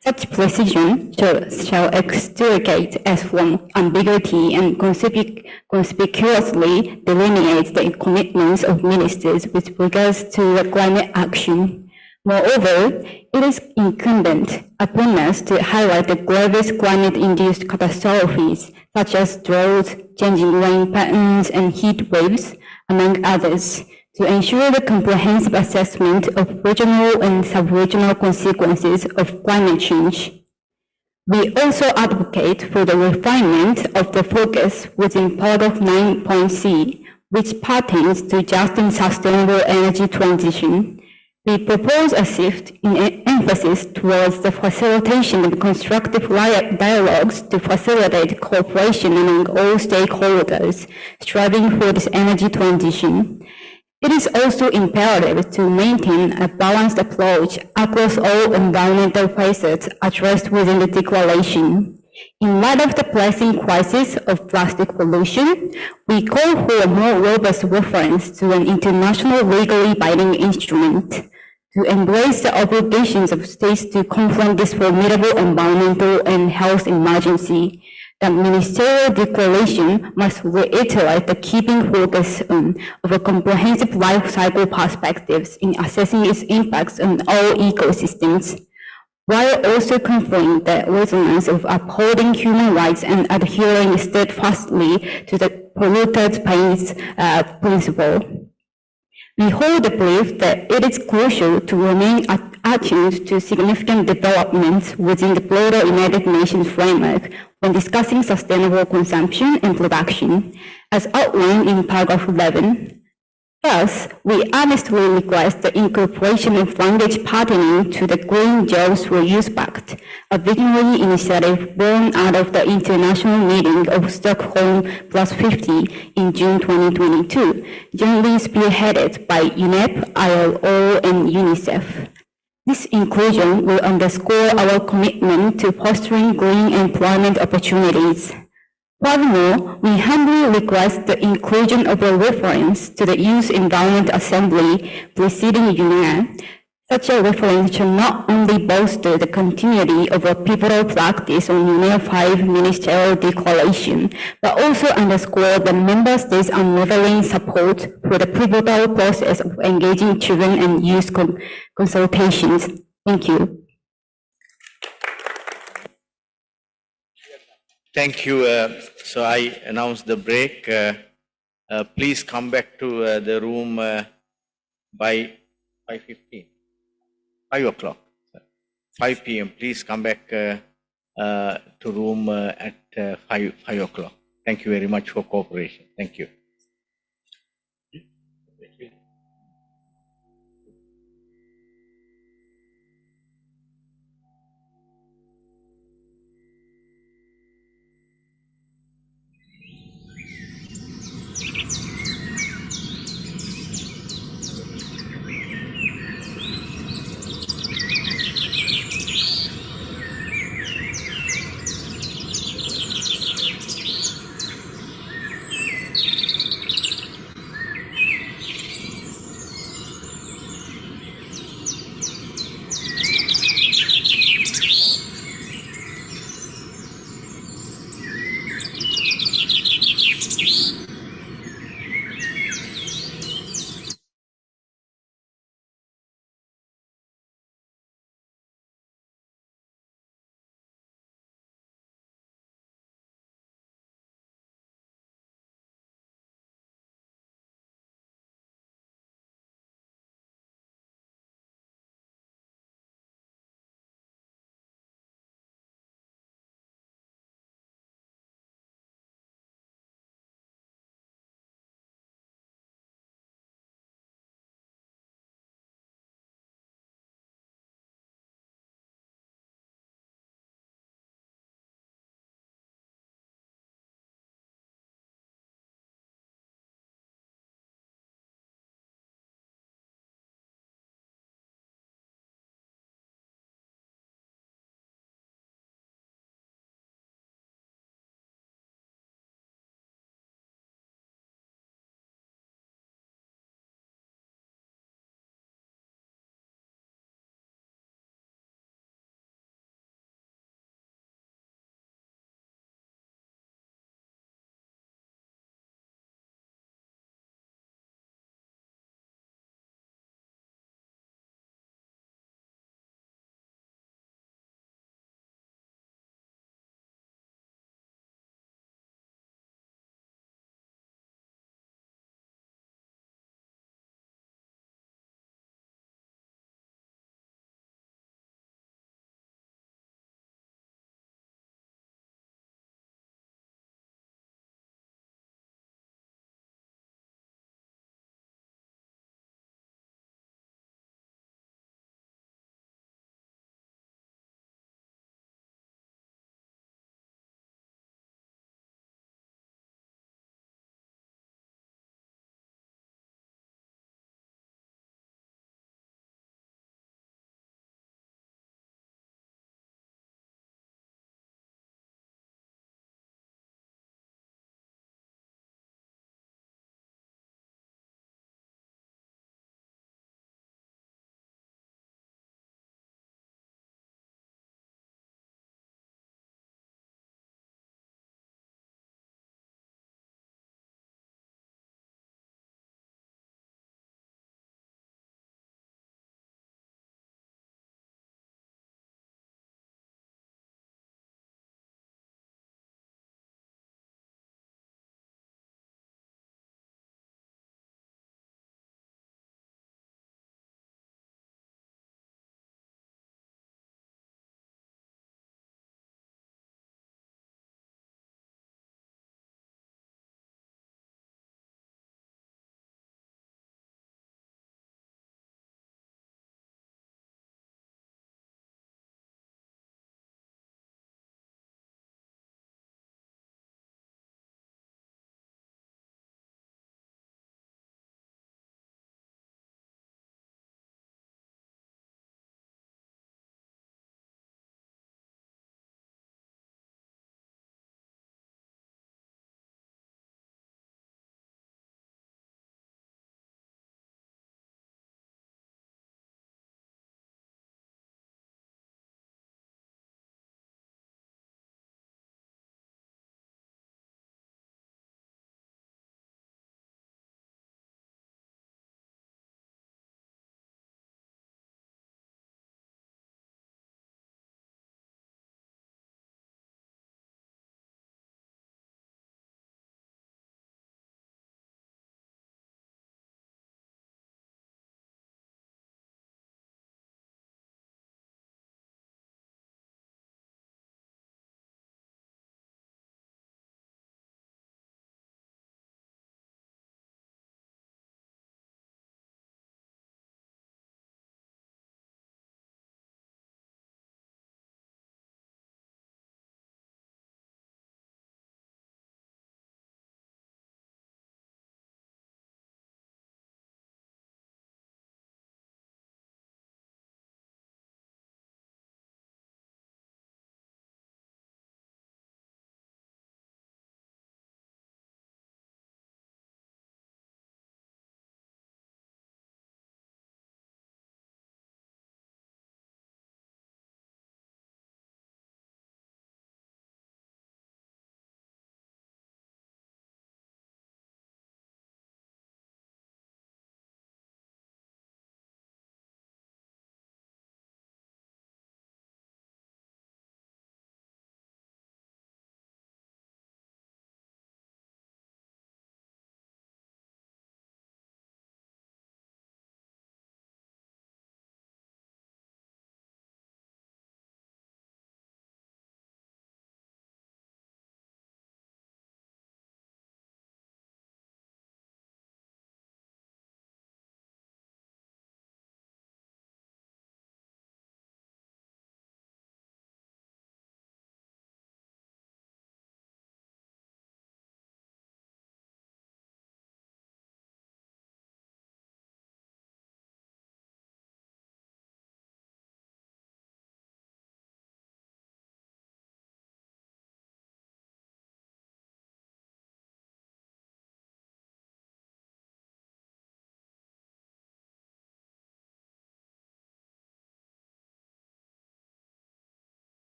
Such precision shall extricate us from ambiguity and conspicuously delineate the commitments of ministers with regards to climate action. Moreover, it is incumbent upon us to highlight the gravest climate-induced catastrophes, such as droughts, changing rain patterns, and heat waves, among others, to ensure the comprehensive assessment of regional and sub-regional consequences of climate change. We also advocate for the refinement of the focus within paragraph 9.c, which pertains to just and sustainable energy transition. We propose a shift in emphasis towards the facilitation of constructive dialogues to facilitate cooperation among all stakeholders striving for this energy transition. It is also imperative to maintain a balanced approach across all environmental facets addressed within the declaration. In light of the pressing crisis of plastic pollution, we call for a more robust reference to an international legally binding instrument to embrace the obligations of states to confront this formidable environmental and health emergency. The ministerial declaration must reiterate the keeping focus of a comprehensive life cycle perspectives in assessing its impacts on all ecosystems, while also confirming the resonance of upholding human rights and adhering steadfastly to the polluter pays principle. We hold the belief that it is crucial to remain attuned to significant developments within the broader United Nations framework when discussing sustainable consumption and production, as outlined in paragraph 11. Thus, we earnestly request the incorporation of language pertaining to the Green Jobs for Youth Pact, a visionary initiative born out of the international meeting of Stockholm Plus 50 in June 2022, jointly spearheaded by UNEP, ILO, and UNICEF. This inclusion will underscore our commitment to fostering green employment opportunities. Furthermore, we humbly request the inclusion of a reference to the Youth Environment Assembly preceding UNEA. Such a reference should not only bolster the continuity of a pivotal practice on UNEA 5 Ministerial Declaration, but also underscore the member states' unwavering support for the pivotal process of engaging children and youth consultations. Thank you. Thank you. So I announce the break. Please come back to the room by 5:15. 5 o'clock. 5 p.m. Please come back to room at 5 o'clock. Thank you very much for cooperation. Thank you.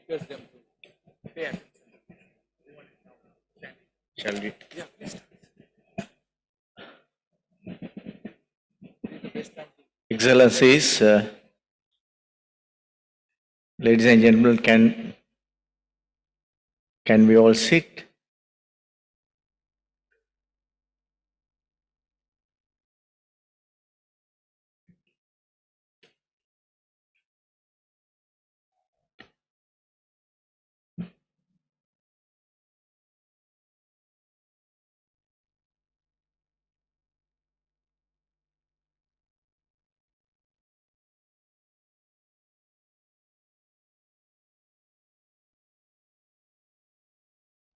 request them to pay attention. Shall we? Yeah, please. Excellencies, ladies and gentlemen, can we all sit?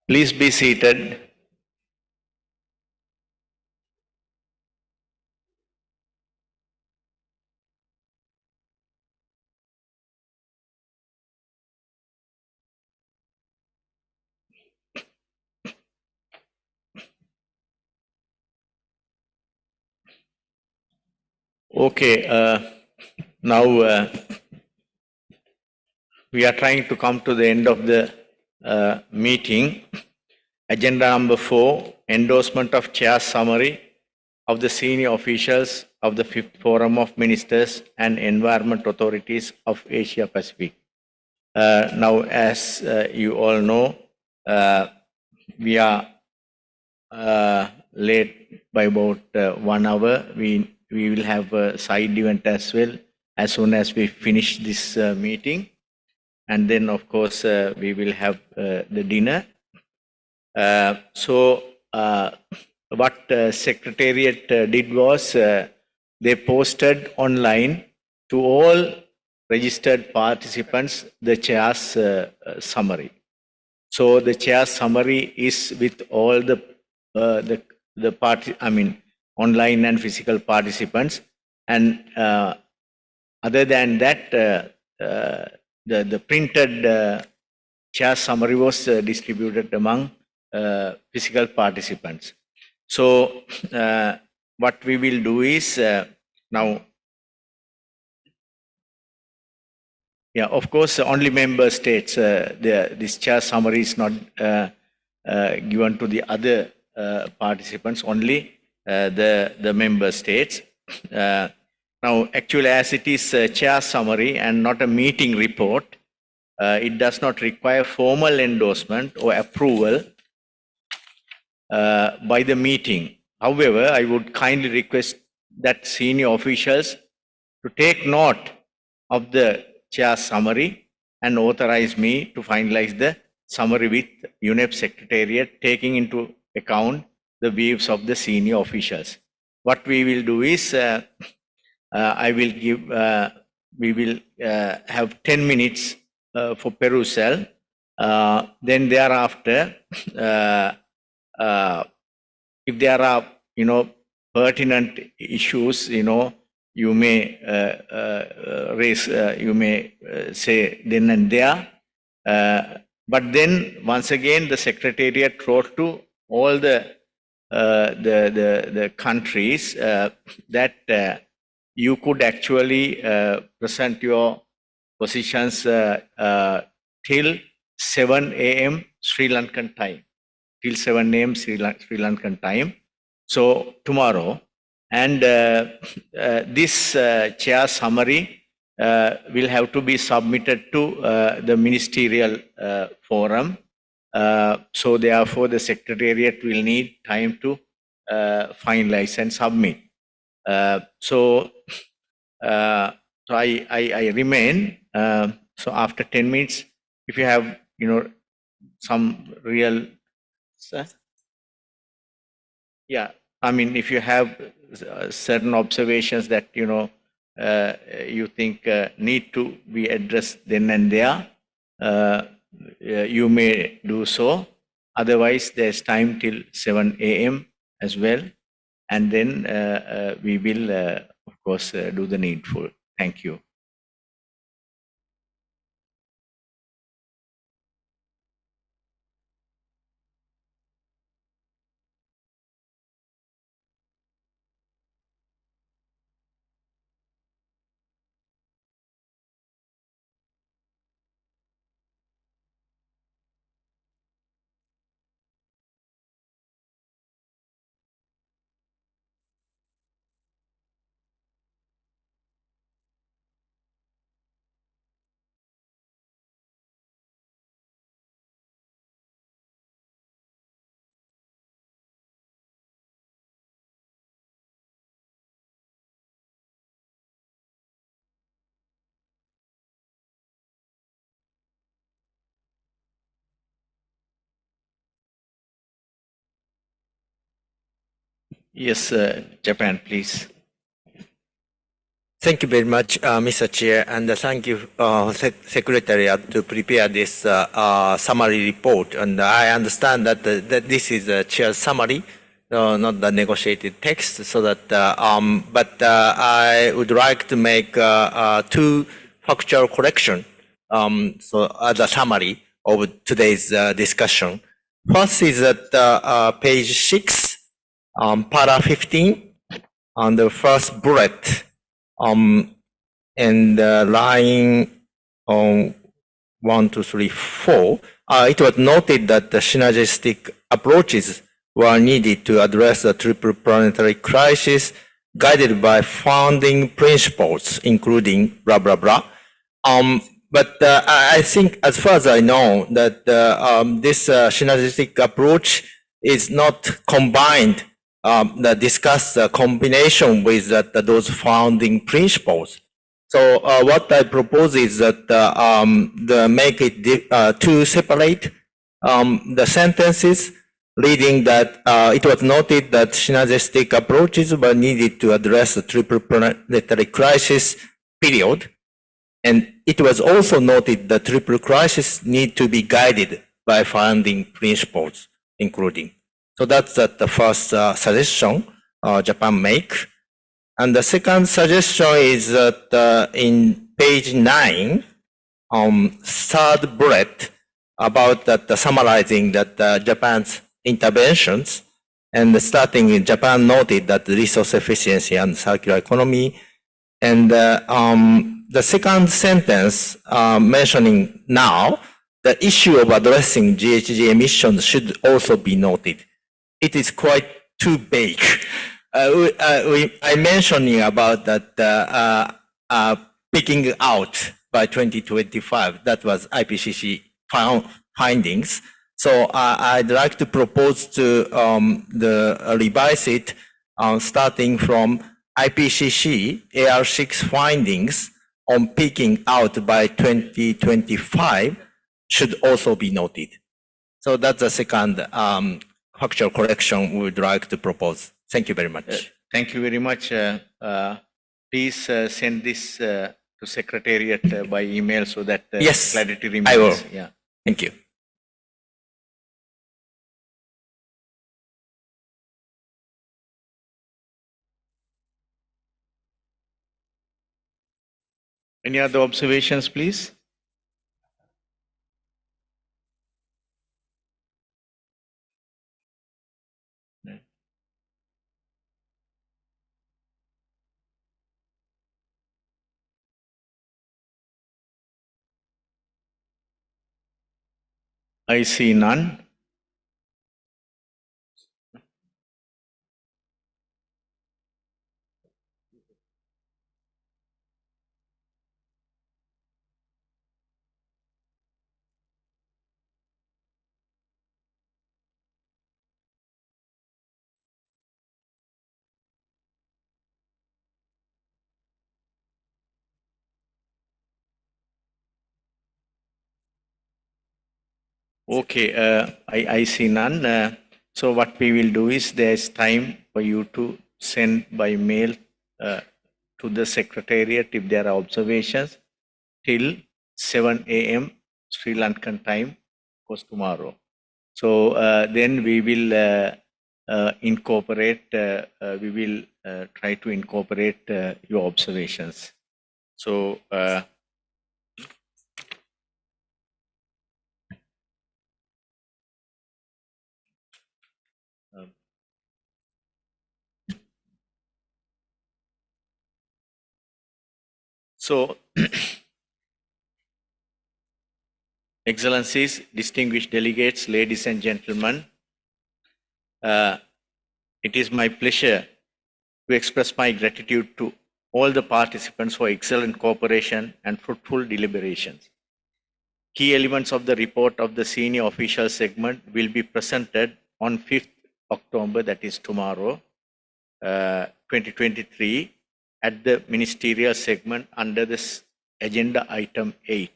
Please be seated. Okay, now we are trying to come to the end of the meeting. Agenda number 4, endorsement of chair's summary of the senior officials of the 5th Forum of Ministers and Environment Authorities of Asia Pacific. Now, as you all know, we are late by about 1 hour. We will have a side event as well as soon as we finish this meeting. And then, of course, we will have the dinner. What Secretariat did was they posted online to all registered participants the chair's summary. So the chair's summary is with all the online and physical participants. And other than that, the printed chair summary was distributed among physical participants. So what we will do is now, yeah, of course, only member states, this chair summary is not given to the other participants, only the member states. Now, actually, as it is a chair summary and not a meeting report, it does not require formal endorsement or approval by the meeting. However, I would kindly request that senior officials to take note of the chair summary and authorize me to finalize the summary with UNEP Secretariat, taking into account the views of the senior officials. What we will do is, we will have 10 minutes for perusal. Then thereafter, if there are, pertinent issues, you may raise, you may say then and there. But then once again, the Secretariat wrote to all the countries that you could actually present your positions till 7 a.m. Sri Lankan time. Till 7 a.m. Sri Lankan time. So tomorrow. And this chair summary will have to be submitted to the ministerial forum. So therefore, the Secretariat will need time to finalize and submit. So I remain. So after 10 minutes, if you have, some real, yeah, I mean, if you have certain observations that, you think need to be addressed then and there, you may do so. Otherwise, there's time till 7 a.m. as well. And then we will, of course, do the needful. Thank you. Yes, Japan, please. Thank you very much, Mr. Chair, and thank you, Secretariat, to prepare this summary report. And I understand that that this is a chair's summary, not the negotiated text. So that, but I would like to make two factual correction. So as a summary of today's discussion. First is at page 6, para 15, on the first bullet. And line on 1, 2, 3, 4, it was noted that the synergistic approaches were needed to address the triple planetary crisis, guided by founding principles, including blah, blah, blah. But I think, as far as I know, that this synergistic approach is not combined, discuss the combination with those founding principles. So what I propose is that make it two separate the sentences, reading that it was noted that synergistic approaches were needed to address the triple planetary crisis period. And it was also noted that triple crisis need to be guided by founding principles, including. So that's the first suggestion Japan make. And the second suggestion is that in page 9, third bullet, about that summarizing that Japan's interventions, and starting in Japan noted that resource efficiency and circular economy. And the second sentence mentioning now, the issue of addressing GHG emissions should also be noted. It is quite too vague. I mentioning about that picking out by 2025. That was IPCC findings. So I'd like to propose to revise it starting from IPCC AR6 findings on peaking out by 2025 should also be noted. So that's the second factual correction we would like to propose. Thank you very much. Thank you very much. Please send this to Secretariat by email so that yes, clarity remains. I will. Yeah. Thank you. Any other observations, please? I see none. Okay, I see none. So what we will do is there's time for you to send by mail to the Secretariat if there are observations till 7 a.m. Sri Lankan time, of course tomorrow. So then we will incorporate, we will try to incorporate your observations. So So, Excellencies, distinguished delegates, ladies and gentlemen, it is my pleasure to express my gratitude to all the participants for excellent cooperation and fruitful deliberations. Key elements of the report of the senior official segment will be presented on 5th October, that is tomorrow, 2023, at the ministerial segment under this agenda item 8.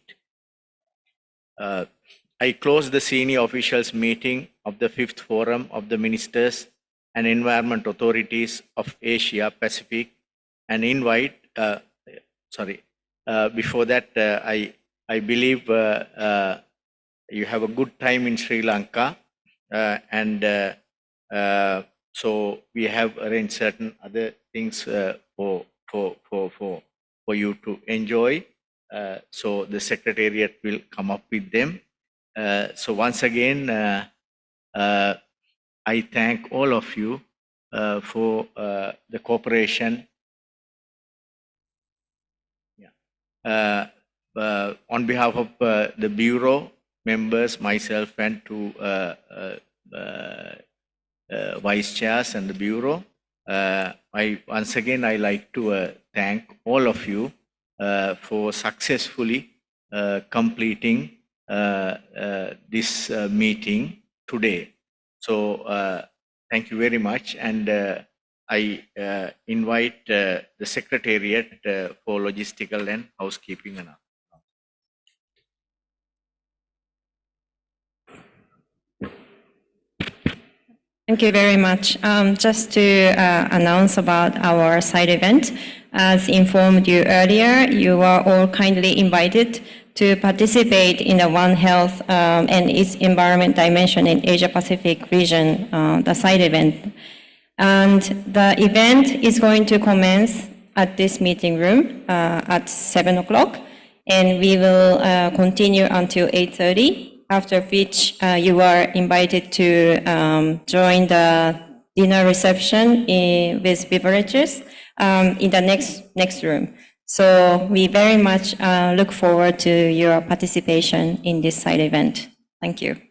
I close the senior officials meeting of the 5th Forum of the Ministers and Environment Authorities of Asia Pacific and invite, before that, I believe you have a good time in Sri Lanka, so we have arranged certain other things for you to enjoy. So the Secretariat will come up with them. So once again, I thank all of you for the cooperation. On behalf of the Bureau members, myself, and two Vice Chairs and the Bureau, once again I like to thank all of you for successfully completing this meeting today. So thank you very much, and I invite the Secretariat for logistical and housekeeping. Thank you very much. Just to announce about our side event, as informed you earlier, you are all kindly invited to participate in the One Health and its environment dimension in Asia Pacific region, the side event. And the event is going to commence at this meeting room at 7 o'clock, and we will continue until 8:30. After which you are invited to join the dinner reception with beverages in the next room. So we very much look forward to your participation in this side event. Thank you.